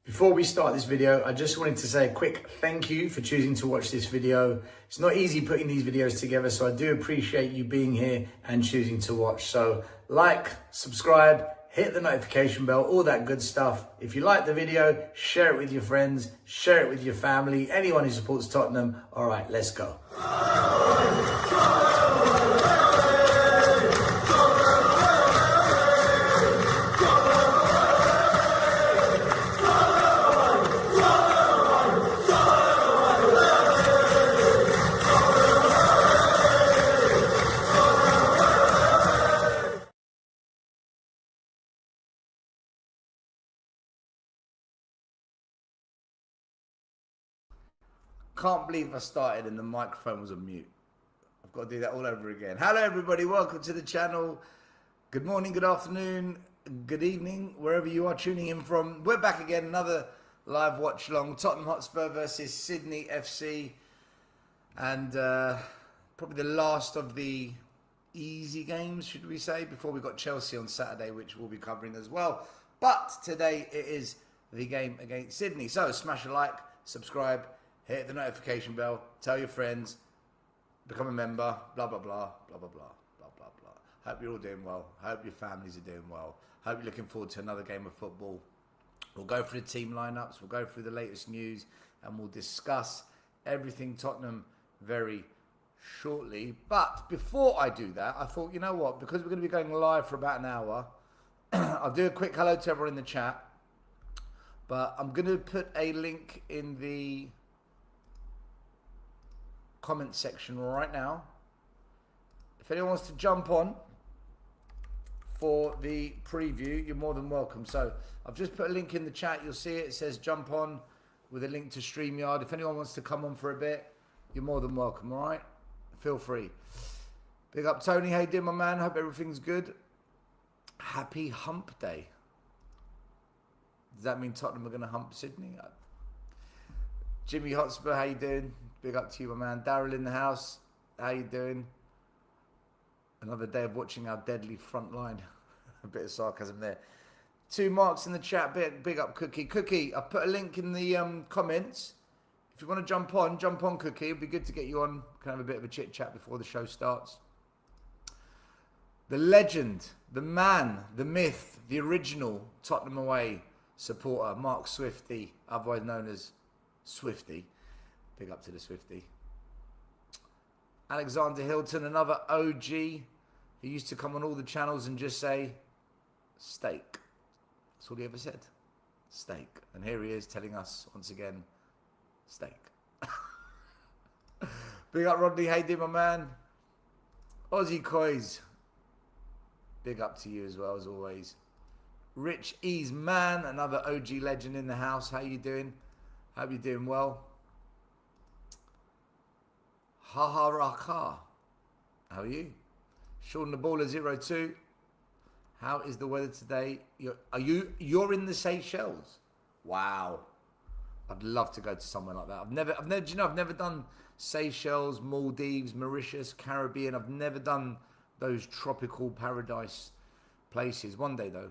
Before we start this video, I just wanted to say a quick thank you for choosing to watch this video. It's not easy putting these videos together, so I do appreciate you being here and choosing to watch. So like, subscribe, hit the notification bell, all that good stuff. If you like the video, share it with your friends, share it with your family, anyone who supports Tottenham. All right, let's go. Can't believe I started and the microphone was on mute. I've got to do that all over again. Hello everybody, welcome to the channel. Good morning, good afternoon, good evening, wherever you are tuning in from. We're back again, another live watch along. Tottenham Hotspur versus Sydney FC. And probably the last of the easy games, should we say, before we got Chelsea on Saturday, which we'll be covering as well. But today it is the game against Sydney. So smash a like, subscribe, hit the notification bell, tell your friends, become a member, blah, blah, blah, blah, blah, blah, blah, blah, blah. Hope you're all doing well. Hope your families are doing well. Hope you're looking forward to another game of football. We'll go through the team lineups, we'll go through the latest news, and we'll discuss everything Tottenham very shortly. But before I do that, I thought, you know what, because we're going to be going live for about an hour, I'll do a quick hello to everyone in the chat, but I'm going to put a link in the comment section right now. If anyone wants to jump on for the preview, you're more than welcome. So I've just put a link in the chat. You'll see it. It says jump on with a link to StreamYard. If anyone wants to come on for a bit, you're more than welcome. All right, feel free. Big up Tony. How you doing, my man? Hope everything's good. Happy hump day. Does that mean Tottenham are going to hump Sydney? Jimmy Hotspur, how you doing? Big up to you, my man. Daryl in the house, how you doing? Another day of watching our deadly front line. A bit of sarcasm there. 2 marks in the chat. Big up, Cookie. Cookie, I've put a link in the comments. If you want to jump on, Cookie. It'd be good to get you on. Can have a bit of a chit chat before the show starts. The legend, the man, the myth, the original Tottenham Away supporter, Mark Swifty, otherwise known as Swifty. Big up to the Swifty. Alexander Hilton, another OG who used to come on all the channels and just say, steak. That's all he ever said. Steak. And here he is telling us once again, steak. Big up Rodney. Hey, dear, my man. Aussie Coys. Big up to you as well, as always. Rich Ease Man, another OG legend in the house. How you doing? Hope you're doing well. Ha Raka. How are you? Sean the Baller 02. How is the weather today? You're in the Seychelles? Wow. I'd love to go to somewhere like that. I've never do you know, I've never done Seychelles, Maldives, Mauritius, Caribbean. I've never done those tropical paradise places. One day though.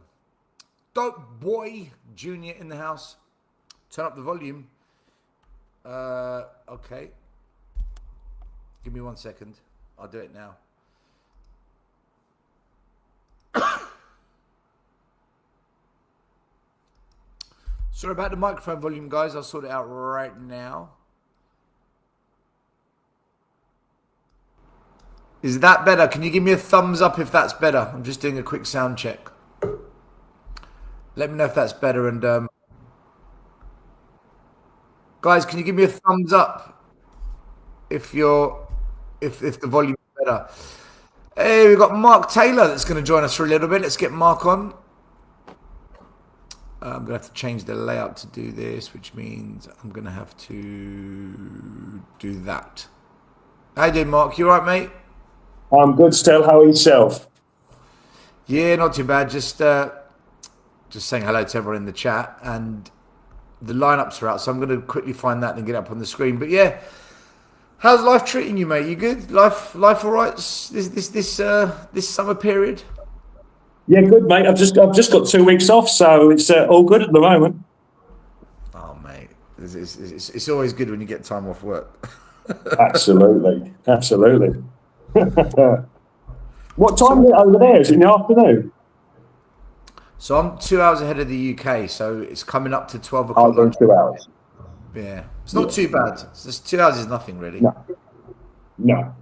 Dope Boy Junior in the house. Turn up the volume. Okay. Give me 1 second. I'll do it now. Sorry about the microphone volume, guys. I'll sort it out right now. Is that better? Can you give me a thumbs up if that's better? I'm just doing a quick sound check. Let me know if that's better. And guys, can you give me a thumbs up if the volume is better? Hey, we've got Mark Taylor that's going to join us for a little bit. Let's get Mark on. I'm going to have to change the layout to do this, which means I'm going to have to do that. How you doing, Mark? You all right, mate? I'm good still. How are yourself? Yeah, not too bad. Just saying hello to everyone in the chat. And the lineups are out, so I'm going to quickly find that and get up on the screen. But yeah, how's life treating you, mate? You good? Life all right? This summer period? Yeah, good, mate. I've just got 2 weeks off, so it's all good at the moment. It's always good when you get time off work. Absolutely. Absolutely. What time So, is it over there? Is it in the afternoon? so I'm 2 hours ahead of the UK, so it's coming up to 12 o'clock Over in lunch. 2 hours. Yeah, it's not Yeah. too bad. It's just 2 hours is nothing really. No. No.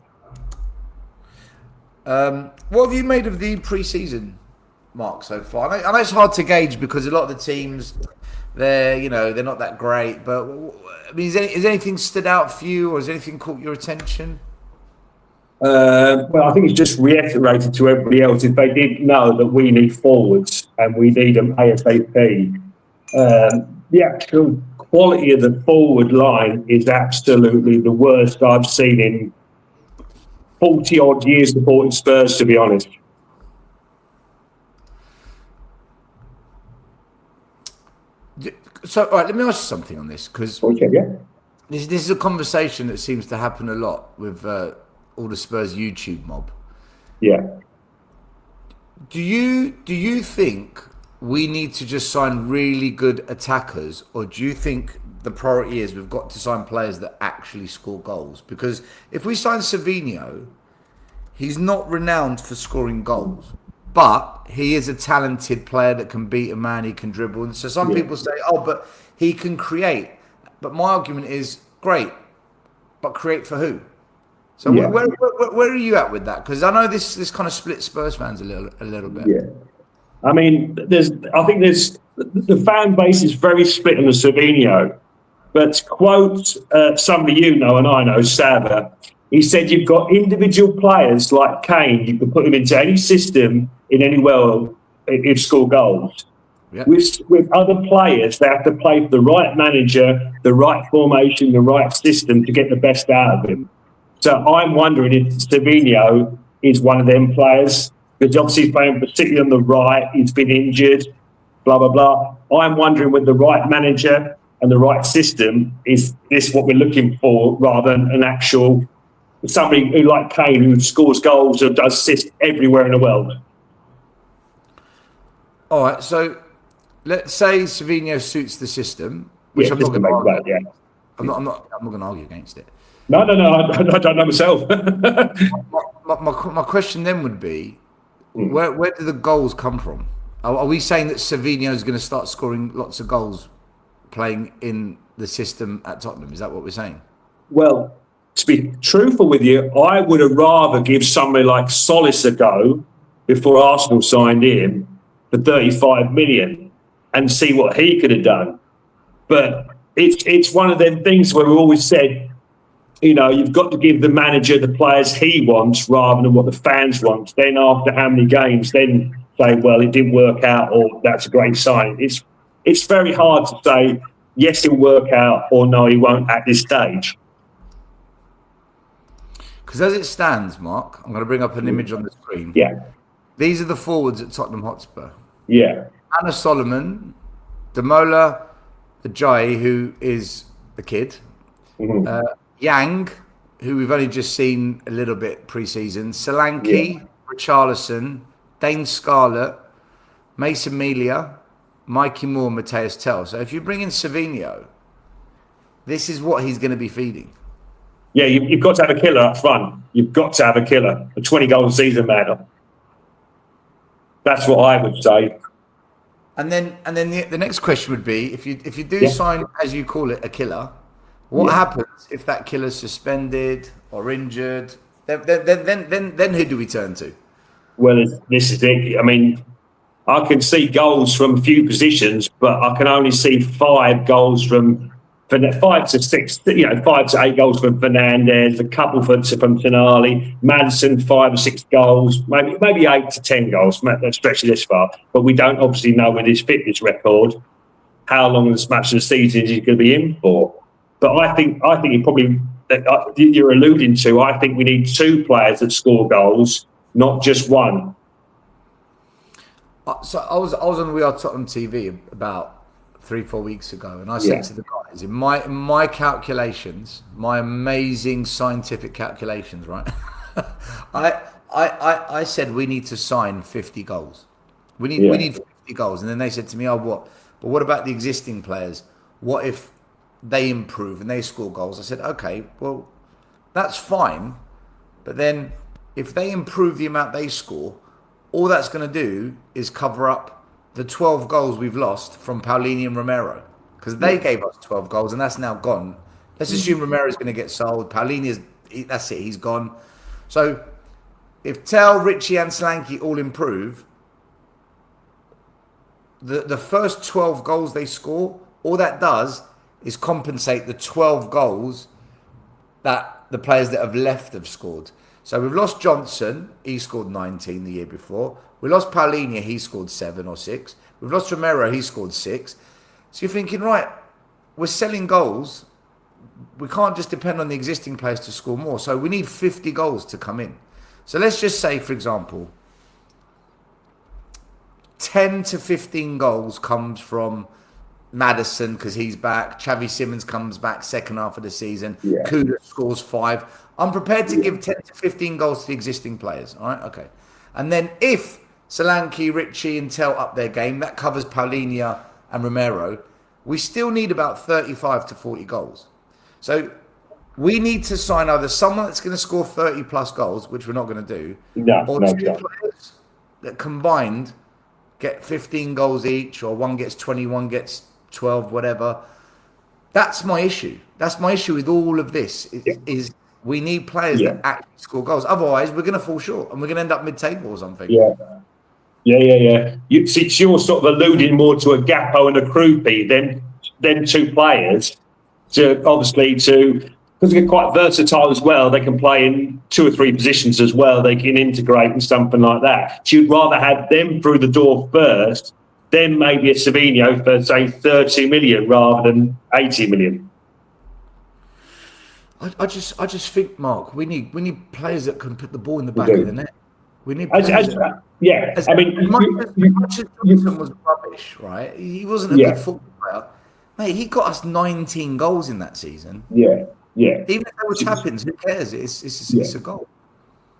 What have you made of the pre-season, Mark, so far? I know it's hard to gauge because a lot of the teams, they're not that great. But I mean, is anything stood out for you, or has anything caught your attention? Well, I think it's just reiterated to everybody else if they didn't know that we need forwards and we need them ASAP. The actual quality of the forward line is absolutely the worst I've seen in 40 odd years supporting Spurs, to be honest. So, all right, let me ask you something on this because Okay, yeah. this is a conversation that seems to happen a lot with all the Spurs YouTube mob. Yeah. Do you think we need to just sign really good attackers, or do you think the priority is we've got to sign players that actually score goals? Because if we sign Savinho, he's not renowned for scoring goals, but he is a talented player that can beat a man, he can dribble. And so some Yeah. people say, oh, but he can create. But my argument is, great, but create for who? So Yeah. where are you at with that? Because I know this kind of splits Spurs fans a little bit. Yeah. I mean, I think the fan base is very split on the Savinho. But to quote somebody you know and I know, Sava, he said you've got individual players like Kane, you can put them into any system in any world, if score goals. Yeah. With other players, they have to play for the right manager, the right formation, the right system to get the best out of him. So I'm wondering if Savinho is one of them players, because obviously he's playing particularly on the right, he's been injured, blah, blah, blah. I'm wondering with the right manager and the right system, is this what we're looking for rather than an actual somebody who like Kane who scores goals or does assists everywhere in the world? All right, so let's say Savinho suits the system, which Yeah, I'm just not to going to make that, argue. yeah. I'm not going to argue against it. No, I don't know myself. My question then would be, where do the goals come from? Are we saying that Savinho is going to start scoring lots of goals playing in the system at Tottenham? Is that what we're saying? Well, to be truthful with you, I would have rather give somebody like Solis a go before Arsenal signed him for 35 million and see what he could have done. But it's one of them things where we always said, you've got to give the manager the players he wants rather than what the fans want. Then after how many games, then say, well, it didn't work out or that's a great sign. It's very hard to say, yes, it'll work out or no, he won't at this stage. Because as it stands, Mark, I'm going to bring up an image on the screen. Yeah. These are the forwards at Tottenham Hotspur. Yeah. Anna Solomon, Damola Ajayi, who is the kid, Yang, who we've only just seen a little bit pre-season, Solanke, Richarlison, Dane Scarlett, Mason Melia, Mikey Moore, Mateus Tell. So if you bring in Savinho, this is what he's going to be feeding. Yeah, you've got to have a killer up front. You've got to have a killer, a 20-goal season man. That's what I would say. And then the next question would be, if you do sign, as you call it, a killer, what happens if that killer's suspended or injured? Then who do we turn to? Well, this is it. I mean, I can see goals from a few positions, but I can only see 5 goals from 5 to 6, 5 to 8 goals from Fernandez, a couple from Tonali, Madison, 5 or 6 goals, maybe 8 to 10 goals. Let's stretch it this far. But we don't obviously know with his fitness record how long this match of the season he's going to be in for. But I think you probably, you're alluding to, I think we need 2 players that score goals, not just one. So I was on We Are Tottenham TV about 3-4 weeks ago, and I said to the guys, in my calculations, my amazing scientific calculations, right? I said we need to sign 50 goals. We need 50 goals, and then they said to me, "Oh, what? But what about the existing players? What if they improve and they score goals. I said, okay, well, that's fine. But then if they improve the amount they score, all that's going to do is cover up the 12 goals we've lost from Paulini and Romero. Because they gave us 12 goals and that's now gone. Let's assume Romero's going to get sold. Paulini that's it, he's gone. So if Tell, Richie and Solanke all improve, the first 12 goals they score, all that does is compensate the 12 goals that the players that have left have scored. So we've lost Johnson, he scored 19 the year before. We lost Paulinho, he scored 7 or 6. We've lost Romero, he scored 6. So you're thinking, right, we're selling goals. We can't just depend on the existing players to score more. So we need 50 goals to come in. So let's just say, for example, 10 to 15 goals comes from Maddison because he's back. Xavi Simons comes back second half of the season. Yeah. Kudus scores 5. I'm prepared to give 10 to 15 goals to the existing players. All right, okay. And then if Solanke, Richie and Tell up their game, that covers Paulinho and Romero. We still need about 35 to 40 goals. So we need to sign either someone that's going to score 30 plus goals, which we're not going to do, or two players that combined get 15 goals each, or one gets 20, one gets 12, whatever. That's my issue. That's my issue with all of this is we need players that actually score goals. Otherwise, we're going to fall short and we're going to end up mid-table or something. Yeah. You're sort of alluding more to a Gappo and a Krupi than two players because they're quite versatile as well. They can play in 2 or 3 positions as well. They can integrate and something like that. So you'd rather have them through the door first, then maybe a Savinho for, say, 30 million rather than 80 million. I just think, Mark, we need players that can put the ball in the back of the net. We need players as much as Johnson was rubbish, right? He wasn't a good football player. Mate, he got us 19 goals in that season. Yeah. Even if that which happens, who cares? It's a goal.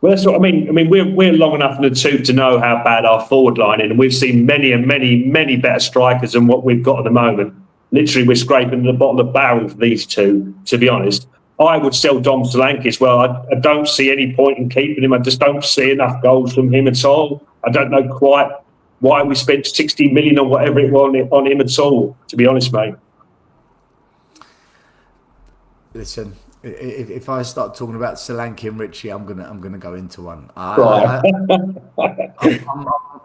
Well, that's what I mean. We're long enough in the tooth to know how bad our forward line is, and we've seen many and many, many better strikers than what we've got at the moment. Literally, we're scraping the bottom of the barrel for these two, to be honest. I would sell Dom Solanke as well. I don't see any point in keeping him. I just don't see enough goals from him at all. I don't know quite why we spent 60 million or whatever it was on him at all, to be honest, mate. Listen, if I start talking about Solanke and Richie, I'm gonna go into one.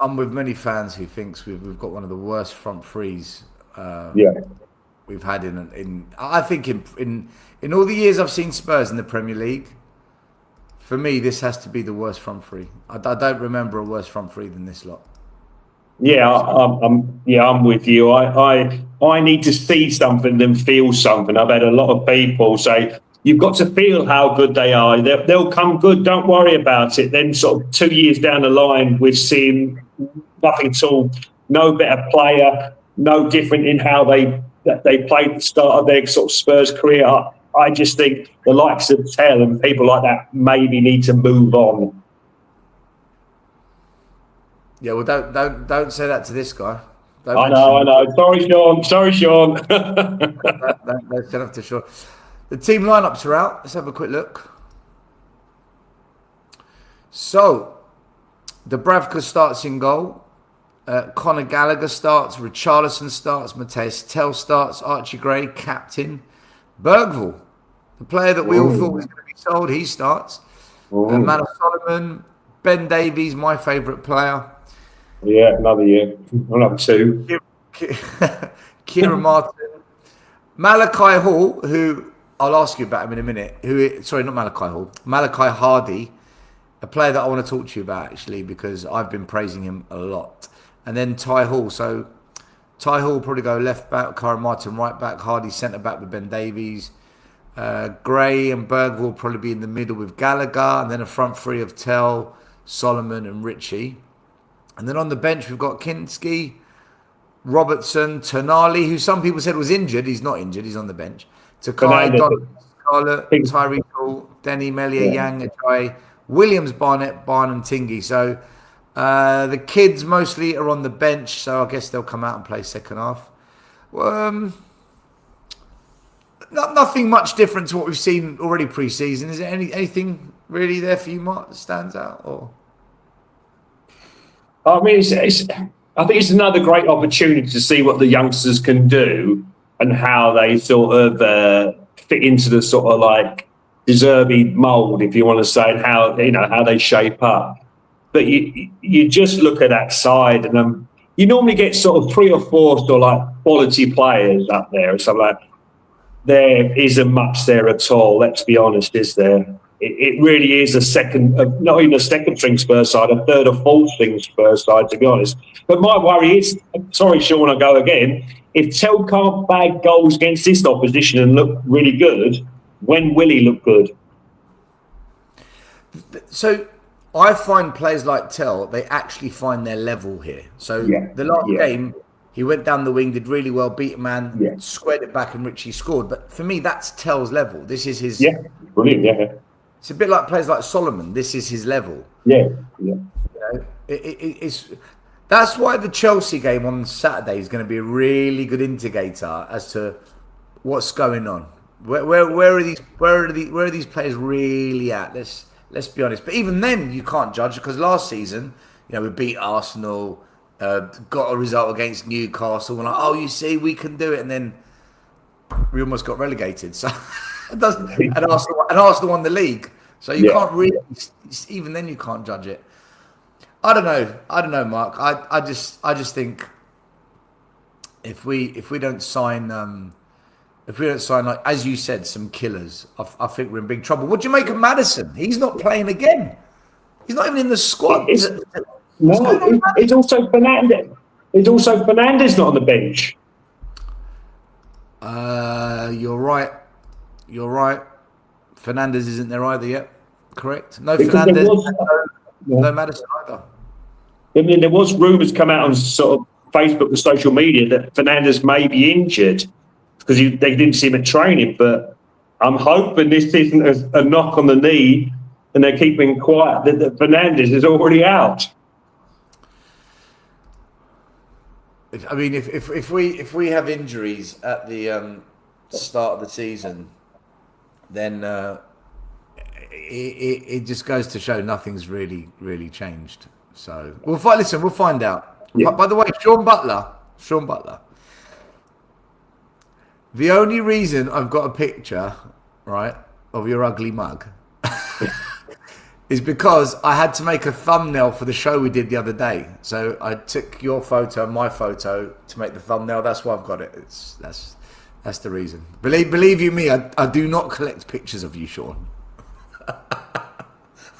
I'm with many fans who thinks we've got one of the worst front threes we've had in I think in all the years I've seen Spurs in the Premier League. For me, this has to be the worst front three. I don't remember a worse front three than this lot. Yeah, I'm with you. I need to see something than feel something. I've had a lot of people say, you've got to feel how good they are. They'll come good. Don't worry about it. Then sort of 2 years down the line, we've seen nothing at all. No better player, no different in how they played the start of their sort of Spurs career. I just think the likes of Tell and people like that maybe need to move on. Yeah, well, don't say that to this guy. I know. Sorry, Sean. That's enough to Sean. The team lineups are out. Let's have a quick look. So, Dubravka starts in goal. Conor Gallagher starts. Richarlison starts. Mateus Tell starts. Archie Gray, captain. Bergvall, the player that we all thought was going to be sold, he starts. Manor Solomon. Ben Davies, my favourite player. Yeah, another year. Another 2. Kieran Martin. Malachi Hall, who I'll ask you about him in a minute. Not Malachi Hall. Malachi Hardy, a player that I want to talk to you about, actually, because I've been praising him a lot. And then Ty Hall. So Ty Hall will probably go left back, Kieran Martin right back, Hardy centre back with Ben Davies. Gray and Berg will probably be in the middle with Gallagher, and then a front three of Tell, Solomon and Richie. And then on the bench, we've got Kinski, Robertson, Tonali, who some people said was injured. He's not injured. He's on the bench. Takai, Donovan, Scarlett, Tyree Hall, Denny, Melia, Yang, Ajay, Williams, Barnett, Barnum, Tingy. So the kids mostly are on the bench, so I guess they'll come out and play second half. Nothing much different to what we've seen already pre-season. Is there anything really there for you, Mark, that stands out? Or I mean, I think it's another great opportunity to see what the youngsters can do and how they sort of fit into the sort of like deserving mould, if you want to say, and how they shape up. But you just look at that side, and you normally get sort of 3 or 4 sort of like quality players up there, and something like. There isn't much there at all. Let's be honest, is there? It really is a second, not even a second string Spurs side, a third or fourth string Spurs side, to be honest. But my worry is, sorry, Sean, I go again. If Tel can't bag goals against this opposition and look really good, when will he look good? So I find players like Tel, they actually find their level here. So the last game, he went down the wing, did really well, beat a man, squared it back, and Richie scored. But for me, that's Tel's level. This is his. Yeah, brilliant. Yeah. It's a bit like players like Solomon. This is his level. Yeah. You know, it's that's why the Chelsea game on Saturday is going to be a really good indicator as to what's going on. Where are these players really at? Let's be honest. But even then, you can't judge because last season, we beat Arsenal. Got a result against Newcastle. We're like, oh, you see, we can do it, and then we almost got relegated. So it doesn't. And Arsenal won the league. So you can't really. Even then, you can't judge it. I don't know, Mark. I just think if we don't sign like as you said some killers, I think we're in big trouble. What do you make of Maddison? He's not playing again. He's not even in the squad. No, it's also Fernandez. It's also Fernandez not on the bench. You're right. Fernandez isn't there either yet. Correct. No Because Fernandez. No Maddison either. I mean, there was rumours come out on sort of Facebook and social media that Fernandez may be injured because they didn't see him at training. But I'm hoping this isn't a knock on the knee and they're keeping quiet that Fernandez is already out. I mean, if we have injuries at the start of the season, then it just goes to show nothing's really changed. So we'll find. Listen, we'll find out. Yeah. By the way, Sean Butler. The only reason I've got a picture, right, of your ugly mug is because I had to make a thumbnail for the show we did the other day. So I took your photo and my photo to make the thumbnail. That's why I've got it. That's the reason. Believe you me, I do not collect pictures of you, Sean.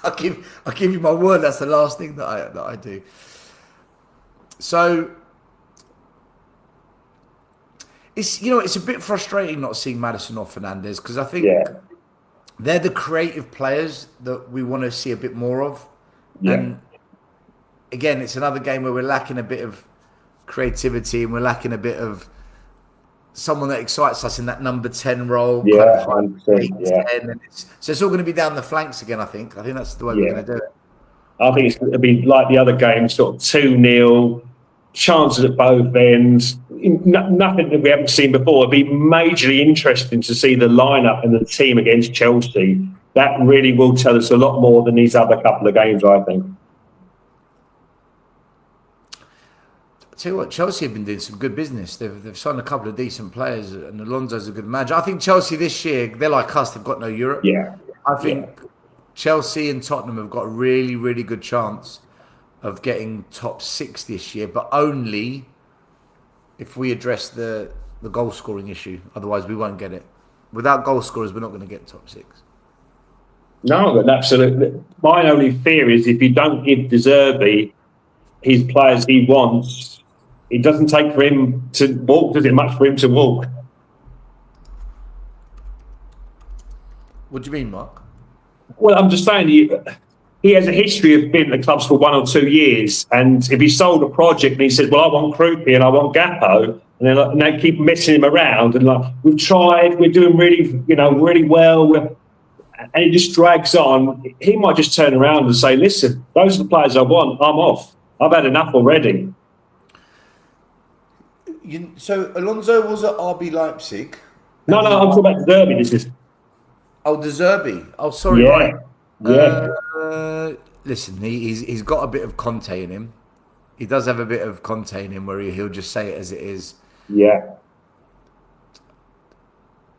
I'll give you my word. That's the last thing that I do. So it's a bit frustrating not seeing Maddison or Fernandez because I think they're the creative players that we want to see a bit more of. Yeah. And again, it's another game where we're lacking a bit of creativity and we're lacking a bit of someone that excites us in that number 10 role. Yeah, kind of 8, 10, and so it's all going to be down the flanks again, I think. I think that's the way we're going to do it. I think it's going to be like the other games, sort of 2-0, chances at both ends. Nothing that we haven't seen before. It'd be majorly interesting to see the lineup and the team against Chelsea. That really will tell us a lot more than these other couple of games, I think. Tell you what, Chelsea have been doing some good business. They've signed a couple of decent players, and Alonso's a good manager. I think Chelsea this year, they're like us. They've got no Europe. Yeah, I think Chelsea and Tottenham have got a really, really good chance of getting top 6 this year, but only if we address the goal scoring issue. Otherwise, we won't get it. Without goal scorers, we're not going to get top 6. No, absolutely. My only fear is if you don't give De Zerbi his players he wants, it doesn't take for him to walk, does it? Much for him to walk. What do you mean, Mark? Well, I'm just saying he has a history of being at the clubs for 1 or 2 years, and if he sold a project and he says, "Well, I want Krupi and I want Gappo," and they keep messing him around, and like, we've tried, we're doing really well, and it just drags on. He might just turn around and say, "Listen, those are the players I want. I'm off. I've had enough already." So Alonso was at RB Leipzig, No, no, I'm talking about the derby. This is. Oh, De Zerbi. Oh, sorry, Yeah, right. yeah. Listen, he's got a bit of Conte in him. He does have a bit of Conte in him where he'll just say it as it is. Yeah.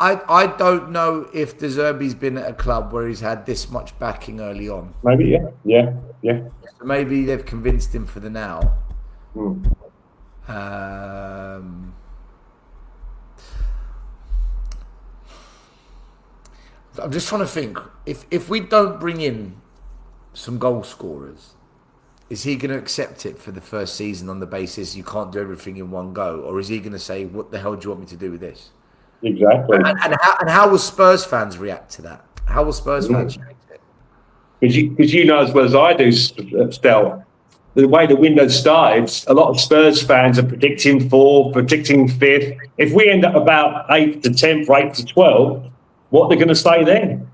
I don't know if De Zerbi's been at a club where he's had this much backing early on. Maybe, yeah. Yeah, yeah. So maybe they've convinced him for the now. Mm. I'm just trying to think. If we don't bring in some goal scorers, is he going to accept it for the first season on the basis you can't do everything in one go? Or is he going to say, what the hell do you want me to do with this? Exactly. And how will Spurs fans react to that? How will Spurs fans react to it? Because you know as well as I do, Stel, the way the window started, a lot of Spurs fans are predicting 4th, predicting 5th. If we end up about 8th to 10th, 8th to 12th, what are they going to say then?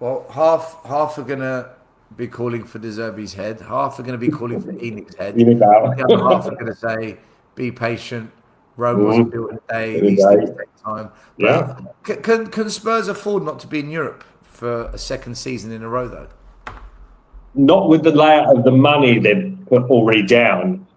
Well, half are going to be calling for De Zerbi's head. Half are going to be calling for Enix's head. The other half are going to say, be patient. Rome wasn't built in a day. These things take time. But can Spurs afford not to be in Europe for a second season in a row, though? Not with the layout of the money they've put already down.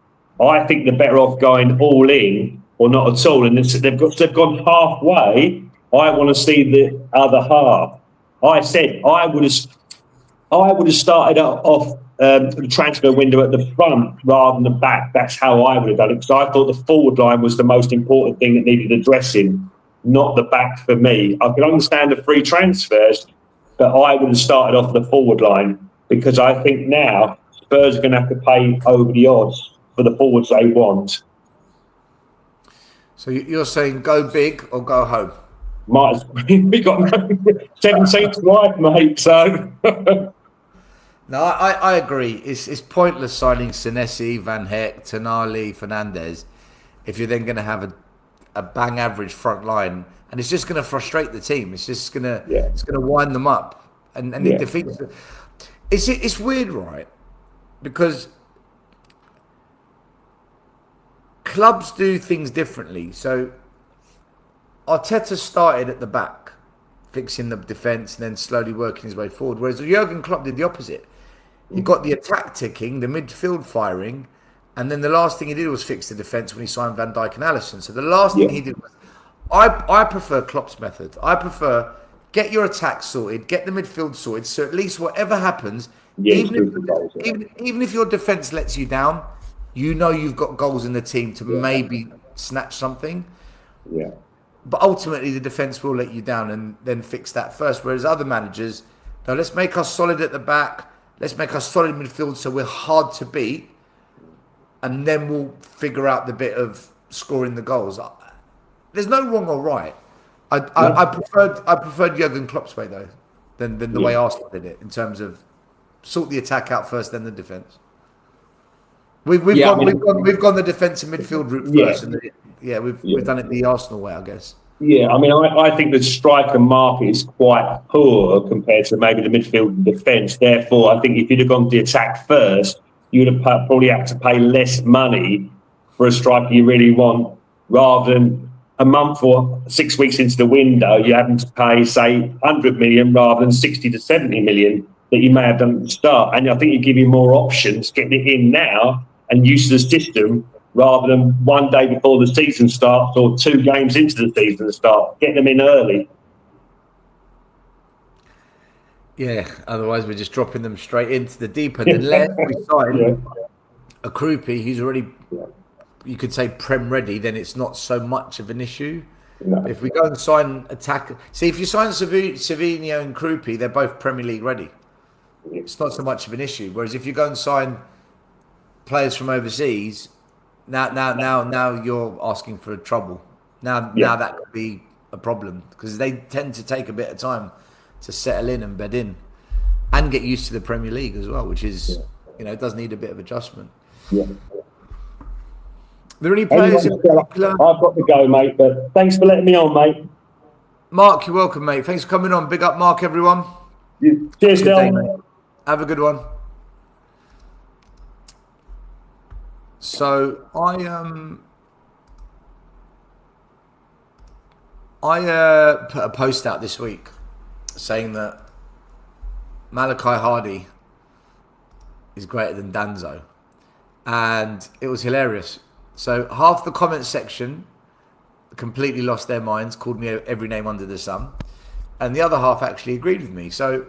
I think they're better off going all in or not at all. And they've gone halfway. I want to see the other half. I said I would have started off the transfer window at the front rather than the back. That's how I would have done it, because I thought the forward line was the most important thing that needed addressing, not the back for me. I can understand the free transfers, but I would have started off the forward line, because I think now Spurs are going to have to pay over the odds for the forwards they want. So you're saying go big or go home? We got 17th wife, mate. So no, I agree. It's pointless signing Senesi, Van Heck, Tonali, Fernandez if you're then going to have a bang average front line, and it's just going to frustrate the team. It's just going to wind them up, and it defeats. It's weird, right? Because clubs do things differently. So Arteta started at the back, fixing the defence and then slowly working his way forward. Whereas Jurgen Klopp did the opposite. He got the attack ticking, the midfield firing, and then the last thing he did was fix the defence when he signed Van Dijk and Alisson. So the last thing he did was... I prefer Klopp's method. I prefer get your attack sorted, get the midfield sorted, so at least whatever happens, even if your defence lets you down, you know you've got goals in the team to maybe snatch something. Yeah. But ultimately, the defence will let you down and then fix that first. Whereas other managers, no, let's make us solid at the back. Let's make us solid midfield so we're hard to beat. And then we'll figure out the bit of scoring the goals. There's no wrong or right. I preferred Jurgen Klopp's way, though, than the way Arsenal did it, in terms of sort the attack out first, then the defence. We've gone the defence and midfield route first, and we've done it the Arsenal way, I guess. Yeah, I mean, I think the striker market is quite poor compared to maybe the midfield and defence. Therefore, I think if you'd have gone to the attack first, you'd have probably had to pay less money for a striker you really want, rather than a month or 6 weeks into the window, you're having to pay, say, 100 million rather than 60 to 70 million that you may have done at the start. And I think you give you more options getting it in now and used to the system, rather than one day before the season starts or 2 games into the season start. Get them in early. Yeah, otherwise we're just dropping them straight into the deep end. Unless we sign a Krupi who's already, you could say, Prem ready, then it's not so much of an issue. No. If we go and sign attack... See, if you sign Savinho and Krupi, they're both Premier League ready. It's not so much of an issue. Whereas if you go and sign players from overseas... Now you're asking for trouble. Now that could be a problem, because they tend to take a bit of time to settle in and bed in and get used to the Premier League as well, which is, it does need a bit of adjustment. Yeah. Are there any players in particular? I've got to go, mate, but thanks for letting me on, mate. Mark, you're welcome, mate. Thanks for coming on. Big up, Mark, everyone. Cheers, Del. Have a good one. So I put a post out this week saying that Malachi Hardy is greater than Danzo. And it was hilarious. So half the comment section completely lost their minds, called me every name under the sun. And the other half actually agreed with me. So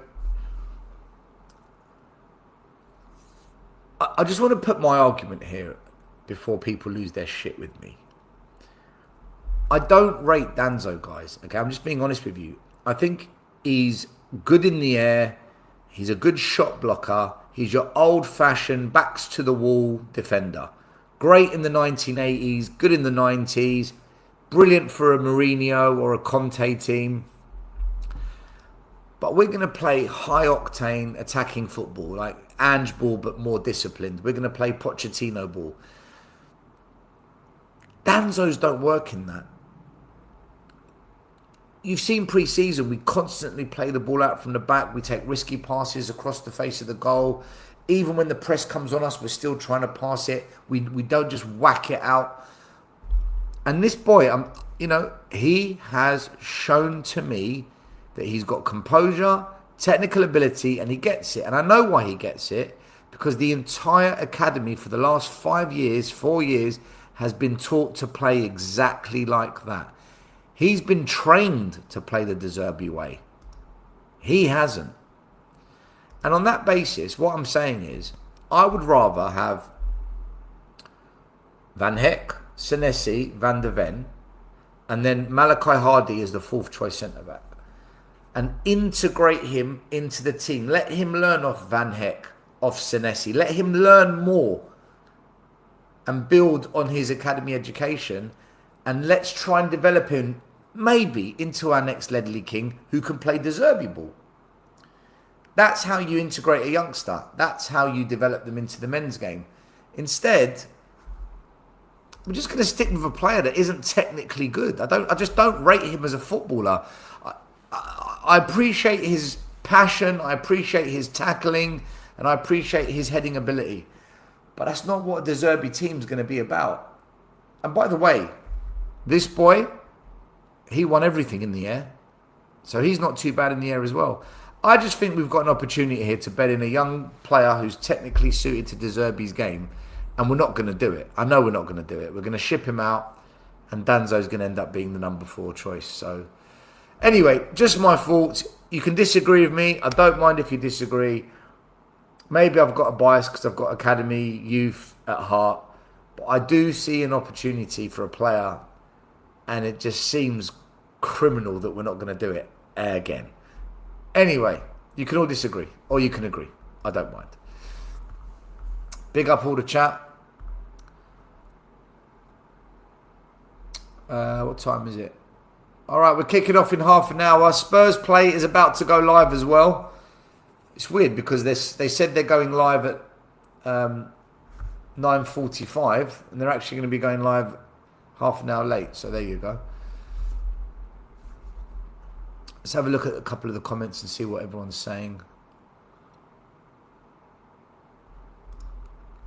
I just want to put my argument here before people lose their shit with me. I don't rate Danzo, guys. Okay, I'm just being honest with you. I think he's good in the air. He's a good shot blocker. He's your old-fashioned, backs-to-the-wall defender. Great in the 1980s, good in the 90s. Brilliant for a Mourinho or a Conte team. But we're going to play high-octane attacking football, like Ange ball, but more disciplined. We're going to play Pochettino ball. Danzos don't work in that. You've seen pre-season, we constantly play the ball out from the back. We take risky passes across the face of the goal. Even when the press comes on us, we're still trying to pass it. We don't just whack it out. And this boy, he has shown to me that he's got composure, technical ability, and he gets it. And I know why he gets it, because the entire academy for the last 4 years, has been taught to play exactly like that. He's been trained to play the De Zerbi way. He hasn't. And on that basis, what I'm saying is, I would rather have Van Heck, Senesi, Van der Ven, and then Malachi Hardy as the fourth choice centre-back. And integrate him into the team. Let him learn off Van Heck, off Senesi. Let him learn more and build on his academy education. And let's try and develop him maybe into our next Ledley King who can play De Zerbi ball. That's how you integrate a youngster. That's how you develop them into the men's game. Instead, we're just going to stick with a player that isn't technically good. I just don't rate him as a footballer. I appreciate his passion. I appreciate his tackling. And I appreciate his heading ability. But that's not what a De Zerbi team's going to be about. And by the way, this boy, he won everything in the air. So he's not too bad in the air as well. I just think we've got an opportunity here to bet in a young player who's technically suited to De Zerbi's game. And we're not going to do it. I know we're not going to do it. We're going to ship him out. And Danzo's going to end up being the number 4 choice. So anyway, just my thoughts. You can disagree with me. I don't mind if you disagree. Maybe I've got a bias because I've got academy youth at heart. But I do see an opportunity for a player. And it just seems criminal that we're not going to do it again. Anyway, you can all disagree. Or you can agree. I don't mind. Big up all the chat. What time is it? All right, we're kicking off in half an hour. Spurs play is about to go live as well. It's weird because they said they're going live at 9:45 and they're actually going to be going live half an hour late. So there you go. Let's have a look at a couple of the comments and see what everyone's saying.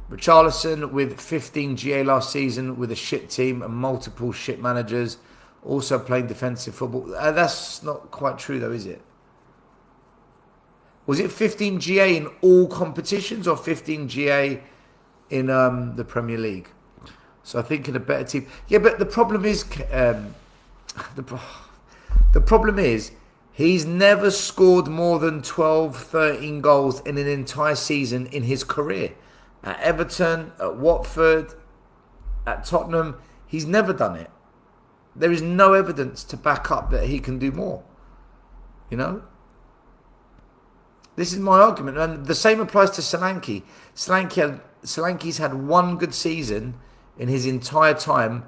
Richarlison with 15 GA last season with a shit team and multiple shit managers. Also playing defensive football. That's not quite true though, is it? Was it 15 GA in all competitions or 15 GA in the Premier League? So I think in a better team. Yeah, but the problem is... the problem is he's never scored more than 12, 13 goals in an entire season in his career. At Everton, at Watford, at Tottenham, he's never done it. There is no evidence to back up that he can do more. You know? This is my argument. And the same applies to Solanke. Solanke's had one good season in his entire time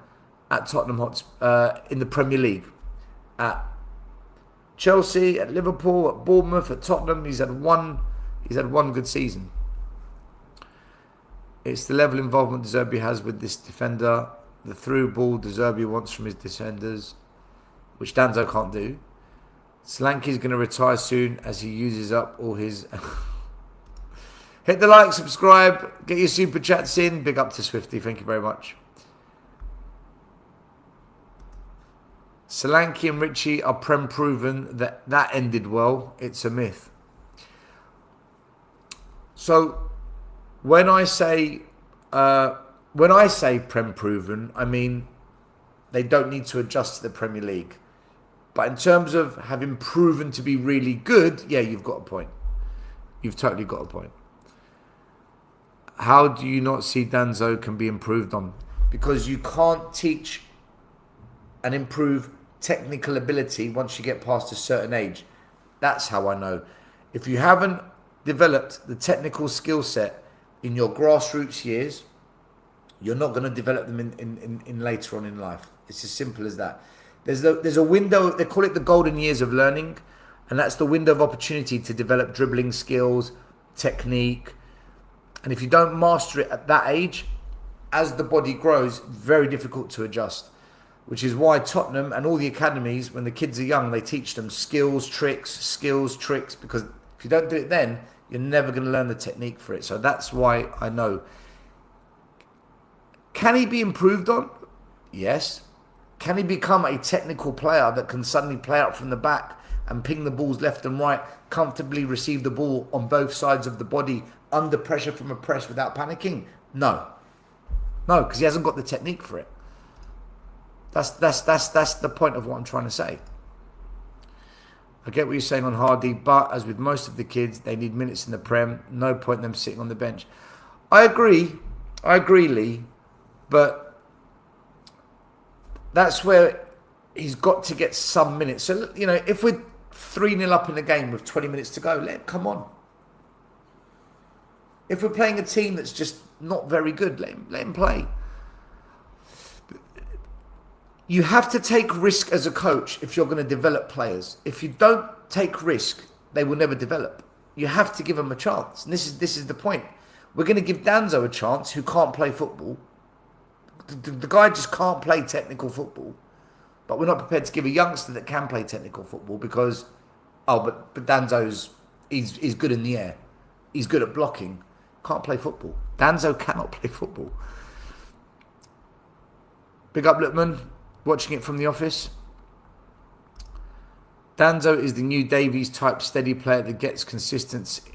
at Tottenham Hotspur in the Premier League. At Chelsea, at Liverpool, at Bournemouth, at Tottenham, he's had one good season. It's the level of involvement De Zerbi has with this defender. The through ball De Zerbi wants from his defenders, which Danzo can't do. Solanke's going to retire soon as he uses up all his... Hit the like, subscribe, get your super chats in. Big up to Swifty, thank you very much. Solanke and Richie are Prem proven. That ended well. It's a myth. So when I say Prem proven, I mean they don't need to adjust to the Premier League. But in terms of having proven to be really good, yeah, you've got a point. You've totally got a point. How do you not see Danzo can be improved on? Because you can't teach and improve technical ability once you get past a certain age. That's how I know. If you haven't developed the technical skill set in your grassroots years, you're not going to develop them in later on in life. It's as simple as that. There's a window, they call it the golden years of learning, and that's the window of opportunity to develop dribbling skills, technique. And if you don't master it at that age, as the body grows, very difficult to adjust. Which is why Tottenham and all the academies, when the kids are young, they teach them skills, tricks, because if you don't do it then, you're never going to learn the technique for it. So that's why I know. Can he be improved on? Yes. Can he become a technical player that can suddenly play out from the back and ping the balls left and right, comfortably receive the ball on both sides of the body under pressure from a press without panicking? No. No, because he hasn't got the technique for it. That's the point of what I'm trying to say. I get what you're saying on Hardy, but as with most of the kids, they need minutes in the Prem. No point in them sitting on the bench. I agree, Lee, but that's where he's got to get some minutes. So, you know, if we're 3-0 up in the game with 20 minutes to go, let him come on. If we're playing a team that's just not very good, let him play. You have to take risk as a coach if you're going to develop players. If you don't take risk, they will never develop. You have to give them a chance. And this is the point. We're going to give Danzo a chance who can't play football. The guy just can't play technical football. But we're not prepared to give a youngster that can play technical football because, but Danzo's he's good in the air. He's good at blocking. Can't play football. Danzo cannot play football. Big up, Lutman. Watching it from the office. Danzo is the new Davies type steady player that gets consistency.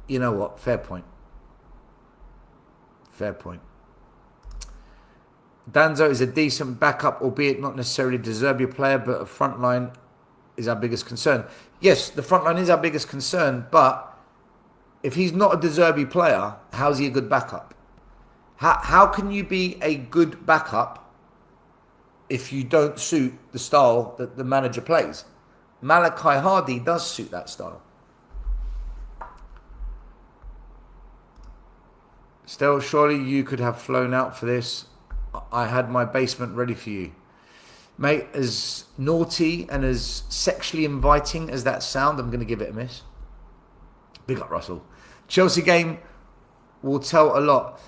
You know what? Fair point. Fair point. Danzo is a decent backup, albeit not necessarily a De Zerbi player, but a front line is our biggest concern. Yes, the front line is our biggest concern, but if he's not a De Zerbi player, how's he a good backup? How can you be a good backup if you don't suit the style that the manager plays? Malachi Hardy does suit that style. Still, surely you could have flown out for this. I had my basement ready for you. Mate, as naughty and as sexually inviting as that sound, I'm going to give it a miss. Big up, Russell. Chelsea game will tell a lot.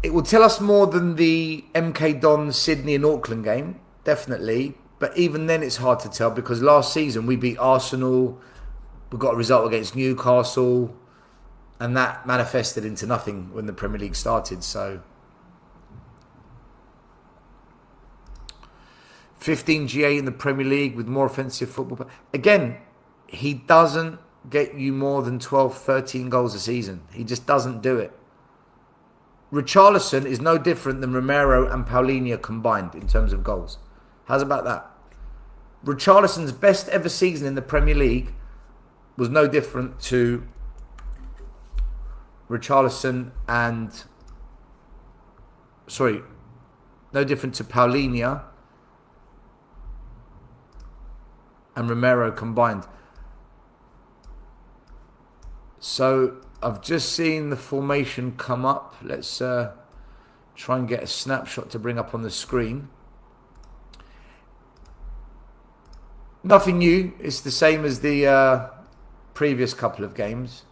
It will tell us more than the MK Dons, Sydney and Auckland game, definitely. But even then it's hard to tell because last season we beat Arsenal, we got a result against Newcastle, and that manifested into nothing when the Premier League started. So 15 GA in the Premier League with more offensive football. Again, he doesn't get you more than 12, 13 goals a season. He just doesn't do it. Richarlison is no different than Romero and Paulinho combined in terms of goals. How's about that? Richarlison's best ever season in the Premier League was no different to Richarlison and... Sorry, no different to Paulinho and Romero combined. So I've just seen the formation come up. Let's try and get a snapshot to bring up on the screen. Nothing new. It's the same as the previous couple of games.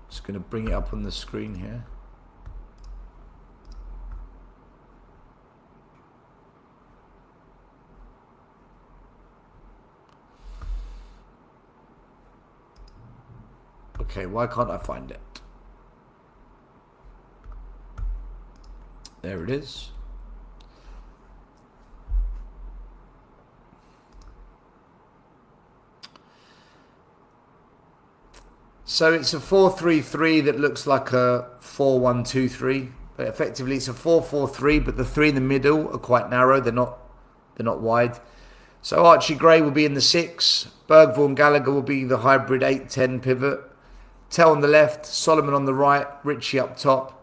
Just going to bring it up on the screen here. Okay, why can't I find it? There it is. So it's a 4-3-3 that looks like a 4-1-2-3. But effectively it's a 4-4-3, but the three in the middle are quite narrow. They're not wide. So Archie Gray will be in the 6. Bergvall and Gallagher will be the hybrid 8-10 pivot. Tell on the left, Solomon on the right, Richie up top.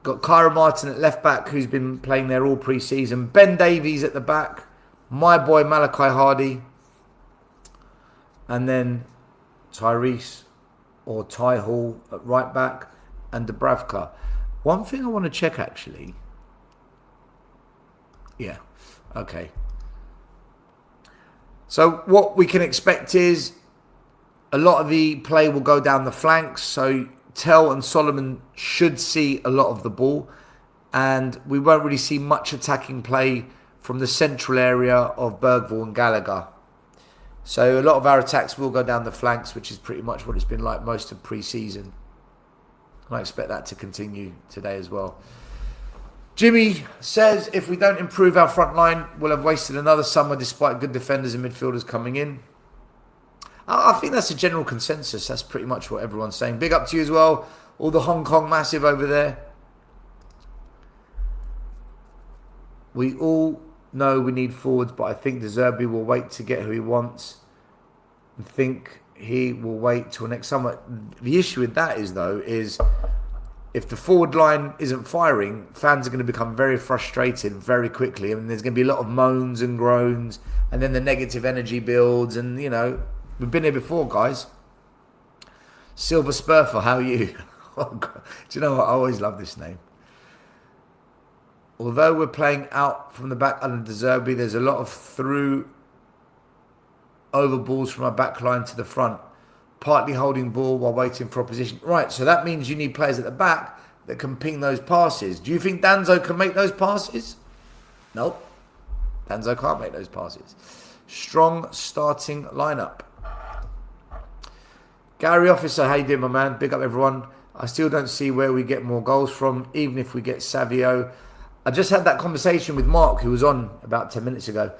Got Kyra Martin at left back, who's been playing there all pre-season. Ben Davies at the back. My boy Malachi Hardy. And then Tyrese or Ty Hall at right back. And Dubravka. One thing I want to check actually. Yeah. Okay. So what we can expect is a lot of the play will go down the flanks. So Tell and Solomon should see a lot of the ball. And we won't really see much attacking play from the central area of Bergvall and Gallagher. So a lot of our attacks will go down the flanks, which is pretty much what it's been like most of pre-season. And I expect that to continue today as well. Jimmy says, if we don't improve our front line, we'll have wasted another summer despite good defenders and midfielders coming in. I think that's a general consensus. That's pretty much what everyone's saying. Big up to you as well. All the Hong Kong massive over there. We all know we need forwards, but I think De Zerbi will wait to get who he wants. I think he will wait till next summer. The issue with that is, though, is if the forward line isn't firing, fans are going to become very frustrated very quickly. I mean, there's going to be a lot of moans and groans, and then the negative energy builds. And, you know, we've been here before, guys. Silver Spurfer, how are you? Oh, God. Do you know what? I always love this name. Although we're playing out from the back under De Zerbi, there's a lot of through over balls from our back line to the front. Partly holding ball while waiting for opposition. Right, so that means you need players at the back that can ping those passes. Do you think Danzo can make those passes? Nope. Danzo can't make those passes. Strong starting lineup. Gary Officer, how you doing, my man? Big up, everyone. I still don't see where we get more goals from, even if we get Savio. I just had that conversation with Mark, who was on about 10 minutes ago.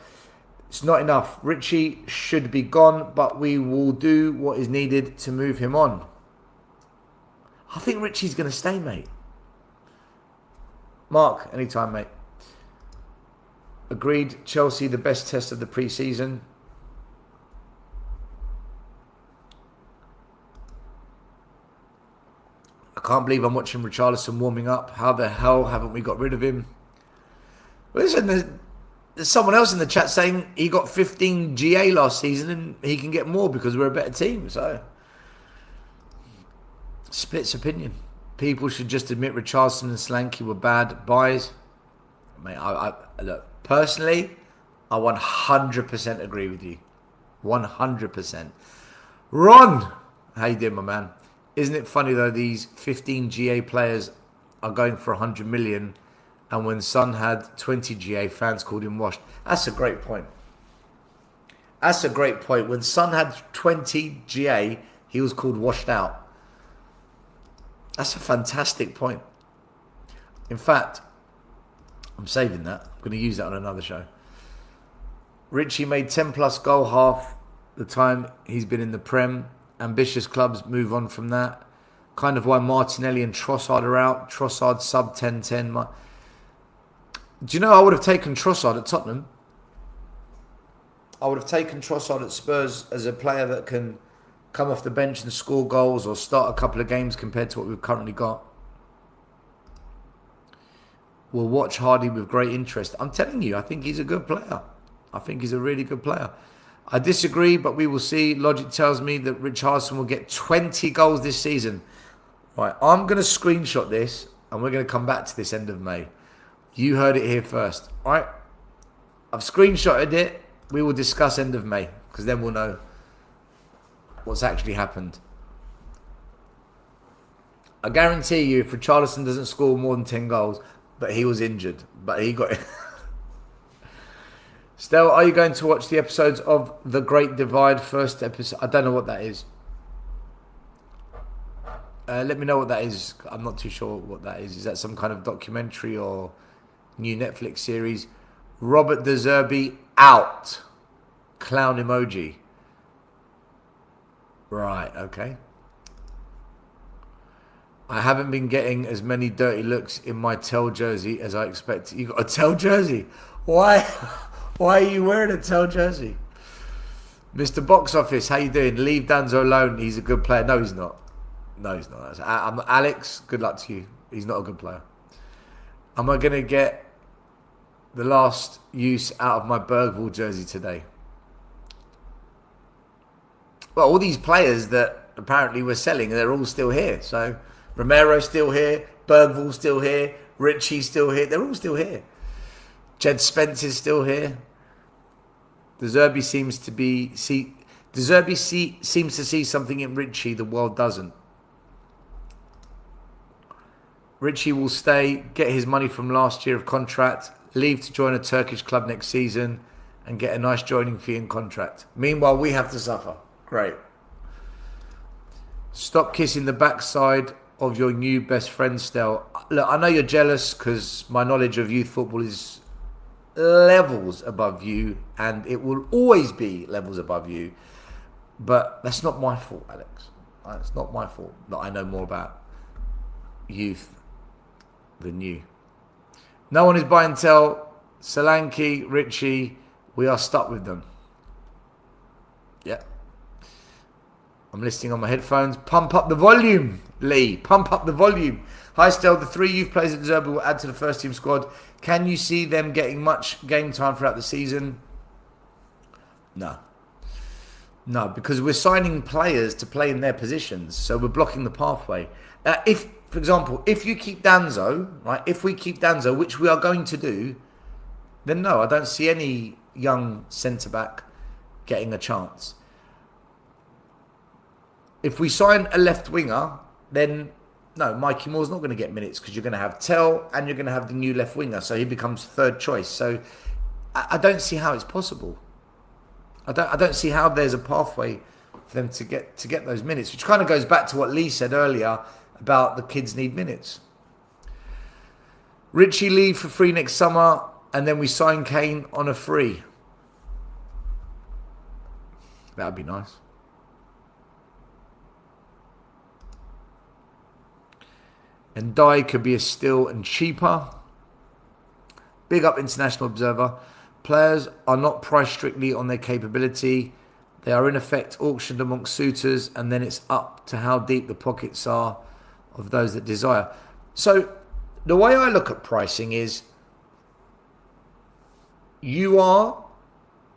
It's not enough. Richie should be gone, but we will do what is needed to move him on. I think Richie's going to stay, mate. Mark, anytime, mate. Agreed. Chelsea, the best test of the pre-season. I can't believe I'm watching Richarlison warming up. How the hell haven't we got rid of him? Listen, there's someone else in the chat saying he got 15 GA last season and he can get more because we're a better team. So, splits opinion. People should just admit Richarlison and Slanky were bad buys. Mate, I look, personally, I 100% agree with you. 100%. Ron, how you doing, my man? Isn't it funny, though, these 15 GA players are going for 100 million, and when Son had 20 GA, fans called him washed? That's a great point. That's a great point. When Son had 20 GA, he was called washed out. That's a fantastic point. In fact, I'm saving that. I'm going to use that on another show. Richie made 10 plus goal half the time he's been in the Prem. Ambitious clubs move on from that. Kind of why Martinelli and Trossard are out. Trossard sub 10-10. Do you know I would have taken Trossard at Tottenham? I would have taken Trossard at Spurs as a player that can come off the bench and score goals or start a couple of games compared to what we've currently got. We'll watch Hardy with great interest. I'm telling you, I think he's a good player. I think he's a really good player. I disagree, but we will see. Logic tells me that Richarlison will get 20 goals this season. Right, I'm going to screenshot this, and we're going to come back to this end of May. You heard it here first. All right? I've screenshotted it. We will discuss end of May, because then we'll know what's actually happened. I guarantee you, if Richarlison doesn't score more than 10 goals, but he was injured, but he got it. Stell, are you going to watch the episodes of The Great Divide first episode? I don't know what that is. Let me know what that is. I'm not too sure what that is. Is that some kind of documentary or new Netflix series? Robert De Zerbi out. Clown emoji. Right, okay. I haven't been getting as many dirty looks in my Tell jersey as I expected. You got a Tell jersey? Why? Why are you wearing a Tell jersey? Mr. Box Office, how you doing? Leave Danzo alone. He's a good player. No, he's not. No, he's not. I'm Alex, good luck to you. He's not a good player. Am I going to get the last use out of my Bergvall jersey today? Well, all these players that apparently we're selling, they're all still here. So Romero's still here, Bergvall's still here, Ritchie's still here. They're all still here. Jed Spence is still here. De Zerbi seems to see something in Ritchie the world doesn't. Ritchie will stay, get his money from last year of contract, leave to join a Turkish club next season, and get a nice joining fee and contract. Meanwhile, we have to suffer. Great. Stop kissing the backside of your new best friend, Stel. Look, I know you're jealous because my knowledge of youth football is levels above you, and it will always be levels above you. But that's not my fault, Alex. It's not my fault that I know more about youth than you. No one is buying Tell. Solanke, Ritchie, we are stuck with them. Yeah. I'm listening on my headphones. Pump up the volume, Lee. Pump up the volume. Hi, Stel. The 3 youth players at Zerbi will add to the first team squad. Can you see them getting much game time throughout the season? No. No, because we're signing players to play in their positions. So we're blocking the pathway. If, for example, if you keep Danzo, right? If we keep Danzo, which we are going to do, then no, I don't see any young centre-back getting a chance. If we sign a left winger, then no, Mikey Moore's not going to get minutes because you're going to have Tell and you're going to have the new left winger, so he becomes third choice. So I don't see how it's possible. I don't see how there's a pathway for them to get those minutes, which kind of goes back to what Lee said earlier about the kids need minutes. Ritchie leave for free next summer, and then we sign Kane on a free. That would be nice. And Dye could be a steal and cheaper. Big up International Observer. Players are not priced strictly on their capability. They are in effect auctioned amongst suitors, and then it's up to how deep the pockets are of those that desire. So the way I look at pricing is you are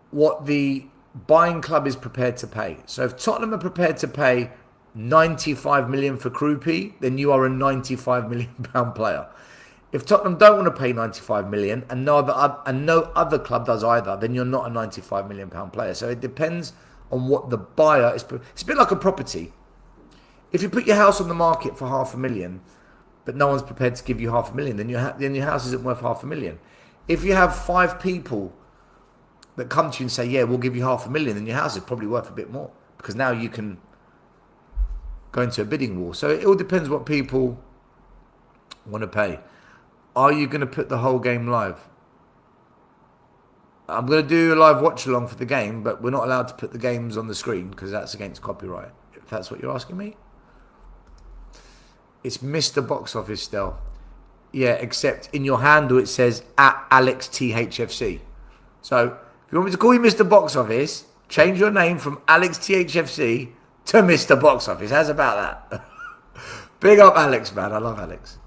what the buying club is prepared to pay. So if Tottenham are prepared to pay 95 million for Krupi, then you are a 95 million pound player. If Tottenham don't want to pay 95 million and no other club does either, then you're not a 95 million pound player. So it depends on what the buyer is. It's a bit like a property. If you put your house on the market for $500,000, but no one's prepared to give you $500,000, then your house isn't worth $500,000. If you have 5 people that come to you and say, yeah, we'll give you $500,000, then your house is probably worth a bit more because now you can go into a bidding war. So it all depends what people want to pay. Are you going to put the whole game live? I'm going to do a live watch along for the game, but we're not allowed to put the games on the screen because that's against copyright. If that's what you're asking me. It's Mr. Box Office still. Yeah, except in your handle it says @AlexTHFC. So if you want me to call you Mr. Box Office, change your name from AlexTHFC to Mr. Box Office. How's about that? Big up Alex, man. I love Alex.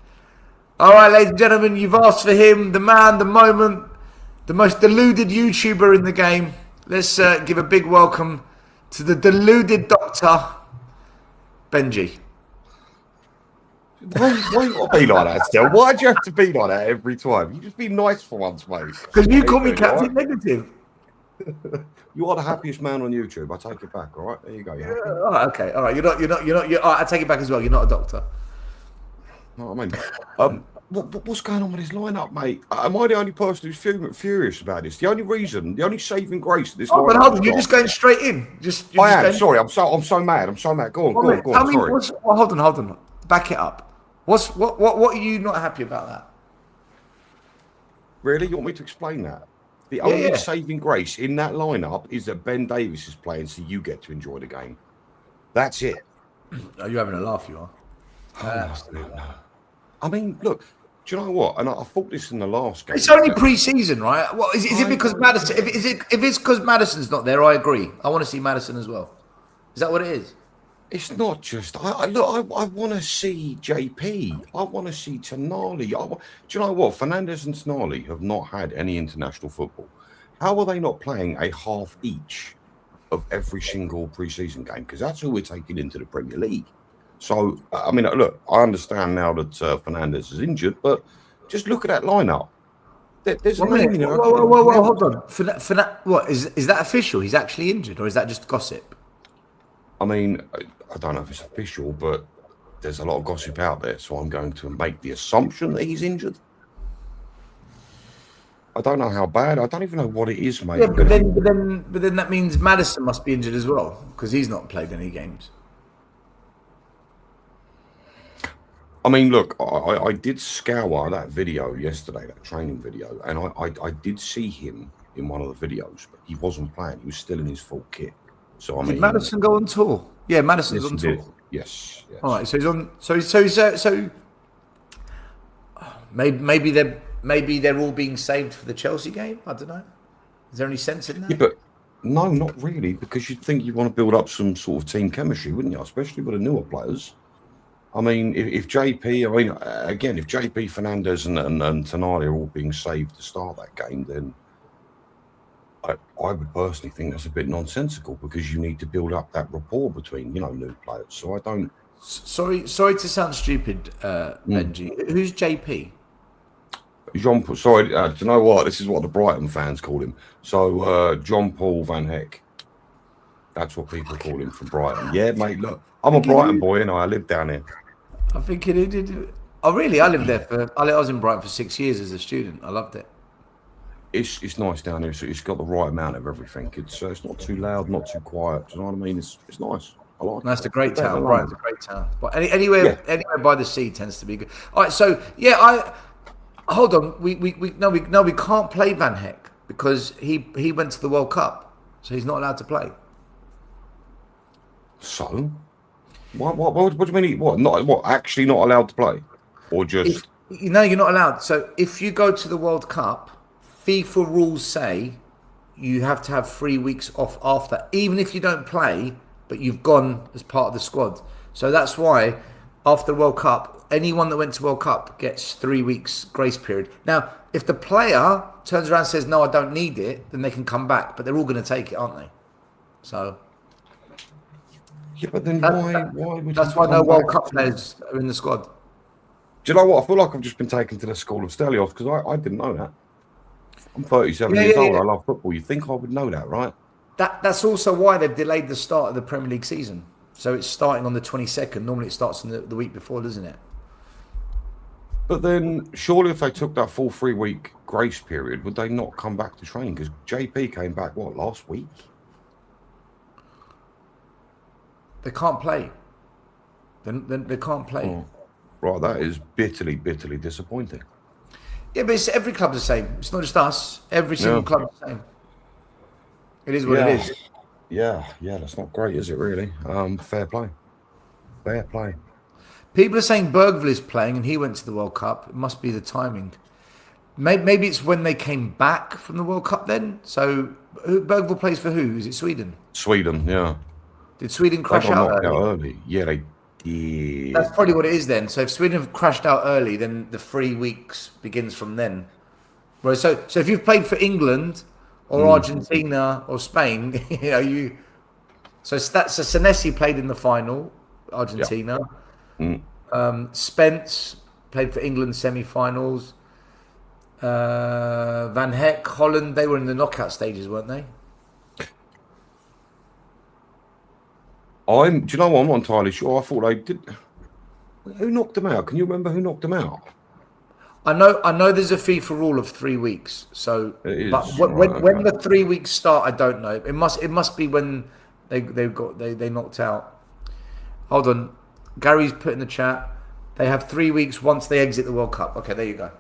All right, ladies and gentlemen, you've asked for him, the man, the moment, the most deluded YouTuber in the game. Let's give a big welcome to the deluded doctor, Benji. Why you got to be like that still? Why do you have to be like that every time? You just be nice for once, mate. Because you call me Captain Negative. You are the happiest man on YouTube. I take it back. All right, there you go. Yeah. All right, okay. All right, you're not. All right, I take it back as well. You're not a doctor. Know what I mean? What's going on with this lineup, mate? Am I the only person who's furious about this? The only saving grace of this lineup. But hold on, you're just going straight in. I am. Sorry, I'm so mad. I'm so mad. Go on. Sorry. Hold on. Back it up. What are you not happy about that? Really? You want me to explain that? The Yeah, only yeah. saving grace in that lineup is that Ben Davies is playing, so you get to enjoy the game. That's it. Oh, you're having a laugh, you are. Absolutely. I mean, look, do you know what? And I thought this in the last game. It's only pre-season, right? Well, is it I because know. Madison? If it's because Madison's not there, I agree. I want to see Madison as well. Is that what it is? It's not just. I want to see JP. I want to see Tonali. Do you know what? Fernandes and Tonali have not had any international football. How are they not playing a half each of every single pre-season game? Because that's who we're taking into the Premier League. So, I mean, look, I understand now that Fernandes is injured, but just look at that lineup. There's a name in it. Whoa, hold on. What is that official? He's actually injured, or is that just gossip? I mean, I don't know if it's official, but there's a lot of gossip out there, so I'm going to make the assumption that he's injured. I don't know how bad. I don't even know what it is, mate. Yeah, but then that means Madison must be injured as well because he's not played any games. I mean, look, I did scour that video yesterday, that training video, and I did see him in one of the videos, but he wasn't playing. He was still in his full kit. So I mean, did Madison go on tour? Yeah, Madison's yes, on he tour. did. Yes. All right, so he's on. So maybe they're all being saved for the Chelsea game. I don't know. Is there any sense in that? Yeah, but no, not really, because you'd think you want to build up some sort of team chemistry, wouldn't you? Especially with the newer players. I mean, if JP, I mean, again, if JP, Fernandes, and Tonali are all being saved to start that game, then I would personally think that's a bit nonsensical because you need to build up that rapport between, new players. So I don't. Sorry to sound stupid, Benji. Who's JP? Jean-Paul. Sorry, do you know what? This is what the Brighton fans call him. So John-Paul Van Heck. That's what people call him from Brighton. Yeah, mate. Look, I'm a Brighton boy, and I live down here. I think it did. Oh, really? I lived there I was in Brighton for 6 years as a student. I loved it. It's nice down here. So it's got the right amount of everything. It's not too loud, not too quiet. Do you know what I mean? It's nice. I like it. That's a great town. Brighton's a great town. But anywhere by the sea tends to be good. All right. So yeah, hold on. We can't play Van Heck because he went to the World Cup, so he's not allowed to play. So, what do you mean? What? Actually, not allowed to play, or just? You're not allowed. So, if you go to the World Cup, FIFA rules say you have to have 3 weeks off after, even if you don't play, but you've gone as part of the squad. So that's why after the World Cup, anyone that went to World Cup gets 3 weeks grace period. Now, if the player turns around and says, "No, I don't need it," then they can come back. But they're all going to take it, aren't they? So. Yeah, but then why would that's why no World Cup players are in the squad. Do you know what? I feel like I've just been taken to the school of Stelios because I didn't know that. I'm 37 years old. I love football. You think I would know that, right? That's also why they've delayed the start of the Premier League season. So it's starting on the 22nd. Normally it starts on the week before, doesn't it? But then surely if they took that full 3 week grace period, would they not come back to training? Because JP came back, last week? They can't play. Then they can't play. Oh, right, that is bitterly disappointing. Yeah, but every club's the same. It's not just us. Every single club is the same. It is what it is. Yeah, that's not great, is it really? Fair play. People are saying Bergvall is playing and he went to the World Cup. It must be the timing. Maybe it's when they came back from the World Cup then. So Bergvall plays for who? Is it Sweden? Sweden, yeah. Did Sweden crash out early? Yeah, they did. That's probably what it is then. So if Sweden have crashed out early, then the 3 weeks begins from then. Right. So if you've played for England or Argentina or Spain, So Senesi played in the final, Argentina. Spence played for England semi-finals. Van Heck, Holland, they were in the knockout stages, weren't they? Do you know what? I'm not entirely sure. I thought they did. Who knocked them out? Can you remember who knocked them out? I know. There's a FIFA rule of 3 weeks. So, but when the 3 weeks start, I don't know. It must be when they knocked out. Hold on, Gary's put in the chat. They have 3 weeks once they exit the World Cup. Okay, there you go.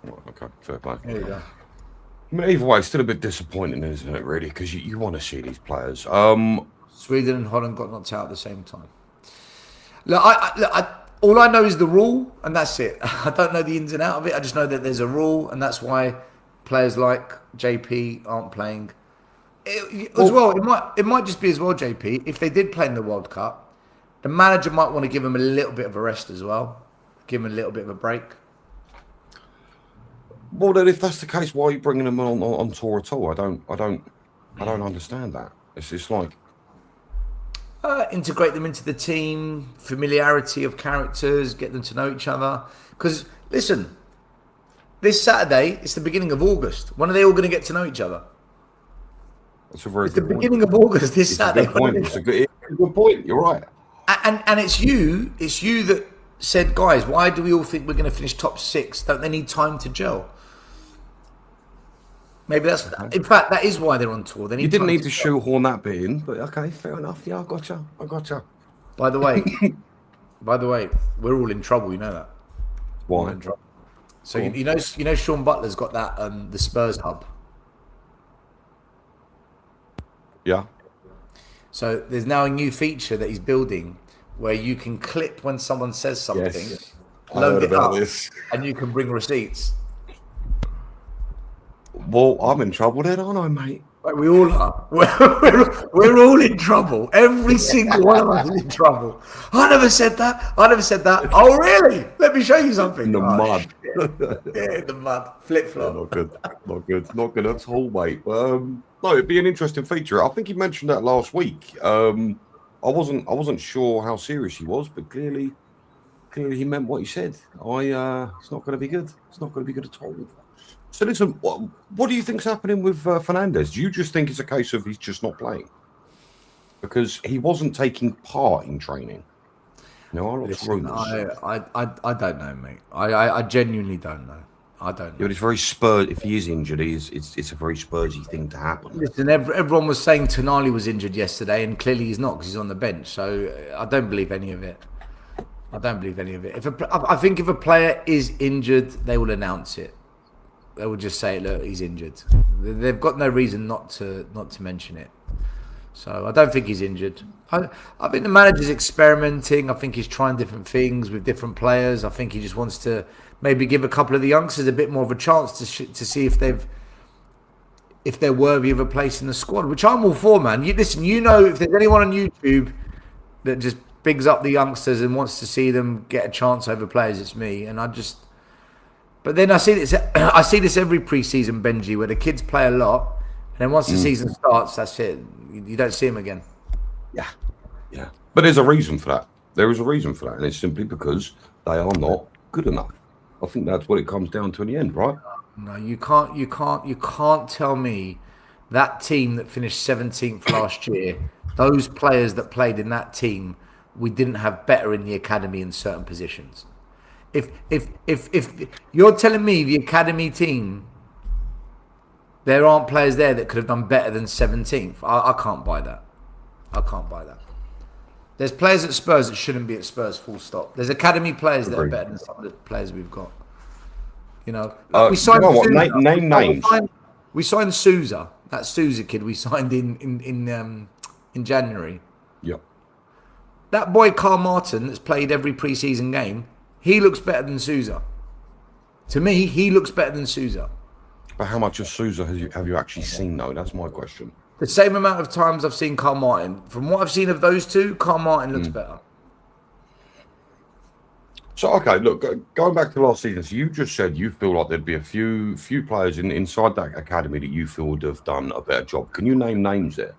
Well, okay, fair play. There you go. I mean, either way, it's still a bit disappointing, isn't it, really? Because you want to see these players. Sweden and Holland got knocked out at the same time. Look, all I know is the rule, and that's it. I don't know the ins and out of it. I just know that there's a rule, and that's why players like JP aren't playing. It might just be as well, JP, if they did play in the World Cup, the manager might want to give them a little bit of a rest as well. Give them a little bit of a break. Well, then, if that's the case, why are you bringing them on tour at all? I don't understand that. It's just like integrate them into the team, familiarity of characters, get them to know each other. Because listen, this Saturday it's the beginning of August. When are they all going to get to know each other? it's a very It's the good point. beginning of August this It's a Saturday. good point. It's a good point. You're right. And it's you that said, guys, why do we all think we're going to finish top 6? Don't they need time to gel? Maybe that's. In fact, that is why they're on tour. They need You didn't time need to shoehorn that bit in, but okay, fair enough. Yeah, I gotcha. By the way, we're all in trouble. You know that. We're all Why? in trouble. So you know, Sean Butler's got that the Spurs hub. Yeah. So there's now a new feature that he's building where you can clip when someone says something, Yes. I load heard it about up, this. and you can bring receipts. Well, I'm in trouble then, aren't I, mate? Like we all are. We're all in trouble. Every single one of us is in trouble. I never said that. Oh, really? Let me show you something. In the mud. Shit. Yeah, in the mud. Flip flop. Not good at all, mate. No, it'd be an interesting feature. I think he mentioned that last week. I wasn't sure how serious he was, but clearly he meant what he said. It's not going to be good. It's not going to be good at all. So listen, what do you think's happening with Fernandes? Do you just think it's a case of he's just not playing? Because he wasn't taking part in training. No, I don't know, mate. I genuinely don't know. I don't know. Yeah, but it's very Spurs. If he is injured, it's a very Spursy thing to happen. Listen, everyone was saying Tonali was injured yesterday, and clearly he's not because he's on the bench. So I don't believe any of it. I think if a player is injured, they will announce it. They will just say, look, he's injured. They've got no reason not to mention it. So I don't think he's injured. I think the manager's experimenting. I think he's trying different things with different players. I think he just wants to maybe give a couple of the youngsters a bit more of a chance to see if they're worthy of a place in the squad, which I'm all for, man. Listen, if there's anyone on YouTube that just bigs up the youngsters and wants to see them get a chance over players, it's me. But then I see this every pre-season, Benji, where the kids play a lot, and then once the season starts, that's it. You don't see them again. Yeah. But there's a reason for that. There is a reason for that, and it's simply because they are not good enough. I think that's what it comes down to in the end, right? No, you can't tell me that team that finished 17th last year, those players that played in that team, we didn't have better in the academy in certain positions. If you're telling me the academy team, there aren't players there that could have done better than 17th, I can't buy that. I can't buy that. There's players at Spurs that shouldn't be at Spurs, full stop. There's academy players that are better than some of the players we've got. We signed. Name names. We signed Souza. That Souza kid we signed in January. Yep. That boy Carl Martin that's played every pre-season game, he looks better than Souza. To me, he looks better than Souza. But how much of Souza have you actually seen, though? That's my question. The same amount of times I've seen Carl Martin. From what I've seen of those two, Carl Martin looks better. So, okay, look, going back to last season, so you just said you feel like there'd be a few players inside that academy that you feel would have done a better job. Can you name names there?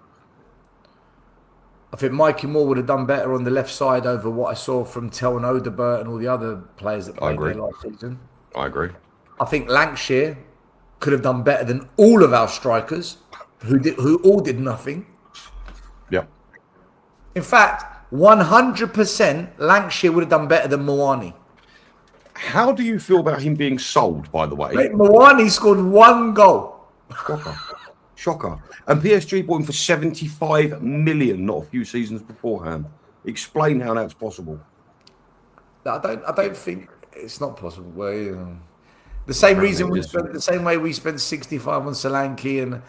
I think Mikey Moore would have done better on the left side over what I saw from Tel and Odebert and all the other players that played there last season. I agree. I think Lancashire could have done better than all of our strikers, who all did nothing. Yeah. In fact, 100% Lancashire would have done better than Moani. How do you feel about him being sold, by the way? Mate, Moani scored 1 goal. Shocker. And PSG bought him for 75 million, not a few seasons beforehand. Explain how that's possible. I don't think it's not possible. Well, the same reason we spent the same way we spent 65 on Solanke, and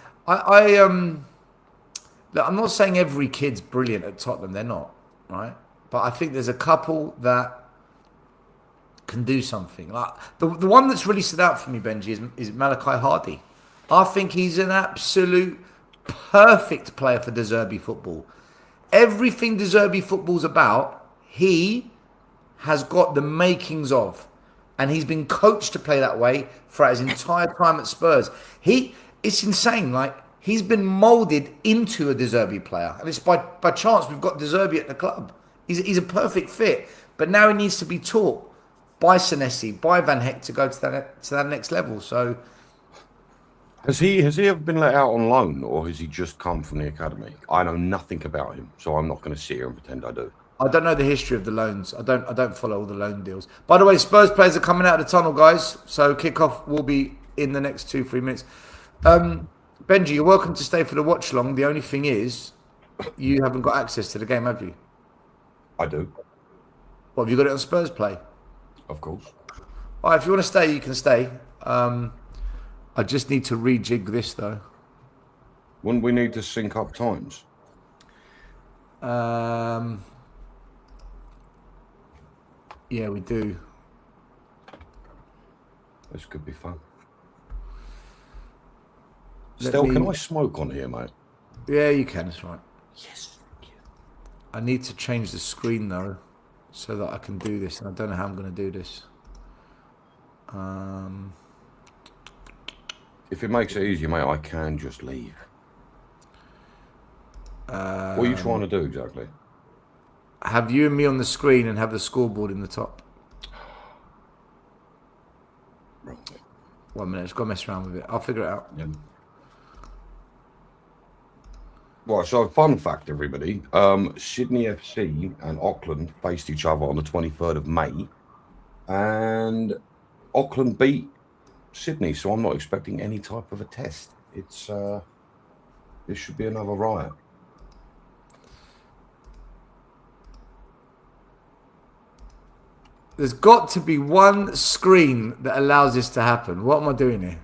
look, I'm not saying every kid's brilliant at Tottenham. They're not, right? But I think there's a couple that can do something. Like the one that's really stood out for me, Benji, is Malachi Hardy. I think he's an absolute perfect player for De Zerbi football. Everything De Zerbi football's about, he has got the makings of. And he's been coached to play that way for his entire time at Spurs. It's insane. Like, he's been moulded into a De Zerbi player. And it's by chance we've got De Zerbi at the club. He's a perfect fit. But now he needs to be taught by Senesi, by Van Heck to go to that next level. So, has he ever been let out on loan, or has he just come from the academy? I know nothing about him, so I'm not going to sit here and pretend I do. I don't know the history of the loans. I don't follow all the loan deals. By the way, Spurs players are coming out of the tunnel, guys. So kickoff will be in the next 2-3 minutes. Benji, you're welcome to stay for the watch along. The only thing is, you haven't got access to the game, have you? I do. What, have you got it on Spurs Play? Of course. All right, if you want to stay, you can stay. I just need to rejig this, though. Wouldn't we need to sync up times? Yeah, we do. This could be fun. Can I smoke on here, mate? Yeah, you can. That's right. Yes. Thank you. I need to change the screen, though, so that I can do this. And I don't know how I'm going to do this. If it makes it easier, mate, I can just leave. What are you trying to do exactly? Have you and me on the screen and have the scoreboard in the top. Wrong. 1 minute. Just got to mess around with it. I'll figure it out. Yeah. Right, so fun fact, everybody. Sydney FC and Auckland faced each other on the 23rd of May. And Auckland beat Sydney, so I'm not expecting any type of a test. It's this should be another riot. There's got to be one screen that allows this to happen. What am I doing here?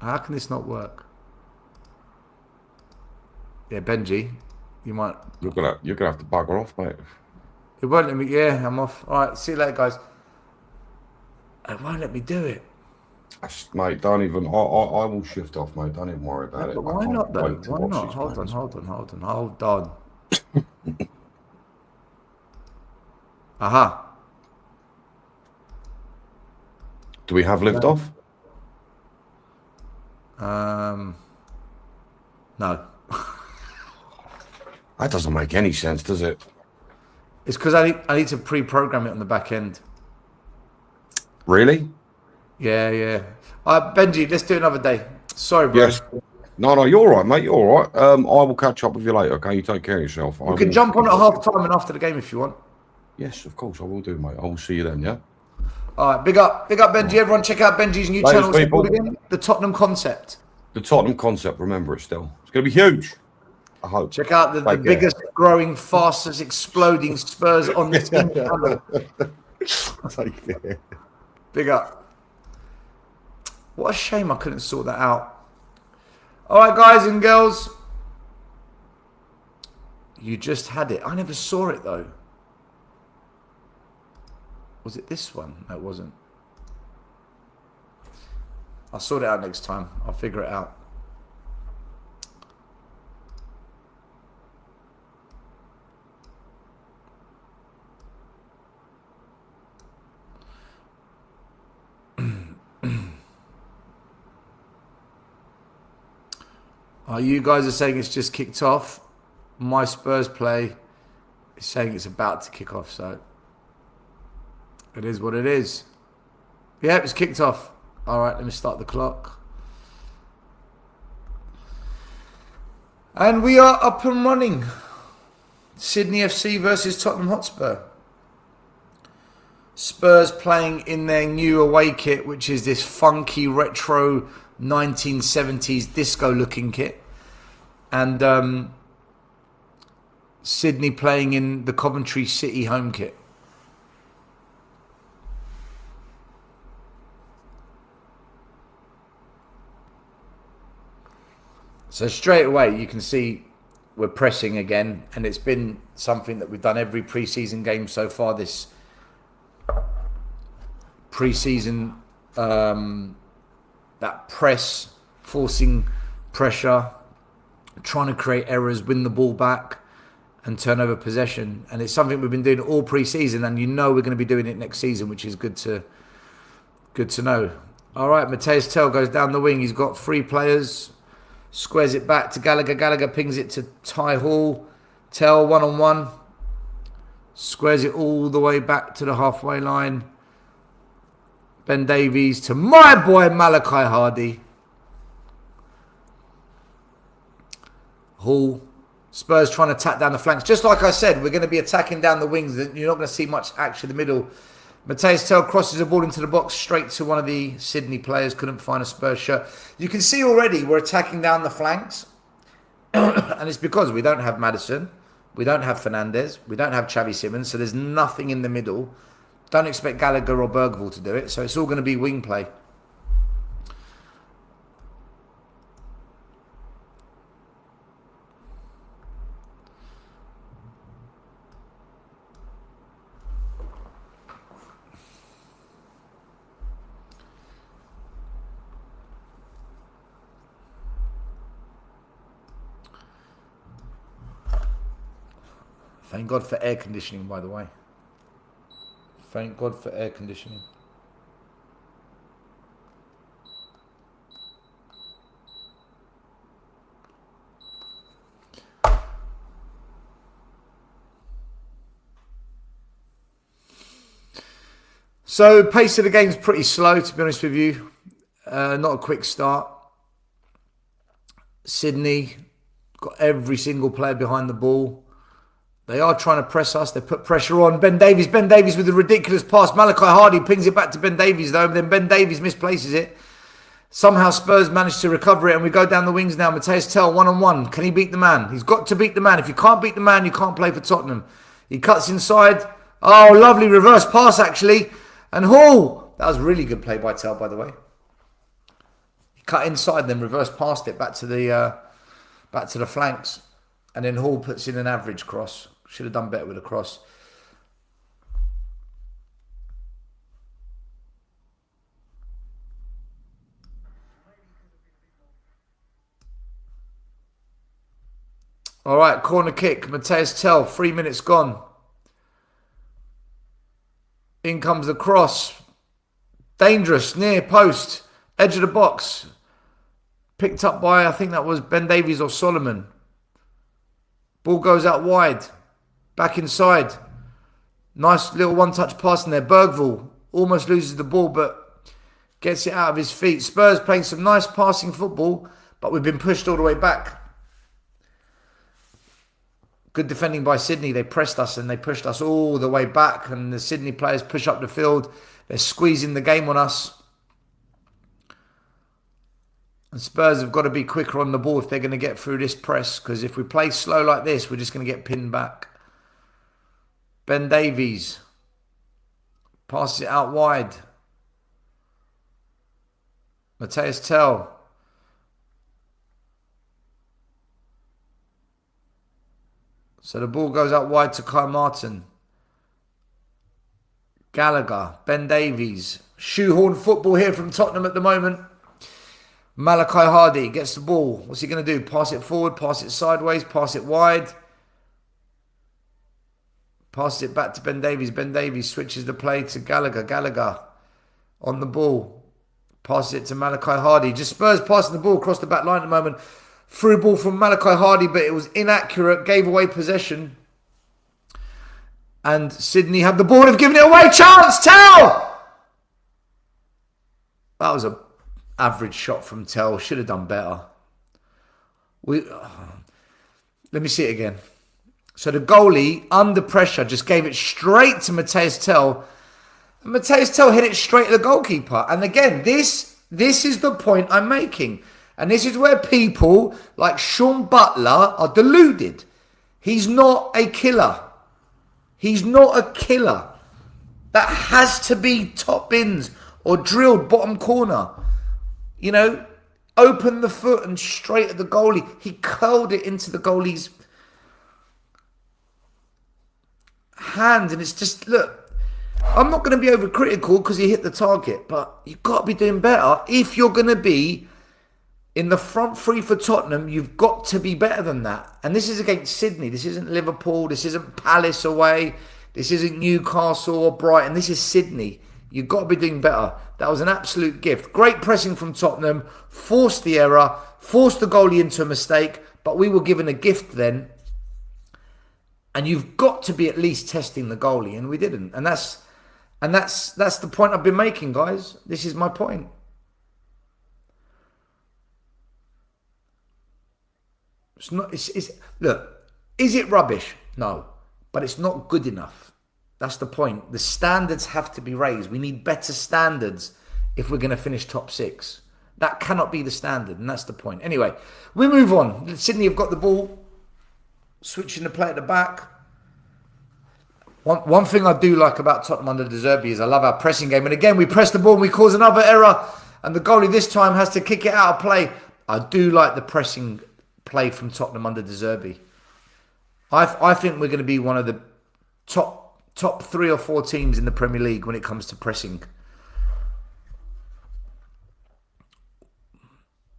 How can this not work? Yeah, Benji, you might... You're gonna have to bugger off, mate. It won't let me... Yeah, I'm off. All right, see you later, guys. It won't let me do it. Mate, don't even... I will shift off, mate. Don't even worry about it. But why not, though? Why not? Hold on. Aha. Do we have lift off? No. That doesn't make any sense, does it? It's because I need to pre-program it on the back end. Really? Yeah. Benji, let's do it another day. Sorry, bro. Yes. No, you're all right, mate. You're all right. I will catch up with you later, okay? You take care of yourself. You can jump on at half-time and after the game if you want. Yes, of course, I will do, mate. I will see you then, yeah? All right, big up Benji. Everyone check out Benji's new channel. What's it called again? The Tottenham Concept. The Tottenham Concept, remember it still. It's going to be huge. I hope. Check out the biggest, growing, fastest, exploding Spurs on this channel. Take care. Big up. What a shame I couldn't sort that out. All right, guys and girls. You just had it. I never saw it, though. Was it this one? No, it wasn't. I'll sort it out next time. I'll figure it out. You guys are saying it's just kicked off. My Spurs play is saying it's about to kick off, so it is what it is. Yeah, it's kicked off. All right, let me start the clock. And we are up and running. Sydney FC versus Tottenham Hotspur. Spurs playing in their new away kit, which is this funky retro 1970s disco looking kit. And Sydney playing in the Coventry City home kit. So straight away, you can see we're pressing again, and it's been something that we've done every pre-season game so far. This pre-season, that press, forcing pressure, trying to create errors, win the ball back, and turn over possession. And it's something we've been doing all pre-season, and you know we're going to be doing it next season, which is good to know. All right, Mateus Tell goes down the wing. He's got 3 players. Squares it back to Gallagher. Gallagher pings it to Ty Hall. Tell one-on-one. Squares it all the way back to the halfway line. Ben Davies to my boy Malachi Hardy. Hall. Spurs trying to attack down the flanks. Just like I said, we're going to be attacking down the wings. You're not going to see much action in the middle. Mateus Tell crosses the ball into the box straight to one of the Sydney players. Couldn't find a Spurs shirt. You can see already we're attacking down the flanks. And it's because we don't have Maddison. We don't have Fernandez. We don't have Xavi Simons. So there's nothing in the middle. Don't expect Gallagher or Bergvall to do it. So it's all going to be wing play. Thank God for air conditioning, by the way. Thank God for air conditioning. So, pace of the game's pretty slow, to be honest with you. Not a quick start. Sydney got every single player behind the ball. They are trying to press us. They put pressure on. Ben Davies with a ridiculous pass. Malachi Hardy pings it back to Ben Davies, though. Then Ben Davies misplaces it. Somehow Spurs managed to recover it, and we go down the wings now. Mateus Tell, one-on-one. Can he beat the man? He's got to beat the man. If you can't beat the man, you can't play for Tottenham. He cuts inside. Oh, lovely reverse pass, actually. And Hall. That was really good play by Tell, by the way. He cut inside, then reverse passed it back to the flanks. And then Hall puts in an average cross. Should have done better with a cross. All right, corner kick. Mateus Tell, 3 minutes gone. In comes the cross. Dangerous, near post. Edge of the box. Picked up by, I think that was Ben Davies or Solomon. Ball goes out wide. Back inside. Nice little one-touch pass in there. Bergvall almost loses the ball, but gets it out of his feet. Spurs playing some nice passing football, but we've been pushed all the way back. Good defending by Sydney. They pressed us and they pushed us all the way back, and the Sydney players push up the field. They're squeezing the game on us. And Spurs have got to be quicker on the ball if they're going to get through this press, because if we play slow like this, we're just going to get pinned back. Ben Davies passes it out wide. Mateus Tell. So the ball goes out wide to Kai Martin. Gallagher, Ben Davies. Shoehorn football here from Tottenham at the moment. Malachi Hardy gets the ball. What's he going to do? Pass it forward, pass it sideways, pass it wide. Passes it back to Ben Davies. Ben Davies switches the play to Gallagher. Gallagher on the ball. Passes it to Malachi Hardy. Just Spurs passing the ball across the back line at the moment. Through ball from Malachi Hardy, but it was inaccurate. Gave away possession. And Sydney have the ball. Have given it away. Chance! Tell! That was a average shot from Tell. Should have done better. Let me see it again. So the goalie, under pressure, just gave it straight to Mateus Tell. And Mateus Tell hit it straight to the goalkeeper. And again, this is the point I'm making. And this is where people like Sean Butler are deluded. He's not a killer. He's not a killer. That has to be top bins or drilled bottom corner. You know, opened the foot and straight at the goalie. He curled it into the goalie's hand. And it's just, look, I'm not going to be overcritical because he hit the target, but you've got to be doing better. If you're going to be in the front three for Tottenham, you've got to be better than that. And this is against Sydney. This isn't Liverpool. This isn't Palace away. This isn't Newcastle or Brighton. This is Sydney. You've got to be doing better. That was an absolute gift. Great pressing from Tottenham. Forced the error. Forced the goalie into a mistake. But we were given a gift then. And you've got to be at least testing the goalie. And we didn't. And that's the point I've been making, guys. This is my point. It's not. Look. Is it rubbish? No, but it's not good enough. That's the point. The standards have to be raised. We need better standards if we're going to finish top 6. That cannot be the standard, and that's the point. Anyway, we move on. Sydney have got the ball, switching the play at the back. One thing I do like about Tottenham under De Zerbi is I love our pressing game. And again, we press the ball and we cause another error, and the goalie this time has to kick it out of play. I do like the pressing play from Tottenham under De Zerbi. I think we're going to be one of the top 3 or 4 teams in the Premier League when it comes to pressing.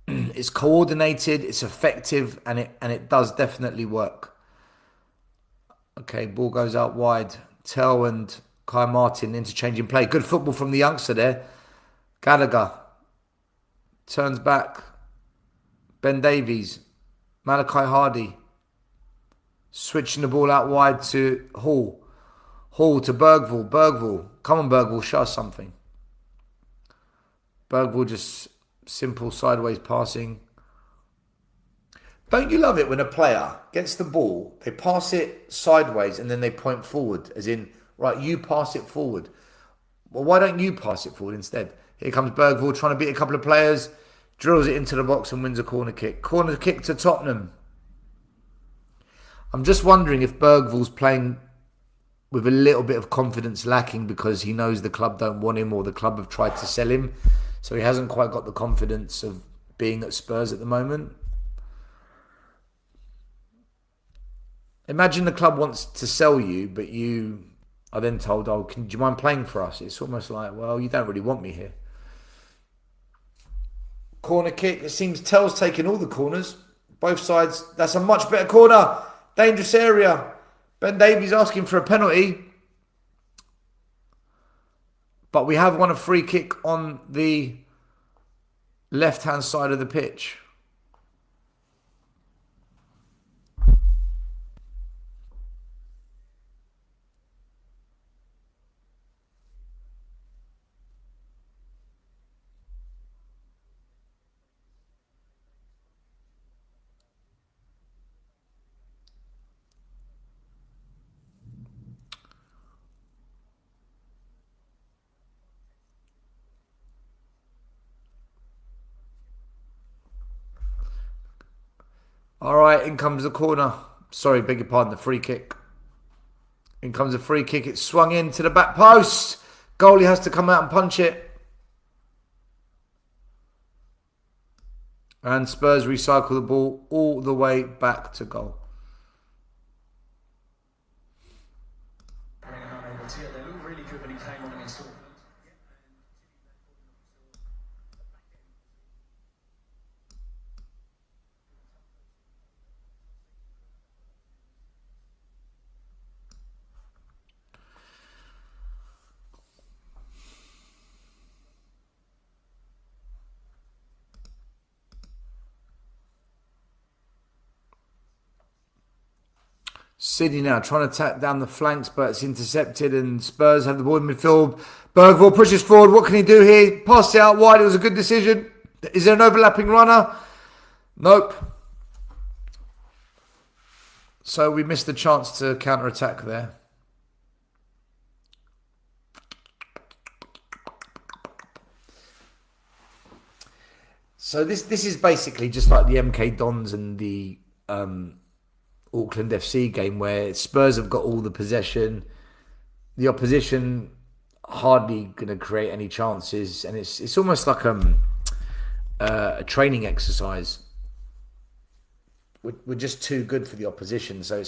It's coordinated, it's effective, and it does definitely work. Okay, ball goes out wide. Tell and Kai Martin interchanging play. Good football from the youngster there. Gallagher turns back. Ben Davies. Malachi Hardy. Switching the ball out wide to Hall. Hall to Bergvall. Bergvall. Come on, Bergvall. Show us something. Bergvall just simple sideways passing. Don't you love it when a player gets the ball, they pass it sideways and then they point forward, as in, right, you pass it forward. Well, why don't you pass it forward instead? Here comes Bergvall trying to beat a couple of players, drills it into the box and wins a corner kick. Corner kick to Tottenham. I'm just wondering if Bergvall's playing with a little bit of confidence lacking because he knows the club don't want him or the club have tried to sell him. So he hasn't quite got the confidence of being at Spurs at the moment. Imagine the club wants to sell you, but you are then told, oh, do you mind playing for us? It's almost like, well, you don't really want me here. Corner kick. It seems Tell's taking all the corners. Both sides. That's a much better corner. Dangerous area. Ben Davies asking for a penalty. But we have won a free kick on the left-hand side of the pitch. All right, in comes the corner. Sorry, beg your pardon, the free kick. In comes a free kick. It's swung in to the back post. Goalie has to come out and punch it. And Spurs recycle the ball all the way back to goal. City now trying to attack down the flanks, but it's intercepted and Spurs have the ball in midfield. Bergvall pushes forward. What can he do here? Passed it out wide. It was a good decision. Is there an overlapping runner? Nope. So we missed the chance to counter-attack there. So this is basically just like the MK Dons and the Auckland FC game where Spurs have got all the possession. The opposition hardly going to create any chances. And it's almost like a training exercise. We're just too good for the opposition, so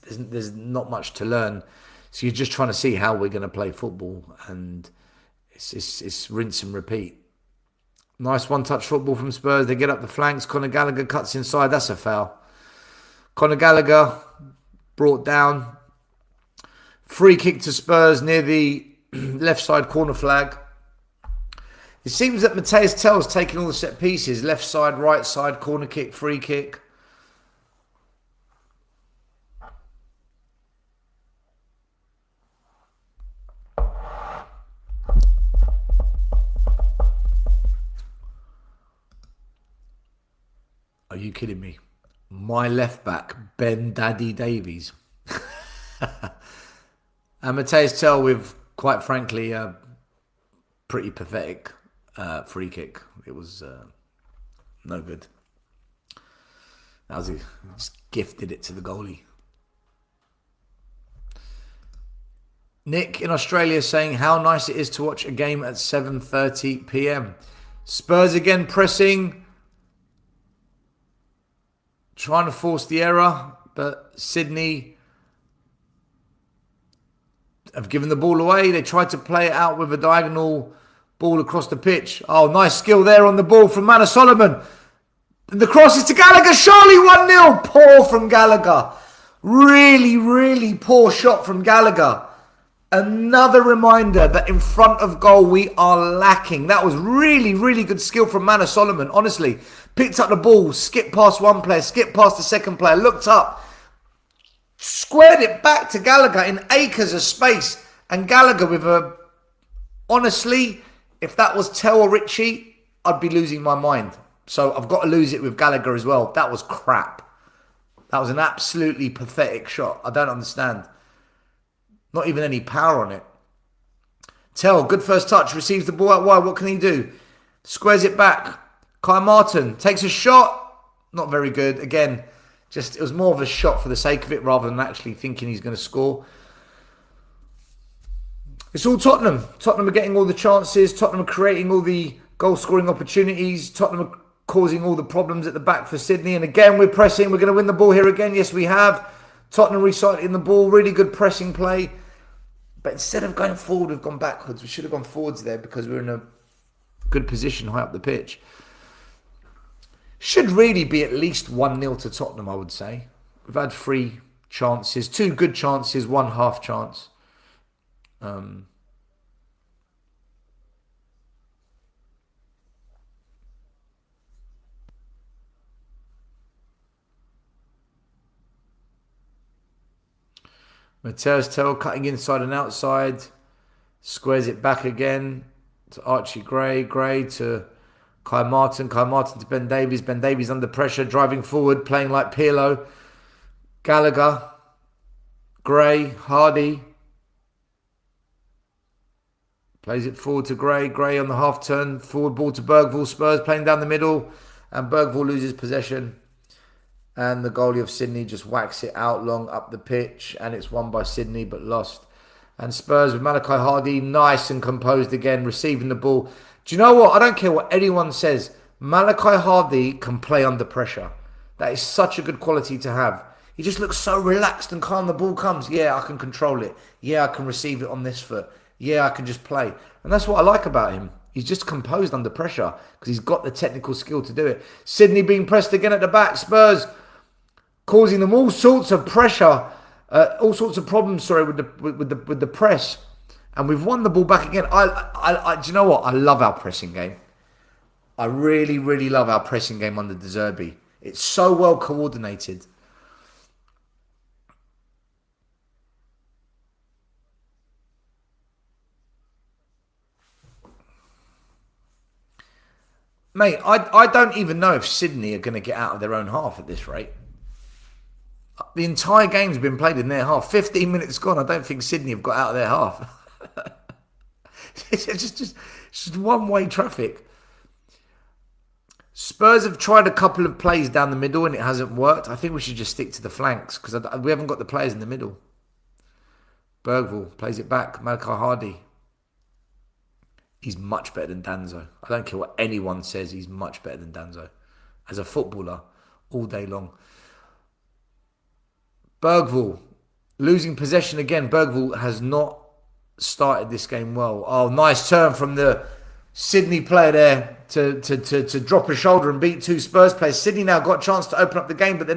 there's not much to learn. So you're just trying to see how we're going to play football, and it's rinse and repeat. Nice one-touch football from Spurs. They get up the flanks. Conor Gallagher cuts inside. That's a foul. Conor Gallagher brought down. Free kick to Spurs near the left side corner flag. It seems that Matthias Tell's taking all the set pieces. Left side, right side, corner kick, free kick. Are you kidding me? My left back, Ben Daddy Davies. And Matthias Tell with, quite frankly, a pretty pathetic free kick. It was no good. That was just gifted it to the goalie. Nick in Australia saying how nice it is to watch a game at 7:30 p.m. Spurs again pressing. Trying to force the error, but Sydney have given the ball away. They tried to play it out with a diagonal ball across the pitch. Oh, nice skill there on the ball from Manor Solomon. And the cross is to Gallagher. Surely 1-0. Poor from Gallagher. Really, really poor shot from Gallagher. Another reminder that in front of goal we are lacking. That was really, really good skill from Manor Solomon. Honestly, picked up the ball, skipped past one player, skipped past the second player, looked up, squared it back to Gallagher in acres of space. And Gallagher with a... Honestly, if that was Tell or Richie, I'd be losing my mind. So I've got to lose it with Gallagher as well. That was crap. That was an absolutely pathetic shot. I don't understand. Not even any power on it. Tell, good first touch, receives the ball out wide. What can he do? Squares it back. Kai Martin takes a shot. Not very good. Again, just it was more of a shot for the sake of it rather than actually thinking he's going to score. It's all Tottenham. Tottenham are getting all the chances. Tottenham are creating all the goal-scoring opportunities. Tottenham are causing all the problems at the back for Sydney. And again, we're pressing. We're going to win the ball here again. Yes, we have. Tottenham recycling the ball. Really good pressing play. But instead of going forward, we've gone backwards. We should have gone forwards there because we're in a good position high up the pitch. Should really be at least 1-0 to Tottenham, I would say. We've had 3 chances. 2 good chances, 1 half chance. Matthias Tell cutting inside and outside. Squares it back again to Archie Gray. Gray to Kai Martin. Kai Martin to Ben Davies. Ben Davies under pressure, driving forward, playing like Pirlo. Gallagher. Gray. Hardy. Plays it forward to Gray. Gray on the half turn. Forward ball to Bergvall. Spurs playing down the middle. And Bergvall loses possession. And the goalie of Sydney just whacks it out long up the pitch. And it's won by Sydney but lost. And Spurs with Malachi Hardy, nice and composed again, receiving the ball. Do you know what? I don't care what anyone says. Malachi Hardy can play under pressure. That is such a good quality to have. He just looks so relaxed and calm. The ball comes. Yeah, I can control it. Yeah, I can receive it on this foot. Yeah, I can just play. And that's what I like about him. He's just composed under pressure because he's got the technical skill to do it. Sydney being pressed again at the back. Spurs causing them all sorts of pressure, all sorts of problems. With the press, and we've won the ball back again. Do you know what? I love our pressing game. I really, really love our pressing game under De Zerbi. It's so well coordinated. Mate, I don't even know if Sydney are going to get out of their own half at this rate. The entire game's been played in their half. 15 minutes gone. I don't think Sydney have got out of their half. It's just one-way traffic. Spurs have tried a couple of plays down the middle and it hasn't worked. I think we should just stick to the flanks because we haven't got the players in the middle. Bergvall plays it back. Malachi Hardy. He's much better than Danzo. I don't care what anyone says, he's much better than Danzo. As a footballer, all day long. Bergvall, losing possession again. Bergvall has not started this game well. Oh, nice turn from the Sydney player there to drop a shoulder and beat two Spurs players. Sydney now got a chance to open up the game, but they're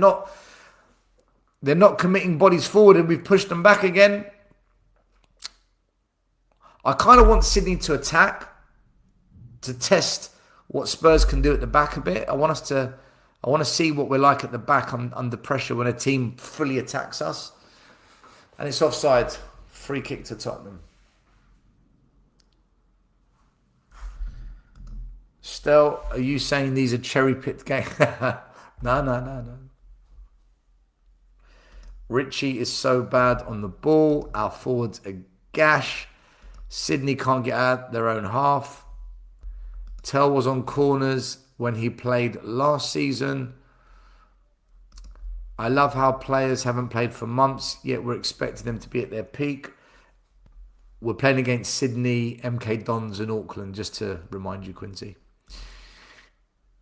not committing bodies forward, and we've pushed them back again. I kind of want Sydney to attack, to test what Spurs can do at the back a bit. I want to see what we're like at the back under pressure when a team fully attacks us. And it's offside. Free kick to Tottenham. Stel, are you saying these are cherry-picked games? No. Richie is so bad on the ball. Our forwards are gash. Sydney can't get out their own half. Tell was on corners when he played last season. I love how players haven't played for months, yet we're expecting them to be at their peak. We're playing against Sydney, MK Dons and Auckland, just to remind you, Quincy.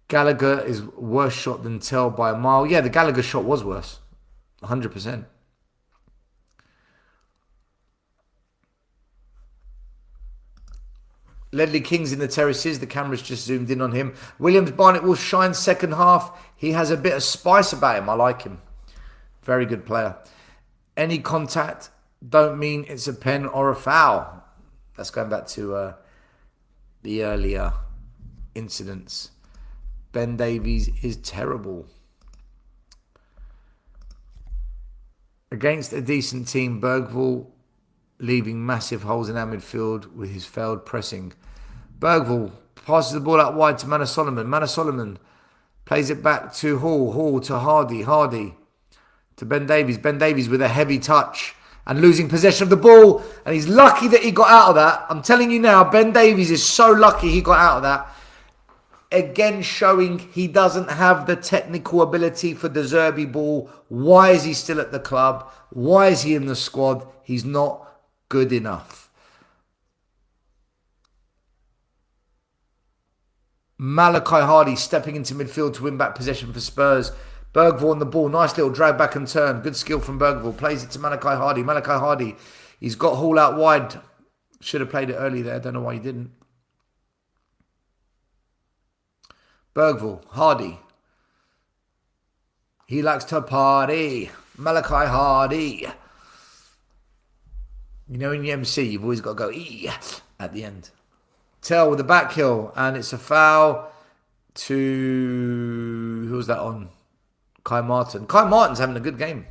Gallagher is worse shot than Tell by a mile. Yeah, the Gallagher shot was worse. 100%. Ledley King's in the terraces. The camera's just zoomed in on him. Williams Barnett will shine second half. He has a bit of spice about him. I like him. Very good player. Any contact don't mean it's a pen or a foul. That's going back to the earlier incidents. Ben Davies is terrible. Against a decent team, Bergvall leaving massive holes in our midfield with his failed pressing. Bergvall passes the ball out wide to Manor Solomon. Manor Solomon plays it back to Hall. Hall to Hardy. Hardy to Ben Davies. Ben Davies with a heavy touch and losing possession of the ball. And he's lucky that he got out of that. I'm telling you now, Ben Davies is so lucky he got out of that. Again, showing he doesn't have the technical ability for the Zerbi ball. Why is he still at the club? Why is he in the squad? He's not good enough. Malachi Hardy stepping into midfield to win back possession for Spurs. Bergvall on the ball. Nice little drag back and turn. Good skill from Bergvall. Plays it to Malachi Hardy. Malachi Hardy. He's got Hall out wide. Should have played it early there. Don't know why he didn't. Bergvall. Hardy. He likes to party. Malachi Hardy. You know, in the MC, you've always got to go "ee" at the end. Tell with the back heel, and it's a foul to... Who was that on? Kai Martin. Kai Martin's having a good game.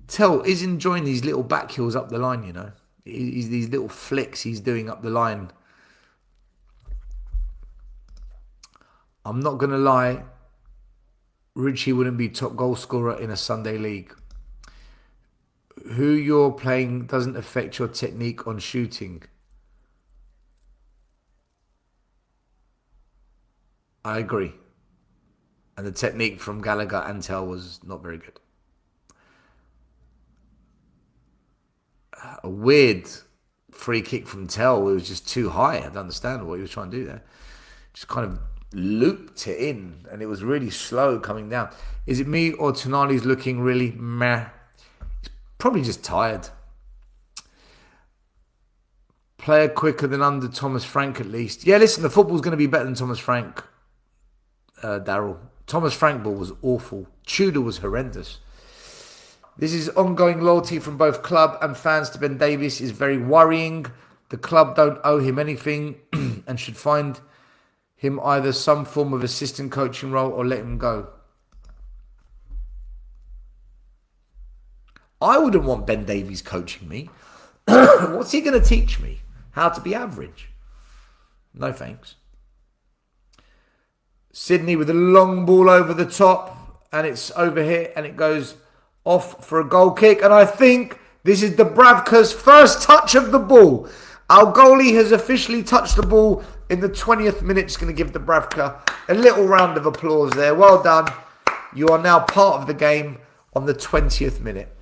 Tell is enjoying these little back heels up the line, you know. He's these little flicks he's doing up the line. I'm not going to lie. Richie wouldn't be top goal scorer in a Sunday league. Who you're playing doesn't affect your technique on shooting. I agree. And the technique from Gallagher and Tell was not very good. A weird free kick from Tell. It was just too high. I don't understand what he was trying to do there. Just kind of looped it in, and it was really slow coming down. Is it me or Tonali's looking really meh? He's probably just tired. Player quicker than under Thomas Frank at least. Yeah, listen, the football's going to be better than Thomas Frank, Daryl. Thomas Frank ball was awful. Tudor was horrendous. This is ongoing loyalty from both club and fans to Ben Davies is very worrying. The club don't owe him anything and should find him either some form of assistant coaching role or let him go. I wouldn't want Ben Davies coaching me. What's he going to teach me? How to be average? No thanks. Sydney with a long ball over the top, and it's over here, and it goes off for a goal kick. And I think this is Dubravka's first touch of the ball. Our goalie has officially touched the ball in the 20th minute. Just going to give Dubravka a little round of applause there. Well done. You are now part of the game on the 20th minute.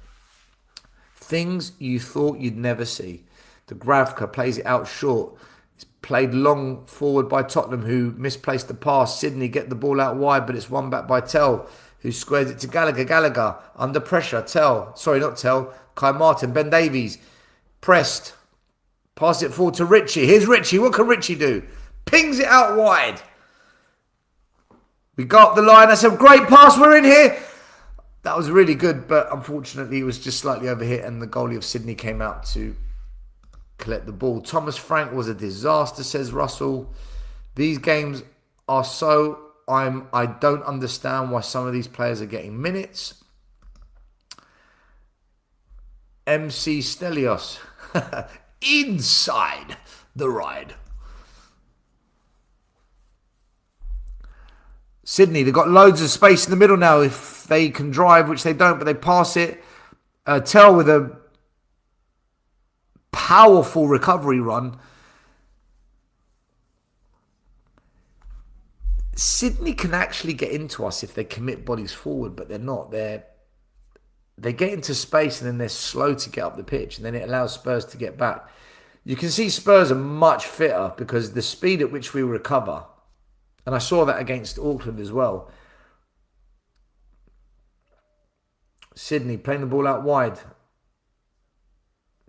Things you thought you'd never see. Dubravka plays it out short. It's played long forward by Tottenham, who misplaced the pass. Sydney get the ball out wide, but it's won back by Tell, who squares it to Gallagher. Gallagher under pressure. Kai Martin, Ben Davies pressed. Pass it forward to Richie. Here's Richie. What can Richie do? Pings it out wide. We got up the line. That's a great pass. We're in here. That was really good, but unfortunately it was just slightly overhit and the goalie of Sydney came out to collect the ball. Thomas Frank was a disaster, says Russell. These games are so... I don't understand why some of these players are getting minutes. MC Stelios. Inside the ride. Sydney, they've got loads of space in the middle now if they can drive, which they don't, but they pass it. Tell with a powerful recovery run. Sydney can actually get into us if they commit bodies forward, but they're not. They get into space and then they're slow to get up the pitch, and then it allows Spurs to get back. You can see Spurs are much fitter because the speed at which we recover, and I saw that against Auckland as well. Sydney playing the ball out wide,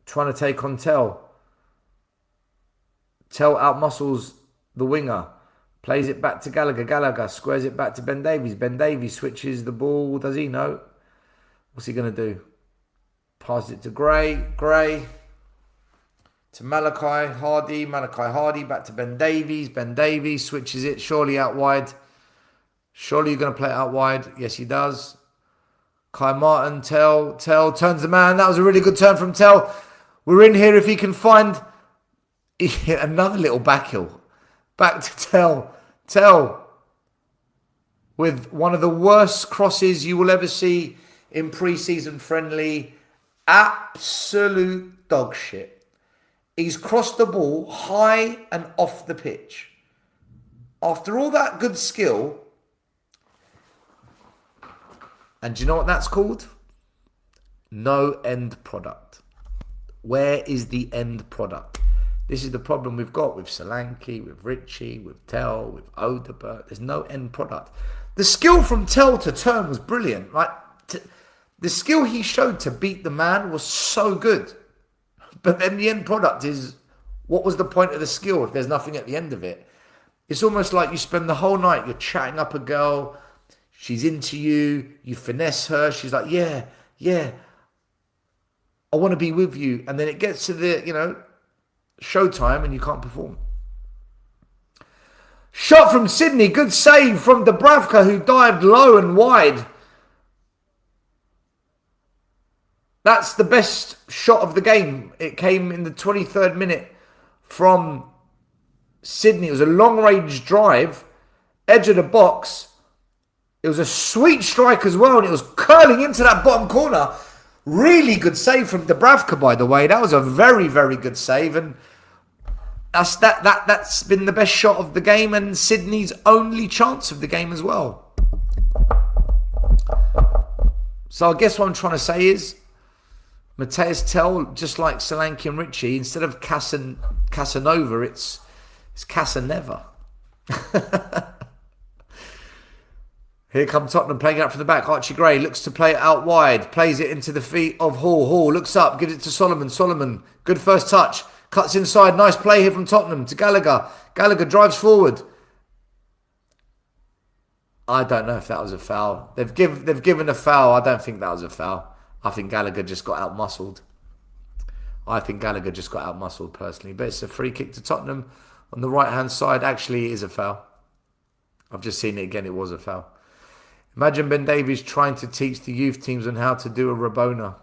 trying to take on Tell. Tell outmuscles the winger. Plays it back to Gallagher. Gallagher squares it back to Ben Davies. Ben Davies switches the ball. Does he? No. What's he going to do? Passes it to Gray. Gray to Malachi Hardy. Malachi Hardy back to Ben Davies. Ben Davies switches it. Surely out wide. Surely you're going to play it out wide. Yes, he does. Kai Martin. Tell turns the man. That was a really good turn from Tell. We're in here if he can find another little backheel. Back to Tell with one of the worst crosses you will ever see in pre-season friendly. Absolute dog shit. He's crossed the ball high and off the pitch. After all that good skill, and do you know what that's called? No end product. Where is the end product? This is the problem we've got with Solanke, with Richie, with Tell, with Odeberg. There's no end product. The skill from Tell to turn was brilliant. Right? The skill he showed to beat the man was so good. But then the end product is, what was the point of the skill if there's nothing at the end of it? It's almost like you spend the whole night, you're chatting up a girl, she's into you, you finesse her, she's like, yeah, I want to be with you. And then it gets to the, showtime and you can't perform. Shot from Sydney. Good save from Dubravka, who dived low and wide. That's the best shot of the game. It came in the 23rd minute from Sydney. It was a long-range drive, edge of the box. It was a sweet strike as well, and it was curling into that bottom corner. Really good save from Dubravka, by the way. That was a very, very good save, and that's been the best shot of the game and Sydney's only chance of the game as well. So I guess what I'm trying to say is, Mateus Tell, just like Solanke and Richie, instead of Casanova, it's Casaneva. Here come Tottenham playing out from the back. Archie Gray looks to play it out wide. Plays it into the feet of Hall. Hall looks up, gives it to Solomon. Solomon, good first touch. Cuts inside. Nice play here from Tottenham to Gallagher. Gallagher drives forward. I don't know if that was a foul. They've given a foul. I don't think that was a foul. I think Gallagher just got out-muscled. Personally. But it's a free kick to Tottenham on the right-hand side. Actually, it is a foul. I've just seen it again. It was a foul. Imagine Ben Davies trying to teach the youth teams on how to do a Rabona.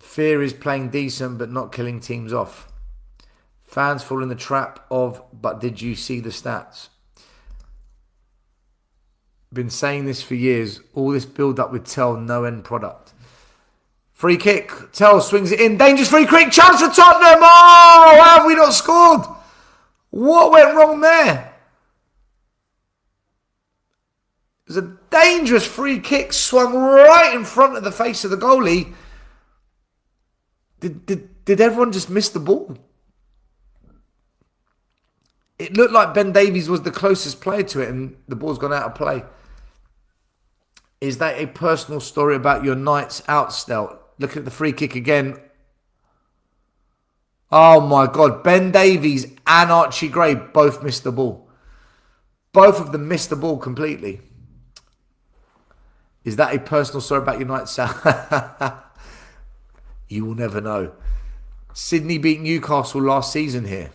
Fear is playing decent but not killing teams off. Fans fall in the trap of, but did you see the stats? Been saying this for years. All this build-up with Tell, no end product. Free kick. Tell swings it in. Dangerous free kick. Chance for Tottenham. Oh, how have we not scored? What went wrong there? It was a dangerous free kick swung right in front of the face of the goalie. Did everyone just miss the ball? It looked like Ben Davies was the closest player to it and the ball's gone out of play. Is that a personal story about your nights out, Stel? Look at the free kick again. Oh my God. Ben Davies and Archie Gray both missed the ball. Both of them missed the ball completely. Is that a personal story about your nights out? You will never know. Sydney beat Newcastle last season here.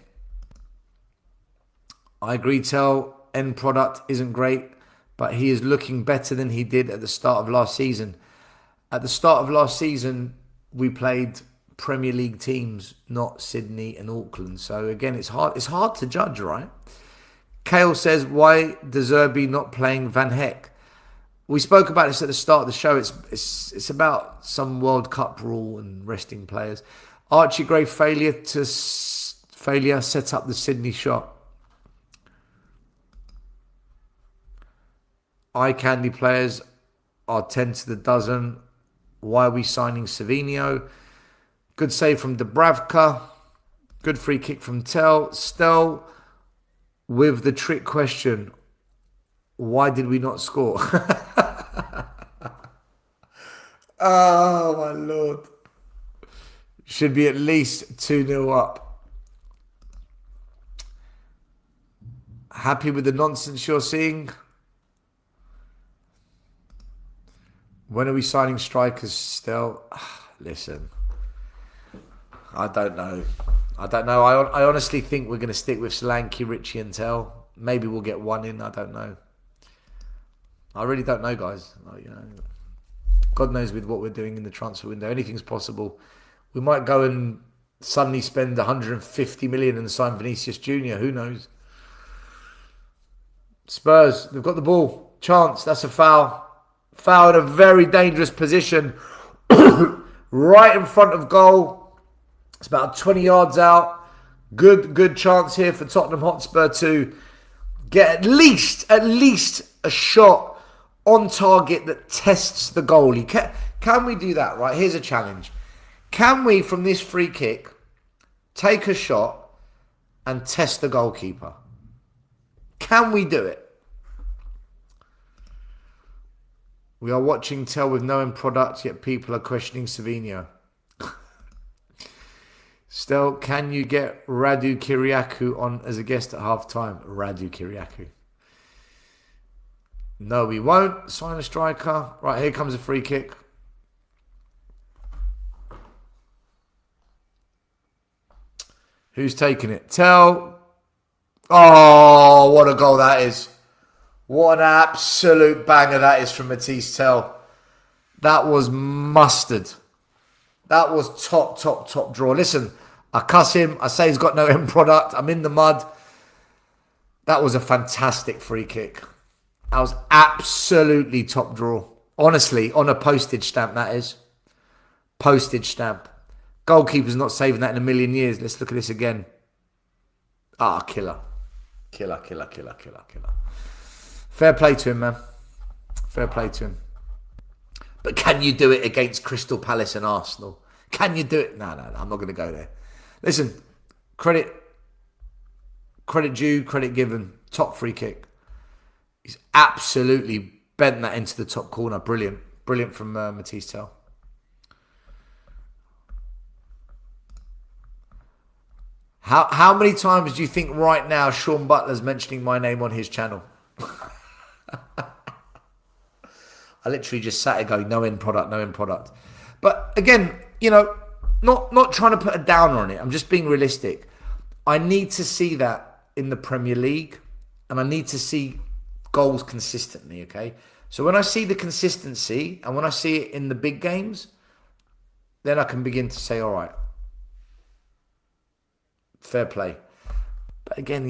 I agree, Tell, end product isn't great, but he is looking better than he did at the start of last season. At the start of last season, we played Premier League teams, not Sydney and Auckland. So again, it's hard to judge, right? Kale says, why De Zerbi not playing Van Heck? We spoke about this at the start of the show. It's about some World Cup rule and resting players. Archie Gray failure set up the Sydney shot. Eye candy players are 10 to the dozen. Why are we signing Savinho? Good save from Dubravka. Good free kick from Tell. Stel with the trick question. Why did we not score? Oh, my Lord. Should be at least 2-0 up. Happy with the nonsense you're seeing? When are we signing strikers still? Listen, I don't know. I honestly think we're going to stick with Solanke, Richie and Tell. Maybe we'll get one in. I don't know. I really don't know, guys. God knows with what we're doing in the transfer window. Anything's possible. We might go and suddenly spend 150 million and sign Vinicius Jr. Who knows? Spurs, they've got the ball. Chance, that's a foul. Foul in a very dangerous position. Right in front of goal. It's about 20 yards out. Good chance here for Tottenham Hotspur to get at least a shot on target that tests the goalie. Can we do that? Right, here's a challenge. Can we, from this free kick, take a shot and test the goalkeeper? Can we do it? We are watching Tell with no end product, yet people are questioning Savinho. Still, can you get Radu Kyriakou on as a guest at half-time? Radu Kyriakou. No, we won't. Sign a striker. Right, here comes a free kick. Who's taking it? Tell. Oh, what a goal that is. What an absolute banger that is from Matisse Tell. That was mustard. That was top draw. Listen, I cuss him. I say he's got no end product. I'm in the mud. That was a fantastic free kick. That was absolutely top draw. Honestly, on a postage stamp, that is. Postage stamp. Goalkeeper's not saving that in a million years. Let's look at this again. Ah, killer. Killer. Fair play to him, man. Fair play to him. But can you do it against Crystal Palace and Arsenal? Can you do it? No, I'm not going to go there. Listen, credit due, credit given. Top free kick. He's absolutely bent that into the top corner. Brilliant. Brilliant from Matisse Tell. How many times do you think right now Sean Butler's mentioning my name on his channel? I literally just sat here going, no end product. But again, not trying to put a downer on it. I'm just being realistic. I need to see that in the Premier League, and I need to see goals consistently, okay? So when I see the consistency, and when I see it in the big games, then I can begin to say, all right, fair play. But again,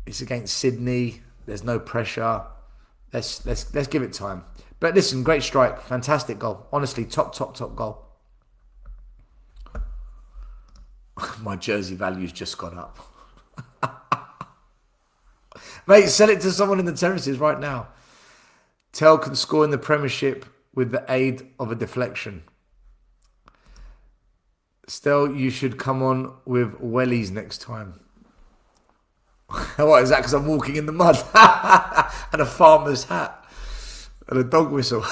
it's against Sydney. There's no pressure. Let's give it time. But listen, great strike, fantastic goal. Honestly, top goal. My jersey value's just gone up. Mate, sell it to someone in the terraces right now. Tell can score in the Premiership with the aid of a deflection. Stel, you should come on with wellies next time. What is that? Because I'm walking in the mud. And a farmer's hat. And a dog whistle.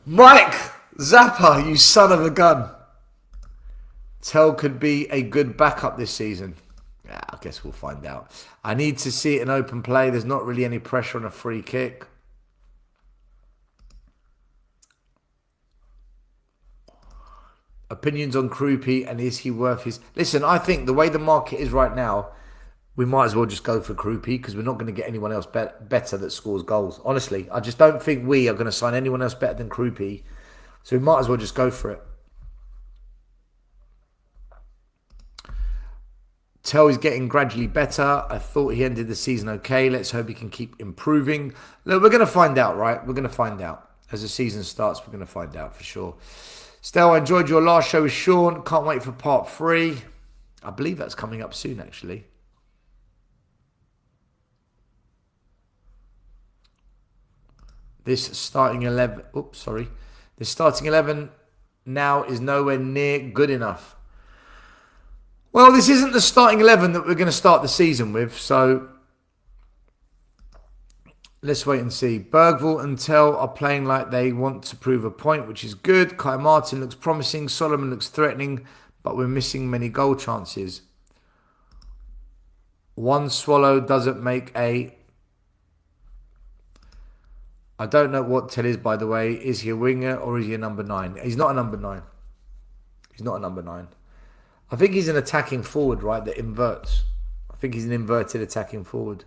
Mike Zappa, you son of a gun. Tell could be a good backup this season. Yeah, I guess we'll find out. I need to see it in open play. There's not really any pressure on a free kick. Opinions on Krupi and is he worth his... Listen, I think the way the market is right now, we might as well just go for Krupi because we're not going to get anyone else better that scores goals. Honestly, I just don't think we are going to sign anyone else better than Krupi. So we might as well just go for it. Tell is getting gradually better. I thought he ended the season okay. Let's hope he can keep improving. Look, we're going to find out, right? We're going to find out. As the season starts, we're going to find out for sure. Stel, I enjoyed your last show with Sean. Can't wait for part 3. I believe that's coming up soon, actually. This starting 11... Oops, sorry. This starting 11 now is nowhere near good enough. Well, this isn't the starting 11 that we're going to start the season with, so let's wait and see. Bergvall and Tell are playing like they want to prove a point, which is good. Kai Martin looks promising. Solomon looks threatening, but we're missing many goal chances. One swallow doesn't make a... I don't know what Tell is, by the way. Is he a winger or is he a number 9? He's not a number 9. He's not a number 9. I think he's an attacking forward, right, that inverts. I think he's an inverted attacking forward.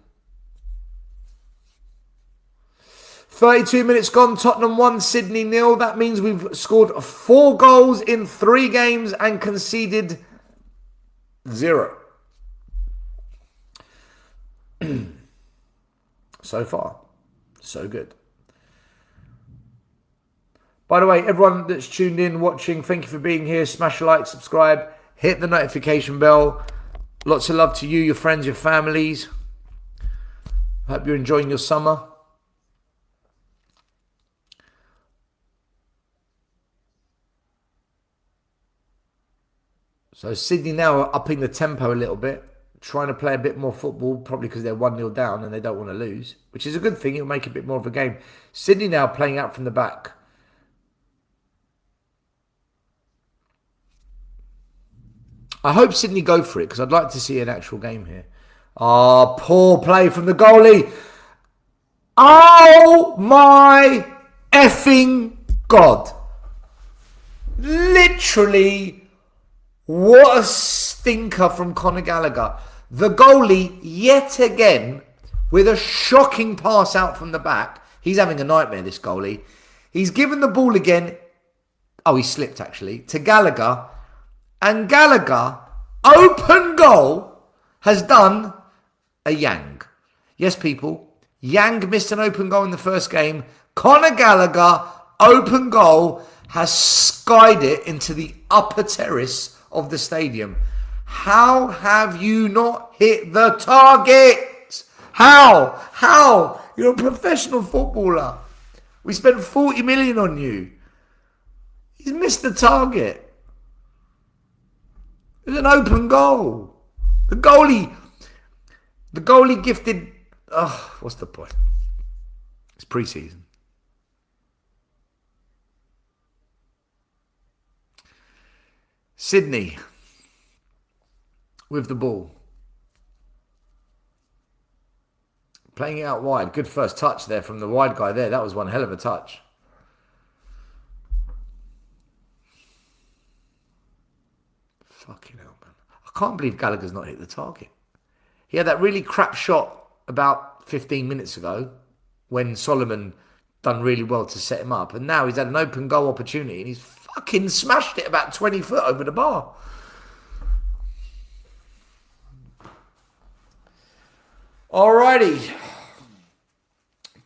32 minutes gone. Tottenham 1, Sydney 0. That means we've scored 4 goals in 3 games and conceded 0. So far, so good. By the way, everyone that's tuned in, watching, thank you for being here. Smash a like, subscribe, hit the notification bell. Lots of love to you, your friends, your families. Hope you're enjoying your summer. So Sydney now are upping the tempo a little bit, trying to play a bit more football, probably because they're 1-0 down and they don't want to lose, which is a good thing. It'll make a bit more of a game. Sydney now playing out from the back. I hope Sydney go for it because I'd like to see an actual game here. Oh, poor play from the goalie. Oh my effing God. Literally, what a stinker from Conor Gallagher. The goalie, yet again, with a shocking pass out from the back. He's having a nightmare, this goalie. He's given the ball again. Oh, he slipped actually. To Gallagher. And Gallagher, open goal, has done a Yang. Yes, people. Yang missed an open goal in the first game. Conor Gallagher, open goal, has skied it into the upper terrace of the stadium. How have you not hit the target? How? How? You're a professional footballer. We spent 40 million on you. He's missed the target. It was an open goal. The goalie gifted... Oh, what's the point? It's pre-season. Sydney with the ball. Playing it out wide. Good first touch there from the wide guy there. That was one hell of a touch. Fucking hell, man. I can't believe Gallagher's not hit the target. He had that really crap shot about 15 minutes ago when Solomon done really well to set him up. And now he's had an open goal opportunity and he's fucking smashed it about 20 foot over the bar. Alrighty.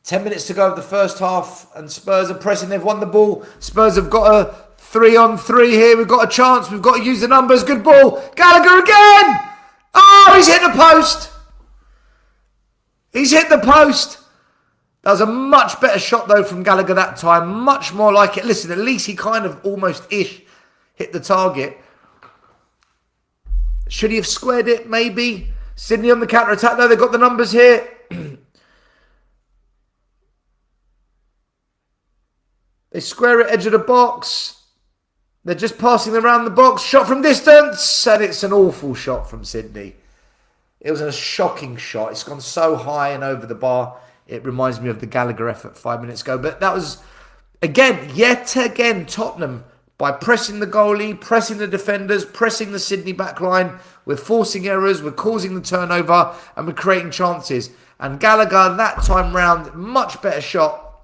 10 minutes to go of the first half and Spurs are pressing. They've won the ball. Spurs have got a 3-on-3 here. We've got a chance. We've got to use the numbers. Good ball. Gallagher again. Oh, he's hit the post. He's hit the post. That was a much better shot, though, from Gallagher that time. Much more like it. Listen, at least he kind of almost-ish hit the target. Should he have squared it? Maybe. Sydney on the counter-attack, though. They've got the numbers here. They square it, edge of the box. They're just passing around the box. Shot from distance. And it's an awful shot from Sydney. It was a shocking shot. It's gone so high and over the bar. It reminds me of the Gallagher effort 5 minutes ago. But that was, yet again, Tottenham, by pressing the goalie, pressing the defenders, pressing the Sydney back line, we're forcing errors, we're causing the turnover, and we're creating chances. And Gallagher, that time round, much better shot.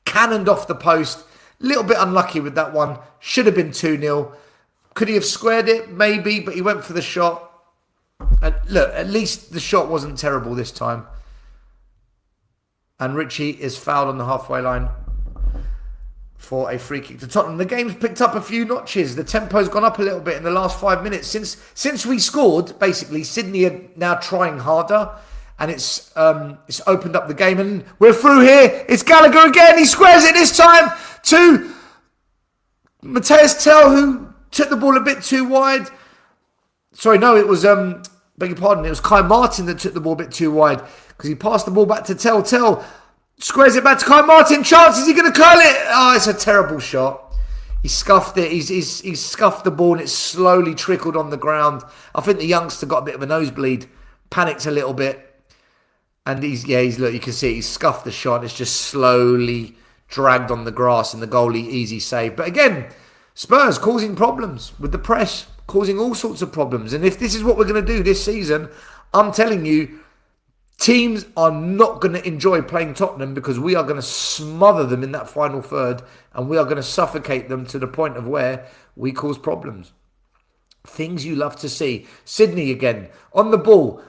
Cannoned off the post. Little bit unlucky with that one. Should have been 2-0. Could he have squared it? Maybe, but he went for the shot. And look, at least the shot wasn't terrible this time. And Richie is fouled on the halfway line for a free kick to Tottenham. The game's picked up a few notches. The tempo's gone up a little bit in the last 5 minutes. Since we scored, basically, Sydney are now trying harder. And it's opened up the game. And we're through here. It's Gallagher again. He squares it this time to Matthias Tell, who took the ball a bit too wide. Sorry, no, it was, beg your pardon, it was Kai Martin that took the ball a bit too wide because he passed the ball back to Tell. Tell squares it back to Kai Martin. Chance, is he going to curl it? Oh, it's a terrible shot. He scuffed it. He's scuffed the ball and it slowly trickled on the ground. I think the youngster got a bit of a nosebleed, panicked a little bit. And look, you can see he's scuffed the shot. It's just slowly dragged on the grass and the goalie easy save. But again, Spurs causing problems with the press, causing all sorts of problems. And if this is what we're going to do this season, I'm telling you, teams are not going to enjoy playing Tottenham because we are going to smother them in that final third and we are going to suffocate them to the point of where we cause problems. Things you love to see. Sydney again, on the ball,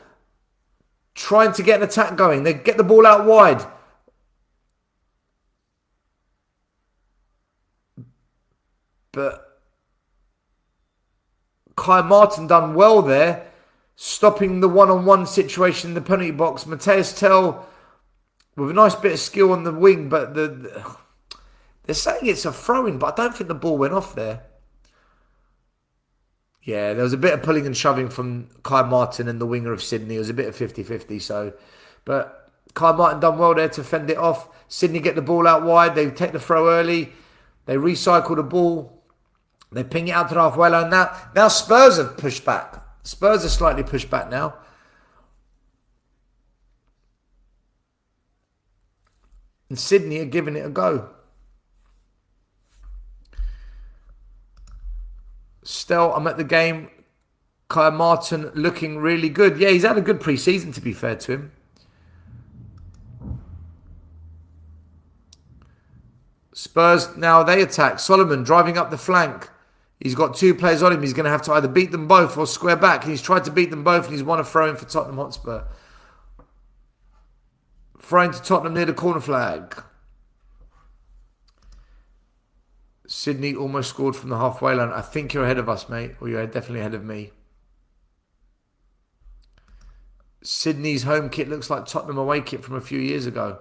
trying to get an attack going. They get the ball out wide. But Kai Martin done well there, stopping the one-on-one situation in the penalty box. Matthias Tell with a nice bit of skill on the wing, but they're saying it's a throw-in, but I don't think the ball went off there. Yeah, there was a bit of pulling and shoving from Kai Martin and the winger of Sydney. It was a bit of 50-50, so. But Kai Martin done well there to fend it off. Sydney get the ball out wide. They take the throw early. They recycle the ball. They ping it out to the halfway line. Now Spurs have pushed back. Spurs are slightly pushed back now. And Sydney are giving it a go. Still, I'm at the game. Kai Martin looking really good. Yeah, he's had a good pre-season, to be fair to him. Spurs, now they attack. Solomon driving up the flank. He's got two players on him. He's going to have to either beat them both or square back. And he's tried to beat them both and he's won a throw-in for Tottenham Hotspur. Throw-in to Tottenham near the corner flag. Sydney almost scored from the halfway line. I think you're ahead of us, mate. Or you're definitely ahead of me. Sydney's home kit looks like Tottenham away kit from a few years ago.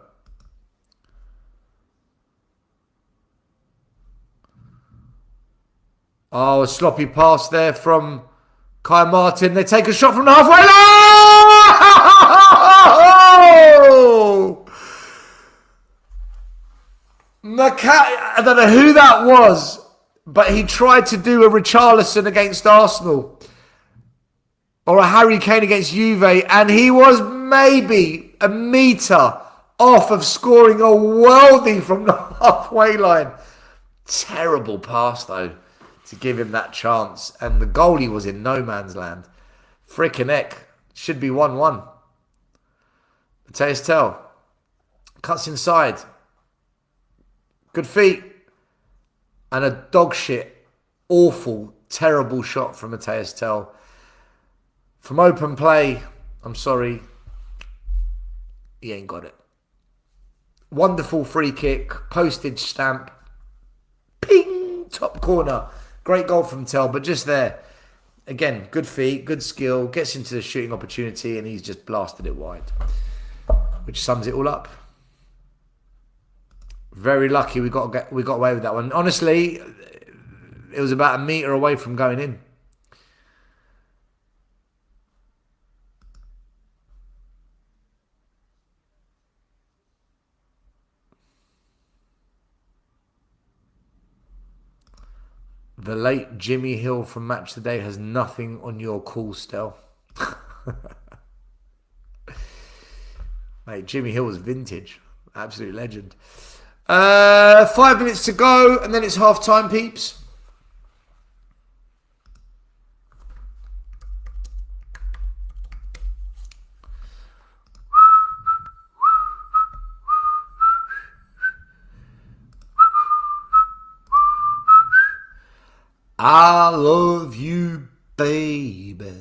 Oh, a sloppy pass there from Kai Martin. They take a shot from the halfway line! I don't know who that was, but he tried to do a Richarlison against Arsenal or a Harry Kane against Juve, and he was maybe a metre off of scoring a worldie from the halfway line. Terrible pass, though, to give him that chance, and the goalie was in no man's land. Frickin' heck. Should be 1-1. Matthias Tell cuts inside. Good feet. And a dog shit, awful, terrible shot from Matthias Tell. From open play, I'm sorry, he ain't got it. Wonderful free kick, postage stamp. Ping! Top corner. Great goal from Tell, but just there. Again, good feet, good skill, gets into the shooting opportunity, and he's just blasted it wide. which sums it all up. Very lucky we got away with that one. Honestly, it was about a metre away from going in. The late Jimmy Hill from Match Today has nothing on your call, Stel. Mate, Jimmy Hill was vintage. Absolute legend. 5 minutes to go, and then it's half time, peeps. I love you, baby.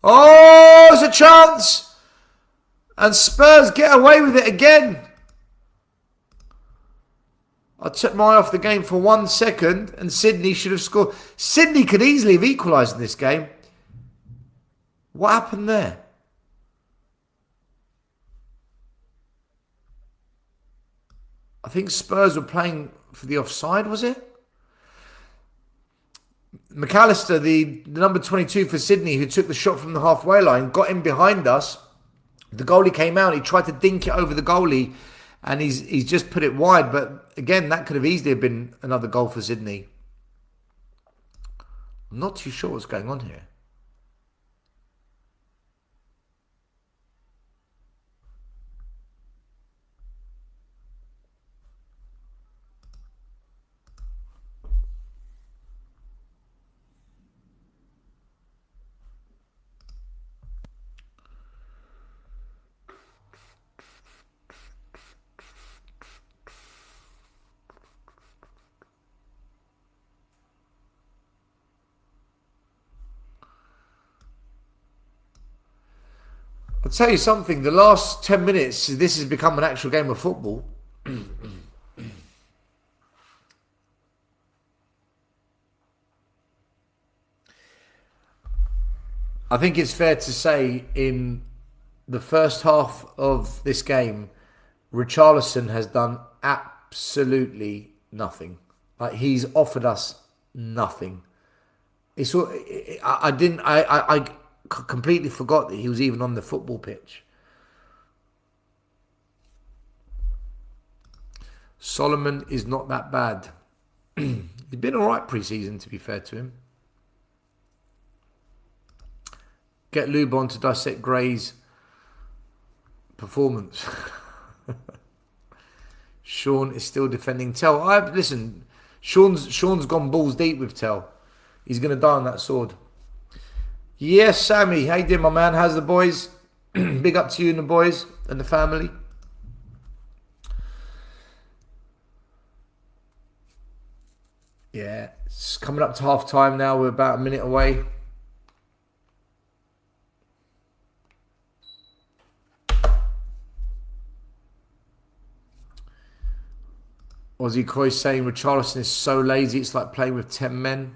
Oh, it's a chance. And Spurs get away with it again. I took my eye off the game for 1 second and Sydney should have scored. Sydney could easily have equalised in this game. What happened there? I think Spurs were playing for the offside, was it? McAllister, the number 22 for Sydney, who took the shot from the halfway line, got in behind us. The goalie came out. He tried to dink it over the goalie, and he's just put it wide. But again, that could have easily have been another goal for Sydney. I'm not too sure what's going on here. I'll tell you something, the last 10 minutes, this has become an actual game of football. I think it's fair to say in the first half of this game, Richarlison has done absolutely nothing. Like, he's offered us nothing. It's I completely forgot that he was even on the football pitch. Solomon is not that bad. He's been all right pre-season, to be fair to him. Get Lubon to dissect Gray's performance. Sean is still defending Tell. Listen, Sean's gone balls deep with Tell. He's going to die on that sword. Yes, Sammy. How you doing, my man? How's the boys? Big up to you and the boys and the family. Yeah, it's coming up to half time now. We're about a minute away. Aussie Coy saying Richarlison is so lazy, it's like playing with 10 men.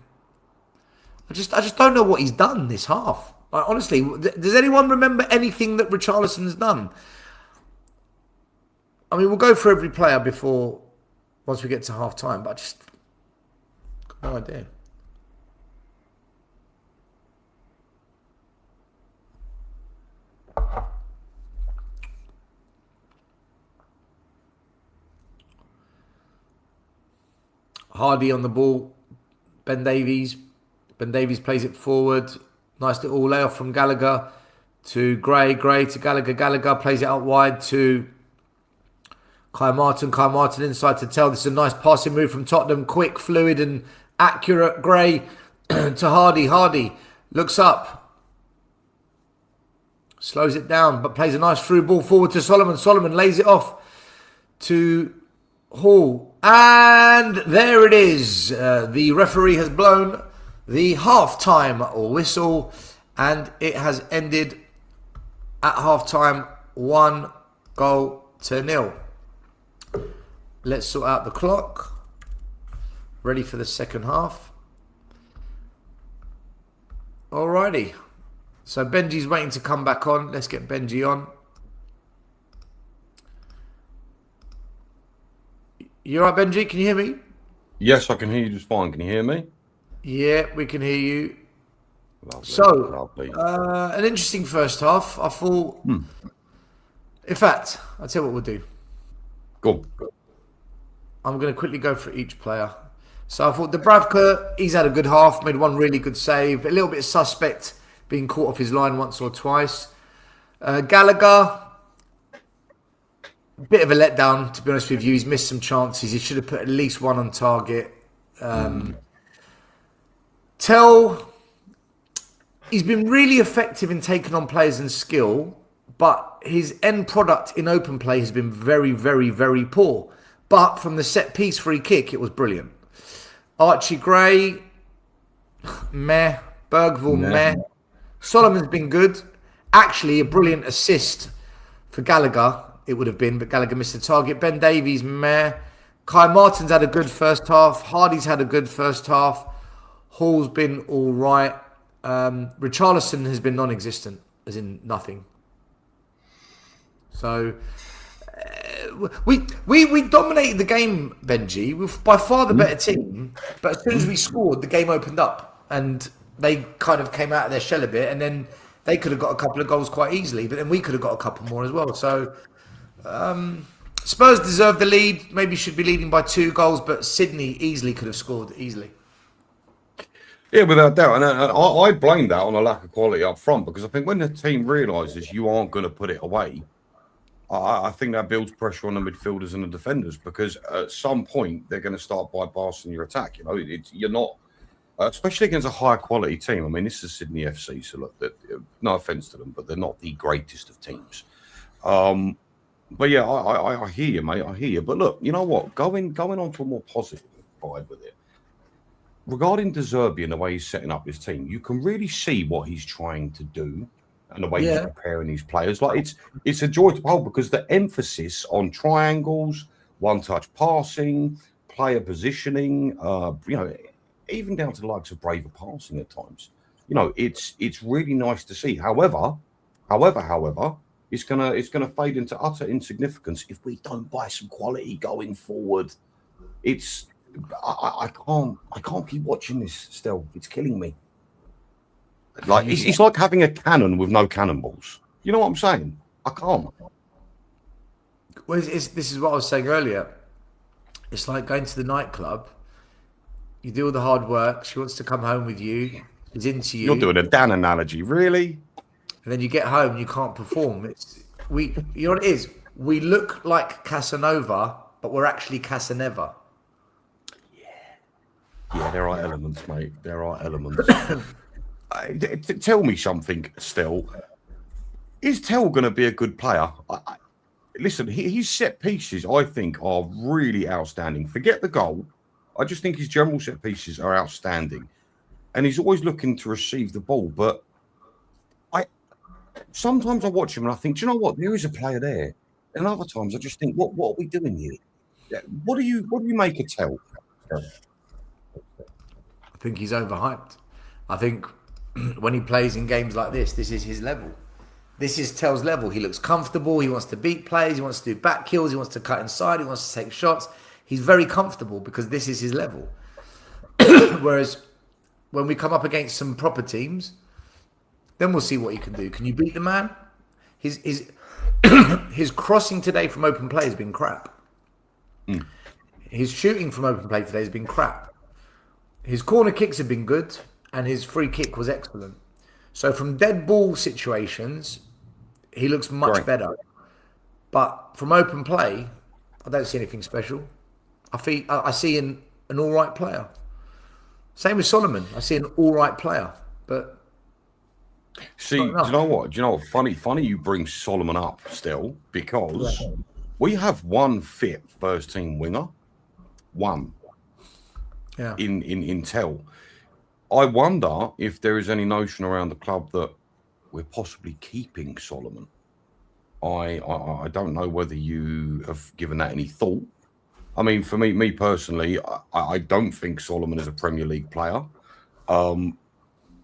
I just don't know what he's done this half. Like, honestly, does anyone remember anything that Richarlison's done? I mean, we'll go for every player once we get to half time, but I just got no idea. Hardy on the ball. Ben Davies. Ben Davies plays it forward. Nice little layoff from Gallagher to Gray. Gray to Gallagher. Gallagher plays it out wide to Kai Martin. Kai Martin inside to Tell. This is a nice passing move from Tottenham. Quick, fluid and accurate. Gray to Hardy. Hardy looks up. Slows it down, but plays a nice through ball forward to Solomon. Solomon lays it off to Hall. And there it is. The referee has blown the half-time whistle, and it has ended at half-time 1-0. Let's sort out the clock. Ready for the second half. Alrighty. So Benji's waiting to come back on. Let's get Benji on. You alright, Benji? Can you hear me? Yes, I can hear you just fine. Can you hear me? Yeah, we can hear you. Lovely, So, lovely. an interesting first half. I thought, in fact, I'll tell you what we'll do. Go. I'm going to quickly go for each player. So I thought Dubravka, he's had a good half, made one really good save. A little bit suspect being caught off his line once or twice. Gallagher, bit of a letdown, to be honest with you. He's missed some chances. He should have put at least one on target. Tell, he's been really effective in taking on players and skill, but his end product in open play has been very, very, very poor. But from the set piece free kick, it was brilliant. Archie Gray, meh. Bergvall, meh. Solomon's been good. Actually, a brilliant assist for Gallagher, it would have been, but Gallagher missed the target. Ben Davies, meh. Kai Martin's had a good first half. Hardy's had a good first half. Hall's been all right. Richarlison has been non-existent, as in nothing. So we dominated the game, Benji. We're by far the better team. But as soon as we scored, the game opened up, and they kind of came out of their shell a bit, and then they could have got a couple of goals quite easily, but then we could have got a couple more as well. So Spurs deserve the lead. Maybe should be leading by 2 goals, but Sydney easily could have scored easily. Yeah, without doubt. And I blame that on a lack of quality up front, because I think when the team realises you aren't going to put it away, I think that builds pressure on the midfielders and the defenders, because at some point they're going to start bypassing your attack. You know, you're not, especially against a high quality team. I mean, this is Sydney FC, so look, no offence to them, but they're not the greatest of teams. But yeah, I hear you, mate. I hear you. But look, you know what? Going on to a more positive vibe with it. Regarding De Zerbi and the way he's setting up his team, you can really see what he's trying to do and the way he's preparing these players. Like it's a joy to behold, because the emphasis on triangles, one-touch passing, player positioning, you know, even down to the likes of braver passing at times. You know, it's really nice to see. However, it's gonna fade into utter insignificance if we don't buy some quality going forward. I can't keep watching this still. It's killing me. Like it's like having a cannon with no cannonballs. You know what I'm saying? I can't. Well, this is what I was saying earlier. It's like going to the nightclub. You do all the hard work. She wants to come home with you. She's into you. You're doing a Dan analogy, really? And then you get home and you can't perform. You know what it is? We look like Casanova, but we're actually Casaneva. Yeah, there are elements, mate. There are elements. Tell me something, still. Is Tell going to be a good player? Listen, his set pieces, I think, are really outstanding. Forget the goal. I just think his general set pieces are outstanding. And he's always looking to receive the ball. But sometimes I watch him and I think, do you know what? There is a player there. And other times I just think, what are we doing here? What do you make of Tell? I think he's overhyped. I think when he plays in games like this is his level. This is Tell's level. He looks comfortable. He wants to beat players. He wants to do back kills. He wants to cut inside. He wants to take shots. He's very comfortable because this is his level. Whereas when we come up against some proper teams, then we'll see what he can do. Can you beat the man? His crossing today from open play has been crap. His shooting from open play today has been crap. His corner kicks have been good, and his free kick was excellent. So from dead ball situations, he looks much better. But from open play, I don't see anything special. I see an all right player. Same with Solomon. I see an all right player, but see, do you know what? Funny you bring Solomon up still, because we have one fit first team winger, one. Yeah. In Tell. I wonder if there is any notion around the club that we're possibly keeping Solomon. I don't know whether you have given that any thought. I mean, for me personally, I don't think Solomon is a Premier League player.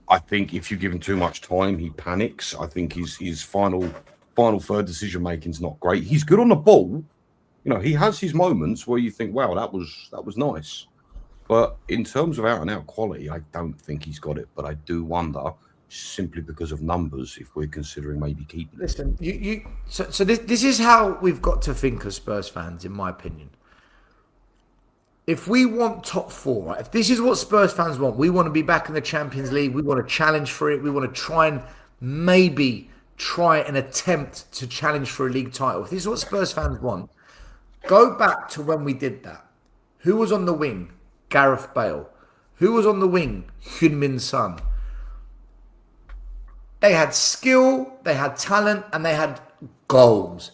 I think if you give him too much time, he panics. I think his final third decision making is not great. He's good on the ball. You know, he has his moments where you think, wow, that was nice. But in terms of out and out quality, I don't think he's got it. But I do wonder, simply because of numbers, if we're considering maybe keeping him. Listen, so this is how we've got to think as Spurs fans, in my opinion. If we want top four, right, if this is what Spurs fans want, we want to be back in the Champions League, we want to challenge for it, we want to try and maybe try and attempt to challenge for a league title. If this is what Spurs fans want, go back to when we did that. Who was on the wing? Gareth Bale. Who was on the wing? Heung-min Son. They had skill, they had talent, and they had goals.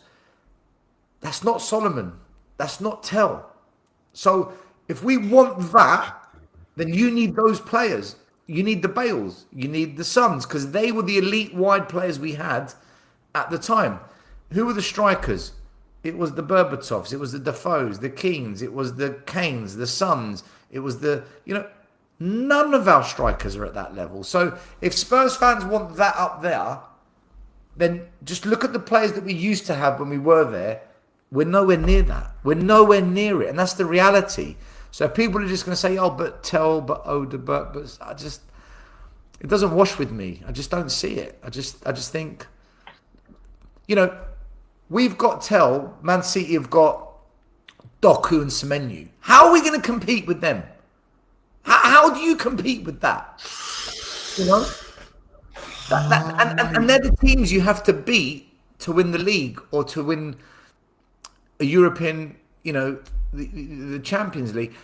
That's not Solomon. That's not Tell. So if we want that, then you need those players. You need the Bales. You need the Sons, because they were the elite wide players we had at the time. Who were the strikers? It was the Berbatovs. It was the Defoes, the Keanes. It was the Kanes, the Sons. It was none of our strikers are at that level. So if Spurs fans want that up there, then just look at the players that we used to have when we were there. We're nowhere near that. We're nowhere near it. And that's the reality. So people are just going to say, oh, but Tell, but Oda, but it doesn't wash with me. I just don't see it. I just think, we've got Tell, Man City have got Doku and Semenyo. How are we going to compete with them? How do you compete with that? And they're the teams you have to beat to win the league or to win a European, the Champions League.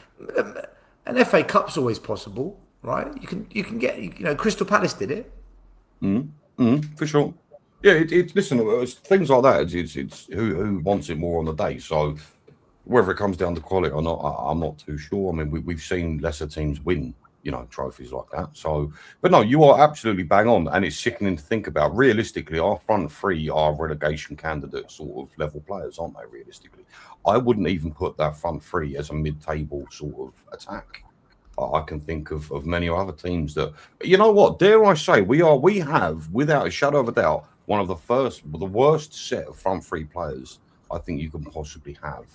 An FA Cup's always possible, right? You can get, Crystal Palace did it. For sure. Yeah, listen, things like that. It's who wants it more on the day. So whether it comes down to quality or not, I'm not too sure. I mean, we've seen lesser teams win, trophies like that. So, but no, you are absolutely bang on, and it's sickening to think about. Realistically, our front three are relegation candidate sort of level players, aren't they? Realistically, I wouldn't even put that front three as a mid-table sort of attack. I can think of many other teams that, you know what, dare I say, we have, without a shadow of a doubt, one of the worst set of front three players I think you can possibly have.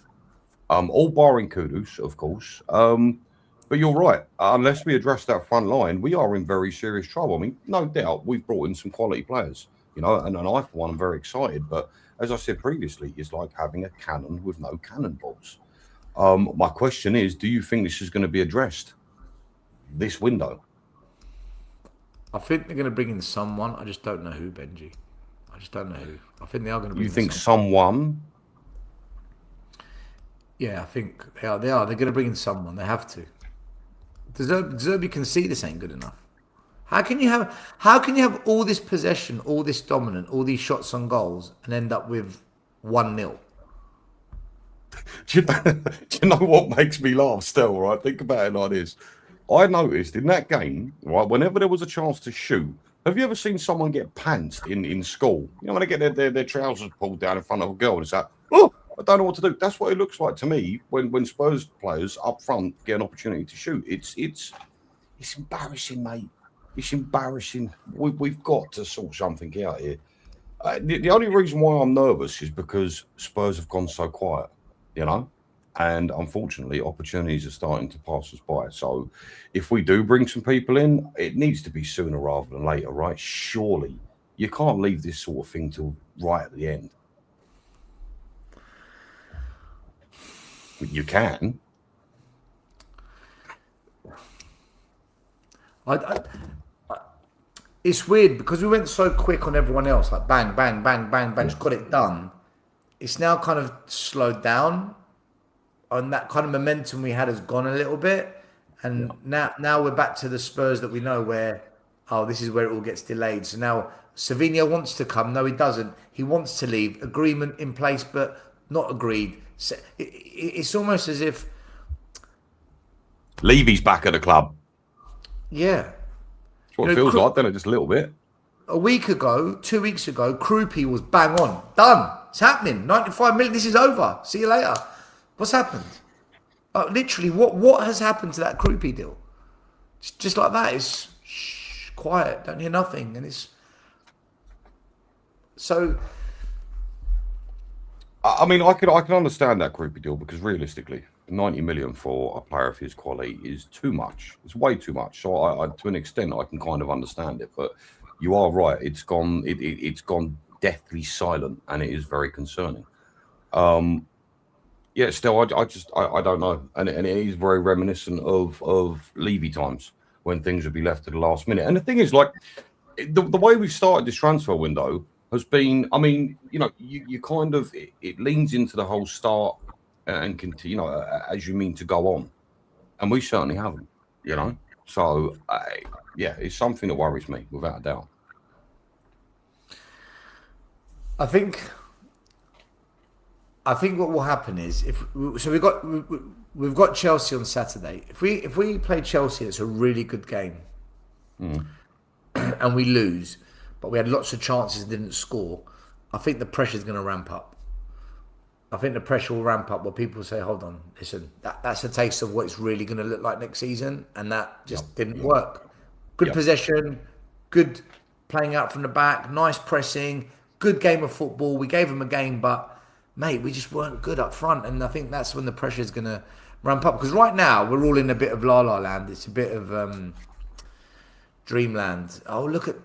All barring Kudus, of course. But you're right. Unless we address that front line, we are in very serious trouble. I mean, no doubt we've brought in some quality players, and I, for one, am very excited. But as I said previously, it's like having a cannon with no cannonballs. My question is, do you think this is going to be addressed this window? I think they're going to bring in someone. I just don't know who, Benji. I just don't know who. I think they are going to bring in You think someone? Yeah, I think they are. They're going to bring in someone. They have to. Zerbi can see this ain't good enough. How can you have all this possession, all this dominant, all these shots on goals, and end up with 1-0? Do you know what makes me laugh still, right? Think about it like this. I noticed in that game, right, whenever there was a chance to shoot, have you ever seen someone get pantsed in school? When they get their trousers pulled down in front of a girl and it's like, oh, I don't know what to do. That's what it looks like to me when Spurs players up front get an opportunity to shoot. It's embarrassing, mate. It's embarrassing. We've got to sort something out here. The only reason why I'm nervous is because Spurs have gone so quiet, and unfortunately, opportunities are starting to pass us by. So if we do bring some people in, it needs to be sooner rather than later, right? Surely you can't leave this sort of thing till right at the end. You can. It's weird because we went so quick on everyone else, like bang, bang, bang, bang, bang, just got it done. It's now kind of slowed down, and that kind of momentum we had has gone a little bit. And now we're back to the Spurs that we know where, this is where it all gets delayed. So now Savinho wants to come. No, he doesn't. He wants to leave. Agreement in place, but not agreed. So it's almost as if Levy's back at the club. Yeah. That's what it feels like, doesn't it? Just a little bit. A week ago, 2 weeks ago, Krupi was bang on. Done. It's happening. 95 million. This is over. See you later. What's happened? Literally, what has happened to that Krupi deal? Just like that. It's quiet, don't hear nothing, and it's so. I mean, I can understand that Groupie deal because realistically, 90 million for a player of his quality is too much. It's way too much. So I to an extent, I can kind of understand it. But you are right. It's gone. It's gone deathly silent, and it is very concerning. Yeah, still, I don't know, and it is very reminiscent of Levy times when things would be left to the last minute. And the thing is, like the way we've started this transfer window has been, I mean, you know, you kind of it leans into the whole start and continue, you know, as you mean to go on, and we certainly haven't, you know. So yeah, it's something that worries me without a doubt. I think what will happen is we've got Chelsea on Saturday. If we play Chelsea, it's a really good game, and we lose, but we had lots of chances and didn't score. I think the pressure is going to ramp up. I think the pressure will ramp up where people say, "Hold on, listen, that's a taste of what it's really going to look like next season," and that just didn't work. Good possession, good playing out from the back, nice pressing, good game of football. We gave them a game, but mate, we just weren't good up front, and I think that's when the pressure is going to ramp up. Because right now we're all in a bit of la la land. It's a bit of dreamland. Oh, look at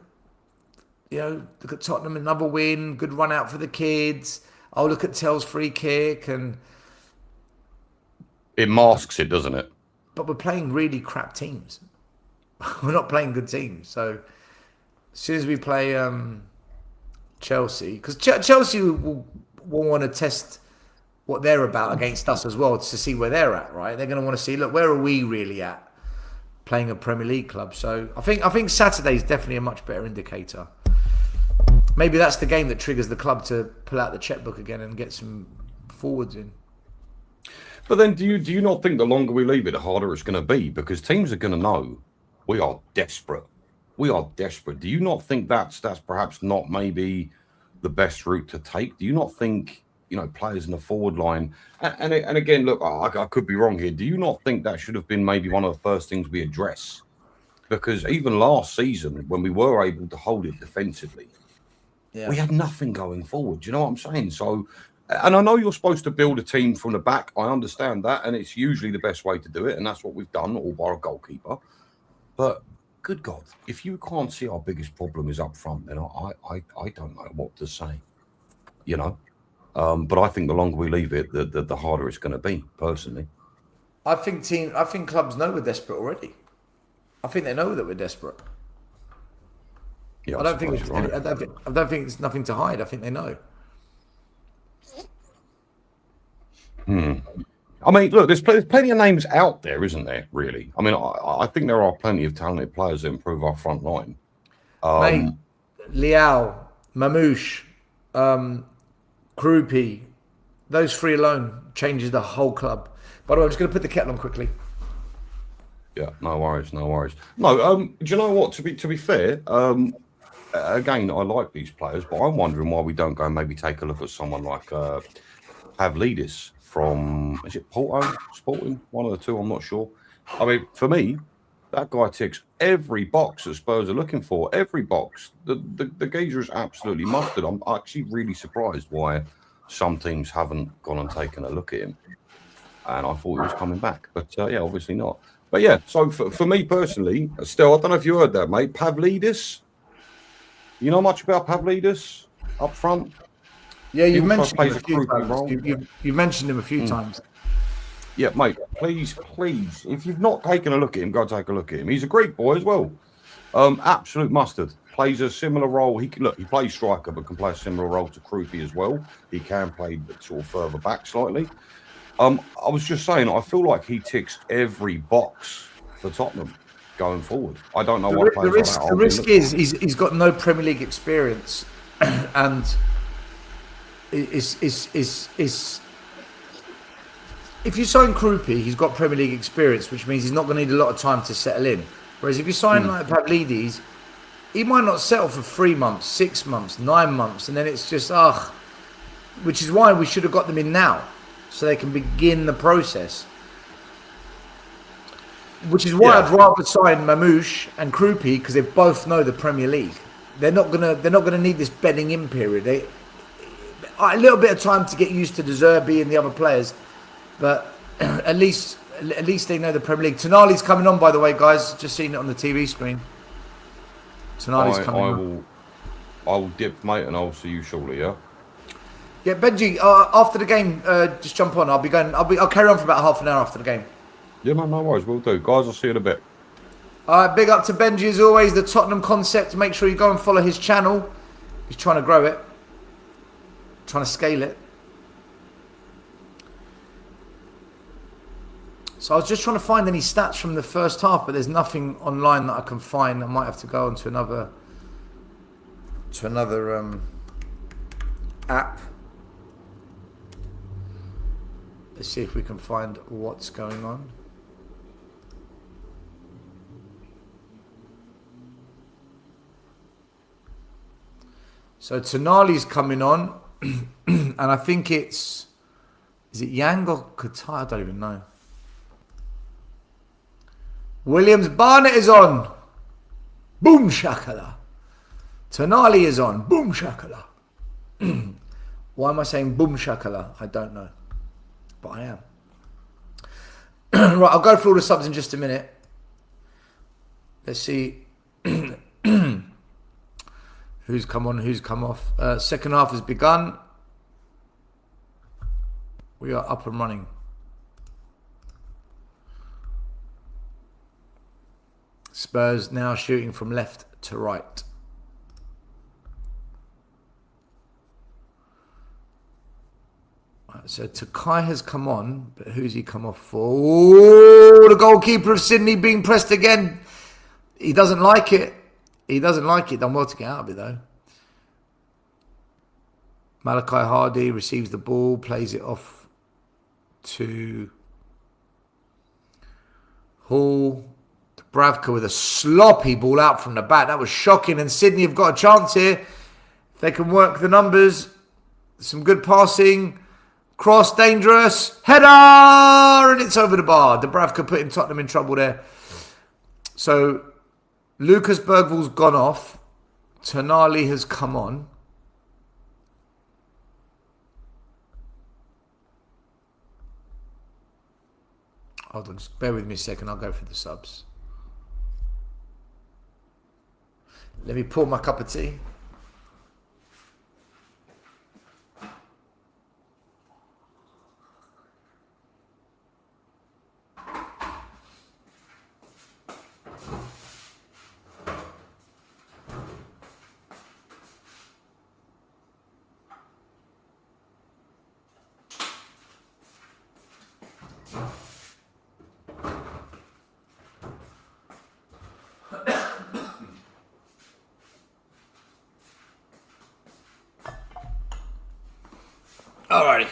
Tottenham, another win, good run out for the kids. Oh, look at Tell's free kick, and it masks it, doesn't it? But we're playing really crap teams. We're not playing good teams. So as soon as we play Chelsea, because Chelsea will want to test what they're about against us as well to see where they're at, right? They're going to want to see, look, where are we really at playing a Premier League club? So I think Saturday is definitely a much better indicator. Maybe that's the game that triggers the club to pull out the checkbook again and get some forwards in. But then do you not think the longer we leave it, the harder it's going to be? Because teams are going to know we are desperate. We are desperate. Do you not think that's perhaps not maybe the best route to take? Do you not think, you know, players in the forward line, and again, look, I could be wrong here. Do you not think that should have been maybe one of the first things we address? Because even last season, when we were able to hold it defensively, we had nothing going forward. Do you know what I'm saying? So, and I know you're supposed to build a team from the back. I understand that, and it's usually the best way to do it, and that's what we've done, all by a goalkeeper. But good God, if you can't see our biggest problem is up front, then I don't know what to say, you know. But I think the longer we leave it, the harder it's going to be. Personally, I think clubs know we're desperate already. I think they know that we're desperate. Yeah, I don't think it's nothing to hide. I think they know. I mean, look, there's plenty of names out there, isn't there? Really, I mean, I think there are plenty of talented players that improve our front line. Mate, Liao, Mamouche, Krupi, those three alone changes the whole club. By the way, I'm just going to put the kettle on quickly. Yeah, no worries. No, do you know what? To be fair, again, I like these players, but I'm wondering why we don't go and maybe take a look at someone like Pavlidis from, is it Porto Sporting? One of the two, I'm not sure. I mean, for me, that guy ticks every box that Spurs are looking for. Every box. The geezer is absolutely mustard. I'm actually really surprised why some teams haven't gone and taken a look at him. And I thought he was coming back, but yeah, obviously not. But yeah, so for me personally, still, I don't know if you heard that, mate. Pavlidis. You know much about Pavlidis up front? Yeah, you've mentioned him a few times. You've mentioned him a few times. Yeah, mate, please, if you've not taken a look at him, go take a look at him. He's a Greek boy as well. Absolute mustard. Plays a similar role. He plays striker, but can play a similar role to Krupi as well. He can play sort of further back slightly. I was just saying, I feel like he ticks every box for Tottenham going forward. I don't know what players the risk is he's got no Premier League experience, and is if you sign Krupi, he's got Premier League experience, which means he's not going to need a lot of time to settle in. Whereas if you sign like Pavlidis, he might not settle for 3 months, 6 months, 9 months, and then it's just which is why we should have got them in now, so they can begin the process. Which is why Yeah. I'd rather sign Mamouche and Krupi because they both know the Premier League. They're not gonna need this bedding in period. A little bit of time to get used to De Zerbi and the other players, but at least they know the Premier League. Tonali's coming on, by the way, guys. Just seen it on the TV screen. Tonali's coming on. I will dip, mate, and I'll see you shortly. Yeah. Yeah, Benji. After the game, just jump on. I'll carry on for about half an hour after the game. Yeah, man, no worries. We'll do. Guys, I'll see you in a bit. All right, big up to Benji as always. The Tottenham concept. Make sure you go and follow his channel. He's trying to grow it, trying to scale it. So I was just trying to find any stats from the first half, but there's nothing online that I can find. I might have to go onto another app. Let's see if we can find what's going on. So Tonali's coming on, and I think is it Yang or Qatar? I don't even know. Williams Barnett is on. Boom shakala. Tonali is on. Boom shakala. Why am I saying boom shakala? I don't know. But I am. Right, I'll go through all the subs in just a minute. Let's see who's come on, who's come off. Second half has begun. We are up and running. Spurs now shooting from left to right. So Takai has come on, but who's he come off for? Oh, the goalkeeper of Sydney being pressed again. He doesn't like it. He doesn't like it. Done well to get out of it, though. Malachi Hardy receives the ball, plays it off to Hall. Bravka with a sloppy ball out from the back. That was shocking. And Sydney have got a chance here. If they can work the numbers. Some good passing. Cross, dangerous. Header! And it's over the bar. Dubravka putting Tottenham in trouble there. So, Lucas Bergvall's gone off. Tonali has come on. Hold on, just bear with me a second. I'll go for the subs. Let me pour my cup of tea. Alrighty.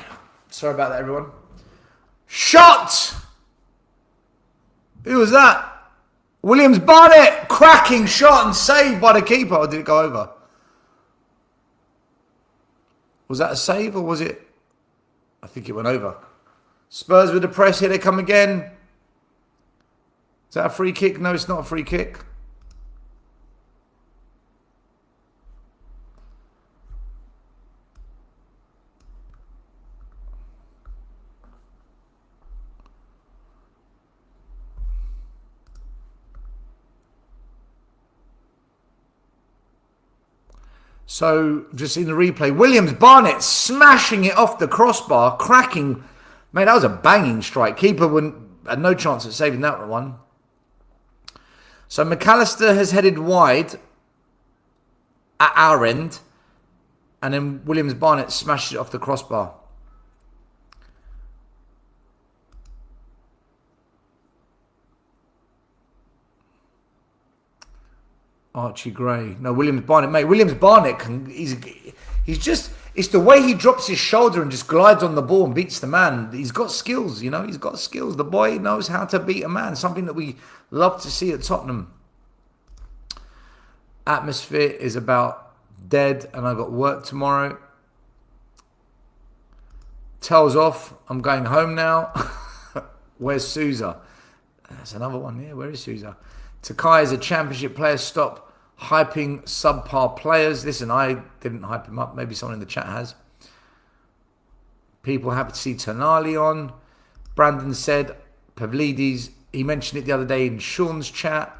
Sorry about that, everyone. Shot! Who was that? Williams Barnett! Cracking shot and saved by the keeper. Or did it go over? Was that a save or was it? I think it went over. Spurs with the press. Here they come again. Is that a free kick? No, it's not a free kick. So, just in the replay, Williams Barnett smashing it off the crossbar, cracking. Mate, that was a banging strike. Keeper had no chance at saving that one. So, McAllister has headed wide at our end, and then Williams Barnett smashes it off the crossbar. Archie Gray. No, Williams Barnett. Mate, Williams Barnett, he's just, it's the way he drops his shoulder and just glides on the ball and beats the man. He's got skills, you know. He's got skills. The boy knows how to beat a man. Something that we love to see at Tottenham. Atmosphere is about dead and I've got work tomorrow. Tells off. I'm going home now. Where's Sousa? That's another one. Yeah, where is Sousa? Takai is a championship player. Stop hyping subpar players. Listen, I didn't hype him up. Maybe someone in the chat has. People happy to see Tonali on. Brandon said Pavlidis. He mentioned it the other day in Sean's chat.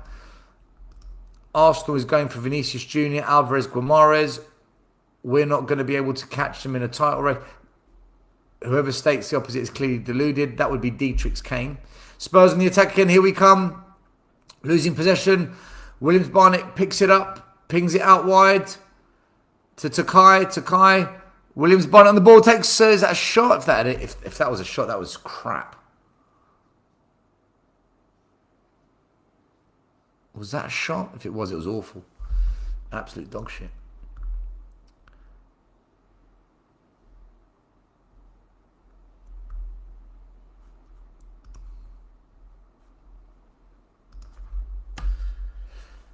Arsenal is going for Vinicius Jr., Alvarez, Guimaraes. We're not going to be able to catch them in a title race. Whoever states the opposite is clearly deluded. That would be Dietrich's Kane. Spurs on the attack again. Here we come. Losing possession. Williams-Barnett picks it up. Pings it out wide. To Takai. Takai. Williams-Barnett on the ball. Takes... is that a shot? If that was a shot, that was crap. Was that a shot? If it was awful. Absolute dog shit.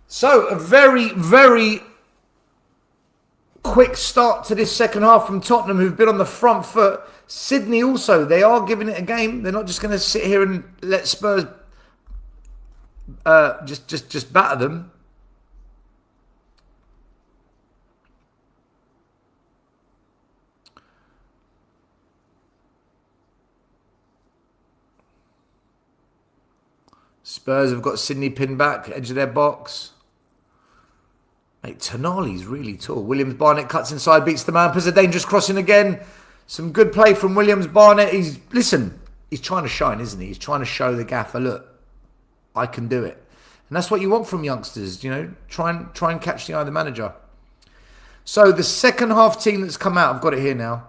So, a very, very quick start to this second half from Tottenham, who've been on the front foot. Sydney also, they are giving it a game. They're not just going to sit here and let Spurs just batter them. Spurs have got Sydney pinned back, edge of their box. Mate, Tonali's really tall. Williams-Barnett cuts inside, beats the man, puts a dangerous crossing again. Some good play from Williams-Barnett. He's trying to shine, isn't he? He's trying to show the gaffer, look, I can do it. And that's what you want from youngsters, you know. Try and catch the eye of the manager. So the second half team that's come out, I've got it here now,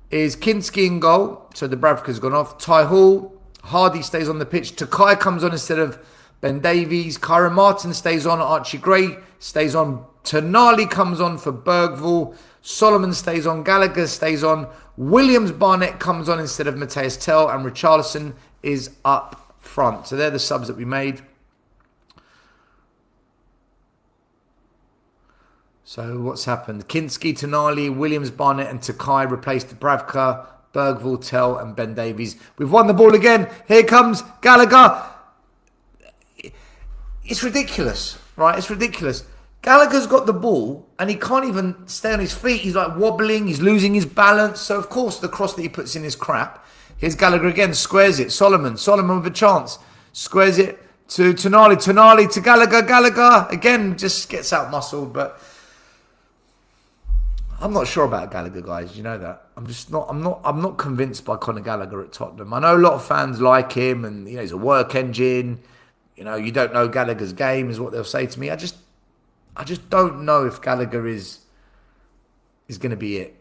is Kinski in goal. So the Bravka's gone off. Ty Hall, Hardy stays on the pitch. Takai comes on instead of Ben Davies. Kyron Martin stays on. Archie Gray stays on. Tonali comes on for Bergvall. Solomon stays on. Gallagher stays on. Williams-Barnett comes on instead of Matthias Tell. And Richarlison is up front. So they're the subs that we made. So what's happened? Kinski, Tonali, Williams-Barnett and Takai replaced Dubravka, Bergvall, Tell and Ben Davies. We've won the ball again. Here comes Gallagher. It's ridiculous, right? It's ridiculous. Gallagher's got the ball and he can't even stay on his feet. He's like wobbling. He's losing his balance. So, of course, the cross that he puts in is crap. Here's Gallagher again. Squares it. Solomon with a chance. Squares it to Tonali. Tonali to Gallagher. Gallagher, again, just gets out muscled. But I'm not sure about Gallagher, guys. You know that. I'm not convinced by Conor Gallagher at Tottenham. I know a lot of fans like him and, you know, he's a work engine. You know, you don't know Gallagher's game is what they'll say to me. I just don't know if Gallagher is going to be it.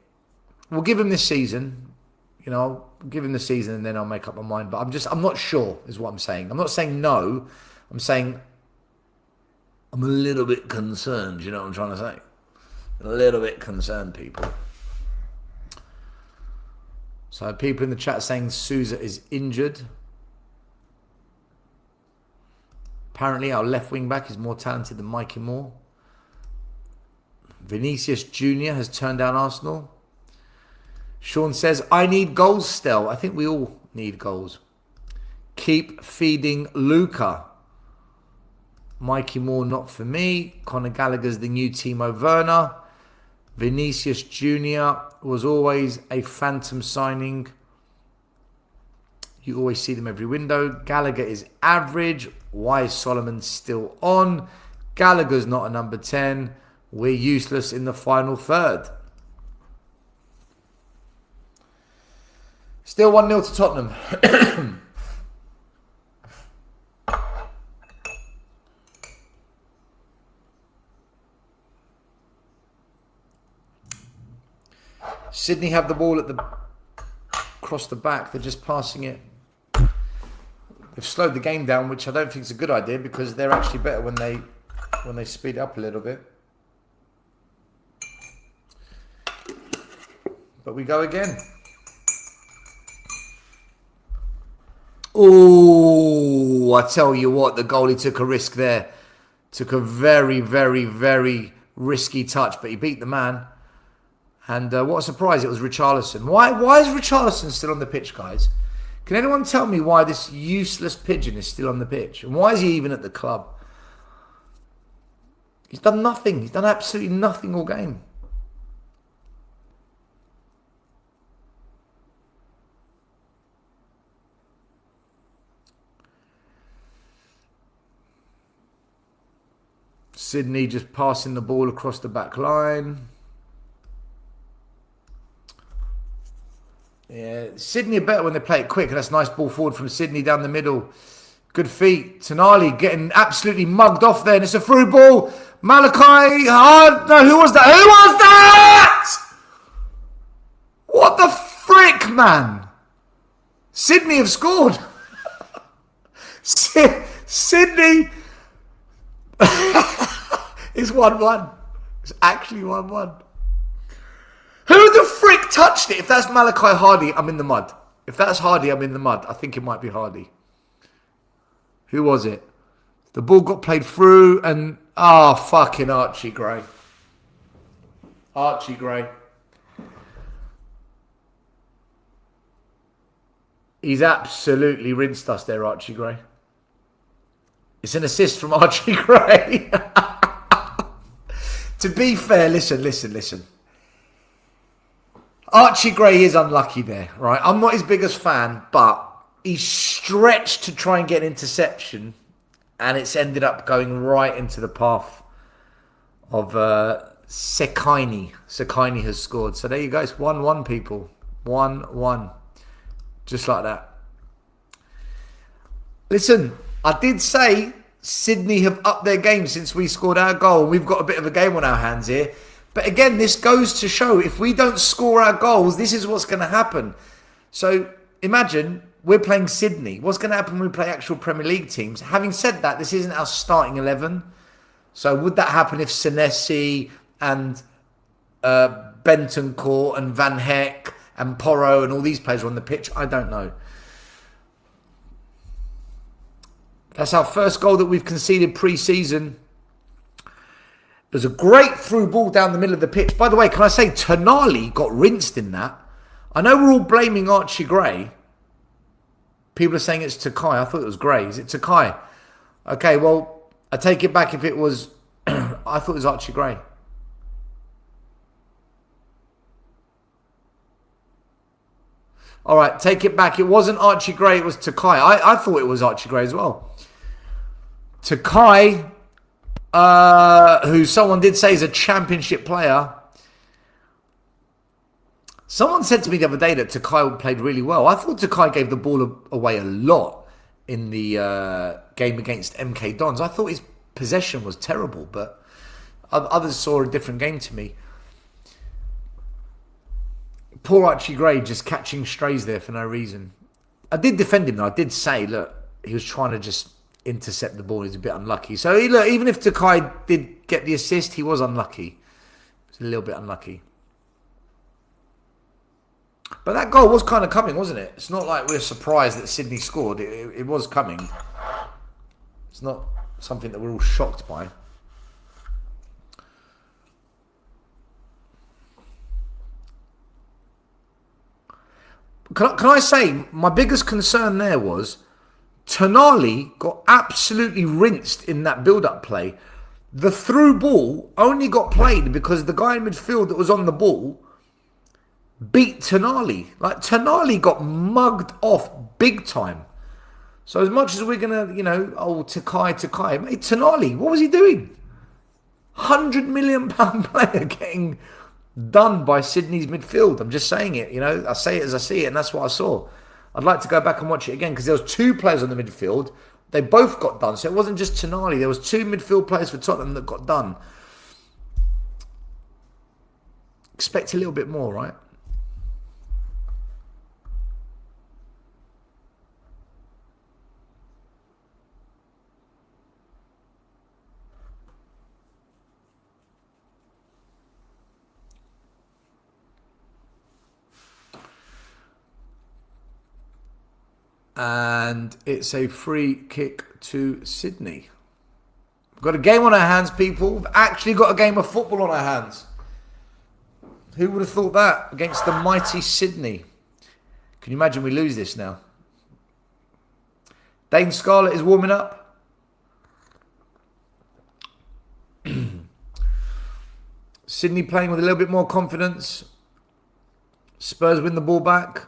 We'll give him this season. You know, give him the season and then I'll make up my mind. But I'm not sure is what I'm saying. I'm not saying no. I'm saying I'm a little bit concerned. You know what I'm trying to say? A little bit concerned, people. So people in the chat saying Sousa is injured. Apparently our left wing back is more talented than Mikey Moore. Vinicius Jr. has turned down Arsenal. Sean says, I need goals still. I think we all need goals. Keep feeding Luca. Mikey Moore, not for me. Conor Gallagher's the new Timo Werner. Vinicius Jr. was always a phantom signing. You always see them every window. Gallagher is average. Why is Solomon still on? Gallagher's not a number 10. We're useless in the final third. Still 1-0 to Tottenham. Sydney have the ball across the back. They're just passing it. They've slowed the game down, which I don't think is a good idea because they're actually better when they speed up a little bit. But we go again. Oh, I tell you what, the goalie took a risk there. Took a very, very, very risky touch, but he beat the man. And what a surprise, it was Richarlison. Why is Richarlison still on the pitch, guys? Can anyone tell me why this useless pigeon is still on the pitch? And why is he even at the club? He's done nothing. He's done absolutely nothing all game. Sydney just passing the ball across the back line. Yeah, Sydney are better when they play it quick. And that's a nice ball forward from Sydney down the middle. Good feet. Tonali getting absolutely mugged off there. And it's a through ball. Malachi. Oh, no, who was that? Who was that? What the frick, man? Sydney have scored. Sydney is 1-1. It's actually 1-1. Who the frick touched it? If that's Malachi Hardy, I'm in the mud. If that's Hardy, I'm in the mud. I think it might be Hardy. Who was it? The ball got played through and... Oh, fucking Archie Gray. Archie Gray. He's absolutely rinsed us there, Archie Gray. It's an assist from Archie Gray. To be fair, listen. Archie Gray is unlucky there, right? I'm not his biggest fan, but he's stretched to try and get an interception, and it's ended up going right into the path of Sekaini. Sekaini has scored. So there you go. It's 1-1, people. 1-1. Just like that. Listen, I did say Sydney have upped their game since we scored our goal. We've got a bit of a game on our hands here. But again, this goes to show if we don't score our goals, this is what's going to happen. So imagine we're playing Sydney. What's going to happen when we play actual Premier League teams? Having said that, this isn't our starting 11. So would that happen if Senesi and Bentancur and Van Heck and Porro and all these players were on the pitch? I don't know. That's our first goal that we've conceded pre-season. There's a great through ball down the middle of the pitch. By the way, can I say Tonali got rinsed in that? I know we're all blaming Archie Gray. People are saying it's Takai. I thought it was Gray. Is it Takai? Okay, well, I take it back if it was... I thought it was Archie Gray. All right, take it back. It wasn't Archie Gray. It was Takai. I thought it was Archie Gray as well. Takai... who someone did say is a championship player. Someone said to me the other day that Takai played really well. I thought Takai gave the ball away a lot in the game against MK Dons. I thought his possession was terrible, but others saw a different game to me. Poor Archie Gray just catching strays there for no reason. I did defend him though. I did say, look, he was trying to just intercept the ball. He's a bit unlucky. So look, even if Takai did get the assist, he was unlucky. He was a little bit unlucky. But that goal was kind of coming, wasn't it? It's not like we're surprised that Sydney scored. It was coming. It's not something that we're all shocked by. Can I say, my biggest concern there was Tonali got absolutely rinsed in that build-up play. The through ball only got played because the guy in midfield that was on the ball beat Tonali. Like, Tonali got mugged off big time. So as much as we're going to, oh, Takai, mate, Tonali, what was he doing? £100 million player getting done by Sydney's midfield. I'm just saying it, I say it as I see it, and that's what I saw. I'd like to go back and watch it again because there was two players on the midfield. They both got done. So it wasn't just Tonali. There was two midfield players for Tottenham that got done. Expect a little bit more, right? And it's a free kick to Sydney. We've got a game on our hands, people. We've actually got a game of football on our hands. Who would have thought that against the mighty Sydney? Can you imagine we lose this now? Dane Scarlett is warming up. Sydney playing with a little bit more confidence. Spurs win the ball back.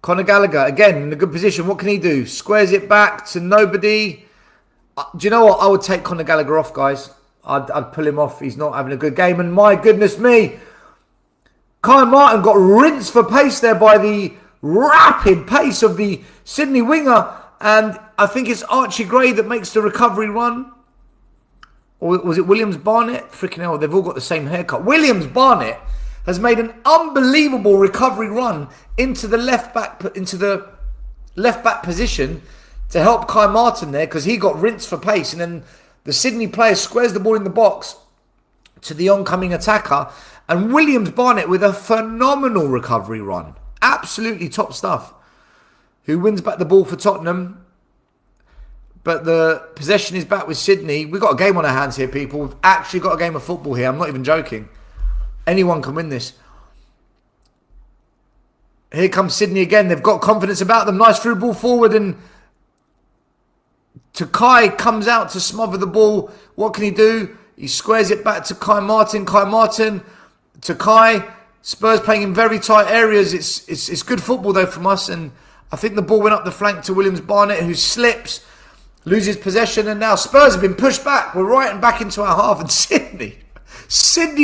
Conor Gallagher, again, in a good position. What can he do? Squares it back to nobody. Do you know what? I would take Conor Gallagher off, guys. I'd pull him off. He's not having a good game. And my goodness me, Kyle Martin got rinsed for pace there by the rapid pace of the Sydney winger. And I think it's Archie Gray that makes the recovery run. Or was it Williams Barnett? Freaking hell, they've all got the same haircut. Williams Barnett has made an unbelievable recovery run into the left back position to help Kai Martin there, because he got rinsed for pace, and then the Sydney player squares the ball in the box to the oncoming attacker, and Williams Barnett with a phenomenal recovery run, absolutely top stuff, who wins back the ball for Tottenham. But the possession is back with Sydney. We've got a game on our hands here, people. We've actually got a game of football here. I'm not even joking. Anyone can win this. Here comes Sydney again. They've got confidence about them. Nice through ball forward, and Takai comes out to smother the ball. What can he do? He squares it back to Kai Martin. Kai Martin to Kai. Spurs playing in very tight areas. It's good football though from us, and I think the ball went up the flank to Williams Barnett, who slips, loses possession, and now Spurs have been pushed back. We're right and back into our half, and Sydney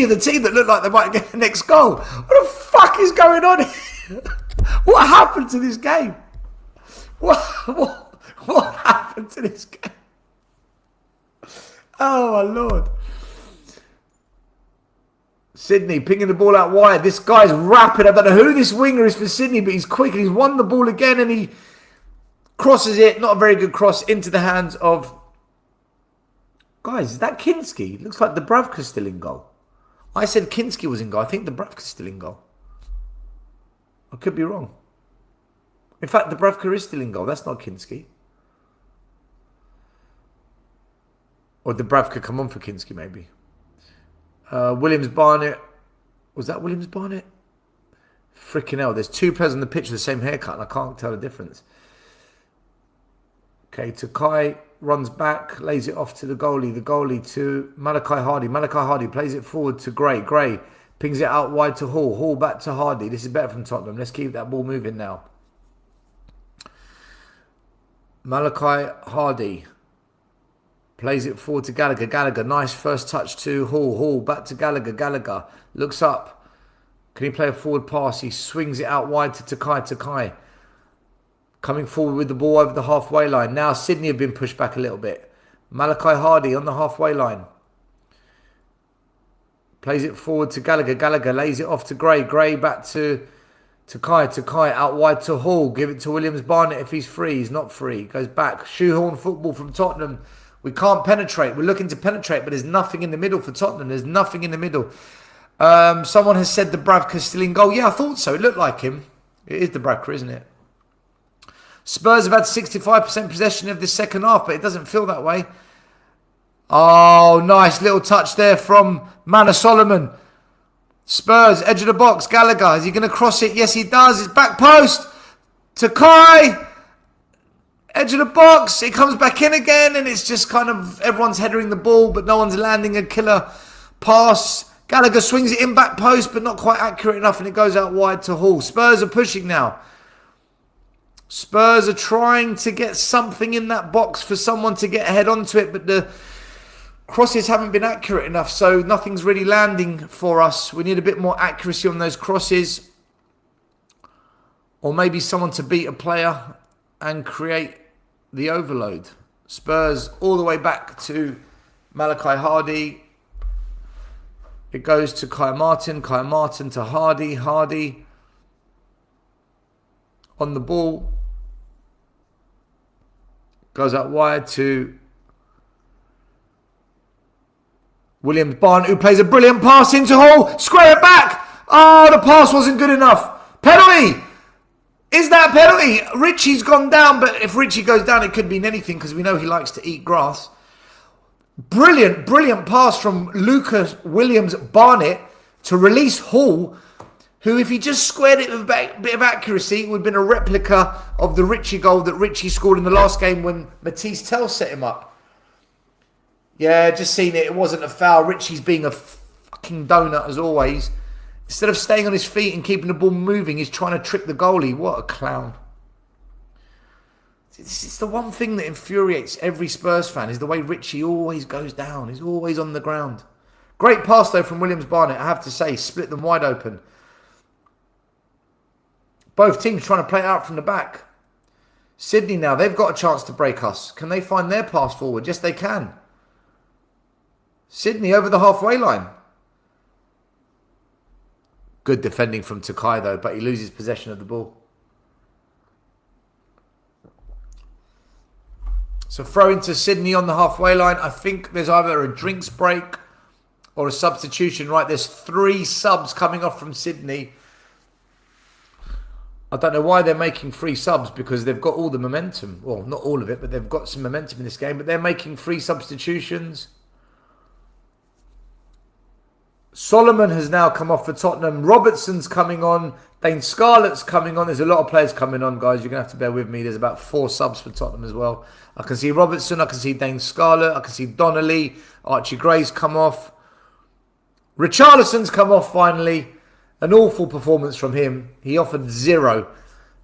are the team that look like they might get the next goal. What the fuck is going on here? What happened to this game? What happened to this game? Oh my Lord. Sydney pinging the ball out wide. This guy's rapid. I don't know who this winger is for Sydney, but he's quick and he's won the ball again, and he crosses it. Not a very good cross into the hands of... Guys, is that Kinski? Looks like Dubravka's still in goal. I said Kinski was in goal. I think Dubravka's still in goal. I could be wrong. In fact, Dubravka is still in goal. That's not Kinski. Or Dubravka come on for Kinski, maybe. Williams Barnett. Was that Williams Barnett? Freaking hell. There's two players on the pitch with the same haircut, and I can't tell the difference. Okay, Takai runs back, lays it off to the goalie. The goalie to Malachi Hardy. Malachi Hardy plays it forward to Gray. Gray pings it out wide to Hall. Hall back to Hardy. This is better from Tottenham. Let's keep that ball moving now. Malachi Hardy plays it forward to Gallagher. Gallagher, nice first touch to Hall. Hall back to Gallagher. Gallagher looks up. Can he play a forward pass? He swings it out wide to Takai. Takai coming forward with the ball over the halfway line. Now Sydney have been pushed back a little bit. Malachi Hardy on the halfway line. Plays it forward to Gallagher. Gallagher lays it off to Gray. Gray back to Kai. Kai out wide to Hall. Give it to Williams Barnett if he's free. He's not free. Goes back. Shoehorn football from Tottenham. We can't penetrate. We're looking to penetrate, but there's nothing in the middle for Tottenham. There's nothing in the middle. Someone has said Dubravka's still in goal. Yeah, I thought so. It looked like him. It is Dubravka, isn't it? Spurs have had 65% possession of this second half, but it doesn't feel that way. Oh, nice little touch there from Manor Solomon. Spurs, edge of the box. Gallagher, is he going to cross it? Yes, he does. It's back post to Kai. Edge of the box. It comes back in again, and it's just kind of everyone's headering the ball, but no one's landing a killer pass. Gallagher swings it in back post, but not quite accurate enough, and it goes out wide to Hall. Spurs are pushing now. Spurs are trying to get something in that box for someone to get ahead onto it, but the crosses haven't been accurate enough, so nothing's really landing for us. We need a bit more accuracy on those crosses, or maybe someone to beat a player and create the overload. Spurs all the way back to Malachi Hardy. It goes to Kai Martin. Kai Martin to Hardy. Hardy on the ball. Goes out wide to Williams Barnett, who plays a brilliant pass into Hall. Square it back. Oh, the pass wasn't good enough. Penalty. Is that a penalty? Richie's gone down, but if Richie goes down, it could mean anything because we know he likes to eat grass. Brilliant pass from Lucas Williams Barnett to release Hall. who, if he just squared it with a bit of accuracy, would have been a replica of the Richie goal that Richie scored in the last game when Matisse Tell set him up. Yeah, just seen it. It wasn't a foul. Richie's being a fucking donut as always. Instead of staying on his feet and keeping the ball moving, he's trying to trick the goalie. What a clown. It's the one thing that infuriates every Spurs fan is the way Richie always goes down. He's always on the ground. Great pass, though, from Williams-Barnett, I have to say. Split them wide open. Both teams trying to play it out from the back. Sydney now, they've got a chance to break us. Can they find their pass forward? Yes, they can. Sydney over the halfway line. Good defending from Takai, though, but he loses possession of the ball. So throw into Sydney on the halfway line. I think there's either a drinks break or a substitution. Right, there's 3 subs coming off from Sydney. I don't know why they're making 3 subs because they've got all the momentum. Well, not all of it, but they've got some momentum in this game. But they're making 3 substitutions. Solomon has now come off for Tottenham. Robertson's coming on. Dane Scarlett's coming on. There's a lot of players coming on, guys. You're going to have to bear with me. There's about 4 subs for Tottenham as well. I can see Robertson. I can see Dane Scarlett. I can see Donnelly. Archie Gray's come off. Richarlison's come off finally. An awful performance from him. He offered 0.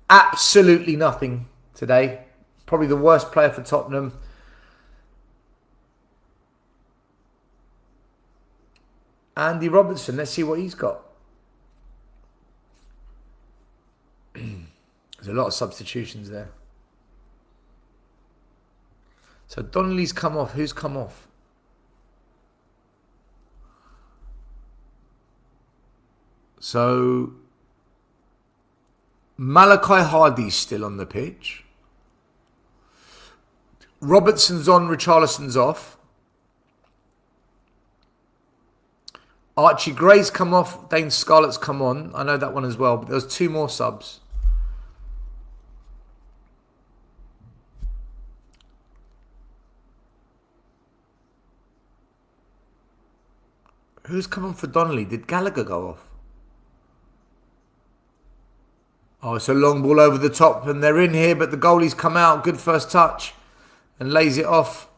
Absolutely nothing today. Probably the worst player for Tottenham. Andy Robertson, let's see what he's got. There's a lot of substitutions there. So Donnelly's come off. Who's come off? So Malachi Hardy's still on the pitch. Robertson's on, Richarlison's off. Archie Gray's come off, Dane Scarlett's come on. I know that one as well, but there's 2 more subs. Who's come on for Donnelly? Did Gallagher go off? Oh, it's a long ball over the top and they're in here, but the goalie's come out. Good first touch and lays it off.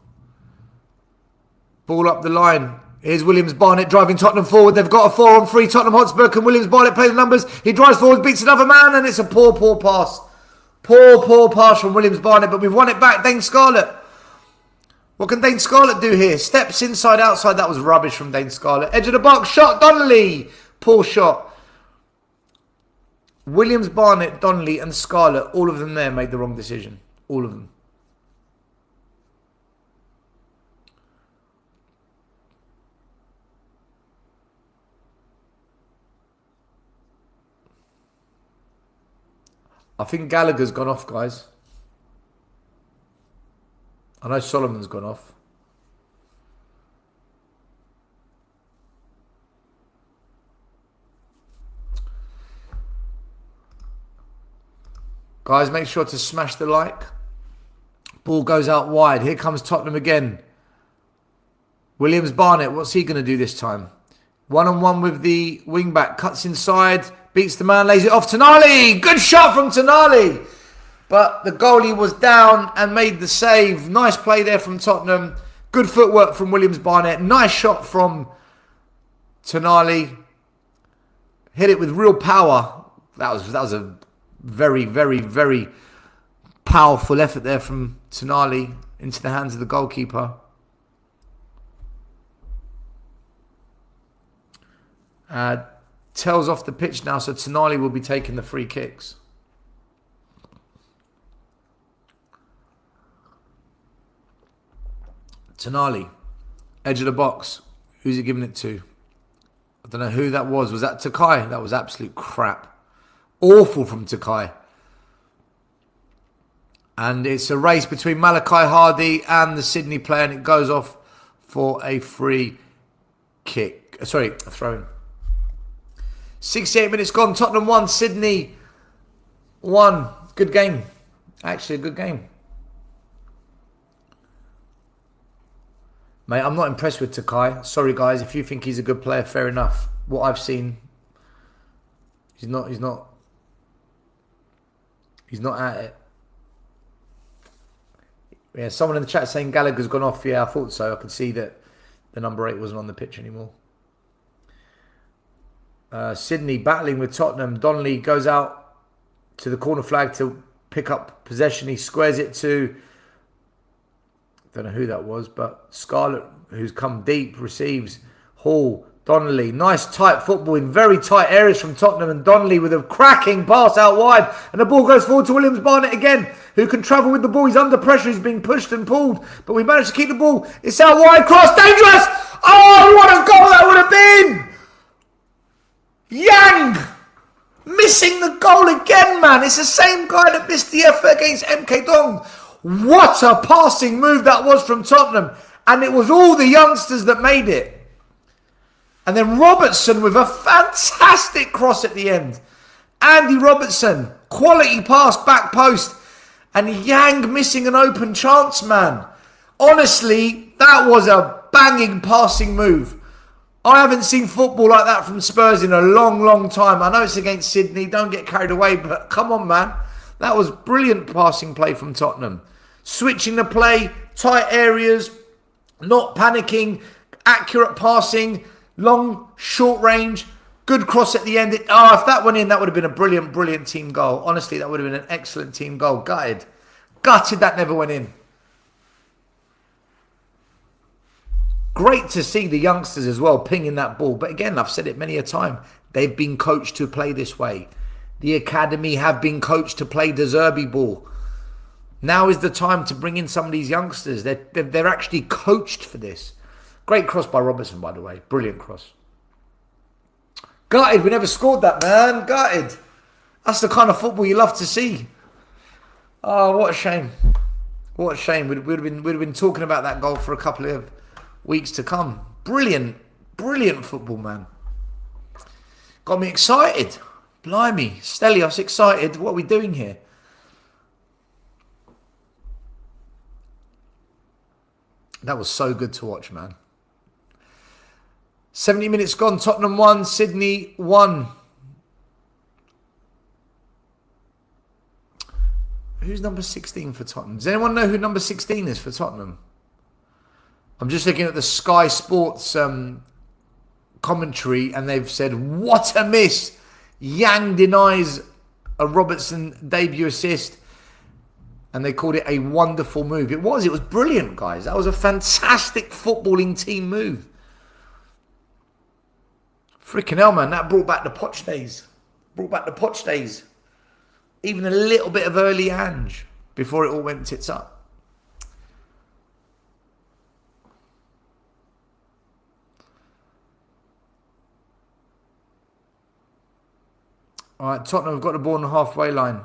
Ball up the line. Here's Williams-Barnett driving Tottenham forward. They've got a 4-on-3. Tottenham Hotspur. Can Williams-Barnett play the numbers? He drives forward, beats another man, and it's a poor pass. Poor pass from Williams-Barnett, but we've won it back. Dane Scarlett. What can Dane Scarlett do here? Steps inside, outside. That was rubbish from Dane Scarlett. Edge of the box. Shot. Donnelly. Poor shot. Williams-Barnett, Donnelly, and Scarlett, all of them there made the wrong decision. All of them. I think Gallagher's gone off, guys. I know Solomon's gone off. Guys, make sure to smash the like. Ball goes out wide. Here comes Tottenham again. Williams-Barnett, what's he going to do this time? One-on-one with the wing-back. Cuts inside. Beats the man, lays it off. Tonali! Good shot from Tonali! But the goalie was down and made the save. Nice play there from Tottenham. Good footwork from Williams-Barnett. Nice shot from Tonali. Hit it with real power. That was a very, very, very powerful effort there from Tonali into the hands of the goalkeeper. Tells off the pitch now, so Tonali will be taking the free kicks. Tonali, edge of the box. Who's he giving it to? I don't know who that was. Was that Takai? That was absolute crap. Awful from Takai. And it's a race between Malachi Hardy and the Sydney player, and it goes off for a free kick. Sorry, a throw-in. 68 minutes gone. Tottenham 1, Sydney 1. Good game. Actually, a good game. Mate, I'm not impressed with Takai. Sorry, guys. If you think he's a good player, fair enough. What I've seen, He's not at it. Yeah, someone in the chat saying Gallagher's gone off. Yeah, I thought so. I could see that the number 8 wasn't on the pitch anymore. Sydney battling with Tottenham. Donnelly goes out to the corner flag to pick up possession. He squares it to, don't know who that was, but Scarlett, who's come deep, receives. Hall, Donnelly, nice tight football in very tight areas from Tottenham, and Donnelly with a cracking pass out wide, and the ball goes forward to Williams-Barnett again, who can travel with the ball. He's under pressure, he's being pushed and pulled, but we managed to keep the ball. It's out wide, cross, dangerous! Oh, what a goal that would have been! Yang missing the goal again, man. It's the same guy that missed the effort against MK Dong. What a passing move that was from Tottenham, and it was all the youngsters that made it. And then Robertson with a fantastic cross at the end. Andy Robertson, quality pass, back post. And Yang missing an open chance, man. Honestly, that was a banging passing move. I haven't seen football like that from Spurs in a long, long time. I know it's against Sydney, don't get carried away, but come on, man. That was brilliant passing play from Tottenham. Switching the play, tight areas, not panicking, accurate passing. Long, short range, good cross at the end. If that went in, that would have been a brilliant, brilliant team goal. Honestly, that would have been an excellent team goal. Gutted that never went in. Great to see the youngsters as well pinging that ball. But again, I've said it many a time. They've been coached to play this way. The academy have been coached to play the Zerbi ball. Now is the time to bring in some of these youngsters. They're actually coached for this. Great cross by Robertson, by the way. Brilliant cross. Gutted, we never scored that, man. Gutted. That's the kind of football you love to see. Oh, what a shame. What a shame. We'd have been talking about that goal for a couple of weeks to come. Brilliant. Brilliant football, man. Got me excited. Blimey. Stelios excited. What are we doing here? That was so good to watch, man. 70 minutes gone. Tottenham 1, Sydney 1. Who's number 16 for Tottenham? Does anyone know who number 16 is for Tottenham? I'm just looking at the Sky Sports commentary, and they've said, what a miss. Yang denies a Robertson debut assist, and they called it a wonderful move. It was brilliant, guys. That was a fantastic footballing team move. Freaking hell, man. That brought back the Poch days. Even a little bit of early Ange before it all went tits up. All right, Tottenham have got the ball on the halfway line.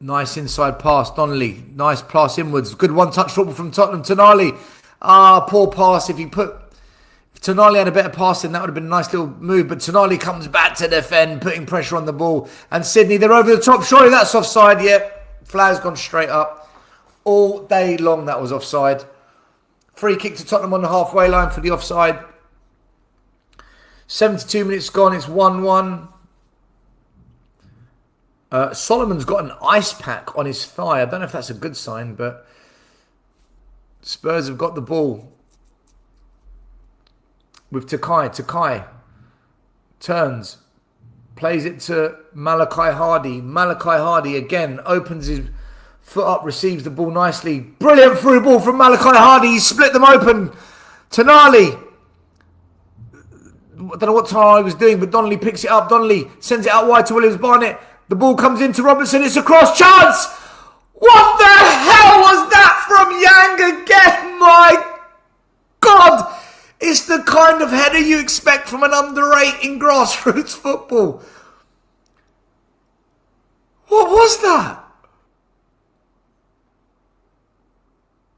Nice inside pass, Donnelly. Nice pass inwards. Good one-touch football from Tottenham. Tonali. Poor pass. If Tonali had a better pass, then that would have been a nice little move. But Tonali comes back to defend, putting pressure on the ball. And Sydney, they're over the top. Surely that's offside. Yeah, flag's gone straight up. All day long that was offside. Free kick to Tottenham on the halfway line for the offside. 72 minutes gone. It's 1-1. Solomon's got an ice pack on his thigh. I don't know if that's a good sign, but Spurs have got the ball with Takai. Takai turns, plays it to Malachi Hardy. Malachi Hardy again opens his foot up, receives the ball nicely. Brilliant through ball from Malachi Hardy. He split them open. Tonali. I don't know what Tonali was doing, but Donnelly picks it up. Donnelly sends it out wide to Williams-Barnett. The ball comes into Robertson. It's a cross chance. What the hell was that from Yang again? My God. It's the kind of header you expect from an under-8 in grassroots football. What was that?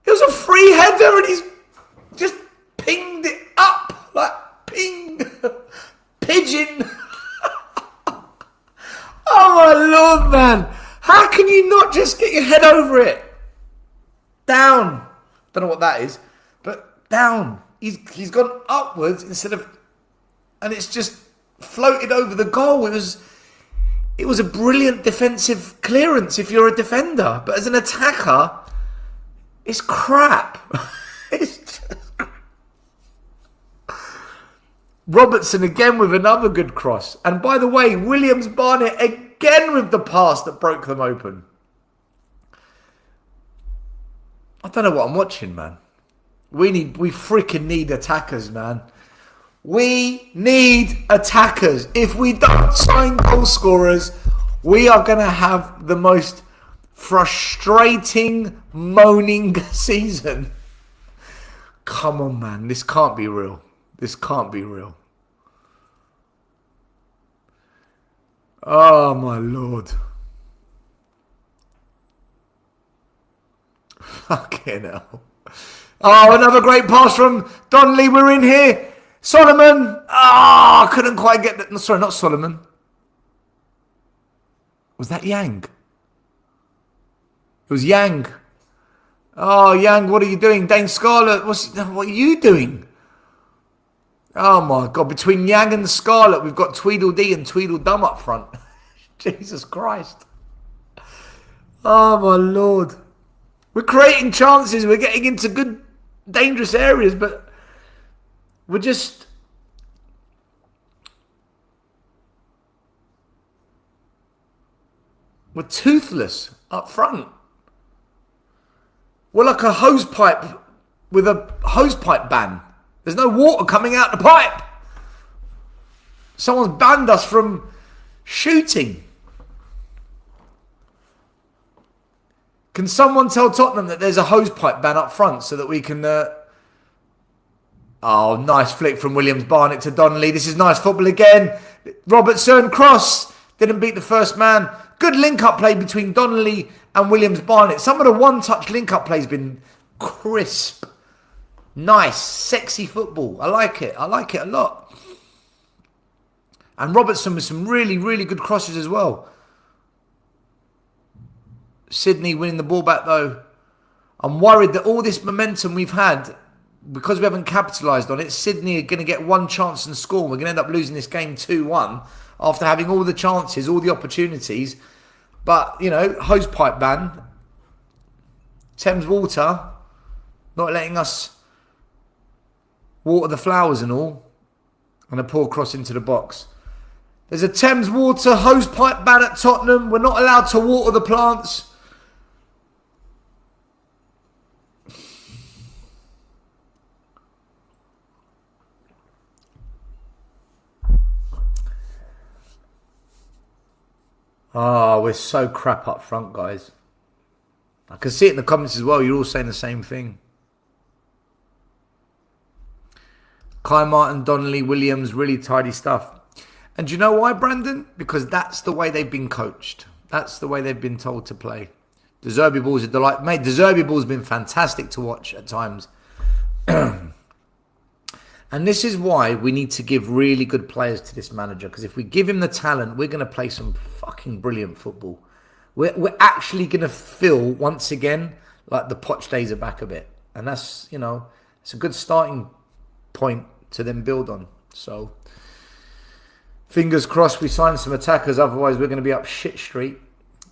It was a free header and he's just pinged it up. Like ping. Pigeon. Oh my Lord, man. How can you not just get your head over it? down. Don't know what that is, but down. He's gone upwards instead of, and it's just floated over the goal. It was a brilliant defensive clearance if you're a defender, but as an attacker, it's crap. It's just... Robertson again with another good cross. And by the way, Williams-Barnett again with the pass that broke them open. I don't know what I'm watching, man. We freaking need attackers, man. We need attackers. If we don't sign goal scorers, we are going to have the most frustrating, moaning season. Come on, man. This can't be real. This can't be real. Oh, my Lord. Fucking hell. Oh, another great pass from Donnelly. We're in here. Solomon. I couldn't quite get that. Sorry, not Solomon. Was that Yang? It was Yang. Oh, Yang, what are you doing? Dane Scarlett, what are you doing? Oh, my God. Between Yang and Scarlett, we've got Tweedledee and Tweedledum up front. Jesus Christ. Oh, my Lord. We're creating chances. We're getting into good, dangerous areas, but we're just... We're toothless up front. We're like a hose pipe with a hose pipe ban. There's no water coming out the pipe. Someone's banned us from shooting. Can someone tell Tottenham that there's a hose pipe ban up front so that we can... Oh, nice flick from Williams-Barnett to Donnelly. This is nice football again. Robertson, cross. Didn't beat the first man. Good link-up play between Donnelly and Williams-Barnett. Some of the one-touch link-up plays been crisp. Nice, sexy football. I like it. I like it a lot. And Robertson with some really, really good crosses as well. Sydney winning the ball back though. I'm worried that all this momentum we've had, because we haven't capitalised on it, Sydney are going to get one chance and score. We're going to end up losing this game 2-1 after having all the chances, all the opportunities. But, you know, hosepipe ban. Thames Water not letting us water the flowers and all. And a poor cross into the box. There's a Thames Water hosepipe ban at Tottenham. We're not allowed to water the plants. Oh, we're so crap up front, guys. I can see it in the comments as well. You're all saying the same thing. Kai Martin, Donnelly, Williams, really tidy stuff. And do you know why, Brandon? Because that's the way they've been coached. That's the way they've been told to play. De Zerbi Ball's a delight. Mate, De Zerbi Ball's been fantastic to watch at times. And this is why we need to give really good players to this manager. Because if we give him the talent, we're going to play some fucking brilliant football. We're actually going to feel, once again, like the Poch days are back a bit. And that's, you know, it's a good starting point to then build on. So, fingers crossed we sign some attackers. Otherwise, we're going to be up shit street.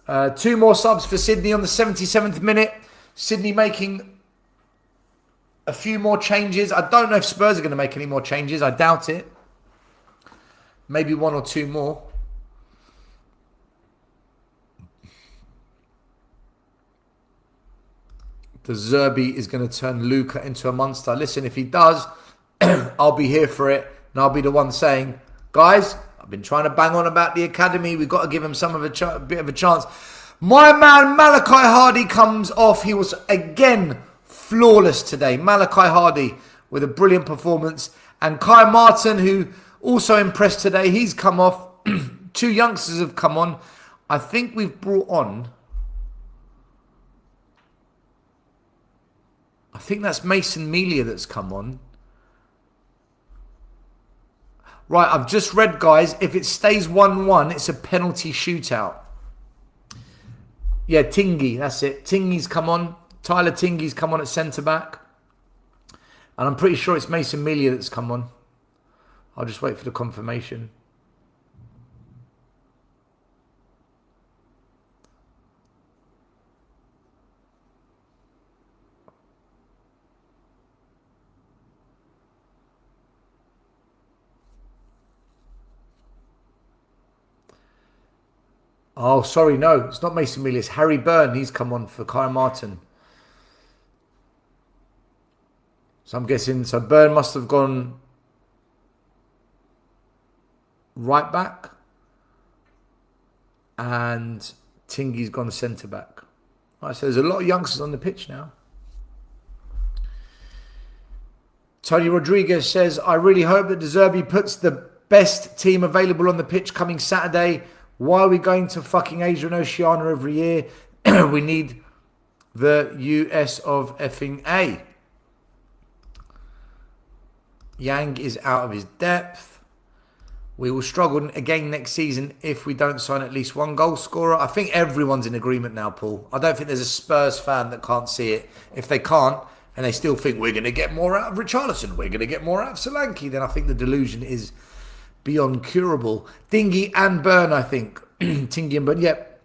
2 more subs for Sydney on the 77th minute. Sydney making a few more changes. I don't know if Spurs are going to make any more changes. I doubt it. Maybe 1 or 2 more. The Zerbi is going to turn Luca into a monster. Listen, if he does, I'll be here for it. And I'll be the one saying, guys, I've been trying to bang on about the academy. We've got to give him some of a bit of a chance. My man Malachi Hardy comes off. He was, again, flawless today. Malachi Hardy with a brilliant performance. And Kai Martin, who also impressed today, he's come off. 2 youngsters have come on. I think we've brought on... I think that's Mason Melia that's come on. Right, I've just read, guys, if it stays 1-1, it's a penalty shootout. Yeah, Tingy, that's it. Tingy's come on. Tyler Tingy's come on at centre-back. And I'm pretty sure it's Mason Melia that's come on. I'll just wait for the confirmation. Oh, sorry, no. It's not Mason Melia. It's Harry Byrne. He's come on for Kyle Martin. So I'm guessing, so Byrne must have gone right back. And Tingy's gone centre back. All right, so there's a lot of youngsters on the pitch now. Tony Rodriguez says, I really hope that De Zerbi puts the best team available on the pitch coming Saturday. Why are we going to fucking Asia and Oceania every year? We need the US of effing A. Yang is out of his depth. We will struggle again next season if we don't sign at least one goal scorer. I think everyone's in agreement now, Paul. I don't think there's a Spurs fan that can't see it. If they can't, and they still think we're going to get more out of Richarlison, we're going to get more out of Solanke, then I think the delusion is beyond curable. Dingy and Byrne, I think. Tingy and Byrne, yep.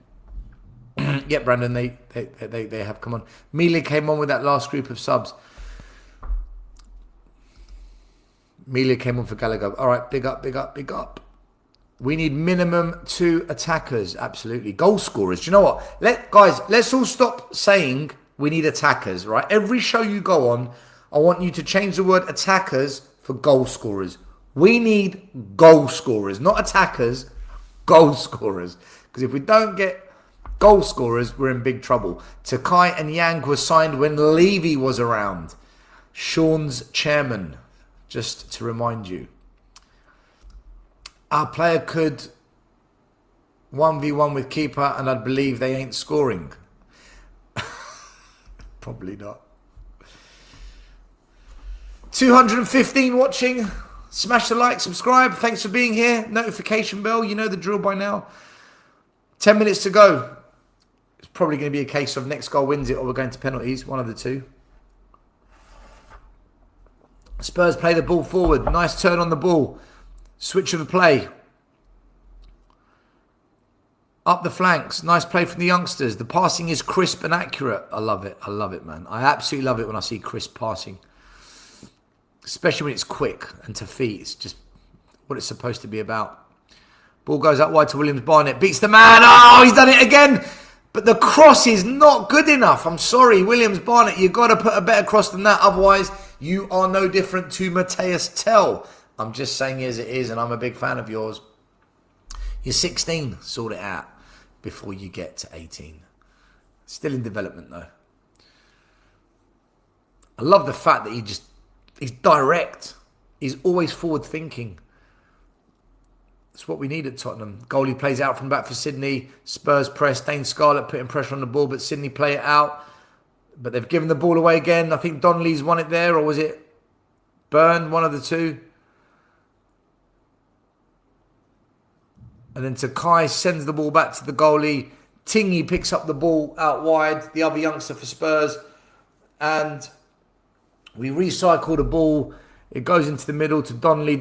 Yep, Brandon, they have come on. Mealy came on with that last group of subs. Mealy came on for Gallagher. All right, big up, big up, big up. We need minimum 2 attackers. Absolutely. Goal scorers. Do you know what? Guys, let's all stop saying we need attackers, right? Every show you go on, I want you to change the word attackers for goal scorers. We need goal scorers, not attackers, goal scorers. Because if we don't get goal scorers, we're in big trouble. Takai and Yang were signed when Levy was around. Sean's chairman, just to remind you. Our player could 1v1 with keeper, and I'd believe they ain't scoring. Probably not. 215 watching. Smash the like, subscribe. Thanks for being here. Notification bell. You know the drill by now. 10 minutes to go. It's probably going to be a case of next goal wins it or we're going to penalties. One of the two. Spurs play the ball forward. Nice turn on the ball. Switch of the play. Up the flanks. Nice play from the youngsters. The passing is crisp and accurate. I love it. I love it, man. I absolutely love it when I see crisp passing. Especially when it's quick and to feet. It's just what it's supposed to be about. Ball goes out wide to Williams Barnett. Beats the man. Oh, he's done it again. But the cross is not good enough. I'm sorry, Williams Barnett. You've got to put a better cross than that. Otherwise, you are no different to Mateus Tell. I'm just saying as it is, and I'm a big fan of yours. You're 16. Sort it out before you get to 18. Still in development, though. I love the fact that he's direct. He's always forward thinking. That's what we need at Tottenham. Goalie plays out from back for Sydney. Spurs press. Dane Scarlett putting pressure on the ball, but Sydney play it out. But they've given the ball away again. I think Donnelly's won it there, or was it Byrne? One of the two. And then Takai sends the ball back to the goalie. Tingy picks up the ball out wide. The other youngster for Spurs. And we recycle the ball. It goes into the middle to Donnelly.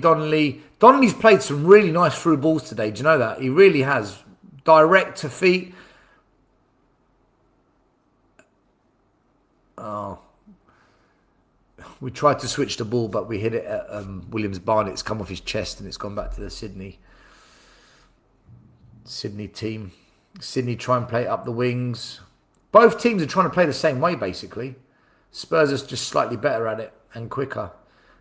Donnelly's played some really nice through balls today. Do you know that? He really has. Direct to feet. Oh. We tried to switch the ball, but we hit it at Williams Barnett. It's come off his chest and it's gone back to the Sydney team. Sydney try and play it up the wings. Both teams are trying to play the same way, basically. Spurs are just slightly better at it and quicker.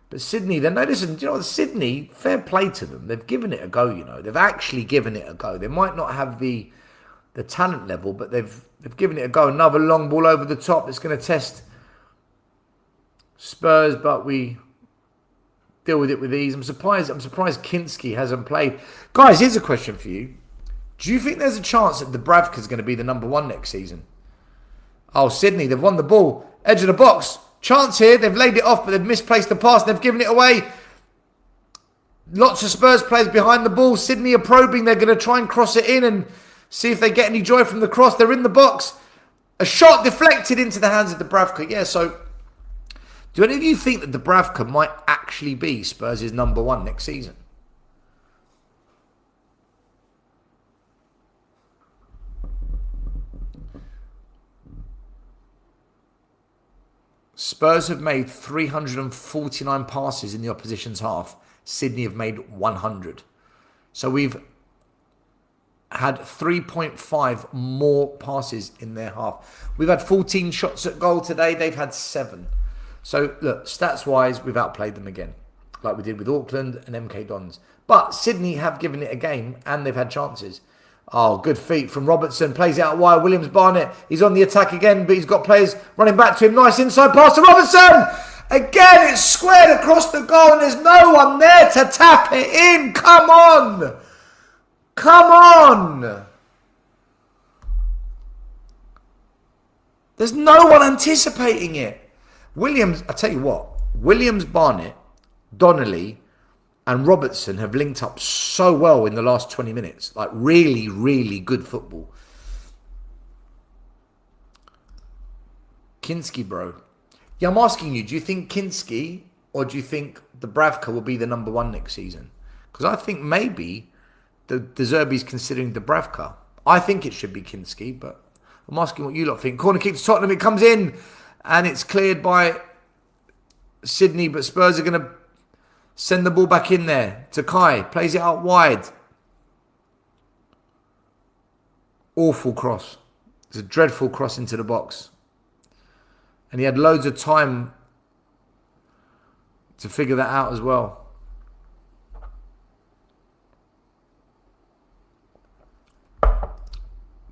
But Sydney, then listen, you know what, Sydney, fair play to them. They've given it a go, you know. They've actually given it a go. They might not have the talent level, but they've given it a go. Another long ball over the top that's going to test Spurs, but we deal with it with ease. I'm surprised Kinski hasn't played. Guys, here's a question for you. Do you think there's a chance that Dubravka's going to be the number one next season? Oh, Sydney, they've won the ball. Edge of the box. Chance here. They've laid it off, but they've misplaced the pass. They've given it away. Lots of Spurs players behind the ball. Sydney are probing. They're going to try and cross it in and see if they get any joy from the cross. They're in the box. A shot deflected into the hands of Dubravka. Yeah, so do any of you think that Dubravka might actually be Spurs' #1 next season? Spurs have made 349 passes in the opposition's half. Sydney have made 100. So we've had 3.5 more passes in their half. We've had 14 shots at goal today. They've had 7. So, look, stats-wise, we've outplayed them again, like we did with Auckland and MK Dons. But Sydney have given it a game, and they've had chances. Oh, good feet from Robertson. Plays it out wide. Williams Barnett. He's on the attack again, but he's got players running back to him. Nice inside pass to Robertson. Again, it's squared across the goal, and there's no one there to tap it in. Come on. Come on. There's no one anticipating it. Williams, I tell you what, Williams, Barnett, Donnelly, and Robertson have linked up so well in the last 20 minutes. Like, really, really good football. Kinski, bro. Yeah, I'm asking you, do you think Kinski or do you think Dubravka will be the #1 next season? Because I think maybe the Zerbi's considering Dubravka. I think it should be Kinski, but I'm asking what you lot think. Corner kick to Tottenham. It comes in and it's cleared by Sydney, but Spurs are going to send the ball back in there to Kai. Plays it out wide. Awful cross. It's a dreadful cross into the box. And he had loads of time to figure that out as well.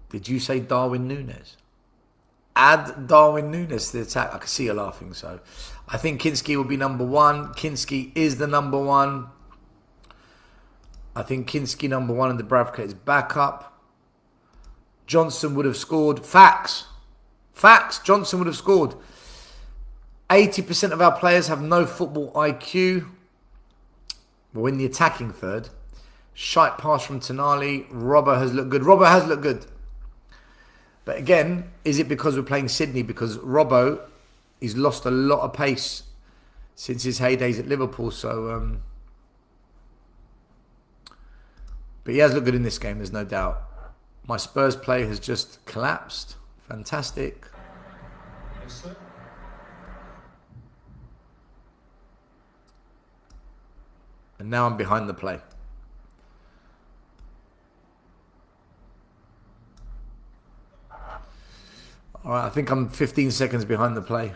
Did you say Darwin Núñez? Add Darwin Núñez to the attack. I can see you laughing, so I think Kinski will be #1. Kinski is the #1. I think Kinski #1 and Dubravka is backup. Johnson would have scored. Facts. Facts. Johnson would have scored. 80% of our players have no football IQ. We're in the attacking third. Shite pass from Tonali. Robbo has looked good. Robbo has looked good. But again, is it because we're playing Sydney? Because Robbo, he's lost a lot of pace since his heydays at Liverpool. So, but he has looked good in this game, there's no doubt. My Spurs play has just collapsed. Fantastic. Yes, sir. And now I'm behind the play. All right, I think I'm 15 seconds behind the play.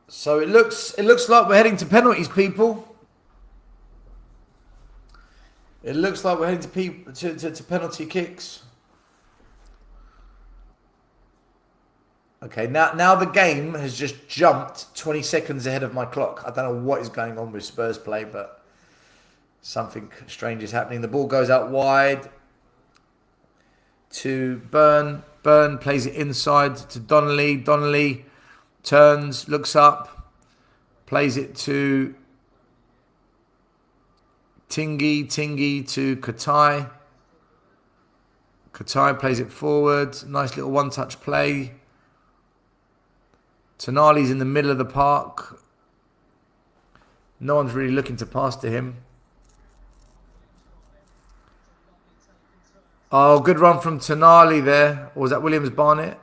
So it looks like we're heading to penalties, people. It looks like we're heading to penalty kicks. Okay, now the game has just jumped 20 seconds ahead of my clock. I don't know what is going on with Spurs play, but something strange is happening. The ball goes out wide to Byrne. Byrne plays it inside to Donnelly. Donnelly turns, looks up, plays it to Tingy. Tingy to Katai. Katai plays it forward. Nice little one-touch play. Tonali's in the middle of the park. No one's really looking to pass to him. Oh, good run from Tonali there. Or was that Williams Barnett?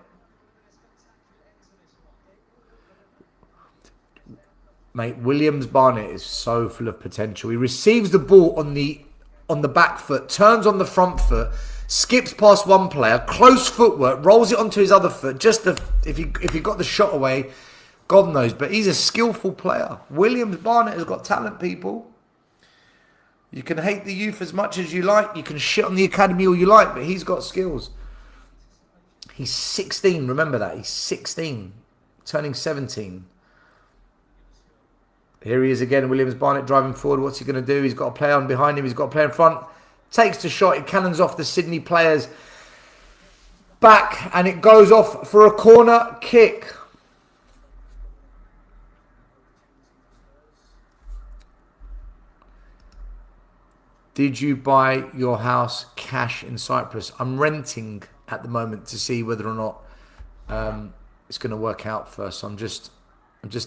Mate, Williams Barnett is so full of potential. He receives the ball on the back foot, turns on the front foot, skips past one player, close footwork, rolls it onto his other foot. If he got the shot away, God knows. But he's a skillful player. Williams Barnett has got talent, people. You can hate the youth as much as you like. You can shit on the academy all you like, but he's got skills. He's 16. Remember that. He's 16. Turning 17. Here he is again. Williams Barnett driving forward. What's he going to do? He's got a player on behind him. He's got a player in front. Takes the shot. It cannons off the Sydney players. back, and it goes off for a corner kick. Did you buy your house cash in Cyprus? I'm renting at the moment to see whether or not it's going to work out first. So I'm just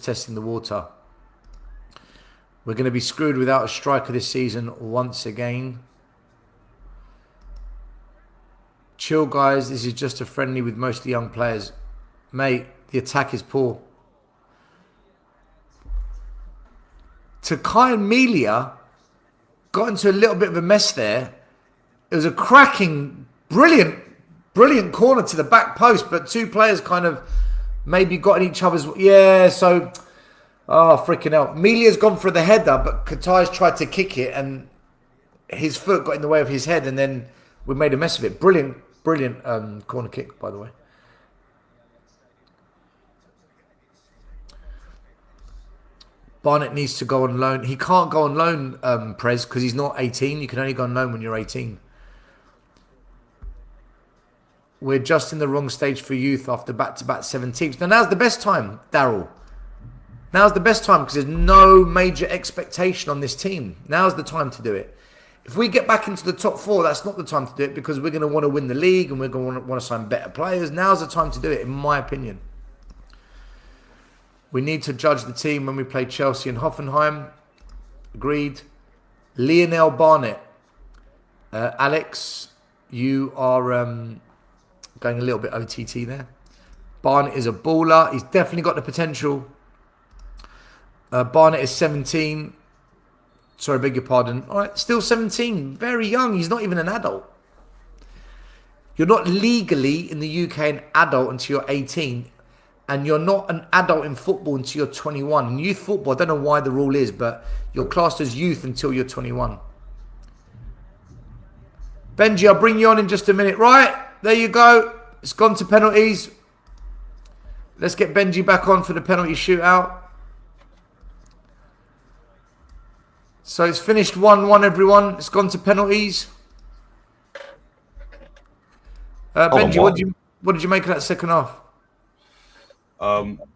testing the water. We're going to be screwed without a striker this season once again. Chill, guys. This is just a friendly with mostly young players. Mate, the attack is poor. Takai and Melia got into a little bit of a mess there. It was a cracking, brilliant corner to the back post, but two players kind of maybe got in each other's... Yeah, so... Oh, freaking hell. Melia's gone for the header, but Katai's tried to kick it, and his foot got in the way of his head, and then we made a mess of it. Brilliant corner kick, by the way. Barnett needs to go on loan. He can't go on loan, Prez, because he's not 18. You can only go on loan when you're 18. We're just in the wrong stage for youth after back-to-back 17s. Now, now's the best time, Daryl. Now's the best time because there's no major expectation on this team. Now's the time to do it. If we get back into the top four, that's not the time to do it because we're going to want to win the league and we're going to want to sign better players. Now's the time to do it, in my opinion. We need to judge the team when we play Chelsea and Hoffenheim. Agreed. Lionel Barnett. Alex, you are going a little bit OTT there. Barnett is a baller. He's definitely got the potential. Barnett is 17. Sorry, beg your pardon. All right, still 17. Very young. He's not even an adult. You're not legally in the UK an adult until you're 18. And you're not an adult in football until you're 21. In youth football, I don't know why the rule is, but you're classed as youth until you're 21. Benji, I'll bring you on in just a minute. Right, there you go. It's gone to penalties. Let's get Benji back on for the penalty shootout. So it's finished 1-1, everyone. It's gone to penalties. Benji, what did you make of that second half?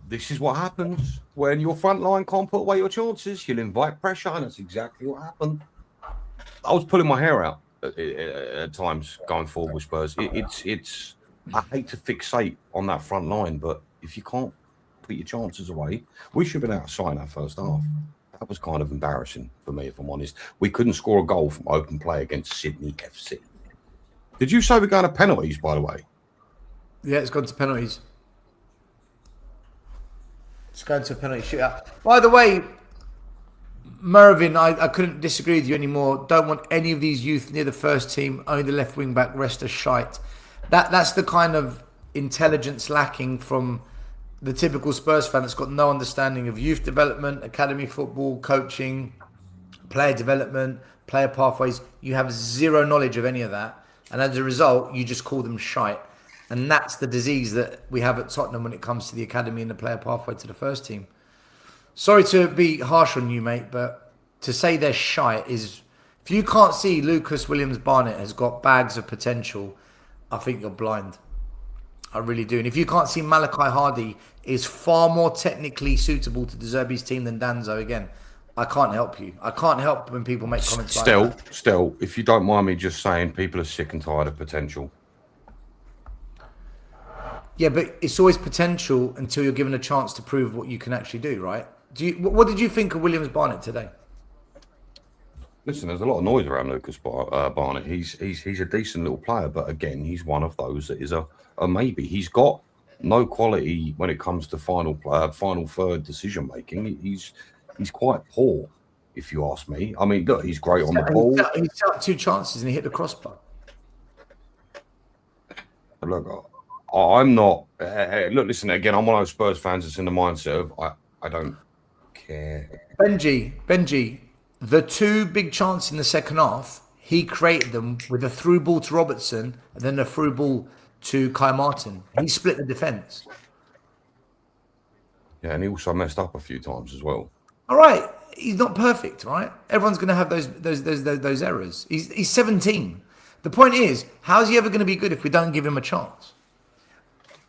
This is what happens when your front line can't put away your chances. You'll invite pressure, and that's exactly what happened. I was pulling my hair out at times going forward with Spurs. It's. I hate to fixate on that front line, but if you can't put your chances away, we should have been out of sight in that first half. That was kind of embarrassing for me, if I'm honest. We couldn't score a goal from open play against Sydney FC. Did you say we're going to penalties, by the way? Yeah, it's gone to penalties. It's going to a penalty shootout. By the way, Mervin, I couldn't disagree with you anymore. Don't want any of these youth near the first team. Only the left wing back, rest are shite. That's the kind of intelligence lacking from the typical Spurs fan that's got no understanding of youth development, academy football, coaching, player development, player pathways. You have zero knowledge of any of that. And as a result, you just call them shite. And that's the disease that we have at Tottenham when it comes to the academy and the player pathway to the first team. Sorry to be harsh on you, mate, but to say they're shite is... If you can't see Lucas Williams-Barnett has got bags of potential, I think you're blind. I really do. And if you can't see Malachi Hardy is far more technically suitable to De Zerbi's team than Danzo, again, I can't help you. I can't help when people make comments like that. Still, if you don't mind me just saying, people are sick and tired of potential. Yeah, but it's always potential until you're given a chance to prove what you can actually do, right? What did you think of Williams-Barnett today? Listen, there's a lot of noise around Lucas Barnett. He's a decent little player, but again, he's one of those that is a maybe. He's got no quality when it comes to final third decision making. He's quite poor, if you ask me. I mean, look, he's great on the ball. He set up 2 chances and he hit the crossbar. Look, I'm not. Look, listen. Again, I'm one of those Spurs fans that's in the mindset of I don't care. Benji, the 2 big chances in the second half, he created them with a through ball to Robertson and then a through ball to Kai Martin. He split the defence. Yeah, and he also messed up a few times as well. All right, he's not perfect, right? Everyone's going to have those errors. He's 17. The point is, how's he ever going to be good if we don't give him a chance?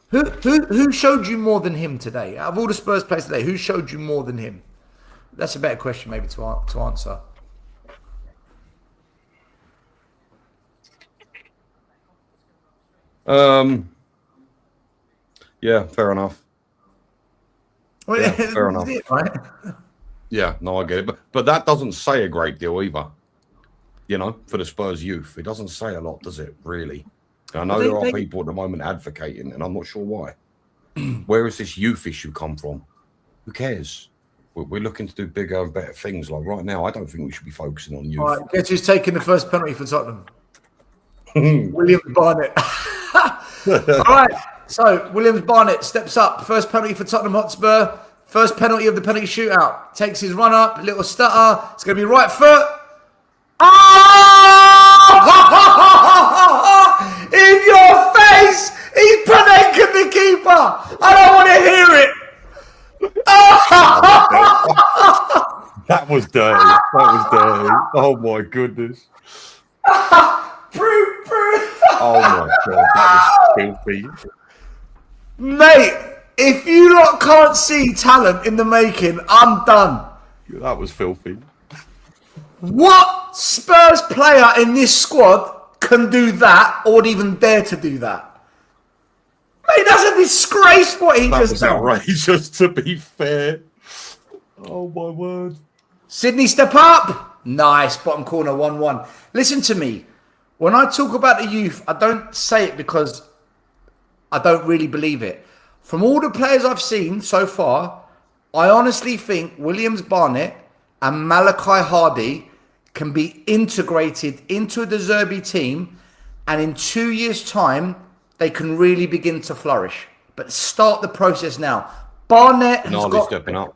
Who showed you more than him today? Out of all the Spurs players today, who showed you more than him? That's a better question maybe to answer. Yeah, fair enough. Well, Yeah, fair enough. It, right? Yeah, no, I get it. But that doesn't say a great deal either. You know, for the Spurs youth. It doesn't say a lot, does it, really? I know there are people at the moment advocating, and I'm not sure why. Where has this youth issue come from? Who cares? We're looking to do bigger and better things. Like right now, I don't think we should be focusing on youth. All right, guess who's taking the first penalty for Tottenham? Williams Barnett. All right, so Williams Barnett steps up. First penalty for Tottenham Hotspur. First penalty of the penalty shootout. Takes his run up, little stutter. It's going to be right foot. Oh! In your face! He's Panenka the keeper! I don't want to hear it! That was dirty. That was dirty. Oh my goodness. Oh my god, that was filthy. Mate, if you lot can't see talent in the making, I'm done. That was filthy. What Spurs player in this squad can do that or would even dare to do that? Mate, that's a disgrace what he That just was done. outrageous, to be fair. Oh my word. Sydney, step up. Nice, bottom corner, 1-1. Listen to me. When I talk about the youth, I don't say it because I don't really believe it. From all the players I've seen so far, I honestly think Williams Barnett and Malachi Hardy can be integrated into a De Zerbi team, and in 2 years' time, they can really begin to flourish. But start the process now. Barnett's stepping up.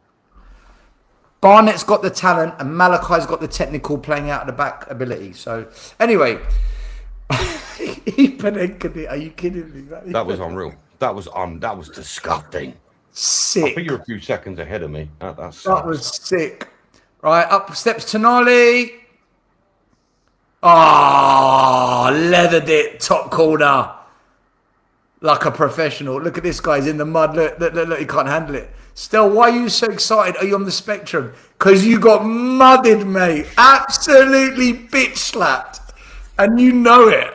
Barnett's got the talent, and Malachi's got the technical playing out of the back ability. So, anyway, are you kidding me? That was unreal. That was disgusting. Sick. I think you're a few seconds ahead of me. That was sick. Right, up steps Tonali. Oh, leathered it, top corner. Like a professional. Look at this guy, he's in the mud. Look, he can't handle it. Stel, why are you so excited? Are you on the spectrum? Because you got mudded, mate. Absolutely bitch slapped. And you know it.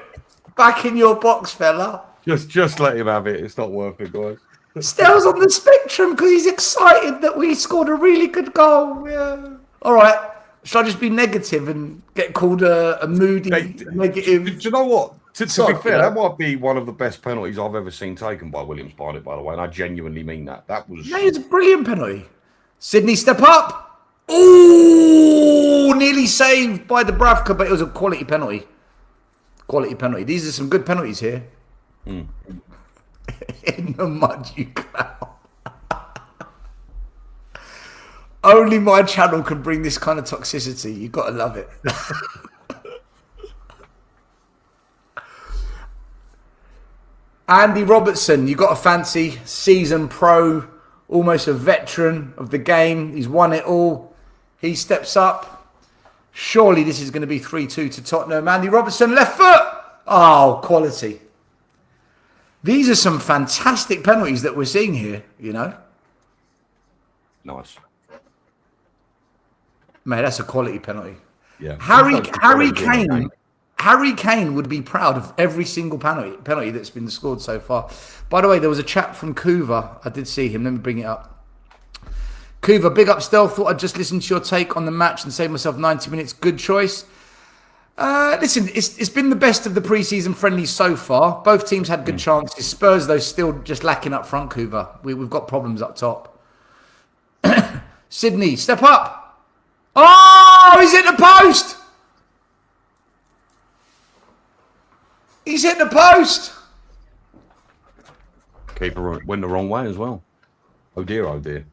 Back in your box, fella. Just let him have it. It's not worth it, guys. Stel's on the spectrum because he's excited that we scored a really good goal. Yeah. All right. Should I just be negative and get called a moody, negative? Do you know what? To be Sorry, fair, that might be one of the best penalties I've ever seen taken by Williams Barnett, by the way, and I genuinely mean that. That was... No, it's a brilliant penalty. Sydney, step up. Ooh, nearly saved by the Bravka, but it was a quality penalty. Quality penalty. These are some good penalties here. In the mud, you clown. Only my channel can bring this kind of toxicity. You've got to love it. Andy Robertson, you got a fancy seasoned pro, almost a veteran of the game. He's won it all. He steps up. Surely this is going to be 3-2 to Tottenham. Andy Robertson, left foot. Oh, quality. These are some fantastic penalties that we're seeing here, you know. Nice. Mate, that's a quality penalty. Yeah. Harry Kane would be proud of every single penalty that's been scored so far. By the way, there was a chat from Kuva. I did see him. Let me bring it up. Kuva, big up Stealth. Thought I'd just listen to your take on the match and save myself 90 minutes. Good choice. Listen, it's been the best of the pre-season friendlies so far. Both teams had good chances. Spurs, though, still just lacking up front, Kuva. We've got problems up top. Sydney, step up. Oh, he's hit the post. He's hit the post. Keeper went the wrong way as well. Oh dear, oh dear.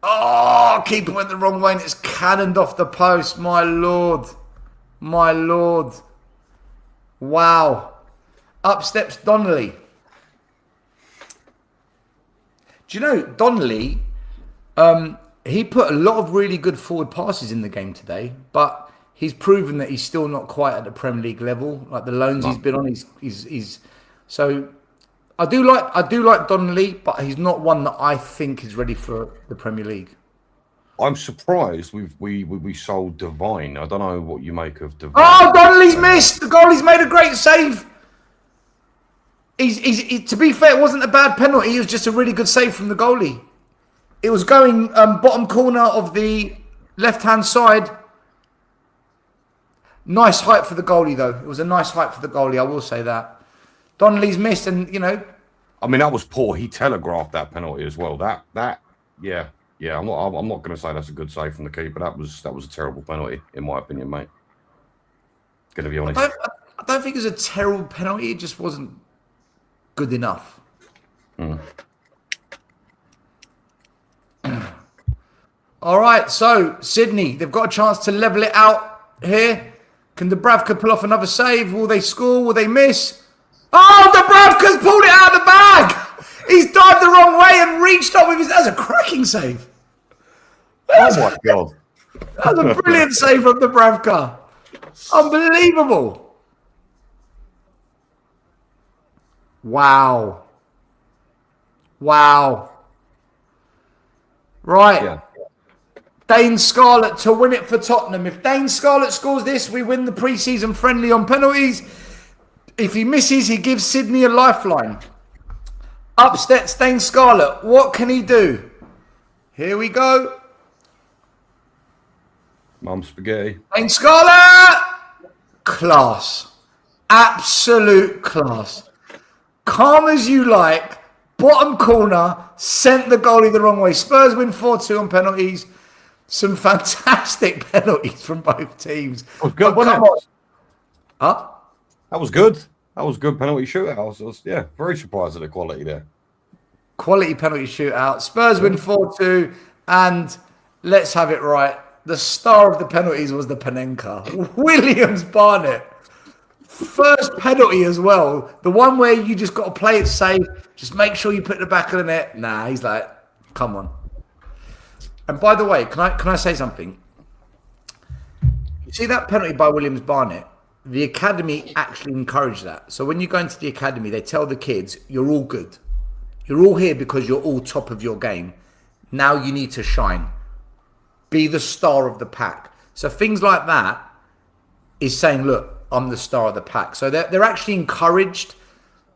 Oh, keeper went the wrong way and it's cannoned off the post. My lord. My lord. Wow. Up steps Donnelly. Do you know, Donnelly, he put a lot of really good forward passes in the game today, but he's proven that he's still not quite at the Premier League level. Like the loans he's been on, he's So I do like Donnelly, but he's not one that I think is ready for the Premier League. I'm surprised we sold Divine. I don't know what you make of Divine. Oh, Donnelly's missed. The goalie's made a great save. To be fair, it wasn't a bad penalty. It was just a really good save from the goalie. It was going bottom corner of the left-hand side. Nice height for the goalie, though. It was a nice height for the goalie, I will say that. Donnelly's missed, and, you know... I mean, that was poor. He telegraphed that penalty as well. Yeah. I'm not going to say that's a good save from the keeper. That was a terrible penalty, in my opinion, mate. Going to be honest. I don't think it was a terrible penalty. It just wasn't good enough. All right, so Sydney, they've got a chance to level it out here. Can Dubravka pull off another save? Will they score? Will they miss? Oh, Dubravka's pulled it out of the bag! He's dived the wrong way and reached up with his... That's a cracking save. Oh, my God. That was a brilliant save from Dubravka. Unbelievable. Wow. Right. Yeah. Dane Scarlett to win it for Tottenham. If Dane Scarlett scores this, we win the pre-season friendly on penalties. If he misses, he gives Sydney a lifeline. Up steps Dane Scarlett. What can he do? Here we go. Mum spaghetti. Dane Scarlett! Class. Absolute class. Calm as you like. Bottom corner. Sent the goalie the wrong way. Spurs win 4-2 on penalties. Some fantastic penalties from both teams. That was good, wasn't it? Huh? That was good. That was good penalty shootout. I was very surprised at the quality there. Quality penalty shootout. Spurs win 4-2. And let's have it right. The star of the penalties was the Panenka. Williams Barnett. First penalty as well. The one where you just got to play it safe. Just make sure you put the back of the net. Nah, he's like, come on. And by the way, can I say something? You see that penalty by Williams Barnett? The academy actually encouraged that. So when you go into the academy, they tell the kids, you're all good. You're all here because you're all top of your game. Now you need to shine. Be the star of the pack. So things like that is saying, look, I'm the star of the pack. So they're actually encouraged,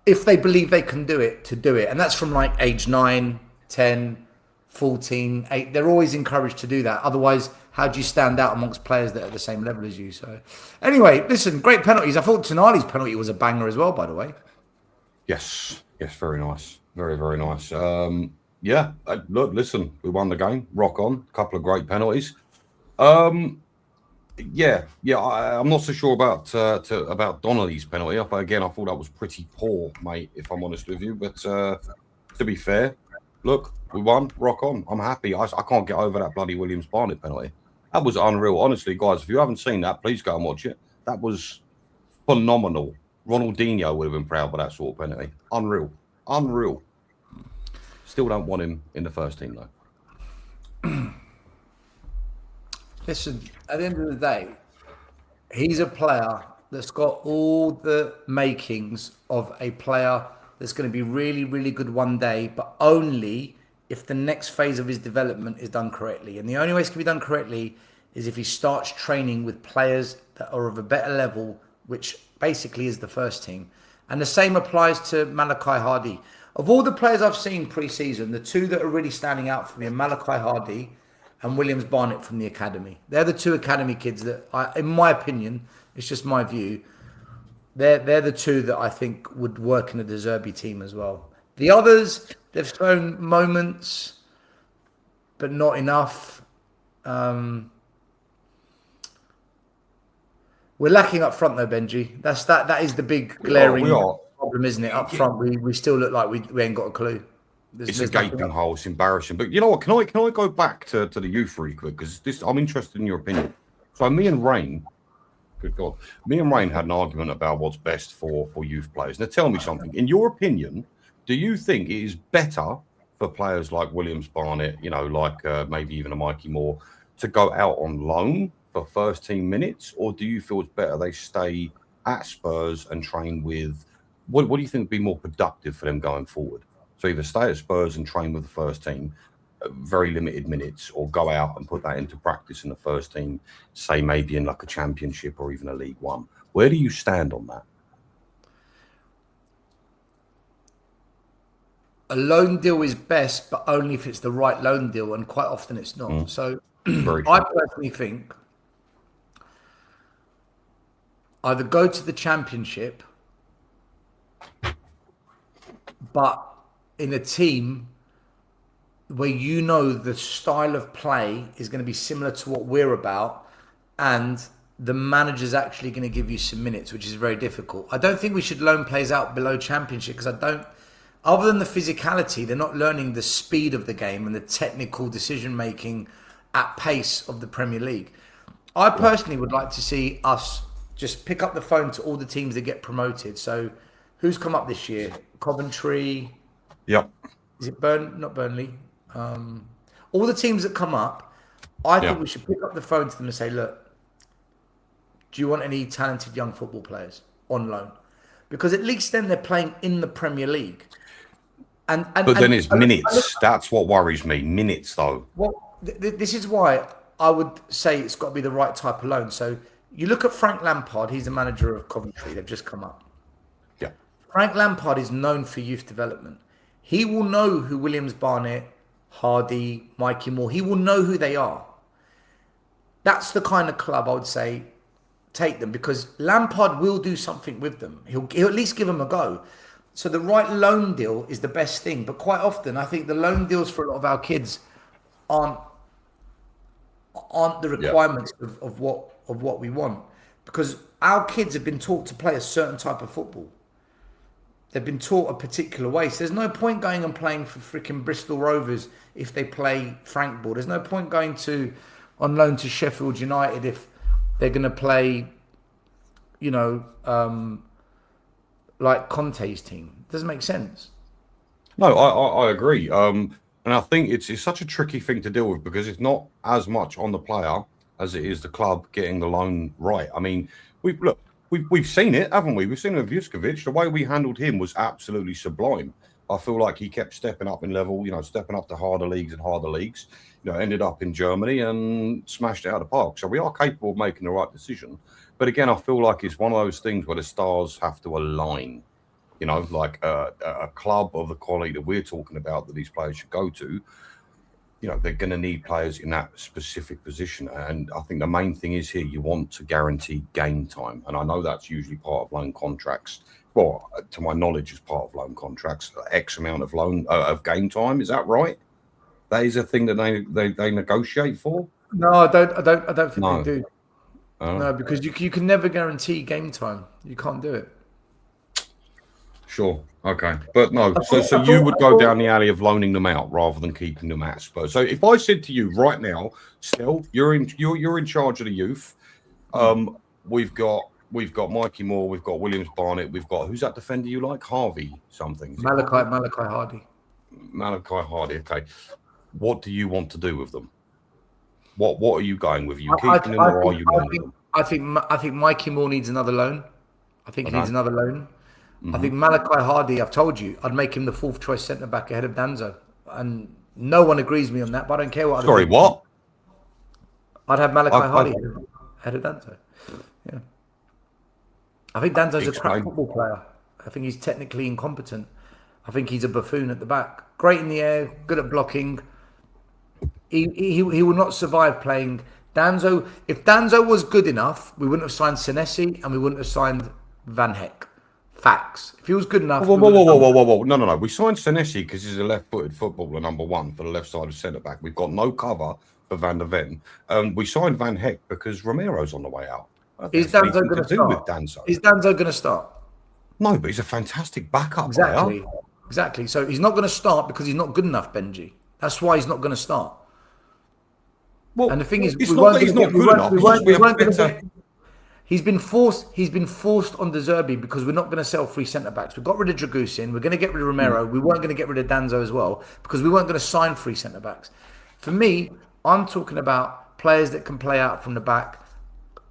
if they believe they can do it, to do it. And that's from like age 9, 10, 14, 8. They're always encouraged to do that. Otherwise, how do you stand out amongst players that are at the same level as you? So anyway, listen, great penalties. I thought Tonali's penalty was a banger as well, by the way. Yes, very nice. Very, very nice. Look, listen, we won the game. Rock on. A couple of great penalties. I'm not so sure about Donnelly's penalty. Again, I thought that was pretty poor, mate, if I'm honest with you. But to be fair, look, we won. Rock on. I'm happy. I can't get over that bloody Williams Barnett penalty. That was unreal. Honestly, guys, if you haven't seen that, please go and watch it. That was phenomenal. Ronaldinho would have been proud of that sort of penalty. Unreal. Still don't want him in the first team, though. Listen, at the end of the day, he's a player that's got all the makings of a player that's going to be really, really good one day, but only if the next phase of his development is done correctly. And the only way it's going to be done correctly is if he starts training with players that are of a better level, which basically is the first team. And the same applies to Malachi Hardy. Of all the players I've seen pre-season, the two that are really standing out for me are Malachi Hardy and Williams Barnett from the academy. They're the two academy kids that, in my opinion, it's just my view, they're the two that I think would work in a De Zerbi team as well. The others, they've shown moments, but not enough. We're lacking up front though, Benji. That is the big glaring problem, isn't it? Up front, we still look like we ain't got a clue. It's a gaping hole. It's embarrassing. But you know what? Can I go back to the youth really quick? Because I'm interested in your opinion. So me and Rain had an argument about what's best for youth players. Now tell me something. In your opinion, do you think it is better for players like Williams Barnett, maybe even a Mikey Moore, to go out on loan for first team minutes? Or do you feel it's better they stay at Spurs and train with what do you think would be more productive for them going forward? So either stay at Spurs and train with the first team, very limited minutes, or go out and put that into practice in the first team, say maybe in like a championship or even a League One. Where do you stand on that? A loan deal is best, but only if it's the right loan deal, and quite often it's not. So I personally think either go to the championship, but in a team where you know the style of play is going to be similar to what we're about, and the manager's actually going to give you some minutes, which is very difficult. I don't think we should loan players out below championship, because I don't, other than the physicality, they're not learning the speed of the game and the technical decision making at pace of the Premier League. I personally would like to see us just pick up the phone to all the teams that get promoted. So who's come up this year? Coventry. Yep. Is it not Burnley? All the teams that come up, I think we should pick up the phone to them and say, look, do you want any talented young football players on loan? Because at least then they're playing in the Premier League. But then it's minutes. That's what worries me. Minutes, though. Well, this is why I would say it's got to be the right type of loan. So you look at Frank Lampard. He's the manager of Coventry. They've just come up. Yeah. Frank Lampard is known for youth development. He will know who Williams Barnett, Hardy, Mikey Moore, he will know who they are. That's the kind of club I would say take them, because Lampard will do something with them. He'll at least give them a go. So the right loan deal is the best thing. But quite often, I think the loan deals for a lot of our kids aren't the requirements of what we want, because our kids have been taught to play a certain type of football. They've been taught a particular way. So there's no point going and playing for freaking Bristol Rovers if they play Frank ball. There's no point going on loan to Sheffield United if they're going to play, like Conte's team. It doesn't make sense. No, I agree. And I think it's such a tricky thing to deal with, because it's not as much on the player as it is the club getting the loan right. I mean, we've seen it, haven't we? We've seen it with Vuskovic. The way we handled him was absolutely sublime. I feel like he kept stepping up in level, stepping up to harder leagues, ended up in Germany and smashed it out of the park. So we are capable of making the right decision. But again, I feel like it's one of those things where the stars have to align, like a club of the quality that we're talking about that these players should go to. They're going to need players in that specific position. And I think the main thing is here, you want to guarantee game time. And I know that's usually part of loan contracts. Well, to my knowledge, is part of loan contracts, X amount of of game time. Is that right? That is a thing that they negotiate for? No, I don't think they do. No, because you can never guarantee game time. You can't do it. Sure. Okay. But no, so you would go down the alley of loaning them out rather than keeping them at Spurs. So if I said to you right now, Stel, you're in charge of the youth. We've got Mikey Moore, we've got Williams Barnett, we've got, who's that defender you like? Harvey something. Malachi Hardy. Malachi Hardy. Okay. What do you want to do with them? What are you going with? Are you keeping them, or are you loaning them? I think Mikey Moore needs another loan. I think he needs another loan. I think Malachi Hardy, I've told you, I'd make him the fourth choice centre back ahead of Danzo. And no one agrees with me on that, but I don't care what. Sorry, what? I'd have Malachi Hardy ahead of Danzo. Yeah. I think Danzo's a crap football player. I think he's technically incompetent. I think he's a buffoon at the back. Great in the air, good at blocking. He will not survive playing Danzo. If Danzo was good enough, we wouldn't have signed Senesi and we wouldn't have signed Van Heck. Facts. If he was good enough... Whoa. No. We signed Senesi because he's a left-footed footballer, number one, for the left side of centre-back. We've got no cover for Van der Ven. We signed Van Heck because Romero's on the way out. Is Danzo going to start? Is Danzo going to start? No, but he's a fantastic backup player. Player. Exactly. So he's not going to start because he's not good enough, Benji. That's why he's not going to start. Well, and the thing is, he's not good enough. He's been forced on De Zerbi because we're not going to sell free centre backs. We got rid of Dragusin. We're going to get rid of Romero. We weren't going to get rid of Danzo as well because we weren't going to sign free centre backs. For me, I'm talking about players that can play out from the back,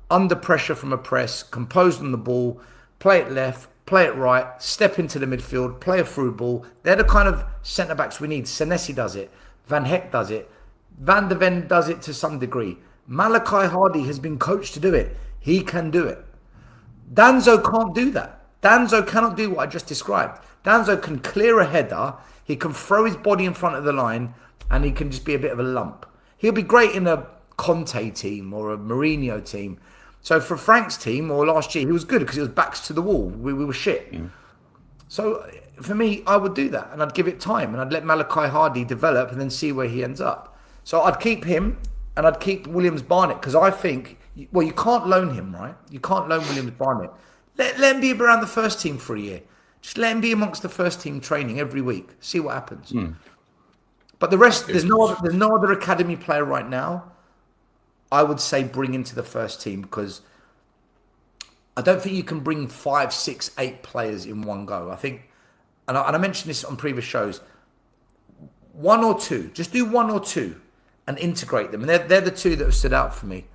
under pressure from a press, composed on the ball, play it left, play it right, step into the midfield, play a through ball. They're the kind of centre-backs we need. Senesi does it. Van Heck does it. Van de Ven does it to some degree. Malachi Hardy has been coached to do it. He can do it. Danzo can't do that. Danzo cannot do what I just described. Danzo can clear a header, he can throw his body in front of the line, and he can just be a bit of a lump. He'll be great in a Conte team or a Mourinho team. So for Frank's team, or last year, he was good because he was backs to the wall. We were shit. So for me, I would do that, and I'd give it time, and I'd let Malachi Hardy develop and then see where he ends up. So I'd keep him, and I'd keep Williams Barnett, because I think, well, you can't loan him, right? You can't loan Williams Barnett. Let him be around the first team for a year. Just let him be amongst the first team training every week. See what happens. But the rest, there's no other academy player right now I would say bring into the first team, because I don't think you can bring 5, 6, 8 players in one go. I think, and I mentioned this on previous shows, 1 or 2, just do 1 or 2 and integrate them. And they're the 2 that have stood out for me.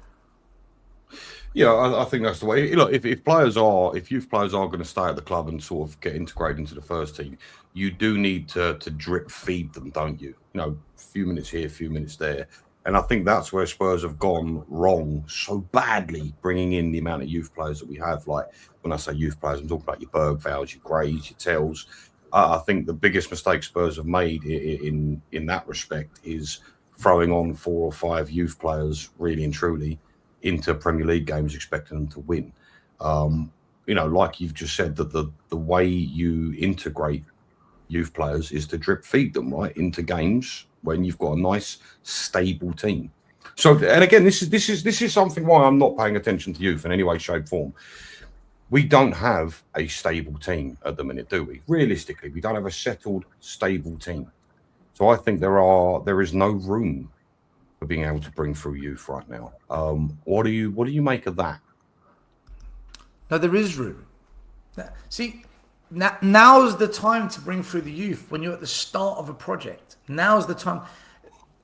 Yeah, I think that's the way. Look, if youth players are going to stay at the club and sort of get integrated into the first team, you do need to drip feed them, don't you? You know, a few minutes here, a few minutes there. And I think that's where Spurs have gone wrong so badly, bringing in the amount of youth players that we have. Like, when I say youth players, I'm talking about your Bergvals, your Grays, your Tells. I think the biggest mistake Spurs have made in that respect is throwing on 4 or 5 youth players, really and truly, into Premier League games, expecting them to win. You know, like you've just said, that the way you integrate youth players is to drip feed them right into games when you've got a nice stable team. So, and again, this is something why I'm not paying attention to youth in any way, shape, form. We don't have a stable team at the minute, do we? Realistically, we don't have a settled, stable team. So I think there is no room for being able to bring through youth right now. What do you make of that? No, there is room. See, now's the time to bring through the youth when you're at the start of a project. Now's the time.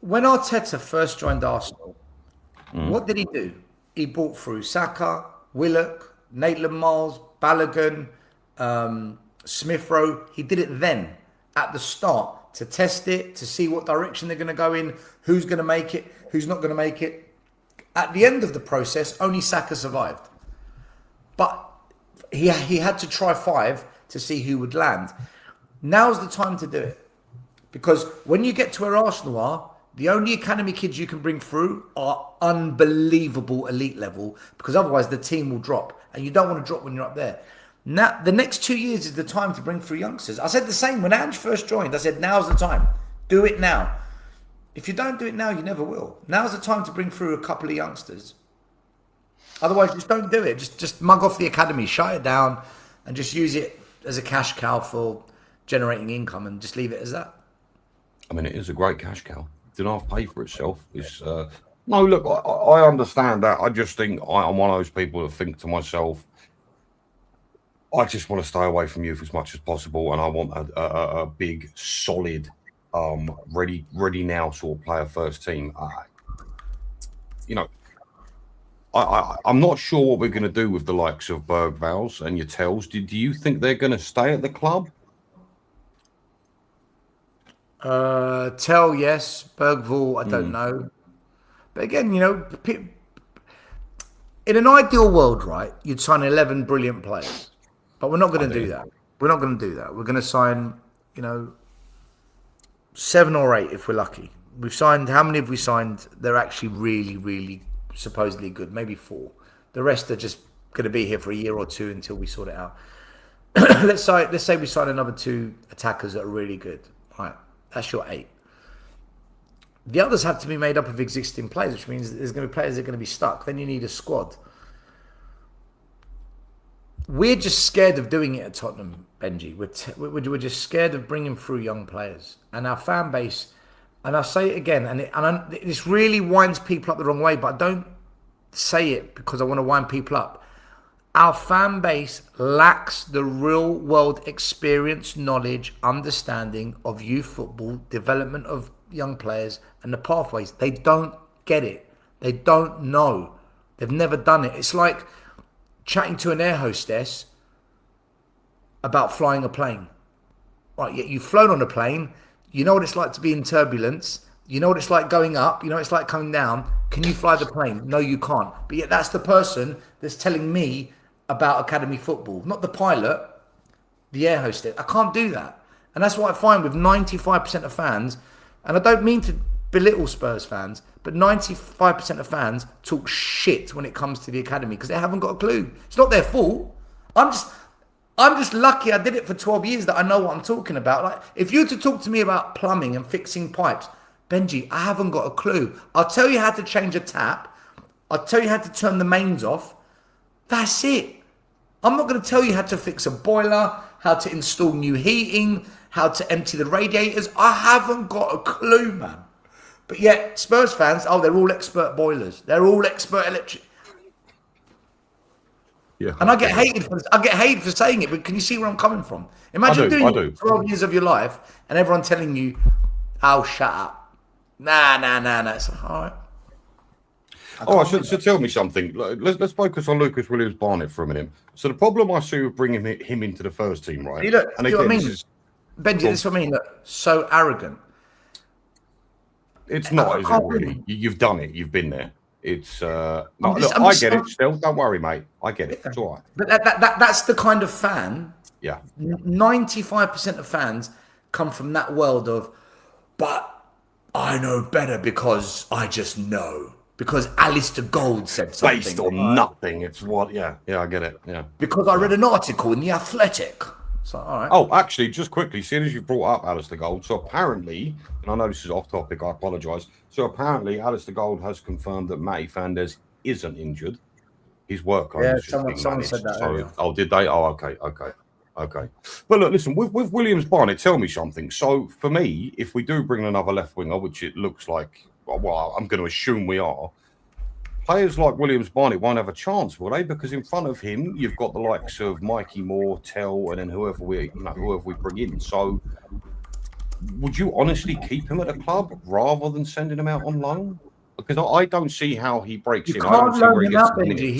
When Arteta first joined Arsenal, what did he do? He brought through Saka, Willock, Maitland Miles, Balogun, Smith Rowe. He did it then at the start to test it, to see what direction they're going to go in, who's going to make it, who's not going to make it. At the end of the process, only Saka survived. But he had to try 5 to see who would land. Now's the time to do it. Because when you get to where Arsenal are, the only academy kids you can bring through are unbelievable elite level, because otherwise the team will drop. And you don't want to drop when you're up there. Now, the next 2 years is the time to bring through youngsters. I said the same when Ange first joined. I said, now's the time. Do it now. If you don't do it now, you never will. Now's the time to bring through a couple of youngsters. Otherwise, just don't do it. Just mug off the academy, shut it down, and just use it as a cash cow for generating income, and just leave it as that. I mean, it is a great cash cow. Didn't have to pay for itself. It's no, look, I understand that. I just think I'm one of those people that think to myself, I just want to stay away from youth as much as possible, and I want a big, solid, ready now sort of player first team. You know, I'm not sure what we're going to do with the likes of Bergvals and your Tells. Do you think they're going to stay at the club? Tell, yes. Bergvall, I don't know. But again, you know, in an ideal world, right, you'd sign 11 brilliant players. But we're not going to do that. We're not going to do that. We're going to sign, 7 or 8 if we're lucky. We've signed, how many have we signed? They're actually really, really supposedly good. Maybe 4. The rest are just going to be here for a year or 2 until we sort it out. Let's say we sign another 2 attackers that are really good. Right, that's your 8. The others have to be made up of existing players, which means there's going to be players that are going to be stuck. Then you need a squad. We're just scared of doing it at Tottenham, Benji. We're just scared of bringing through young players. And our fan base, and I'll say it again, this really winds people up the wrong way, but I don't say it because I want to wind people up. Our fan base lacks the real world experience, knowledge, understanding of youth football, development of young players, and the pathways. They don't get it. They don't know. They've never done it. It's like chatting to an air hostess about flying a plane. Right, yet you've flown on a plane. You know what it's like to be in turbulence. You know what it's like going up. You know what it's like coming down. Can you fly the plane? No, you can't. But yet that's the person that's telling me about academy football, not the pilot, the air hostess. I can't do that. And that's what I find with 95% of fans, and I don't mean to belittle Spurs fans, but 95% of fans talk shit when it comes to the academy because they haven't got a clue. It's not their fault. I'm just lucky I did it for 12 years that I know what I'm talking about. Like, if you were to talk to me about plumbing and fixing pipes, Benji, I haven't got a clue. I'll tell you how to change a tap. I'll tell you how to turn the mains off. That's it. I'm not going to tell you how to fix a boiler, how to install new heating, how to empty the radiators. I haven't got a clue, man. But yet, Spurs fans, they're all expert boilers. They're all expert electric. Yeah. And I get hated for saying it, but can you see where I'm coming from? Imagine doing it 12 years of your life and everyone telling you, oh, shut up. Nah. It's like, all right. So tell me something. Let's focus on Lucas Williams-Barnett for a minute. So the problem I see with bringing him into the first team, right? See, look, and see what I mean? Benji, Cool. this is what I mean. Look, so arrogant. It's not, is it really? You've done it. You've been there. It's I get it still. Don't worry, mate. I get it. It's all right. But that's the kind of fan. Yeah. 95% of fans come from that world of, but I know better because I just know. Because Alistair Gold said something. Based on nothing. It's what, yeah, I get it. Yeah. Because I read an article in The Athletic. So, all right. Oh, actually, just quickly, seeing as you brought up Alistair Gold, so apparently, and I know this is off topic, I apologise. So apparently, Alistair Gold has confirmed that Matty Fernandez isn't injured. His work yeah, someone said that. So, did they? Oh, okay. But look, listen, with Williams-Barnett, tell me something. So for me, if we do bring another left winger, which it looks like, well, I'm going to assume we are, players like Williams-Barnett won't have a chance, will they? Because in front of him, you've got the likes of Mikey Moore, Tell, and then whoever we bring in. So, would you honestly keep him at the club rather than sending him out on loan? Because I don't see how he breaks in. You can't loan him out, Benji.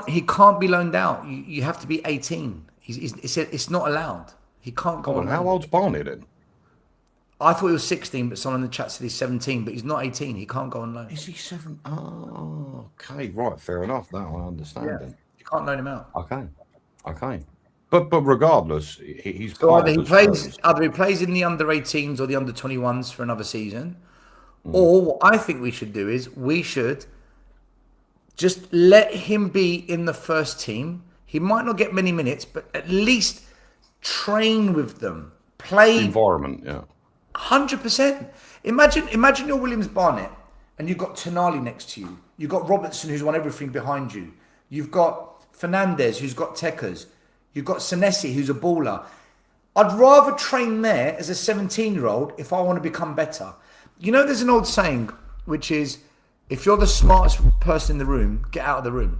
He can't be loaned out. You have to be 18. It's not allowed. He can't go on. How old's Barnett then? I thought he was 16, but someone in the chat said he's 17, but he's not 18. He can't go on loan. Is he 7? Oh, okay, right, fair enough. That I understand. Yeah. Then. You can't loan him out. Okay. But regardless, he's so either he plays in the under 18s or the under 21s for another season, or what I think we should do is we should just let him be in the first team. He might not get many minutes, but at least train with them, play environment, yeah. 100%. Imagine you're Williams-Barnett and you've got Tonali next to you. You've got Robertson who's won everything behind you. You've got Fernandez who's got techers. You've got Senesi who's a baller. I'd rather train there as a 17-year-old if I want to become better. You know, there's an old saying which is, if you're the smartest person in the room, get out of the room.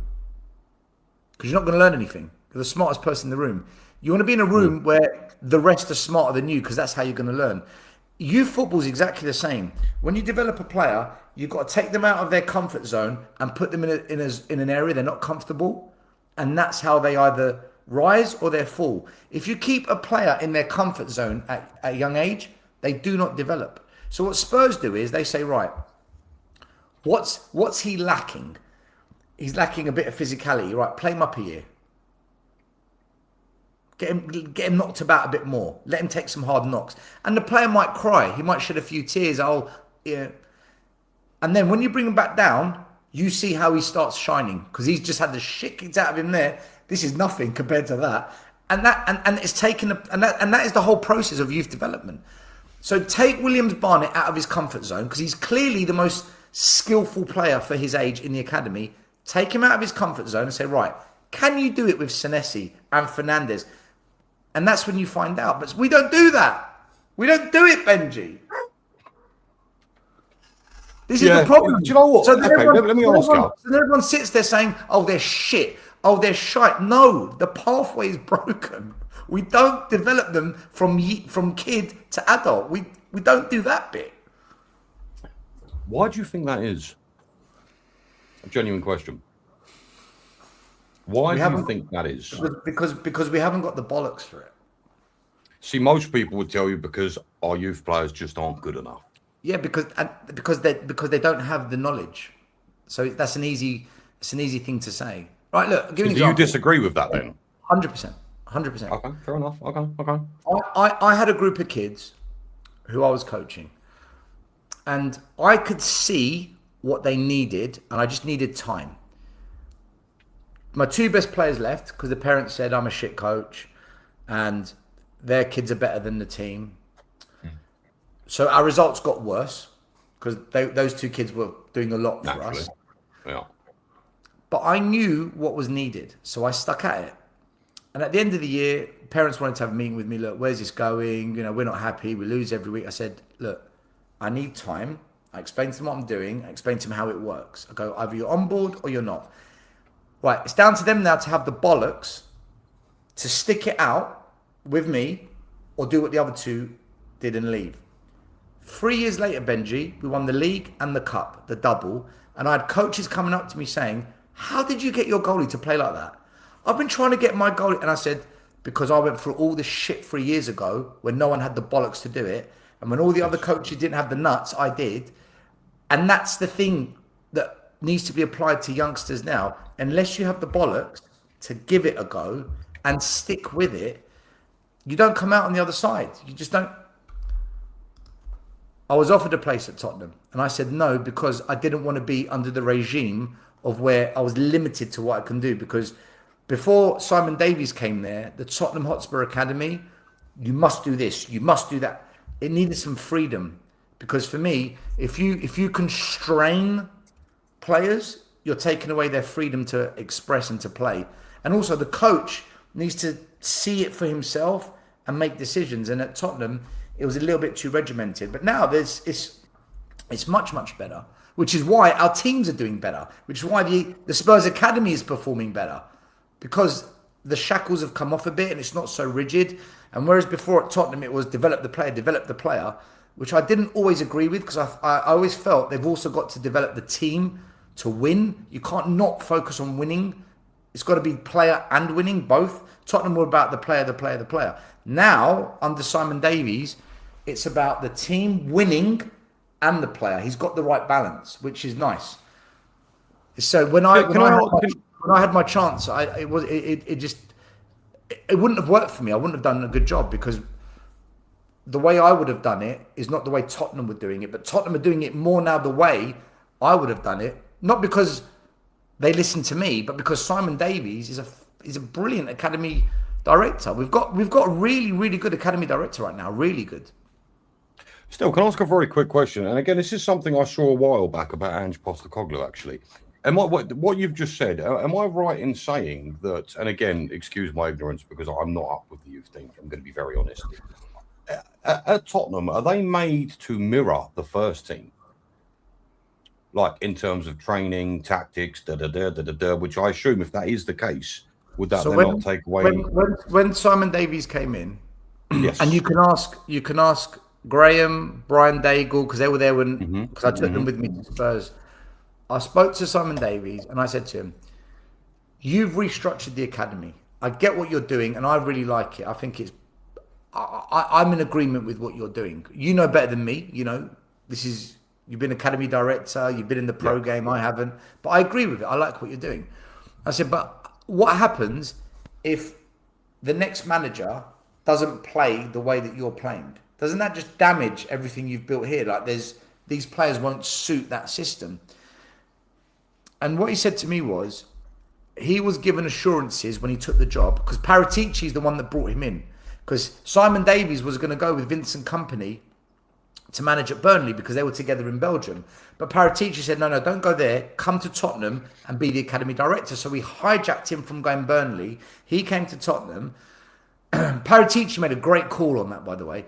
Because you're not going to learn anything. You're the smartest person in the room. You want to be in a room where the rest are smarter than you, because that's how you're going to learn. Youth football is exactly the same. When you develop a player, you've got to take them out of their comfort zone and put them in an area they're not comfortable. And that's how they either rise or they fall. If you keep a player in their comfort zone at a young age, they do not develop. So what Spurs do is they say, right, what's he lacking? He's lacking a bit of physicality. Right, play him up a year. Get him knocked about a bit more. Let him take some hard knocks. And the player might cry. He might shed a few tears. Oh, yeah. And then when you bring him back down, you see how he starts shining. Because he's just had the shit kicked out of him there. This is nothing compared to that. And it's taken and that is the whole process of youth development. So take Williams-Barnett out of his comfort zone, because he's clearly the most skillful player for his age in the academy. Take him out of his comfort zone and say, right, can you do it with Senesi and Fernandez? And that's when you find out. But we don't do that. We don't do it, Benji. This is the problem. Do you know what? So okay, let me ask you. So everyone sits there saying, oh, they're shit. Oh, they're shite. No, the pathway is broken. We don't develop them from kid to adult. We don't do that bit. Why do you think that is? A genuine question. Why do you think that is? Because we haven't got the bollocks for it. See, most people would tell you because our youth players just aren't good enough. Yeah, because they don't have the knowledge. So that's an easy thing to say. Right, look, I'll give you an Do you example. disagree with that then? 100%. 100%. Okay, fair enough. Okay. I had a group of kids who I was coaching, and I could see what they needed, and I just needed time. My two best players left because the parents said I'm a shit coach and their kids are better than the team. So our results got worse because those two kids were doing a lot for us. Yeah. But I knew what was needed, so I stuck at it. And at the end of the year, parents wanted to have a meeting with me. Look, where's this going? You know, we're not happy. We lose every week. I said, look, I need time. I explained to them what I'm doing. I explained to them how it works. I go, either you're on board or you're not. Right, it's down to them now to have the bollocks to stick it out with me or do what the other two did and leave. 3 years later, Benji, we won the league and the cup, the double. And I had coaches coming up to me saying, how did you get your goalie to play like that? I've been trying to get my goalie. And I said, because I went through all this shit 3 years ago when no one had the bollocks to do it. And when all the other coaches didn't have the nuts, I did. And that's the thing that needs to be applied to youngsters now. Unless you have the bollocks to give it a go and stick with it, you don't come out on the other side. You just don't. I was offered a place at Tottenham and I said no because I didn't want to be under the regime of where I was limited to what I can do. Because before Simon Davies came there, the Tottenham Hotspur Academy, you must do this, you must do that. It needed some freedom. Because for me, if you constrain players, you're taking away their freedom to express and to play. And also the coach needs to see it for himself and make decisions. And at Tottenham, it was a little bit too regimented. But now it's much, much better, which is why our teams are doing better, which is why the Spurs Academy is performing better, because the shackles have come off a bit and it's not so rigid. And whereas before at Tottenham, it was develop the player, which I didn't always agree with, because I always felt they've also got to develop the team to win. You can't not focus on winning. It's got to be player and winning, both. Tottenham were about the player. Now, under Simon Davies, it's about the team winning and the player. He's got the right balance, which is nice. So when I had my chance, it wouldn't have worked for me. I wouldn't have done a good job, because the way I would have done it is not the way Tottenham were doing it. But Tottenham are doing it more now the way I would have done it. Not because they listen to me, but because Simon Davies is a brilliant academy director. We've got a really, really good academy director right now. Really good. Still, can I ask a very quick question? And again, this is something I saw a while back about Ange Postecoglou, actually. What you've just said, am I right in saying that, and again, excuse my ignorance because I'm not up with the youth team, I'm going to be very honest. At Tottenham, are they made to mirror the first team? Like in terms of training, tactics, which I assume if that is the case, would that not take away? When Simon Davies came in, yes. And you can ask Graham, Brian Daigle, because they were there because I took them with me to Spurs. I spoke to Simon Davies and I said to him, you've restructured the academy. I get what you're doing and I really like it. I think I'm in agreement with what you're doing. You know better than me. You know, you've been academy director, you've been in the pro game, I haven't. But I agree with it. I like what you're doing. I said, but what happens if the next manager doesn't play the way that you're playing? Doesn't that just damage everything you've built here? Like these players won't suit that system. And what he said to me was, he was given assurances when he took the job, because Paratici is the one that brought him in. Because Simon Davies was going to go with Vincent Kompany to manage at Burnley because they were together in Belgium. But Paratici said, no, don't go there. Come to Tottenham and be the academy director. So we hijacked him from going Burnley. He came to Tottenham. Paratici made a great call on that, by the way.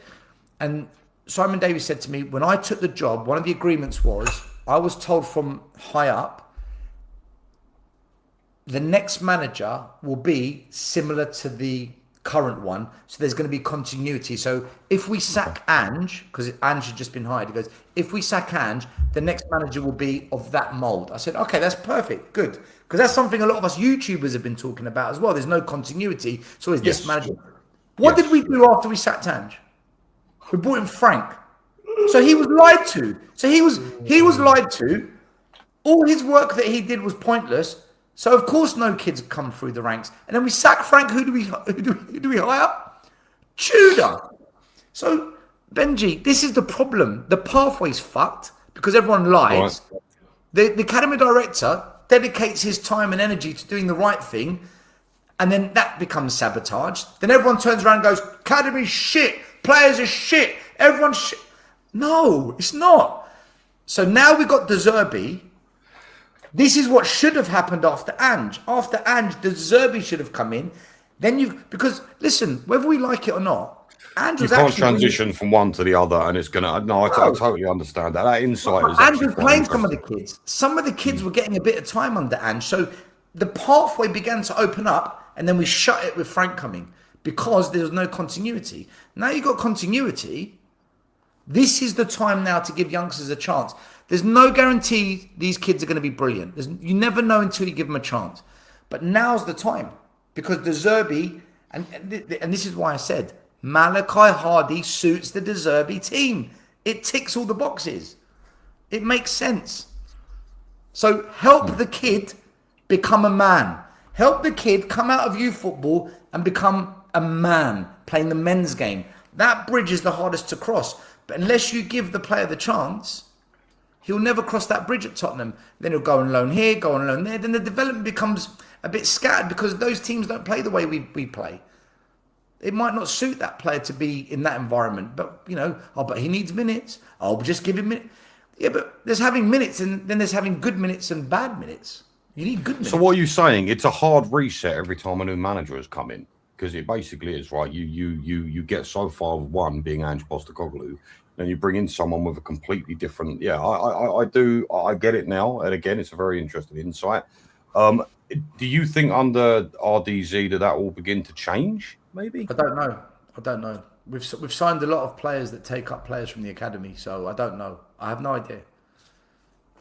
And Simon Davies said to me, when I took the job, one of the agreements was, I was told from high up, the next manager will be similar to the current one. So there's going to be continuity. So if we sack Ange, because Ange had just been hired, he goes, if we sack Ange, the next manager will be of that mold. I said, okay, that's perfect. Good. Because that's something a lot of us YouTubers have been talking about as well. There's no continuity. So is this manager. What Yes. did we do after we sacked Ange? We brought in Frank. So he was lied to. So he was lied to. All his work that he did was pointless. So of course no kids come through the ranks. And then we sack Frank. Who do we hire? Tudor. So Benji, this is the problem. The pathway's fucked because everyone lies. Right. The academy director dedicates his time and energy to doing the right thing, and then that becomes sabotage. Then everyone turns around and goes, academy's shit, players are shit, everyone's shit. No, it's not. So now we've got De Zerbi. This is what should have happened after Ange. After Ange, De Zerbi should have come in. Then because listen, whether we like it or not, Ange You was can't actually transition from one to the other, and it's gonna. No, I totally understand that. That insight is. Ange was actually playing quite some of the kids. Some of the kids were getting a bit of time under Ange. So the pathway began to open up, and then we shut it with Frank coming because there was no continuity. Now you've got continuity. This is the time now to give youngsters a chance. There's no guarantee these kids are going to be brilliant. You never know until you give them a chance. But now's the time because De Zerbi, and this is why I said, Malachi Hardy suits the De Zerbi team. It ticks all the boxes. It makes sense. So help the kid become a man. Help the kid come out of youth football and become a man playing the men's game. That bridge is the hardest to cross. But unless you give the player the chance, he'll never cross that bridge at Tottenham. Then he'll go on loan here, go on loan there. Then the development becomes a bit scattered because those teams don't play the way we play. It might not suit that player to be in that environment, but but he needs minutes. I'll just give him minutes. Yeah, but there's having minutes, and then there's having good minutes and bad minutes. You need good minutes. So what are you saying? It's a hard reset every time a new manager has come in, because it basically is, right? You get so far with one being Ange Postecoglou, and you bring in someone with a completely different. Yeah, I get it now, and again, it's a very interesting insight. Do you think under RDZ that will begin to change? Maybe. I don't know. We've signed a lot of players that take up players from the academy, so I don't know. I have no idea.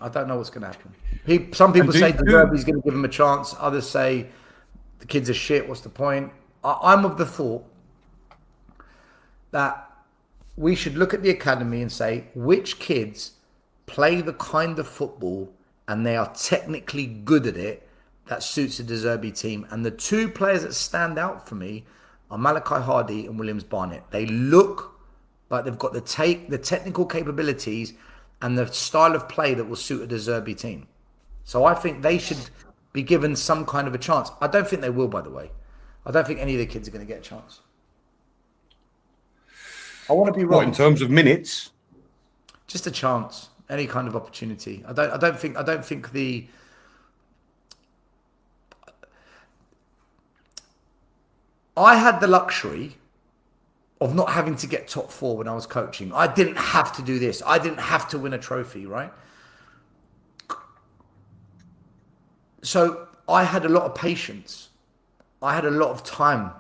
I don't know what's going to happen. Some people say De Zerbi's going to give him a chance. Others say the kids are shit. What's the point? I'm of the thought that we should look at the academy and say which kids play the kind of football and they are technically good at it that suits the De Zerbi team. And the two players that stand out for me are Malachi Hardy and Williams Barnett. They look like they've got the technical capabilities and the style of play that will suit a De Zerbi team. So I think they should be given some kind of a chance. I don't think they will, by the way. I don't think any of the kids are going to get a chance. I want to be wrong. What, in terms of minutes? Just a chance, any kind of opportunity. I don't think the. I had the luxury of not having to get top four when I was coaching. I didn't have to do this. I didn't have to win a trophy, right? So I had a lot of patience. I had a lot of time.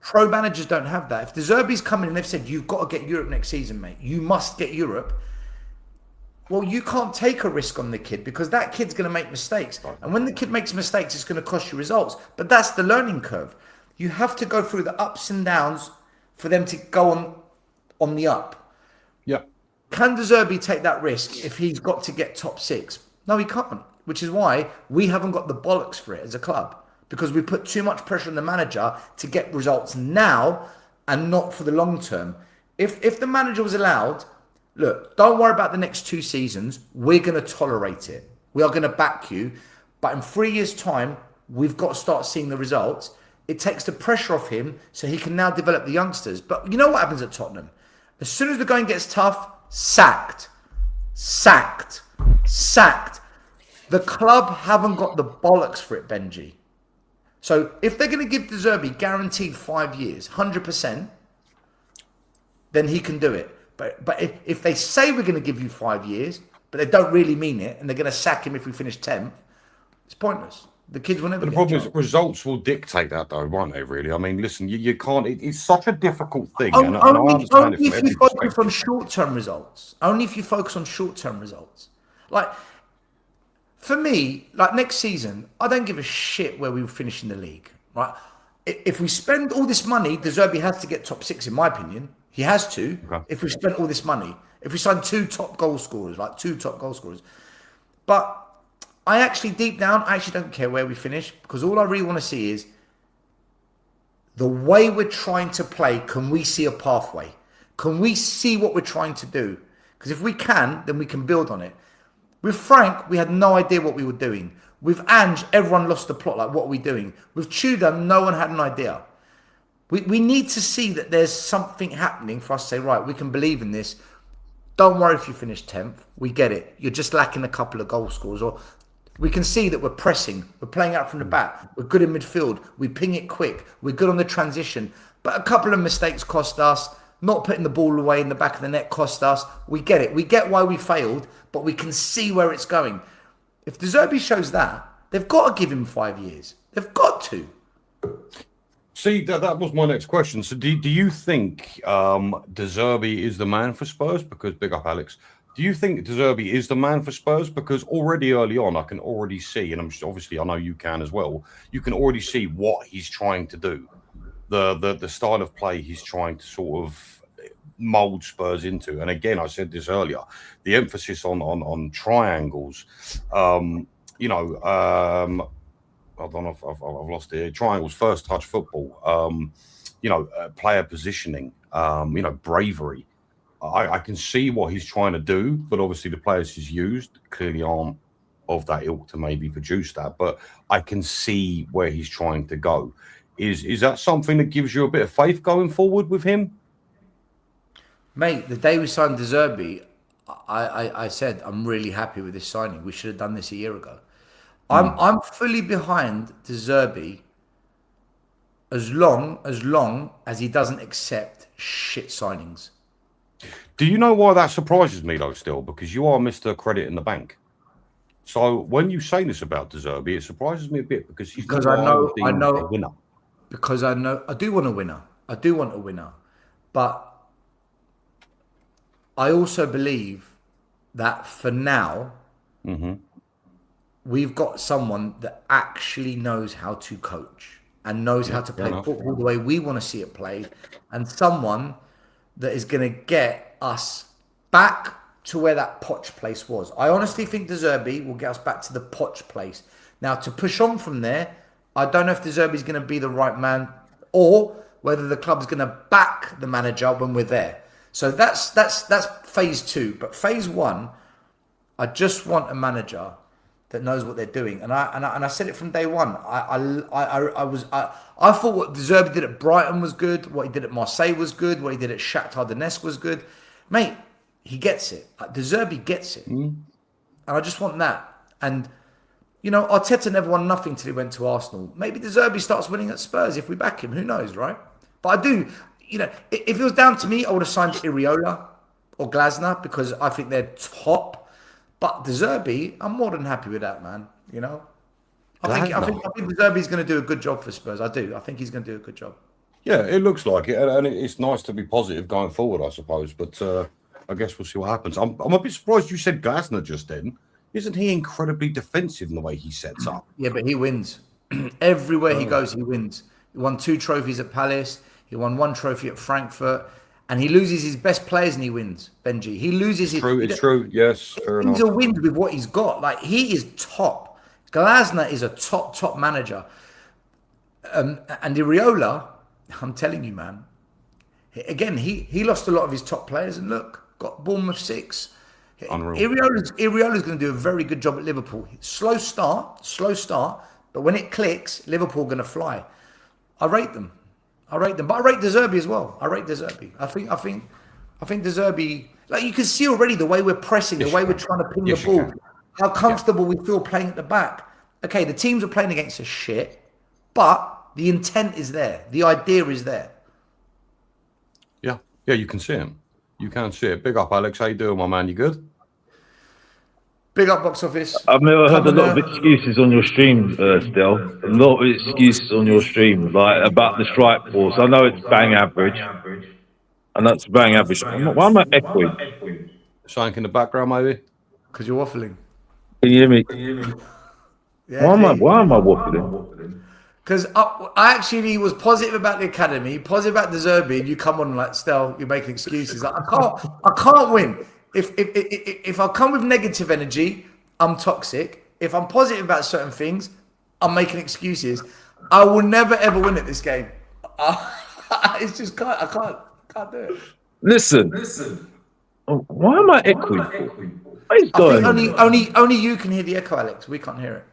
Pro managers don't have that. If De Zerbi's coming and they've said, you've got to get Europe next season, mate. You must get Europe. Well, you can't take a risk on the kid because that kid's going to make mistakes. And when the kid makes mistakes, it's going to cost you results. But that's the learning curve. You have to go through the ups and downs for them to go on the up. Yeah. Can De Zerbi take that risk if he's got to get top six? No, he can't. Which is why we haven't got the bollocks for it as a club. Because we put too much pressure on the manager to get results now and not for the long term. If the manager was allowed, look, don't worry about the next 2 seasons. We're going to tolerate it. We are going to back you. But in 3 years' time, we've got to start seeing the results. It takes the pressure off him so he can now develop the youngsters. But you know what happens at Tottenham? As soon as the going gets tough, sacked. The club haven't got the bollocks for it, Benji. So if they're going to give De Zerbi guaranteed 5 years, 100%, then he can do it. But if they say we're going to give you 5 years, but they don't really mean it, and they're going to sack him if we finish 10th, it's pointless. The kids will never. But the problem is results will dictate that, though, won't they? Really, I mean, listen, you can't. It's such a difficult thing. And I understand only if you focus on short-term results. Only if you focus on short-term results. Like for me, like next season, I don't give a shit where we finish in the league. Right? if we spend all this money, De Zerbi has to get top 6, in my opinion. He has to. Okay. If we spent all this money, if we signed 2 top goal scorers, like 2 top goal scorers. But I actually, deep down, I actually don't care where we finish, because all I really want to see is the way we're trying to play. Can we see a pathway? Can we see what we're trying to do? Because if we can, then we can build on it. With Frank, we had no idea what we were doing. With Ange, everyone lost the plot. Like, what are we doing? With Tudor, no one had an idea. We need to see that there's something happening for us to say, right, we can believe in this. Don't worry if you finish 10th. We get it. You're just lacking a couple of goal scores. Or we can see that we're pressing. We're playing out from the back. We're good in midfield. We ping it quick. We're good on the transition. But a couple of mistakes cost us. Not putting the ball away in the back of the net cost us. We get it. We get why we failed, but we can see where it's going. If De Zerbi shows that, they've got to give him 5 years. They've got to. See, that was my next question. So do you think De Zerbi is the man for Spurs? Because, big up, Alex. Do you think De Zerbi is the man for Spurs? Because already early on, I can already see, and obviously I know you can as well, you can already see what he's trying to do. The style of play he's trying to sort of mold Spurs into. And again, I said this earlier, the emphasis on triangles, I don't know if I've lost it. Triangles, first touch football, player positioning, bravery. I can see what he's trying to do, but obviously the players he's used clearly aren't of that ilk to maybe produce that. But I can see where he's trying to go. Is that something that gives you a bit of faith going forward with him? Mate, the day we signed De Zerbi, I said, I'm really happy with this signing. We should have done this a year ago. I'm fully behind De Zerbi as long as he doesn't accept shit signings. Do you know why that surprises me, though, still? Because you are Mr. Credit in the Bank. So when you say this about De Zerbi, it surprises me a bit because he's because I know a winner. Because I know I do want a winner. I do want a winner. But I also believe that for now, we've got someone that actually knows how to coach and knows how to play football the way we want to see it played, and someone that is going to get us back to where that Poch place was. I honestly think De Zerbi will get us back to the Poch place. Now, to push on from there, I don't know if De Zerbi is going to be the right man or whether the club's going to back the manager when we're there. So that's phase 2. But phase 1, I just want a manager that knows what they're doing. And I said it from day one. I thought what De Zerbi did at Brighton was good. What he did at Marseille was good. What he did at Shakhtar Donetsk was good. Mate, he gets it. De Zerbi gets it. And I just want that. And, Arteta never won nothing till he went to Arsenal. Maybe De Zerbi starts winning at Spurs if we back him. Who knows, right? But I do, if it was down to me, I would have signed Iriola or Glasner because I think they're top. But De Zerbi, I'm more than happy with that, man. I think De Zerbi's going to do a good job for Spurs. I do. I think he's going to do a good job. Yeah, it looks like it, and it's nice to be positive going forward, I suppose. But I guess we'll see what happens. I'm a bit surprised you said Glasner just then. Isn't he incredibly defensive in the way he sets up? Yeah, but he wins. Everywhere he goes, he wins. He won 2 trophies at Palace. He won 1 trophy at Frankfurt. And he loses his best players and he wins, Benji. He loses his... It's true. Yes, fair enough. He's a win with what he's got. Like, he is top. Glasner is a top manager. And Iriola, I'm telling you, man. Again, he lost a lot of his top players. And look, got Bournemouth 6. Unreal. Iriola's going to do a very good job at Liverpool. Slow start. But when it clicks, Liverpool going to fly. I rate them. But I rate De Zerbi as well. I think De Zerbi, like, you can see already the way we're pressing, the way we're trying to pin the ball, how comfortable we feel playing at the back. Okay, the teams are playing against us shit, but the intent is there. The idea is there. Yeah, you can see him. You can see it. Big up, Alex. How you doing, my man? You good? Big up, box office. I've never heard a lot of excuses on your stream, Still. A lot of excuses on your stream, like about the strike force. I know it's bang average. And that's bang average. Why am I echoing? Shank in the background, maybe? Because you're waffling. Can you hear me? Yeah, Why am I waffling? Because I actually was positive about the academy, positive about the Zerbi, and you come on like, Stel, you're making excuses. Like, I can't win. If I come with negative energy, I'm toxic. If I'm positive about certain things, I'm making excuses. I will never ever win at this game. It's just I can't do it. Listen. Why am I echoing? What is I going think on? only you can hear the echo, Alex. We can't hear it.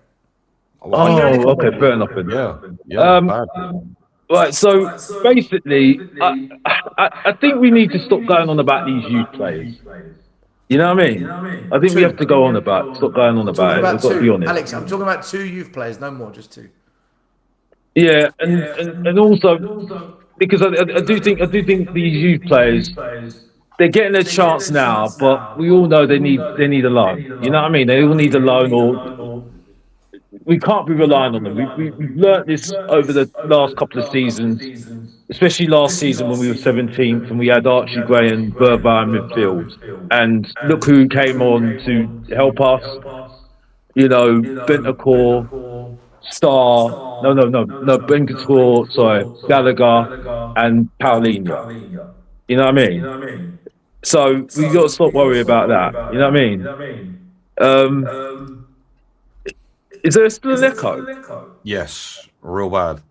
Oh, okay, fair enough. Then. Yeah. Bad. Right, so basically, I think we need to stop going on about these youth players. You know what I mean? I think we have to stop going on about it. We've got to be honest. Alex, I'm talking about 2 youth players, no more, just 2. Yeah, and also because I do think these youth players, they're getting a chance now, but we all know they need a loan. You know what I mean? They all need a loan, or we can't be relying on them. We've learnt this over the last couple of seasons, especially last season when we were 17th and we had Archie Gray and Burba in midfield. And look who came on to help us. You know, Bentancur, Star, no, Bentancur, sorry, Gallagher and Paulinho. You know what I mean? So we got to stop worrying about that. You know what I mean? Is there still an echo? Yes, real bad.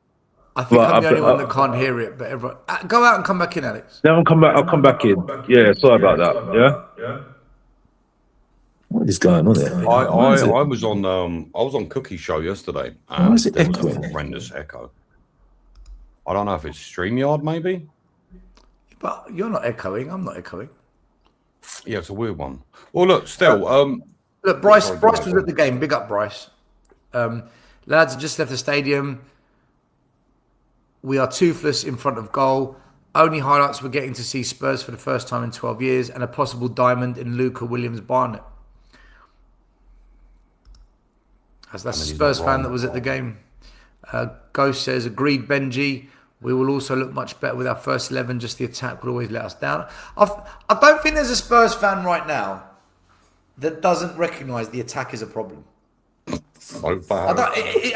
I think I'm the only one that can't hear it, but everyone... Go out and come back in, Alex. Then I'll come back in. Yeah, sorry about that. Yeah? What is going on there? I was on Cookie Show yesterday. Why is it there was echoing? a horrendous echo. I don't know if it's StreamYard, maybe? But you're not echoing. I'm not echoing. Yeah, it's a weird one. Well, look, still... look, Bryce was at the game. Big up, Bryce. Lads have just left the stadium. We are toothless in front of goal. Only highlights we're getting to see Spurs for the first time in 12 years and a possible diamond in Luca Williams-Barnett. That's the Spurs fan that was at the game. Ghost says, agreed, Benji. We will also look much better with our first 11. Just the attack would always let us down. I don't think there's a Spurs fan right now that doesn't recognise the attack is a problem.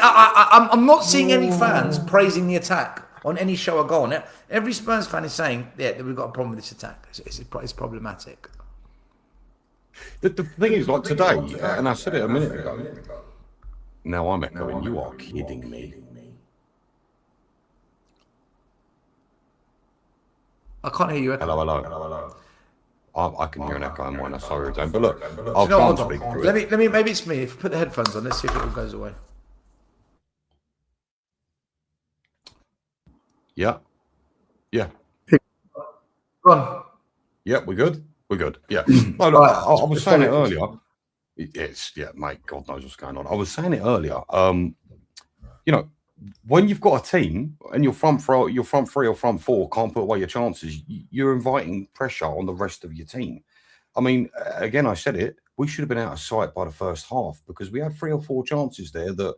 I'm not seeing any fans praising the attack on any show I go on. Every Spurs fan is saying, yeah, that we've got a problem with this attack. It's problematic. The thing is, like today, and I said it a minute ago, now I'm echoing, you are kidding me. I can't hear you echo. Hello. I can hear an echo on mine. I'm sorry, Jane. But look, I'll try and speak through it. Let me. Maybe it's me. If you put the headphones on, let's see if it all goes away. Yeah. Go on. Yeah, we're good. Yeah. No, look, I was saying it earlier. Mate, God knows what's going on. I was saying it earlier. You know, when you've got a team and your front three or front four can't put away your chances, you're inviting pressure on the rest of your team. I mean, again, I said it, we should have been out of sight by the first half because we had 3 or 4 chances there that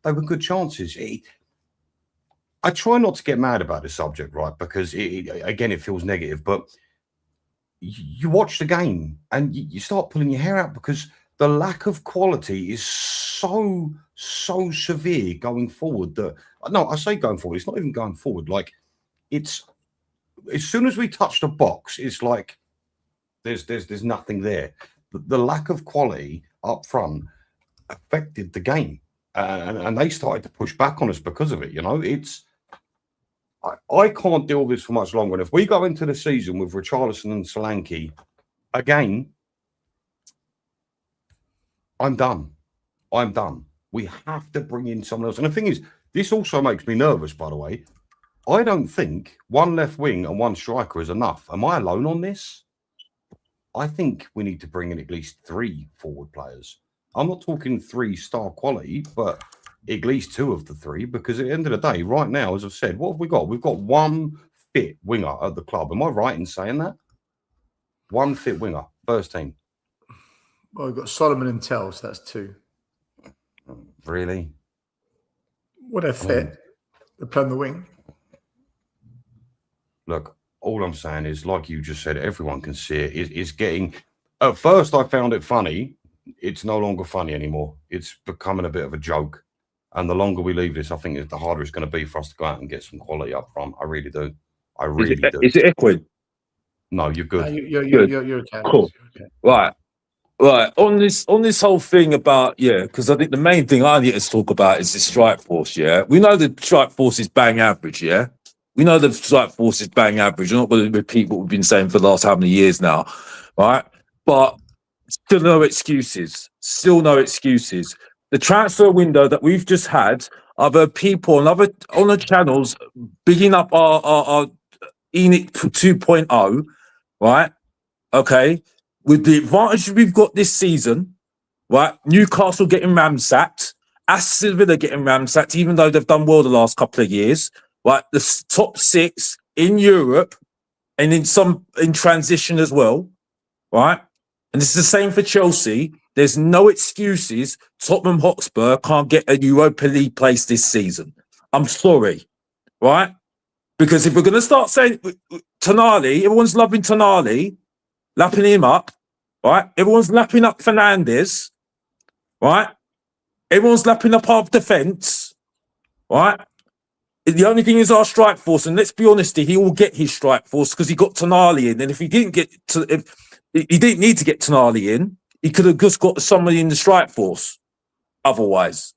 they were good chances. I try not to get mad about this subject, right? Because, it feels negative, but you watch the game and you start pulling your hair out because the lack of quality is so severe going forward that I say going forward, it's not even going forward. Like it's as soon as we touch the box, it's like there's nothing there. The lack of quality up front affected the game, and they started to push back on us because of it. You know, I can't deal with this for much longer. And if we go into the season with Richarlison and Solanke again, I'm done. We have to bring in someone else. And the thing is, this also makes me nervous, by the way. I don't think 1 left wing and 1 striker is enough. Am I alone on this? I think we need to bring in at least 3 forward players. I'm not talking 3 star quality, but at least 2 of the 3, because at the end of the day, right now, as I've said, what have we got? We've got 1 fit winger at the club. Am I right in saying that? 1 fit winger, first team. Well, we've got Solomon and Tell, so that's 2. Really? Well, they're fit. They're playing the wing. Look, all I'm saying is, like you just said, everyone can see it. It's getting... At first, I found it funny. It's no longer funny anymore. It's becoming a bit of a joke. And the longer we leave this, I think the harder it's going to be for us to go out and get some quality up front. I really do. I really do. Is it Equid? No, you're good. You're okay. Cool. Okay. Right. On this whole thing about, because I think the main thing I need to talk about is the strike force, we know the strike force is bang average, we know the strike force is bang average. I'm not going to repeat what we've been saying for the last how many years now, right? But still no excuses. The transfer window that we've just had, I've heard people on the channels bigging up our ENIC 2.0, right? Okay, with the advantage we've got this season, right? Newcastle getting ramsacked, Aston Villa getting ramsacked, even though they've done well the last couple of years, right? The top 6 in Europe and in transition as well, right? And it's the same for Chelsea. There's no excuses. Tottenham Hotspur can't get a Europa League place this season. I'm sorry, right? Because if we're going to start saying Tonali, everyone's loving Tonali, lapping him up, right? Everyone's lapping up Fernandes, right? Everyone's lapping up our defence, right? The only thing is our strike force, and let's be honest, he will get his strike force because he got Tonali in, and if he didn't he didn't need to get Tonali in, he could have just got somebody in the strike force otherwise,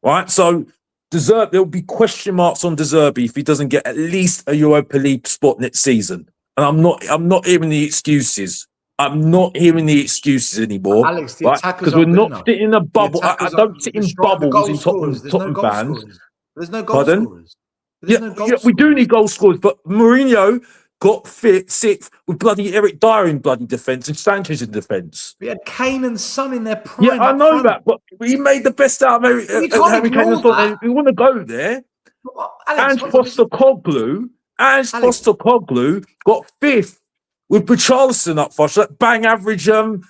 right? So there'll be question marks on De Zerbi if he doesn't get at least a Europa League spot next season. And I'm not hearing the excuses. I'm not hearing the excuses anymore. Alex, the right? attackers Because we're aren't good not sitting in a bubble. I don't sit in bubbles in Tottenham fans. There's no goal scorers. We do need goal scorers, but Mourinho got sixth with bloody Eric Dyer in bloody defence and Sanchez in defence. We had Kane and Son in their prime. Yeah, I know that, but he made the best out of Harry Kane. We want to go there. And Postecoglou got 5th with Richarlison up first. That bang average Emil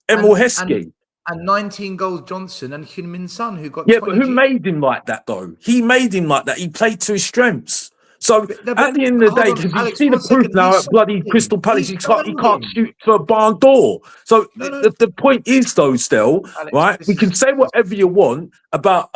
Heskey. And 19 goals Johnson and Heung-min Son, who got but who made him like that though? He made him like that. He played to his strengths. So at the end of the day, because you see the proof now at bloody Crystal Palace, he can't shoot to a barn door. So the point is though, still, Alex, right? We can say whatever you want about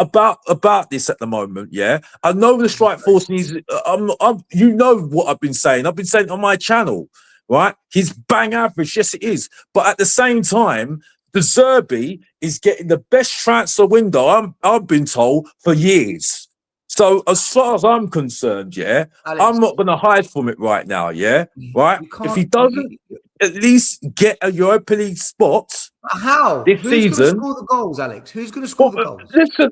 this at the moment. I know the strike force needs. You know what I've been saying. I've been saying on my channel, right? He's bang average. Yes, it is. But at the same time, De Zerbi is getting the best transfer window. I've been told for years. So as far as I'm concerned, Alex, I'm not going to hide from it right now, right? If he doesn't at least get a Europa League spot, how this season, who's going to score the goals, Alex? Who's going to score the goals?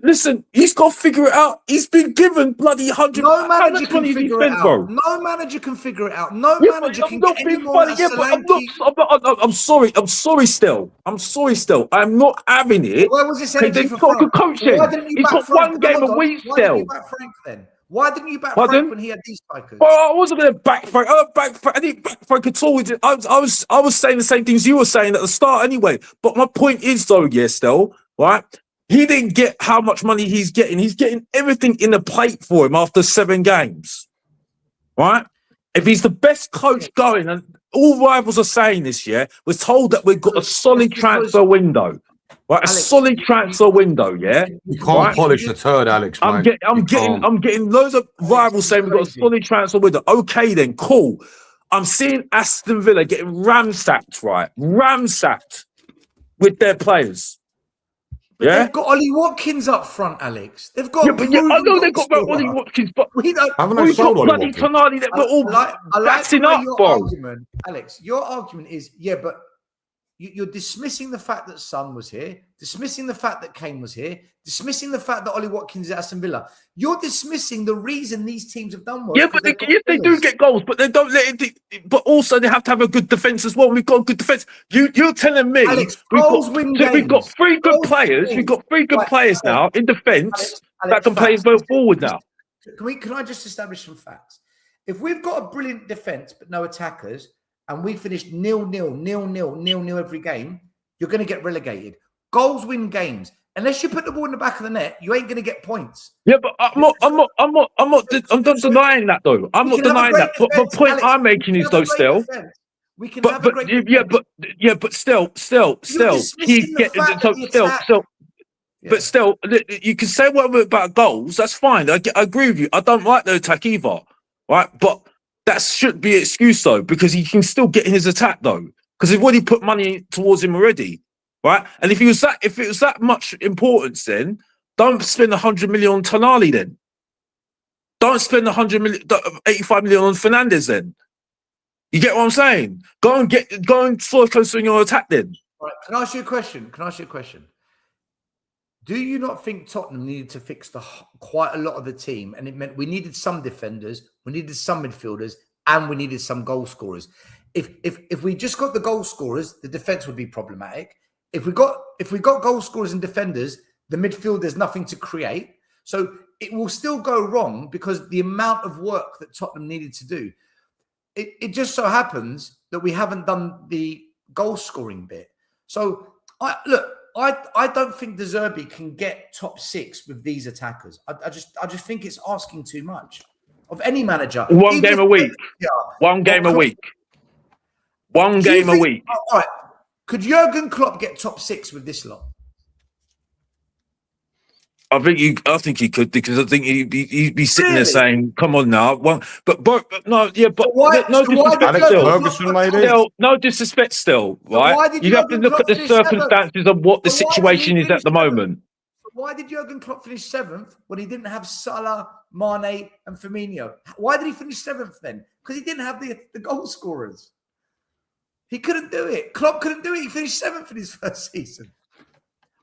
Listen, he's got to figure it out. He's been given bloody 100. No manager can figure it out. No manager can figure it out. No manager can get any more. I'm sorry. I'm sorry still. I'm not having it. Why was this energy for got Frank? good coaching. He's got one game a week still. Why didn't you back Frank when he had these strikers? Well, I wasn't going to back Frank. I didn't back Frank at all. I was saying the same things you were saying at the start anyway. But my point is though, still, right? He didn't get how much money he's getting. He's getting everything in the plate for him after 7 games, right? If he's the best coach going, and all rivals are saying this year, we're told that we've got a solid transfer window. Right, Alex, a solid transfer window, You can't polish the turd, Alex. I'm getting loads of rivals saying we've got a solid transfer window. Okay, then, cool. I'm seeing Aston Villa getting ramsacked with their players. But they've got Ollie Watkins up front, Alex. They've got. I know they've got Ollie Watkins, but we've got bloody Tonali that we're all backing up, bro. Alex, your argument is but. You're dismissing the fact that Son was here, dismissing the fact that Kane was here, dismissing the fact that Ollie Watkins is at Aston Villa. You're dismissing the reason these teams have done well. But they do get goals, but they don't let it. But also they have to have a good defence as well. We've got a good defence. You're telling me Alex, we've got 3 good players. We've got 3 good players now in defence that can play both forward now. Can I just establish some facts? If we've got a brilliant defence but no attackers, and we finished 0-0 every game, you're going to get relegated. Goals win games. Unless you put the ball in the back of the net, you ain't going to get points. Yeah, but I'm not denying that though. I'm not denying that. But the point I'm making is though still. We can have a great defense. But still, But still, you can say whatever about goals. That's fine. I agree with you. I don't like the attack either, right? But that should be an excuse though, because he can still get in his attack though, because they've already put money towards him already, right? And if it was that much importance, then don't spend 100 million on Tonali. Then don't spend 85 million on Fernandez. Then you get what I'm saying? Go and focus on your attack. Then. Right. Can I ask you a question? Do you not think Tottenham needed to fix quite a lot of the team, and it meant we needed some defenders, we needed some midfielders, and we needed some goal scorers? If we just got the goal scorers, the defense would be problematic. If we got goal scorers and defenders, the midfield there's nothing to create. So it will still go wrong because the amount of work that Tottenham needed to do. It just so happens that we haven't done the goal scoring bit. So I don't think De Zerbi can get top 6 with these attackers. I just think it's asking too much of any manager. One game a week. One game a week. One game a week. All right. Could Jurgen Klopp get top 6 with this lot? I think he could, because I think he'd be sitting there saying, "Come on now." Well, but no disrespect still. Ferguson maybe? Still, no disrespect still, right? You have to look at the circumstances of what the situation is at the moment. Why did Jurgen Klopp finish 7th when he didn't have Salah, Mane, and Firmino? Why did he finish 7th then? Because he didn't have the goal scorers. He couldn't do it. Klopp couldn't do it. He finished 7th in his first season.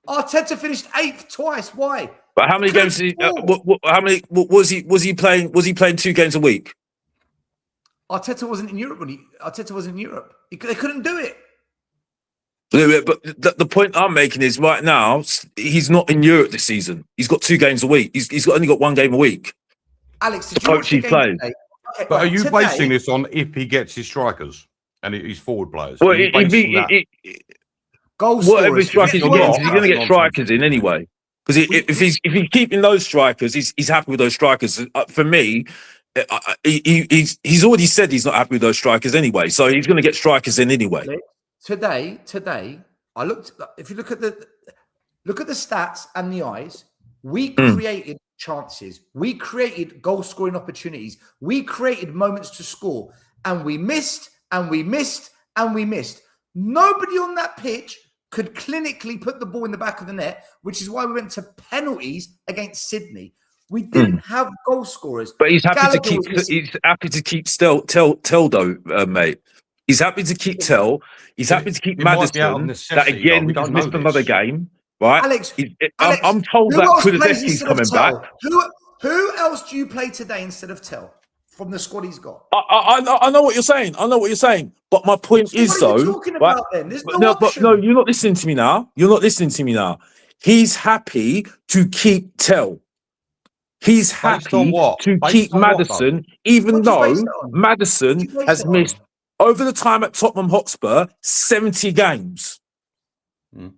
Arteta finished 8th twice. Why? But how many games? How many was he playing? Was he playing 2 games a week? Arteta wasn't in Europe Arteta wasn't in Europe. They couldn't do it. But the point I'm making is right now he's not in Europe this season. He's got 2 games a week. He's only got 1 game a week. Alex, did you watch the game today? Okay, but are you basing this on if he gets his strikers and his forward players? Well, goal whatever scorers. strikers he gets, he's going to get strikers in anyway. Because if he's keeping those strikers, he's happy with those strikers. For me, he's already said he's not happy with those strikers anyway. So he's going to get strikers in anyway. Today, I looked. If you look at the stats and the eyes, we created chances. We created goal scoring opportunities. We created moments to score, and we missed, and we missed, and we missed. Nobody on that pitch could clinically put the ball in the back of the net, which is why we went to penalties against Sydney. We didn't have goal scorers. But he's happy to keep. He's happy to keep Tell though, mate. He's happy to keep Tell. He's happy to keep Maddison. That again, he's missed another game, right? Alex, I'm told that Kulusevski's coming back. Who else do you play today instead of Tell from the squad he's got? I know what you're saying. I know what you're saying. But my point is, though, talking about then? There's no option. But no, you're not listening to me now. You're not listening to me now. He's happy to keep Tell. He's happy to keep Maddison, even though Maddison has missed over the time at Tottenham Hotspur 70 games. Yeah,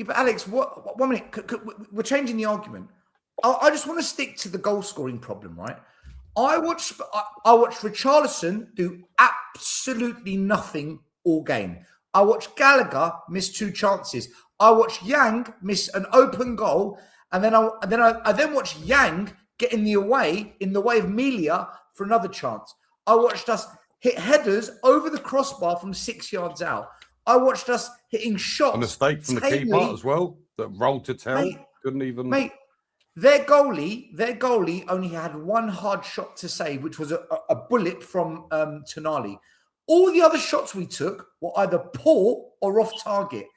but Alex, 1 minute. We're changing the argument. I just want to stick to the goal scoring problem, right? I watched Richarlison do absolutely nothing all game. I watched Gallagher miss 2 chances. I watched Yang miss an open goal, and then I watched Yang get in the way of Melia for another chance. I watched us hit headers over the crossbar from 6 yards out. I watched us hitting shots. A mistake from the keeper as well that rolled to Tell. Couldn't even. Mate, their goalie only had 1 hard shot to save, which was a bullet from Tonali. All the other shots we took were either poor or off target.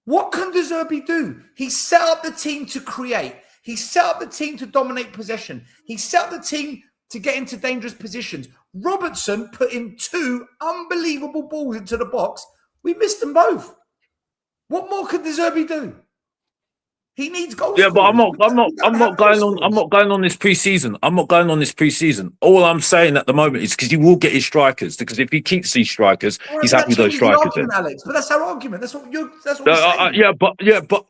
What can De Zerbi do? He set up the team to create. He set up the team to dominate possession. He set up the team to get into dangerous positions. Robertson put in 2 unbelievable balls into the box. We missed them both. What more could De Zerbi do? He needs goals. Yeah, but I'm not going on this preseason. I'm not going on this preseason. All I'm saying at the moment is because he will get his strikers. Because if he keeps these strikers, he's happy with those strikers. Alex, but that's our argument. That's what we're saying. But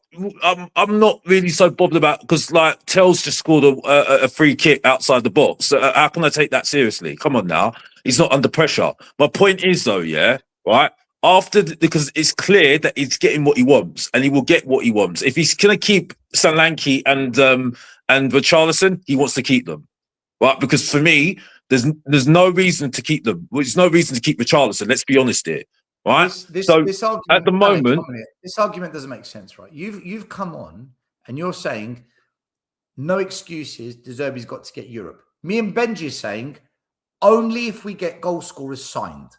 I'm not really so bothered about, because like Tell's just scored a free kick outside the box. So how can I take that seriously? Come on now, he's not under pressure. My point is though, right? because it's clear that he's getting what he wants, and he will get what he wants. If he's going to keep Solanke and Richarlison, he wants to keep them, right? Because for me, there's no reason to keep them. There's no reason to keep Richarlison. Let's be honest here, right? This argument, at the moment, Alex, this argument doesn't make sense, right? You've come on and you're saying no excuses. De Zerbi's got to get Europe. Me and Benji are saying only if we get goal scorers signed,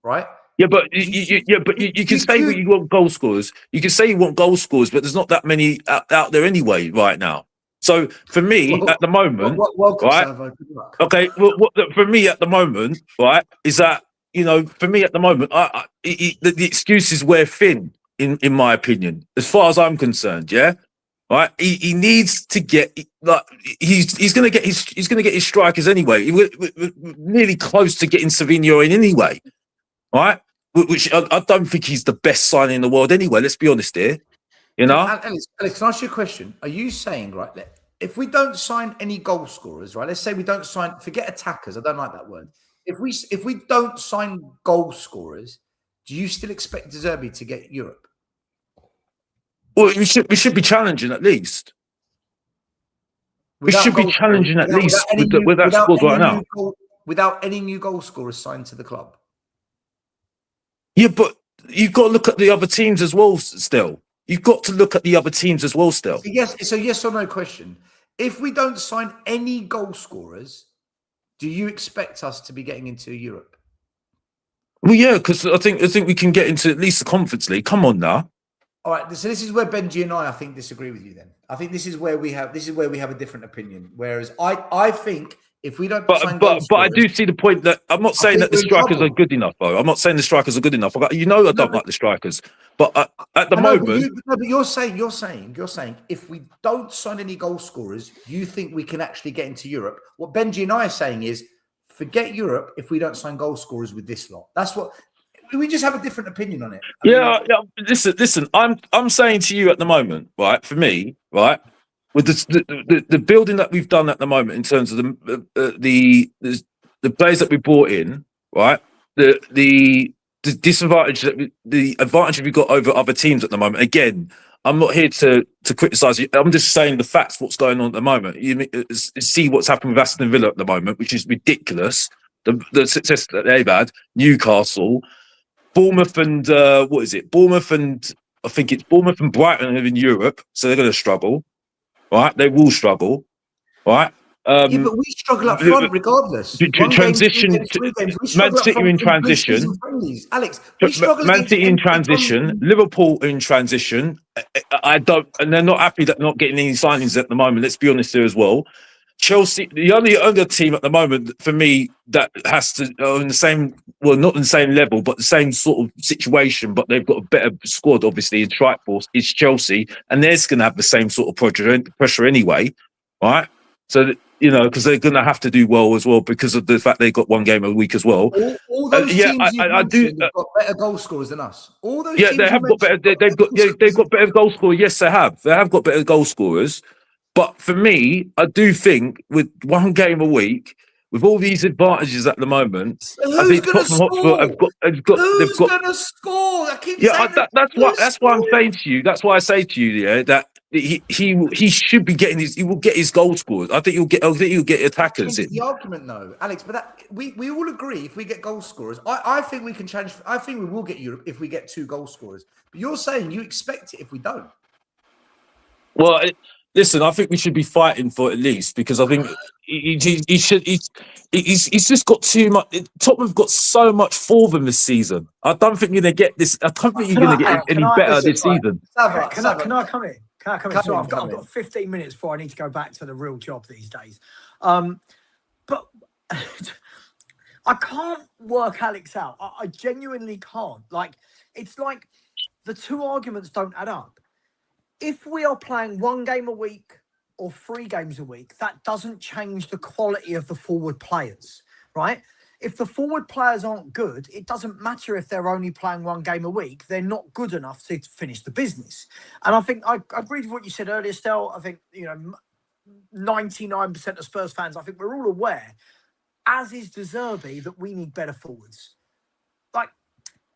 right? Yeah, but you can say you want goal scorers. You can say you want goal scorers, but there's not that many out there anyway right now. So for me, at the moment, welcome, right? Salvo, good luck. Okay, for me at the moment, right, is that for me at the moment, the excuse is wear thin, in my opinion, as far as I'm concerned. Yeah, right. He needs to get he's going to get his strikers anyway. We're nearly close to getting Savinho in anyway. Right, which I don't think he's the best signing in the world anyway. Let's be honest here. Alex, can I ask you a question? Are you saying, right, if we don't sign any goal scorers, right? Let's say we don't sign, forget attackers. I don't like that word. If we don't sign goal scorers, do you still expect De Zerbi to get Europe? Well, we should be challenging at least. We should be challenging at least with that squad right now. Without any new goal scorers signed to the club. Yeah, but you've got to look at the other teams as well still. You've got to look at the other teams as well still. Yes, so yes or no question. If we don't sign any goal scorers, do you expect us to be getting into Europe? Well, yeah, because I think we can get into at least the Conference League. Come on now. All right, so this is where Benji and I think disagree with you. Then I think this is where we have a different opinion. Whereas I think if we don't, but I do see the point that I'm not saying that the strikers are good enough, though. I'm not saying the strikers are good enough. I don't like the strikers, but at the moment, but you're saying if we don't sign any goal scorers, you think we can actually get into Europe. What Benji and I are saying is, forget Europe if we don't sign goal scorers with this lot. That's what. We just have a different opinion on it. Yeah. Listen. I'm saying to you at the moment, right? For me, right, with the building that we've done at the moment in terms of the players that we brought in, right? The disadvantage the advantage we've got over other teams at the moment. Again, I'm not here to criticise you. I'm just saying the facts. What's going on at the moment? You see what's happened with Aston Villa at the moment, which is ridiculous. The success that they've had, Newcastle. Bournemouth and Bournemouth and I think it's Bournemouth and Brighton are in Europe, so they're going to struggle, right? They will struggle, right? Yeah, but we struggle up front regardless. Transition. Man City in transition. Alex, we struggle. Man City in transition. Liverpool in transition. I don't, and they're not happy that not getting any signings at the moment. Let's be honest here as well. Chelsea, the only other team at the moment for me that has to in the same, well, not in the same level, but the same sort of situation, but they've got a better squad, obviously, in strike force, is Chelsea, and they're going to have the same sort of pressure anyway, right? So because they're going to have to do well as well because of the fact they got one game a week as well. All those teams I do have got better goal scorers than us. All those teams they have got better. They've got better goal scorers. Yes, they have. They have got better goal scorers. But for me, I do think with one game a week, with all these advantages at the moment, I think Tottenham Hotspur have got. Who's going to score? I keep saying that's why I'm saying to you. That's why I say to you, yeah, that he should be getting his. He will get his goal scored. I think he'll get attackers in. The argument, though, Alex. But that we all agree if we get goal scorers, I think we can change. I think we will get Europe if we get 2 goal scorers. But you're saying you expect it if we don't. Well. Listen, I think we should be fighting for it at least because I think he should. He's just got too much. Tottenham have got so much for them this season. I don't think you're going to get this. I don't think you're going to get any better this season. Can I come in? Sorry, I've got 15 minutes before I need to go back to the real job these days. But I can't work Alex out. I genuinely can't. It's like the 2 arguments don't add up. If we are playing 1 game a week or 3 games a week, that doesn't change the quality of the forward players, right? If the forward players aren't good, it doesn't matter if they're only playing 1 game a week. They're not good enough to finish the business. And I think I agree with what you said earlier, Stel. I think 99% of Spurs fans, I think we're all aware, as is De Zerbi, that we need better forwards.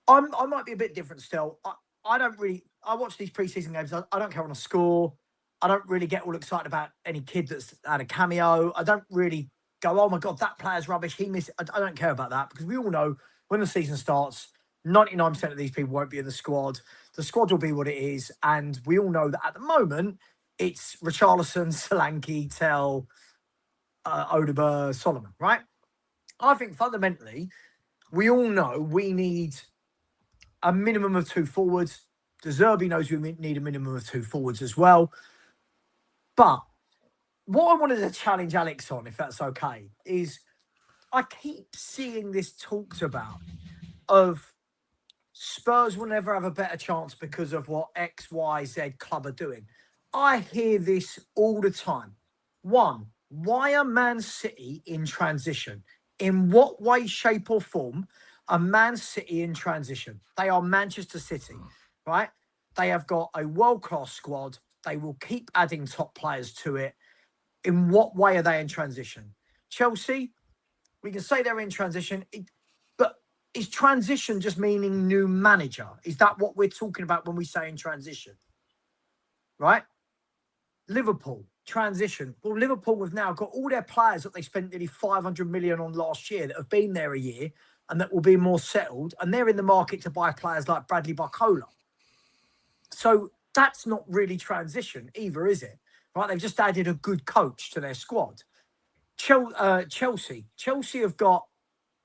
I might be a bit different still. I don't really. I watch these preseason games. I don't care on a score. I don't really get all excited about any kid that's had a cameo. I don't really go, oh my God, that player's rubbish. He missed. I don't care about that because we all know when the season starts, 99% of these people won't be in the squad. The squad will be what it is, and we all know that at the moment it's Richarlison, Solanke, Tell, Odegaard, Solomon. Right? I think fundamentally, we all know we need a minimum of 2 forwards. De Zerbi knows we need a minimum of 2 forwards as well. But what I wanted to challenge Alex on, if that's okay, is I keep seeing this talked about of Spurs will never have a better chance because of what X, Y, Z club are doing. I hear this all the time. One, why are Man City in transition? In what way, shape or form are Man City in transition? They are Manchester City, right? They have got a world-class squad. They will keep adding top players to it. In what way are they in transition? Chelsea, we can say they're in transition, but is transition just meaning new manager? Is that what we're talking about when we say in transition? Right? Liverpool, transition. Well, Liverpool have now got all their players that they spent nearly 500 million on last year that have been there a year and that will be more settled. And they're in the market to buy players like Bradley Barcola. So that's not really transition either, is it? Right? They've just added a good coach to their squad. Chelsea have got,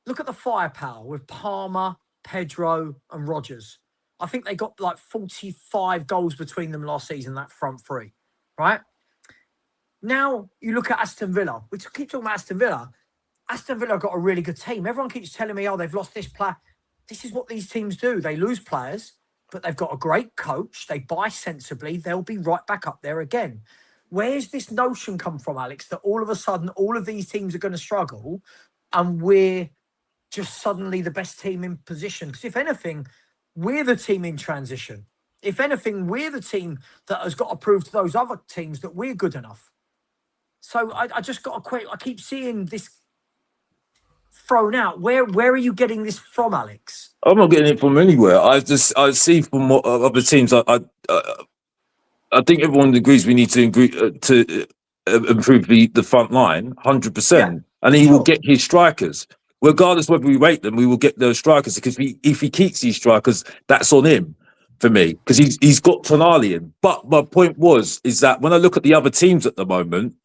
look at the firepower with Palmer, Pedro and Rodgers. I think they got like 45 goals between them last season, that front three, right? Now you look at Aston Villa. We keep talking about Aston Villa. Aston Villa got a really good team. Everyone keeps telling me, oh, they've lost this player. This is what these teams do. They lose players, but they've got a great coach. They buy sensibly. They'll be right back up there again. Where's this notion come from, Alex, that all of a sudden all of these teams are going to struggle and we're just suddenly the best team in position? Because if anything, we're the team in transition. If anything, we're the team that has got to prove to those other teams that we're good enough. So I just got to quit. I keep seeing this thrown out. Where are you getting this from, Alex? I'm not getting it from anywhere. I see from what other teams. I think everyone agrees we need to improve the front line, 100%, and he will get his strikers, regardless whether we rate them. We will get those strikers because if he keeps these strikers, that's on him for me because he's got Tonali in. But my point is that when I look at the other teams at the moment,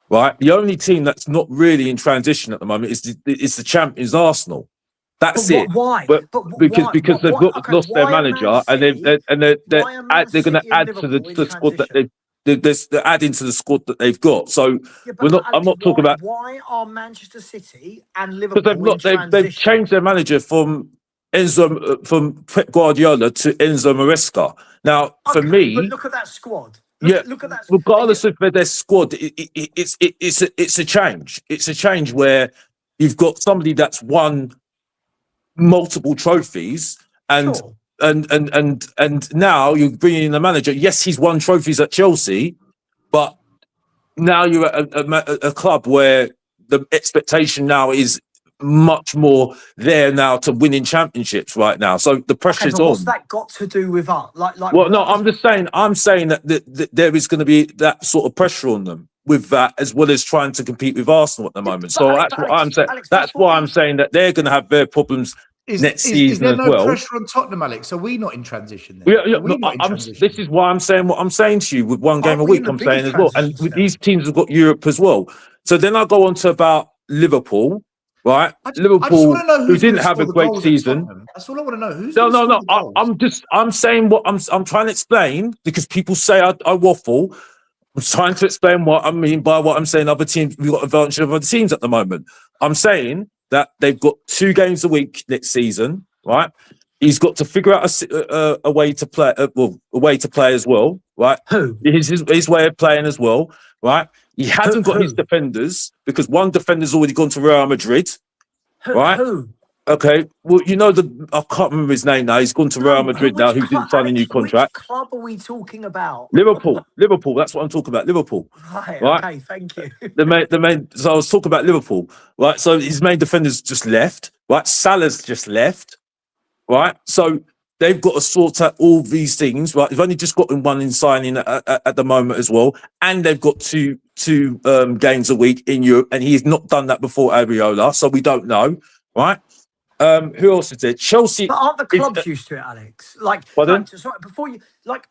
right, the only team that's not really in transition at the moment is the champions Arsenal. That's it. Why? Because they've lost their manager and they're going to add to the squad that they're adding to the squad that they've got. So I'm not talking about why are Manchester City and Liverpool because they've changed their manager from Pep Guardiola to Enzo Maresca. Now, for me, but look at that squad. Look at that. Regardless of their squad, it's a change. It's a change where you've got somebody that's won multiple trophies and now you're bringing in a manager. Yes, he's won trophies at Chelsea, but now you're at a club where the expectation now is much more there now to winning championships right now. So the pressure's on. What's that got to do with us? Well, no, I'm saying that there is going to be that sort of pressure on them with that, as well as trying to compete with Arsenal at the moment. So that's what I'm saying. That's why I'm saying that they're going to have their problems next season is there as no well. pressure on Tottenham, Alex? Are we not in transition then? This is why I'm saying what I'm saying to you with one game a week. I'm saying as well, and with these teams have got Europe as well. So then I go on to about Liverpool. Right, Liverpool, who didn't have a great season. That's all I want to know. Who's no. I'm saying what I'm trying to explain because people say I waffle. I'm trying to explain what I mean by what I'm saying. Other teams, we've got advantage of other teams at the moment. I'm saying that they've got 2 games a week next season. Right, he's got to figure out a way to play. A way to play as well. Right, his way of playing as well. Right. He hasn't got his defenders because one defender's already gone to Real Madrid, right? Okay, well, I can't remember his name now. He's gone to Real Madrid now. Who didn't sign a new contract? Which club are we talking about? Liverpool. That's what I'm talking about. Liverpool. Right. Okay. Thank you. The main. So I was talking about Liverpool, right? So his main defender's just left. Right. Salah's just left. right? So they've got to sort out all these things, right? They've only just gotten one in signing at the moment as well, and they've got two games a week in Europe, and he's not done that before Areola, so we don't know, right? Who else is there? Chelsea. But aren't the clubs used to it, Alex? Like, sorry, before you, like,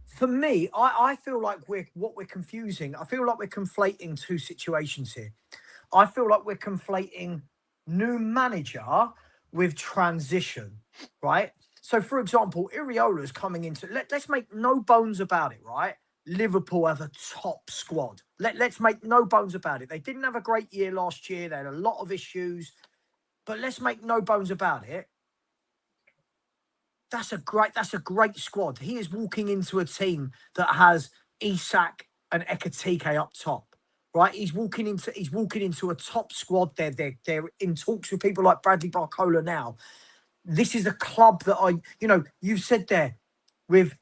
for me, I feel like we're confusing. I feel like we're conflating two situations here. I feel like we're conflating new manager with transition, right? So, for example, Iriola's coming into. Let's make no bones about it, right? Liverpool have a top squad. Let's make no bones about it. They didn't have a great year last year. They had a lot of issues, but let's make no bones about it. That's a great squad. He is walking into a team that has Isak and Ekatike up top. Right, he's walking into a top squad. They're in talks with people like Bradley Barcola now. This is a club that you said there with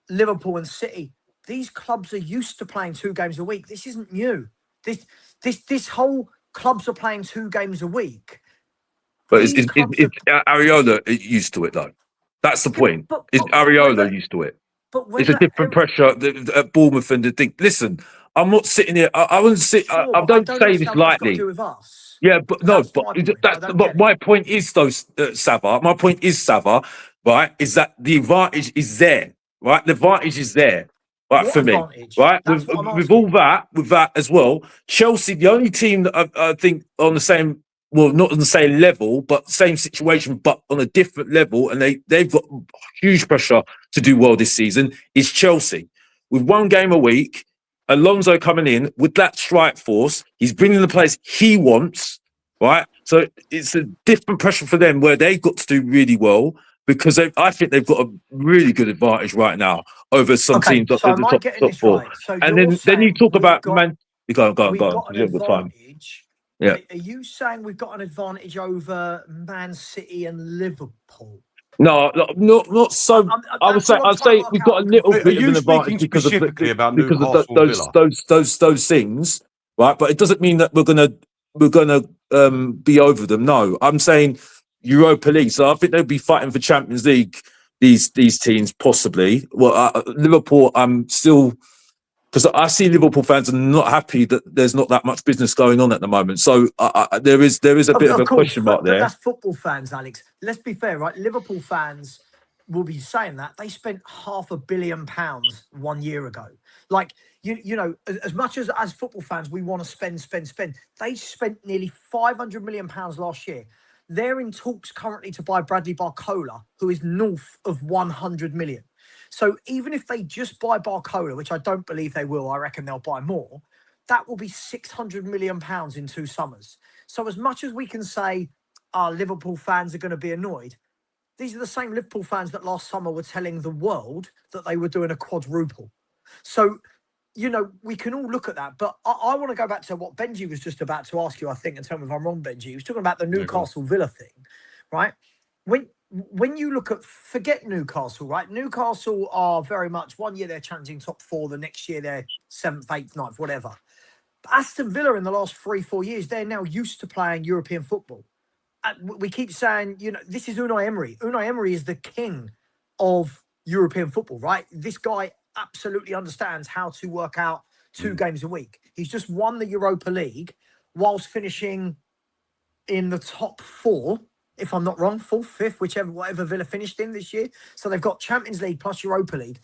Liverpool and City. These clubs are used to playing 2 games a week. This isn't new. This whole clubs are playing 2 games a week. But is Areola used to it though? That's the point. Is Areola used to it? But it's a different pressure at Bournemouth and the thing. Listen, I'm not sitting here. I wouldn't sit. Sure, I don't say this lightly. To do with us. Yeah, but no, but my point is though, Sava. My point is, Sava, right? Is that the advantage is there, right? The advantage is there, right? For me, right? With all that, with that as well, Chelsea, the only team that I think on the same. Well, not on the same level, but same situation, but on a different level, and they've got huge pressure to do well this season, is Chelsea. With 1 game a week, Alonso coming in with that strike force, he's bringing the players he wants, right? So it's a different pressure for them where they've got to do really well because I think they've got a really good advantage right now over some teams up at the top 4. Right? So and then you talk about man. Go on. You haven't got time. Yeah. Are you saying we've got an advantage over Man City and Liverpool? No, not so. I'd say we've got a little bit of an advantage because of those things, right? But it doesn't mean that we're gonna be over them. No, I'm saying Europa League. So I think they'll be fighting for Champions League. These teams possibly. Well, Liverpool. I'm still. Because I see Liverpool fans are not happy that there's not that much business going on at the moment. So there is a bit of a question mark there. But that's football fans, Alex. Let's be fair, right? Liverpool fans will be saying that. They spent £500 million 1 year ago. Like, you know, as much as football fans, we want to spend. They spent nearly £500 million last year. They're in talks currently to buy Bradley Barcola, who is north of 100 million. So even if they just buy Barcola, which I don't believe they will, I reckon they'll buy more, that will be £600 million in 2 summers. So as much as we can say our Liverpool fans are going to be annoyed, these are the same Liverpool fans that last summer were telling the world that they were doing a quadruple. So, you know, we can all look at that. But I want to go back to what Benji was just about to ask you, I think, and tell me if I'm wrong, Benji. He was talking about the Newcastle Villa thing, right? When you look at, forget Newcastle, right? Newcastle are very much, 1 year they're challenging top 4, the next year they're 7th, 8th, 9th, whatever. But Aston Villa in the last 3-4 years, they're now used to playing European football. We keep saying, you know, this is Unai Emery. Unai Emery is the king of European football, right? This guy absolutely understands how to work out 2 games a week. He's just won the Europa League whilst finishing in the top 4, if I'm not wrong, 4th, 5th, whatever Villa finished in this year. So they've got Champions League plus Europa League.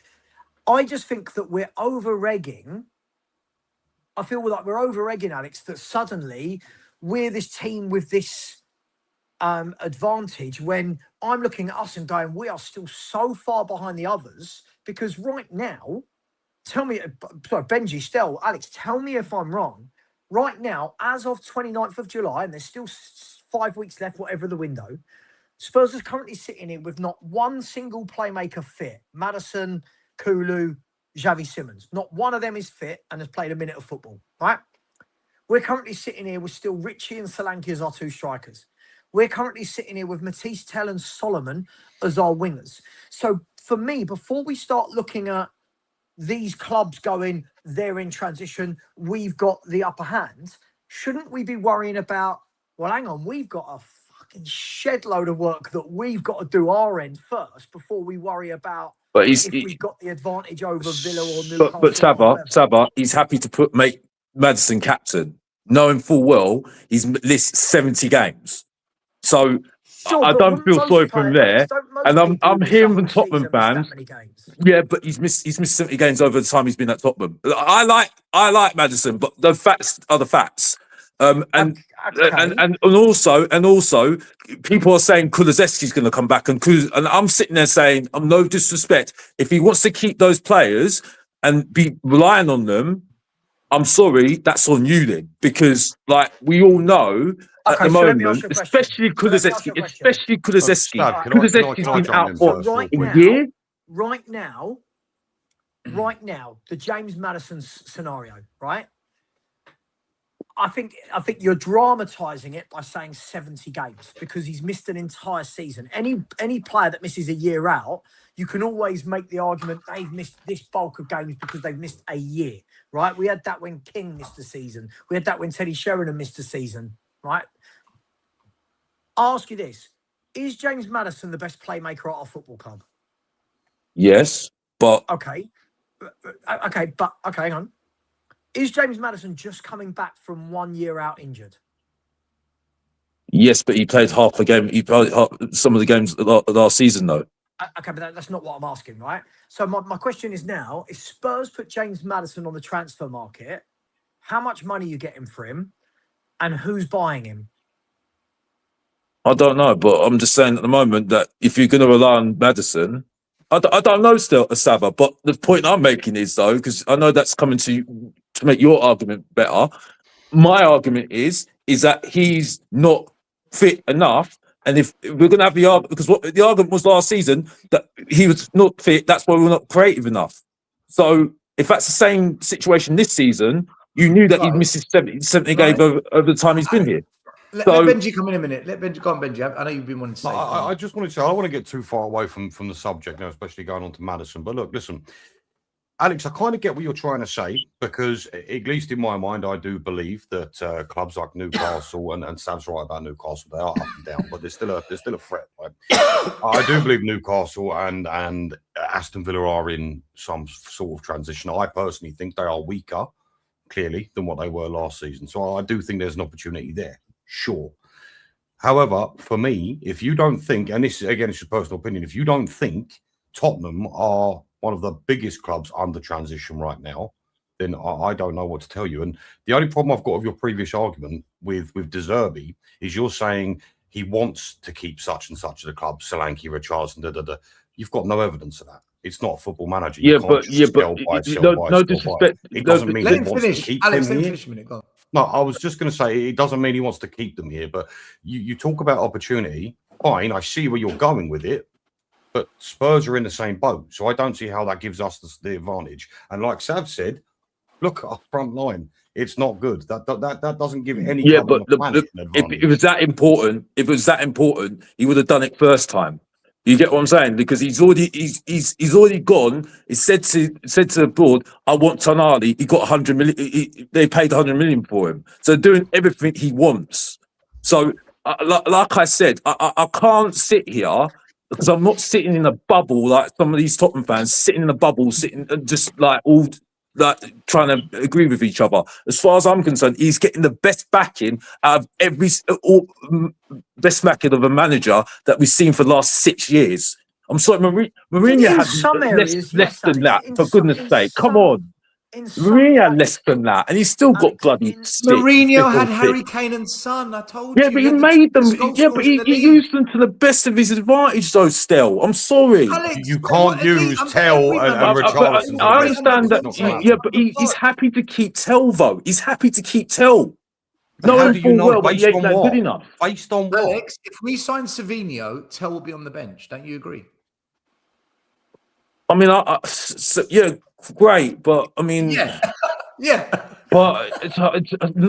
I just think that we're over-egging. I feel like we're over-egging, Alex, that suddenly we're this team with this advantage when I'm looking at us and going, we are still so far behind the others because right now, Benji, Stell, Alex, tell me if I'm wrong. Right now, as of 29th of July, and there's still 5 weeks left, whatever the window, Spurs is currently sitting in with not one single playmaker fit. Maddison, Kulu, Xavi Simons. Not one of them is fit and has played a minute of football, right? We're currently sitting here with still Richie and Solanke as our 2 strikers. We're currently sitting here with Matisse, Tell and Solomon as our wingers. So for me, before we start looking at these clubs going, they're in transition, we've got the upper hand, shouldn't we be worrying about, well, hang on, we've got a fucking shed load of work that we've got to do our end first before we worry about But we've got the advantage over Villa or Newcastle. but Saba, he's happy to make Maddison captain, knowing full well he's missed 70 games. So Sure, I don't feel sorry for him there. And I'm hearing from Tottenham fans. Yeah, but he's missed 70 games over the time he's been at Tottenham. I like Maddison, but the facts are the facts. And also, people are saying Kulusevski's going to come back, and I'm sitting there saying, I'm no disrespect. If he wants to keep those players and be relying on them, I'm sorry, that's on you then, because like we all know at the moment, especially Kulusevski, Kulusevski's been out for a year. Right now, the James Maddison scenario, right? I think you're dramatising it by saying 70 games because he's missed an entire season. Any player that misses a year out, you can always make the argument they've missed this bulk of games because they've missed a year, right? We had that when King missed a season. We had that when Teddy Sheringham missed a season, right? I'll ask you this. Is James Maddison the best playmaker at our football club? Yes, but... Okay, hang on. Is James Maddison just coming back from 1 year out injured? Yes, but he played half a game. He played some of the games last season, though. Okay, but that's not what I'm asking, right? So my question is now, if Spurs put James Maddison on the transfer market, how much money are you getting for him and who's buying him? I don't know, but I'm just saying at the moment that if you're going to rely on Maddison, I don't know still, Saba, but the point I'm making is, though, because I know that's coming to you to make your argument better. My argument is that he's not fit enough. And if we're going to have the argument, because what the argument was last season, that he was not fit, that's why we're not creative enough. So if that's the same situation this season, you knew that he'd missed 70 games over the time he's been here. Let Benji come in a minute. Let Benji go on, Benji. I know you've been wanting to say. I just wanted to say I don't want to get too far away from the subject now, especially going on to Maddison. But look, listen, Alex, I kind of get what you're trying to say because, at least in my mind, I do believe that clubs like Newcastle and Sav's right about Newcastle, they are up and down, but there's still a threat. Right? I do believe Newcastle and Aston Villa are in some sort of transition. I personally think they are weaker, clearly, than what they were last season. So I do think there's an opportunity there. Sure. However, for me, if you don't think, and this again is your personal opinion, if you don't think Tottenham are one of the biggest clubs under transition right now, then I don't know what to tell you. And the only problem I've got with your previous argument with De Zerbi is you're saying he wants to keep such and such at the club, Solanke, Richarlison, You've got no evidence of that. It's not a football manager. You no disrespect. It doesn't mean let he him wants finish. to keep Alex, them let him here. finish a minute. Go on. No, I was just going to say it doesn't mean he wants to keep them here, but you talk about opportunity. Fine, I see where you're going with it, but Spurs are in the same boat, so I don't see how that gives us the advantage. And like Sav said, look at our front line; it's not good. That doesn't give any. Yeah, but if it was that important, he would have done it first time. You get what I'm saying? Because he's already gone. He said to the board, "I want Tonali." He got 100 million. They paid 100 million for him. So doing everything he wants. So, like I said, I can't sit here because I'm not sitting in a bubble like some of these Tottenham fans sitting in a bubble, sitting and just like all like trying to agree with each other. As far as I'm concerned, he's getting the best backing out of best backing of a manager that we've seen for the last 6 years. I'm sorry, Mourinho had less than that. For goodness sake, come on. Mourinho had less than that, and he's still got bloody. Mourinho had Harry Kane and Son. I told you. Yeah, but he made them. Yeah, but he used them to the best of his advantage, though. Still, I'm sorry. Alex, you can't use Tell and Richarlison. I understand that. Yeah, but he's happy to keep Tell, though. He's happy to keep Tell. No, you know based on what? Good enough. Based on what? Alex, if we sign Savinho, Tell will be on the bench. Don't you agree? I mean, yeah, great, but I mean, yeah. But it's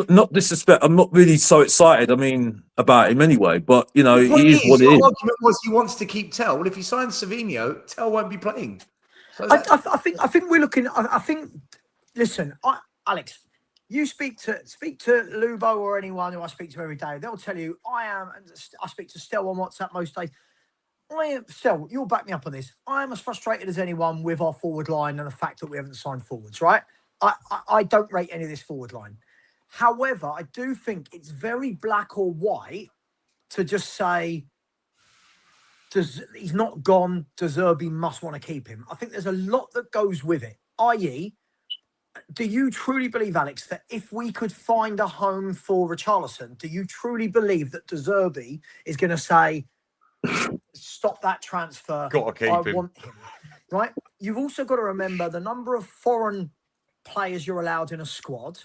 not disrespect. I'm not really so excited. I mean, about him anyway. But you know, he is what it is. The argument was he wants to keep Tell. Well, if he signs Savinho, Tell won't be playing. So I think we're looking. I think. Listen, Alex, You speak to Lubo or anyone who I speak to every day. They'll tell you I speak to Stel on WhatsApp most days. Stel, you'll back me up on this. I am as frustrated as anyone with our forward line and the fact that we haven't signed forwards, right? I don't rate any of this forward line. However, I do think it's very black or white to just say, he's not gone, De Zerbi must want to keep him. I think there's a lot that goes with it, i.e., do you truly believe, Alex, that if we could find a home for Richarlison, do you truly believe that De Zerbi is going to say, stop that transfer, Got to keep him. want him, right? You've also got to remember the number of foreign players you're allowed in a squad,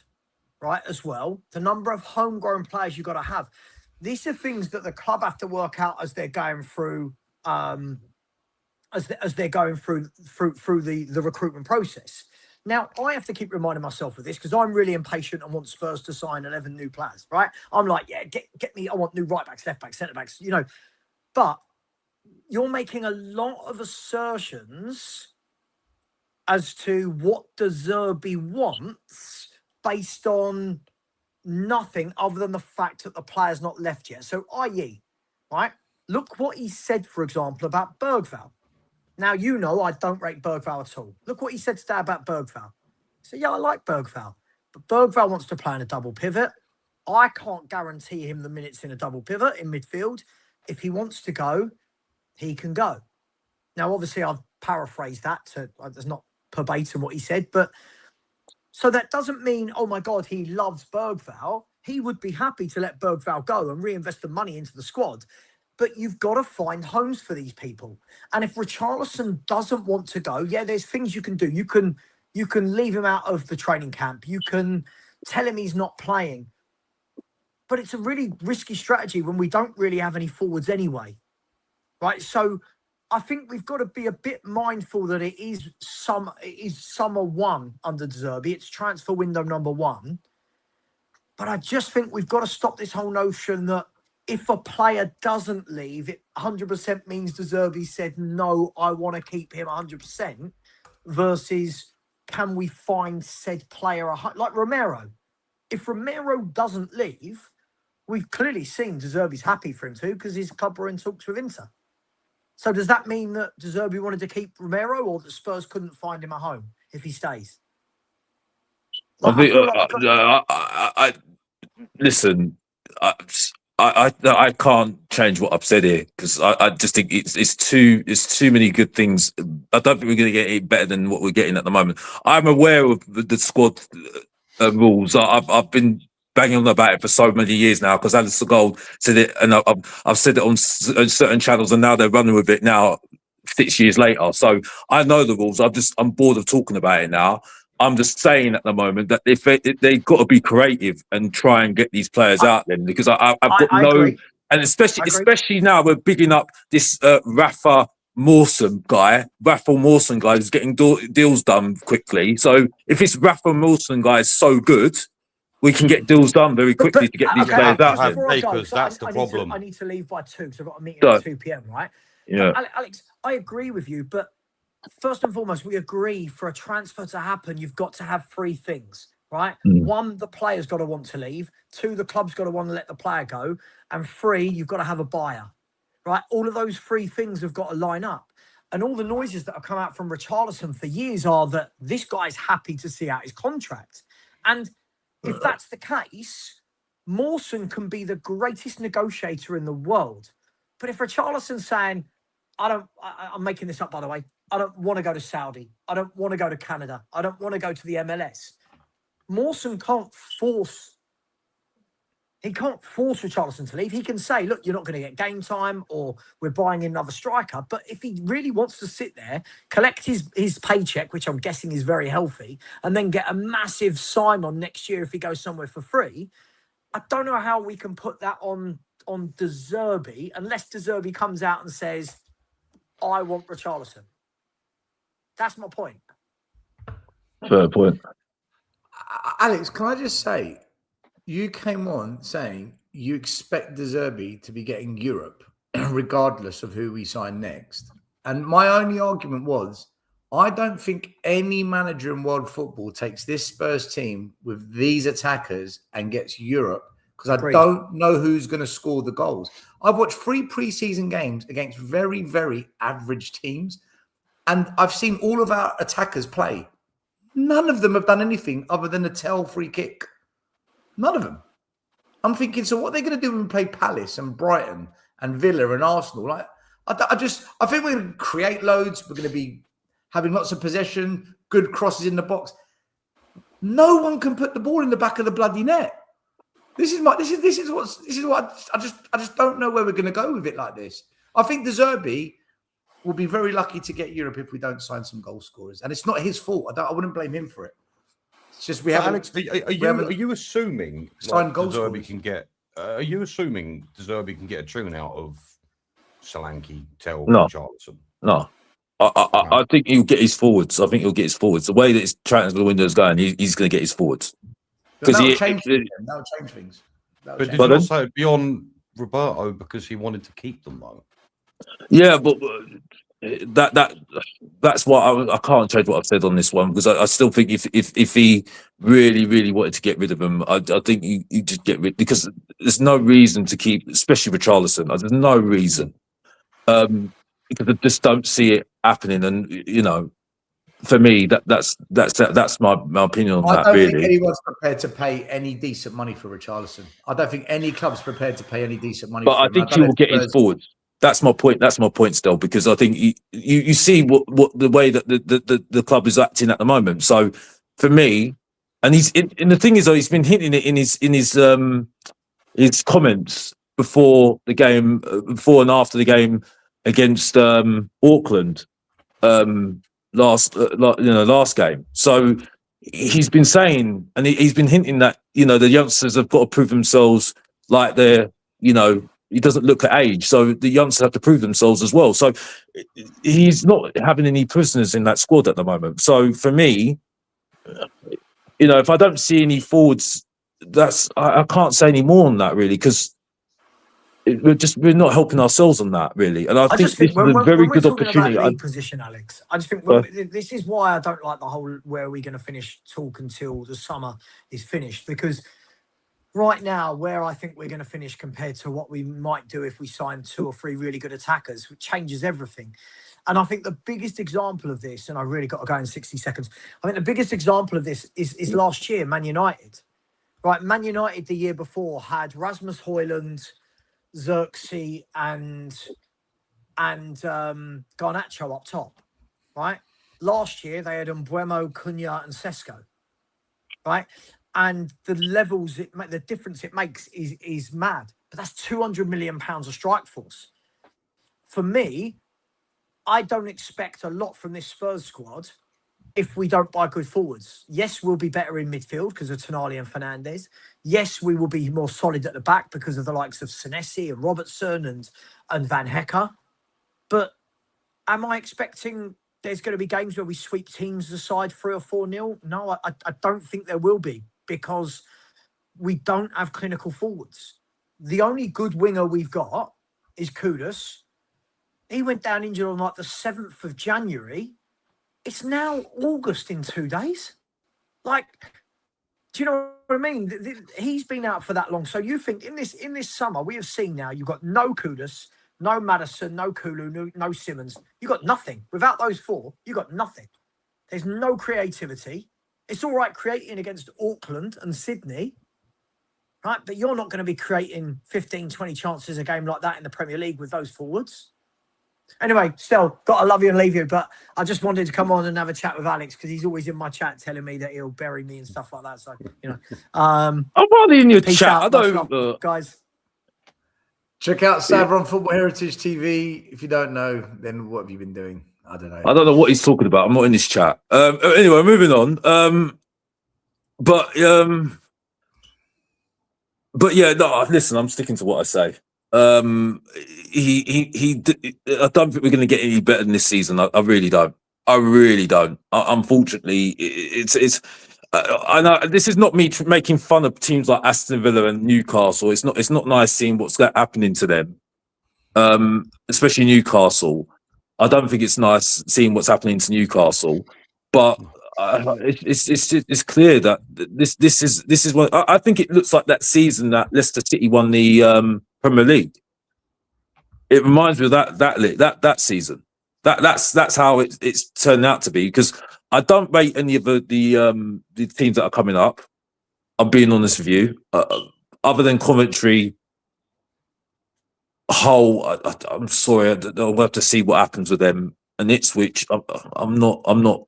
right, as well. The number of homegrown players you've got to have. These are things that the club have to work out as they're going through, as they're going through the recruitment process. Now, I have to keep reminding myself of this because I'm really impatient and want Spurs to sign 11 new players, right? I'm like, yeah, get me. I want new right backs, left backs, centre backs, you know. But you're making a lot of assertions as to what De Zerbi wants based on nothing other than the fact that the player's not left yet. So, i.e., right, look what he said, for example, about Bergvall. Now, you know I don't rate Bergvall at all. Look what he said today about Bergvall. He said, yeah, I like Bergvall. But Bergvall wants to play in a double pivot. I can't guarantee him the minutes in a double pivot in midfield. If he wants to go, he can go. Now, obviously, I've paraphrased that. There's not verbatim what he said. But so that doesn't mean, oh, my God, he loves Bergvall. He would be happy to let Bergvall go and reinvest the money into the squad. But you've got to find homes for these people. And if Richarlison doesn't want to go, yeah, there's things you can do. You can leave him out of the training camp. You can tell him he's not playing. But it's a really risky strategy when we don't really have any forwards anyway. Right? So I think we've got to be a bit mindful that it is summer one under De Zerbi. It's transfer window number one. But I just think we've got to stop this whole notion that if a player doesn't leave, it 100% means De Zerbi said, no, I want to keep him 100%, versus can we find said player, like Romero. If Romero doesn't leave, we've clearly seen De Zerbi's happy for him too, because his club were in talks with Inter. So does that mean that De Zerbi wanted to keep Romero, or that Spurs couldn't find him a home if he stays? Like, listen, I can't change what I've said here because I just think it's too many good things. I don't think we're going to get it better than what we're getting at the moment. I'm aware of the squad rules. I've been banging on about it for so many years now because Alistair Gold said it, and I've said it on certain channels, and now they're running with it now 6 years later. So I know the rules. I'm bored of talking about it now. I'm just saying at the moment that if they've got to be creative and try and get these players out then, because I've got no, agree. and especially now we're bigging up this Rafa Mawson guy who's getting deals done quickly. So if this Rafa Mawson guy is so good, we can get deals done very quickly to get these players out. Because that's the problem. I need to leave by 2 because I've got a meeting at 2 p.m. Right? Yeah, Alex, I agree with you, but first and foremost, we agree for a transfer to happen, you've got to have 3 things, right? 1, the player's got to want to leave. 2, the club's got to want to let the player go. And 3, you've got to have a buyer, right? All of those 3 things have got to line up. And all the noises that have come out from Richarlison for years are that this guy's happy to see out his contract. And if that's the case, Mawson can be the greatest negotiator in the world. But if Richarlison's saying, I'm making this up, by the way, I don't want to go to Saudi. I don't want to go to Canada. I don't want to go to the MLS. Mawson can't force Richarlison to leave. He can say, look, you're not going to get game time, or we're buying another striker. But if he really wants to sit there, collect his paycheck, which I'm guessing is very healthy, and then get a massive sign-on next year if he goes somewhere for free, I don't know how we can put that on De Zerbi unless De Zerbi comes out and says, I want Richarlison. That's my point. fair point. Alex, can I just say, you came on saying you expect De Zerbi to be getting Europe, regardless of who we sign next. And my only argument was, I don't think any manager in world football takes this Spurs team with these attackers and gets Europe, because I Agreed. don't know who's going to score the goals. I've watched 3 preseason games against very, very average teams, and I've seen all of our attackers play. None of them have done anything other than a tail free kick. None of them. I'm thinking, so what are they going to do when we play Palace and Brighton and Villa and Arsenal? Like, I think we're going to create loads. We're going to be having lots of possession, good crosses in the box. No one can put the ball in the back of the bloody net. This is what I just don't know where we're going to go with it like this. I think De Zerbi will be very lucky to get Europe if we don't sign some goal scorers, and it's not his fault. I wouldn't blame him for it. It's just we haven't. Alex, are you assuming signed like, goal De Zerbi scorers. can get? Are you assuming De Zerbi can get a tune out of Solanke, Tell, No. Charlton? No. I think he'll get his forwards. I think he'll get his forwards. The way that his transfer window is going, he's going to get his forwards. That'll change things. But did you not say beyond Roberto because he wanted to keep them though? Yeah, but that's why I can't change what I've said on this one, because I still think if he really wanted to get rid of him, I think you just get rid, because there's no reason to keep, especially for Richarlison. There's no reason, because I just don't see it happening. And you know, for me, that's my opinion on that. I don't Really, think anyone's prepared to pay any decent money for Richarlison. I don't think any club's prepared to pay any decent money. but for I him. think he will get his forwards. That's my point. That's my point still, because I think you see what the way that the club is acting at the moment. So for me, and and the thing is though, he's been hinting it in his comments before the game, before and after the game against Auckland last game. So he's been saying, and he's been hinting that the youngsters have got to prove themselves, like they're he doesn't look at age, so the youngsters have to prove themselves as well. So he's not having any prisoners in that squad at the moment. So for me, if I don't see any forwards, I can't say any more on that really, because we're not helping ourselves on that really. And I think this is a very good opportunity. League position, Alex. I just think this is why I don't like the whole "where are we going to finish" talk until the summer is finished, because right now, where I think we're going to finish compared to what we might do if we sign 2 or 3 really good attackers, which changes everything. And I think the biggest example of this, and I really got to go in 60 seconds, I think the biggest example of this is last year, Man United. Right, Man United the year before had Rasmus Højlund, Xerxes and Garnacho up top, right? Last year, they had Mbeumo, Cunha and Sesko, right? And the levels, the difference it makes is mad. But that's £200 million of strike force. For me, I don't expect a lot from this Spurs squad if we don't buy good forwards. Yes, we'll be better in midfield because of Tonali and Fernandes. Yes, we will be more solid at the back because of the likes of Senesi and Robertson and Van Hecker. But am I expecting there's going to be games where we sweep teams aside 3 or 4-0? No, I don't think there will be, because we don't have clinical forwards. The only good winger we've got is Kudus. He went down injured on like the 7th of January. It's now August in 2 days. Like, do you know what I mean? He's been out for that long. So you think in this summer, we have seen now you've got no Kudus, no Maddison, no Kulu, no Simmons. You've got nothing. Without those 4, you've got nothing. There's no creativity. It's all right creating against Auckland and Sydney, right? But you're not going to be creating 15, 20 chances a game like that in the Premier League with those forwards. Anyway, still, got to love you and leave you, but I just wanted to come on and have a chat with Alex because he's always in my chat telling me that he'll bury me and stuff like that. So, I'm hardly in your chat. Out, I don't, guys. Check out Savron Football Heritage TV. If you don't know, then what have you been doing? I don't know. I don't know what he's talking about. I'm not in this chat. Anyway, moving on. But yeah, no. Listen, I'm sticking to what I say. I don't think we're going to get any better than this season. I really don't. Unfortunately, it's. I know this is not me making fun of teams like Aston Villa and Newcastle. It's not nice seeing what's happening to them, especially Newcastle. I don't think it's nice seeing what's happening to Newcastle, but it's clear that this is what I think it looks like that season that Leicester City won the Premier League. It reminds me of that season. That's how it's turned out to be, because I don't rate any of the teams that are coming up. I'm being honest with you. Other than Coventry, Hull, I'm sorry, I'll have to see what happens with them. And Ipswich, I'm not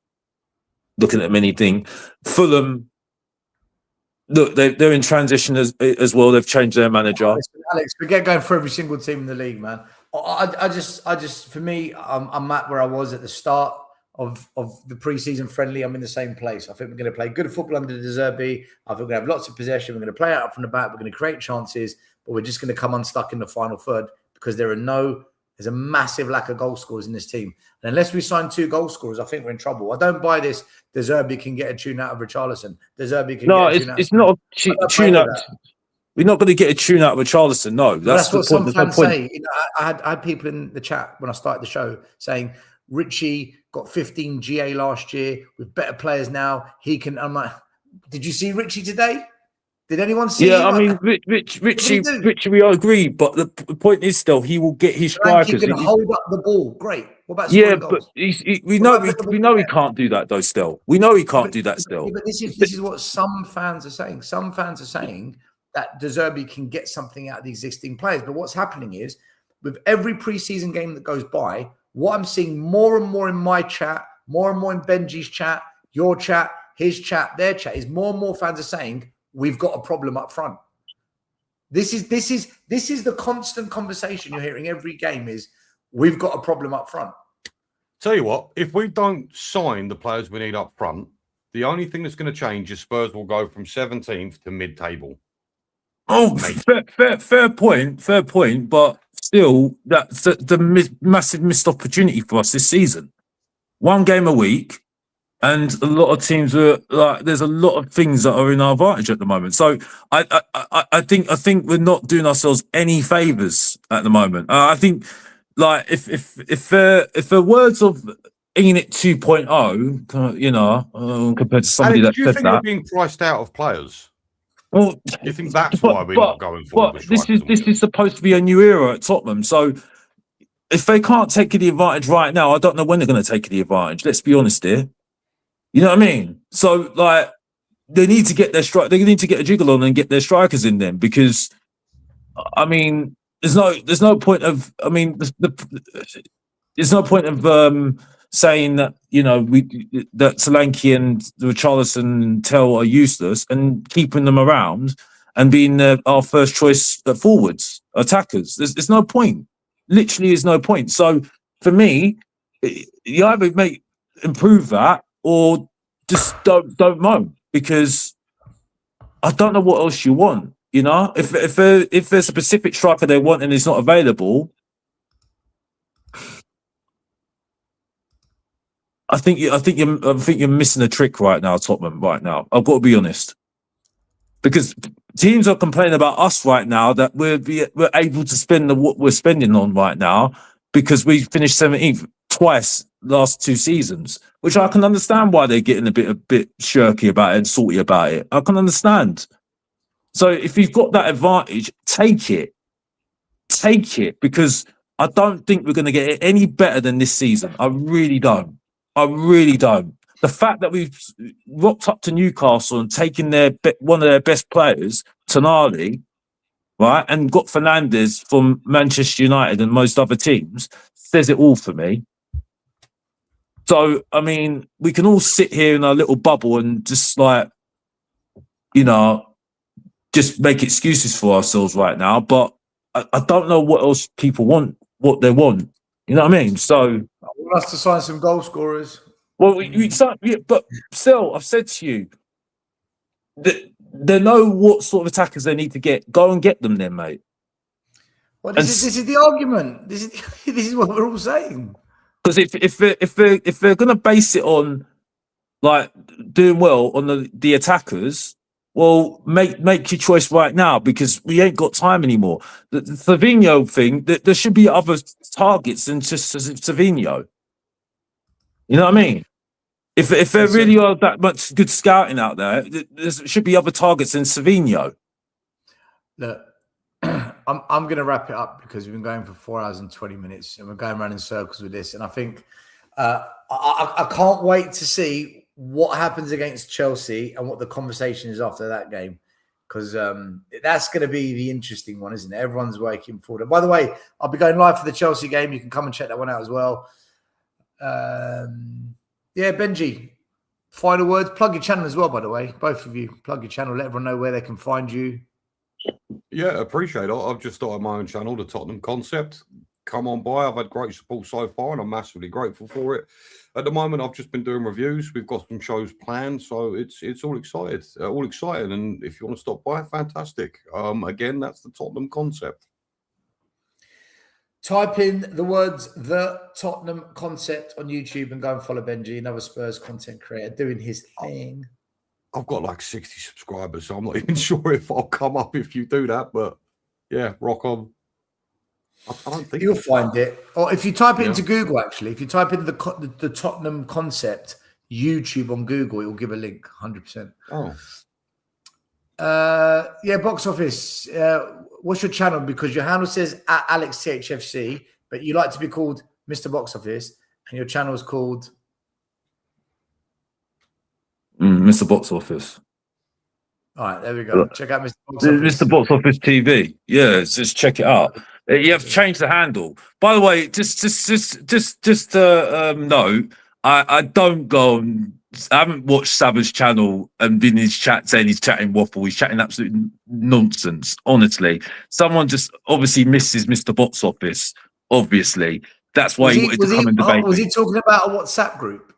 looking at many things. Fulham, look, they're in transition as well. They've changed their manager. Alex, forget going for every single team in the league, man. I just, for me, I'm at where I was at the start of the pre-season friendly. I'm in the same place. I think we're going to play good football under De Zerbi. I think we're going to have lots of possession. We're going to play out from the back. We're going to create chances, but we're just going to come unstuck in the final third because there's a massive lack of goal scorers in this team. And unless we sign 2 goal scorers, I think we're in trouble. I don't buy this. De Zerbi can get a tune out of Richarlison. De Zerbi can get a tune out. It's not a tune out. We're not going to get a tune out of Richarlison. No, that's what some fans say. You know, I had people in the chat when I started the show saying Richie got 15 GA last year with better players now. He can. I'm like, did you see Richie today? Did anyone see? Yeah, I mean, Richie, we all agree, but the point is still he will get his strikers. He can hold up the ball. Great. What about but we know he can't do that though. Still, we know he can't do that still. But this is what some fans are saying. Some fans are saying that De Zerbi can get something out of the existing players. But what's happening is, with every preseason game that goes by, what I'm seeing more and more in my chat, more and more in Benji's chat, your chat, his chat, their chat, is more and more fans are saying we've got a problem up front. This is the constant conversation you're hearing every game is we've got a problem up front. Tell you what, if we don't sign the players we need up front, the only thing that's going to change is Spurs will go from 17th to mid-table. Oh, fair point. But still, that's the massive missed opportunity for us this season. 1 game a week, and a lot of teams are like. There's a lot of things that are in our advantage at the moment. So I think we're not doing ourselves any favors at the moment. I think like if the words of Enid 2.0, you know, compared to somebody that said that. Do you think we're being priced out of players? Well, you think that's why we're not going forward? But this is supposed to be a new era at Tottenham. So if they can't take the advantage right now, I don't know when they're going to take the advantage. Let's be honest here. You know what I mean? So like they need to get their strike. They need to get a jiggle on and get their strikers in them, because I mean, there's no point of. I mean, there's no point of saying that, you know, that Solanke and Richarlison and Tell are useless and keeping them around and being our first choice forwards, attackers. There's no point. Literally is no point. So for me, you either improve that or just don't moan, because I don't know what else you want. You know, if there's a specific striker they want and it's not available, I think you're missing a trick right now, Tottenham. Right now, I've got to be honest, because teams are complaining about us right now that we're able to spend what we're spending on right now because we finished 17th twice last 2 seasons, which I can understand why they're getting a bit shirky about it and salty about it. I can understand. So if you've got that advantage, take it, because I don't think we're going to get it any better than this season. I really don't. The fact that we've rocked up to Newcastle and taken one of their best players, Tonali, right, and got Fernandes from Manchester United and most other teams, says it all for me. So, I mean, we can all sit here in our little bubble and just like, you know, just make excuses for ourselves right now. But I don't know what else people want, what they want. You know what I mean? So I want us to sign some goal scorers. Well, but still, I've said to you that they know what sort of attackers they need to get. Go and get them, then, mate. Well, this is the argument. This is what we're all saying. Because if they're gonna base it on like doing well on the attackers, well, make your choice right now because we ain't got time anymore. The Savinho thing, there should be other targets than just Savinho. You know what I mean? If there really are that much good scouting out there, there should be other targets than Savinho. Look, I'm going to wrap it up because we've been going for 4 hours and 20 minutes and we're going around in circles with this. And I think I can't wait to see what happens against Chelsea and what the conversation is after that game, because that's going to be the interesting one, isn't it? Everyone's working forward. By the way, I'll be going live for the Chelsea game. You can come and check that one out as well. Yeah, Benji, final words. Plug your channel as well, by the way. Both of you, plug your channel. Let everyone know where they can find you. Yeah, appreciate it. I've just started my own channel, the Tottenham Concept. Come on by. I've had great support so far, and I'm massively grateful for it. At the moment, I've just been doing reviews. We've got some shows planned, so it's all exciting. And if you want to stop by, fantastic. Again, that's the Tottenham Concept. Type in the words "the Tottenham Concept" on YouTube and go and follow Benji, another Spurs content creator, doing his thing. I've got like 60 subscribers, so I'm not even sure if I'll come up if you do that. But yeah, rock on. I don't think you'll find it. Or if you type it into Google, actually, if you type in the Tottenham Concept YouTube on Google, it will give a link, 100%. Oh. Yeah, box office. What's your channel? Because your handle says at AlexTHFC, but you like to be called Mr. Box Office, and your channel is called Mr. Box Office. All right, there we go. Check out Mr. Box Office. Mr. Box Office TV. Yeah, just check it out. You have to change the handle. By the way, just note, I don't go on. I haven't watched Savage channel and been in his chat saying he's chatting waffle. He's chatting absolute nonsense. Honestly, someone just obviously misses Mr. Box Office. Obviously, that's why he wanted to come and debate. Was he talking about a WhatsApp group?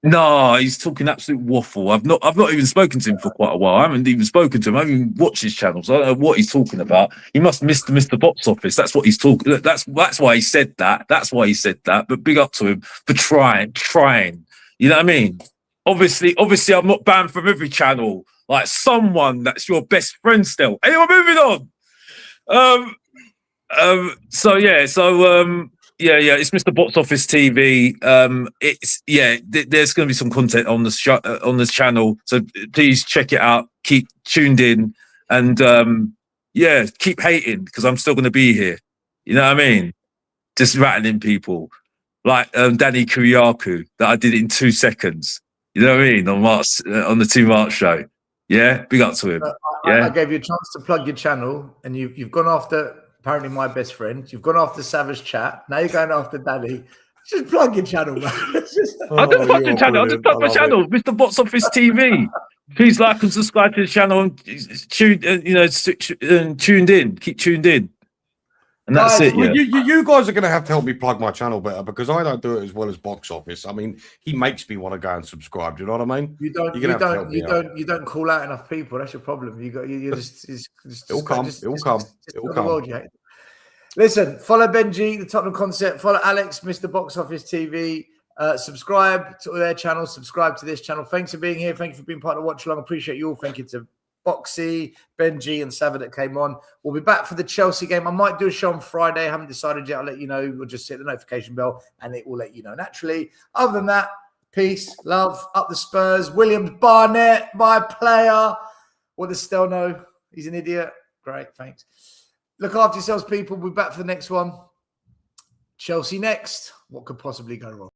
No, he's talking absolute waffle. I've not even spoken to him for quite a while. I haven't even spoken to him. I haven't even watched his channel, so I don't know what he's talking about. He must miss the Mr. Box Office. That's what he's talking. That's why he said that. That's why he said that. But big up to him for trying. You know what I mean? Obviously, I'm not banned from every channel. Like someone that's your best friend still. Anyway, moving on. Yeah, it's Mr. Box Office TV. There's going to be some content on this channel, so please check it out. Keep tuned in, and keep hating because I'm still going to be here. You know what I mean? Just rattling people like Danny Kuriaku that I did it in 2 seconds. You know what I mean? On the 2 March show. Yeah, big up to him. I gave you a chance to plug your channel, and you've gone after. Apparently my best friend. You've gone after Savage Chat. Now you're going after Danny. Just plug your channel, man. I don't plug your channel. I just plug my channel, Mr. Box Office TV. Please like and subscribe to the channel and tuned in. Keep tuned in. And that's it. Yeah. You guys are going to have to help me plug my channel better because I don't do it as well as Box Office. I mean, he makes me want to go and subscribe. Do you know what I mean? You don't call out enough people. That's your problem. It'll come. Listen, follow Benji, the Tottenham Concept. Follow Alex, Mr. Box Office TV. Subscribe to their channel. Subscribe to this channel. Thanks for being here. Thank you for being part of Watch Along. Appreciate you all. Thank you to Boxy, Benji, and Sava that came on. We'll be back for the Chelsea game. I might do a show on Friday. I haven't decided yet. I'll let you know. We'll just hit the notification bell and it will let you know naturally. Other than that, peace, love, up the Spurs. Williams Barnett, my player. What does Stell know? He's an idiot. Great, thanks. Look after yourselves, people. We'll be back for the next one. Chelsea next. What could possibly go wrong?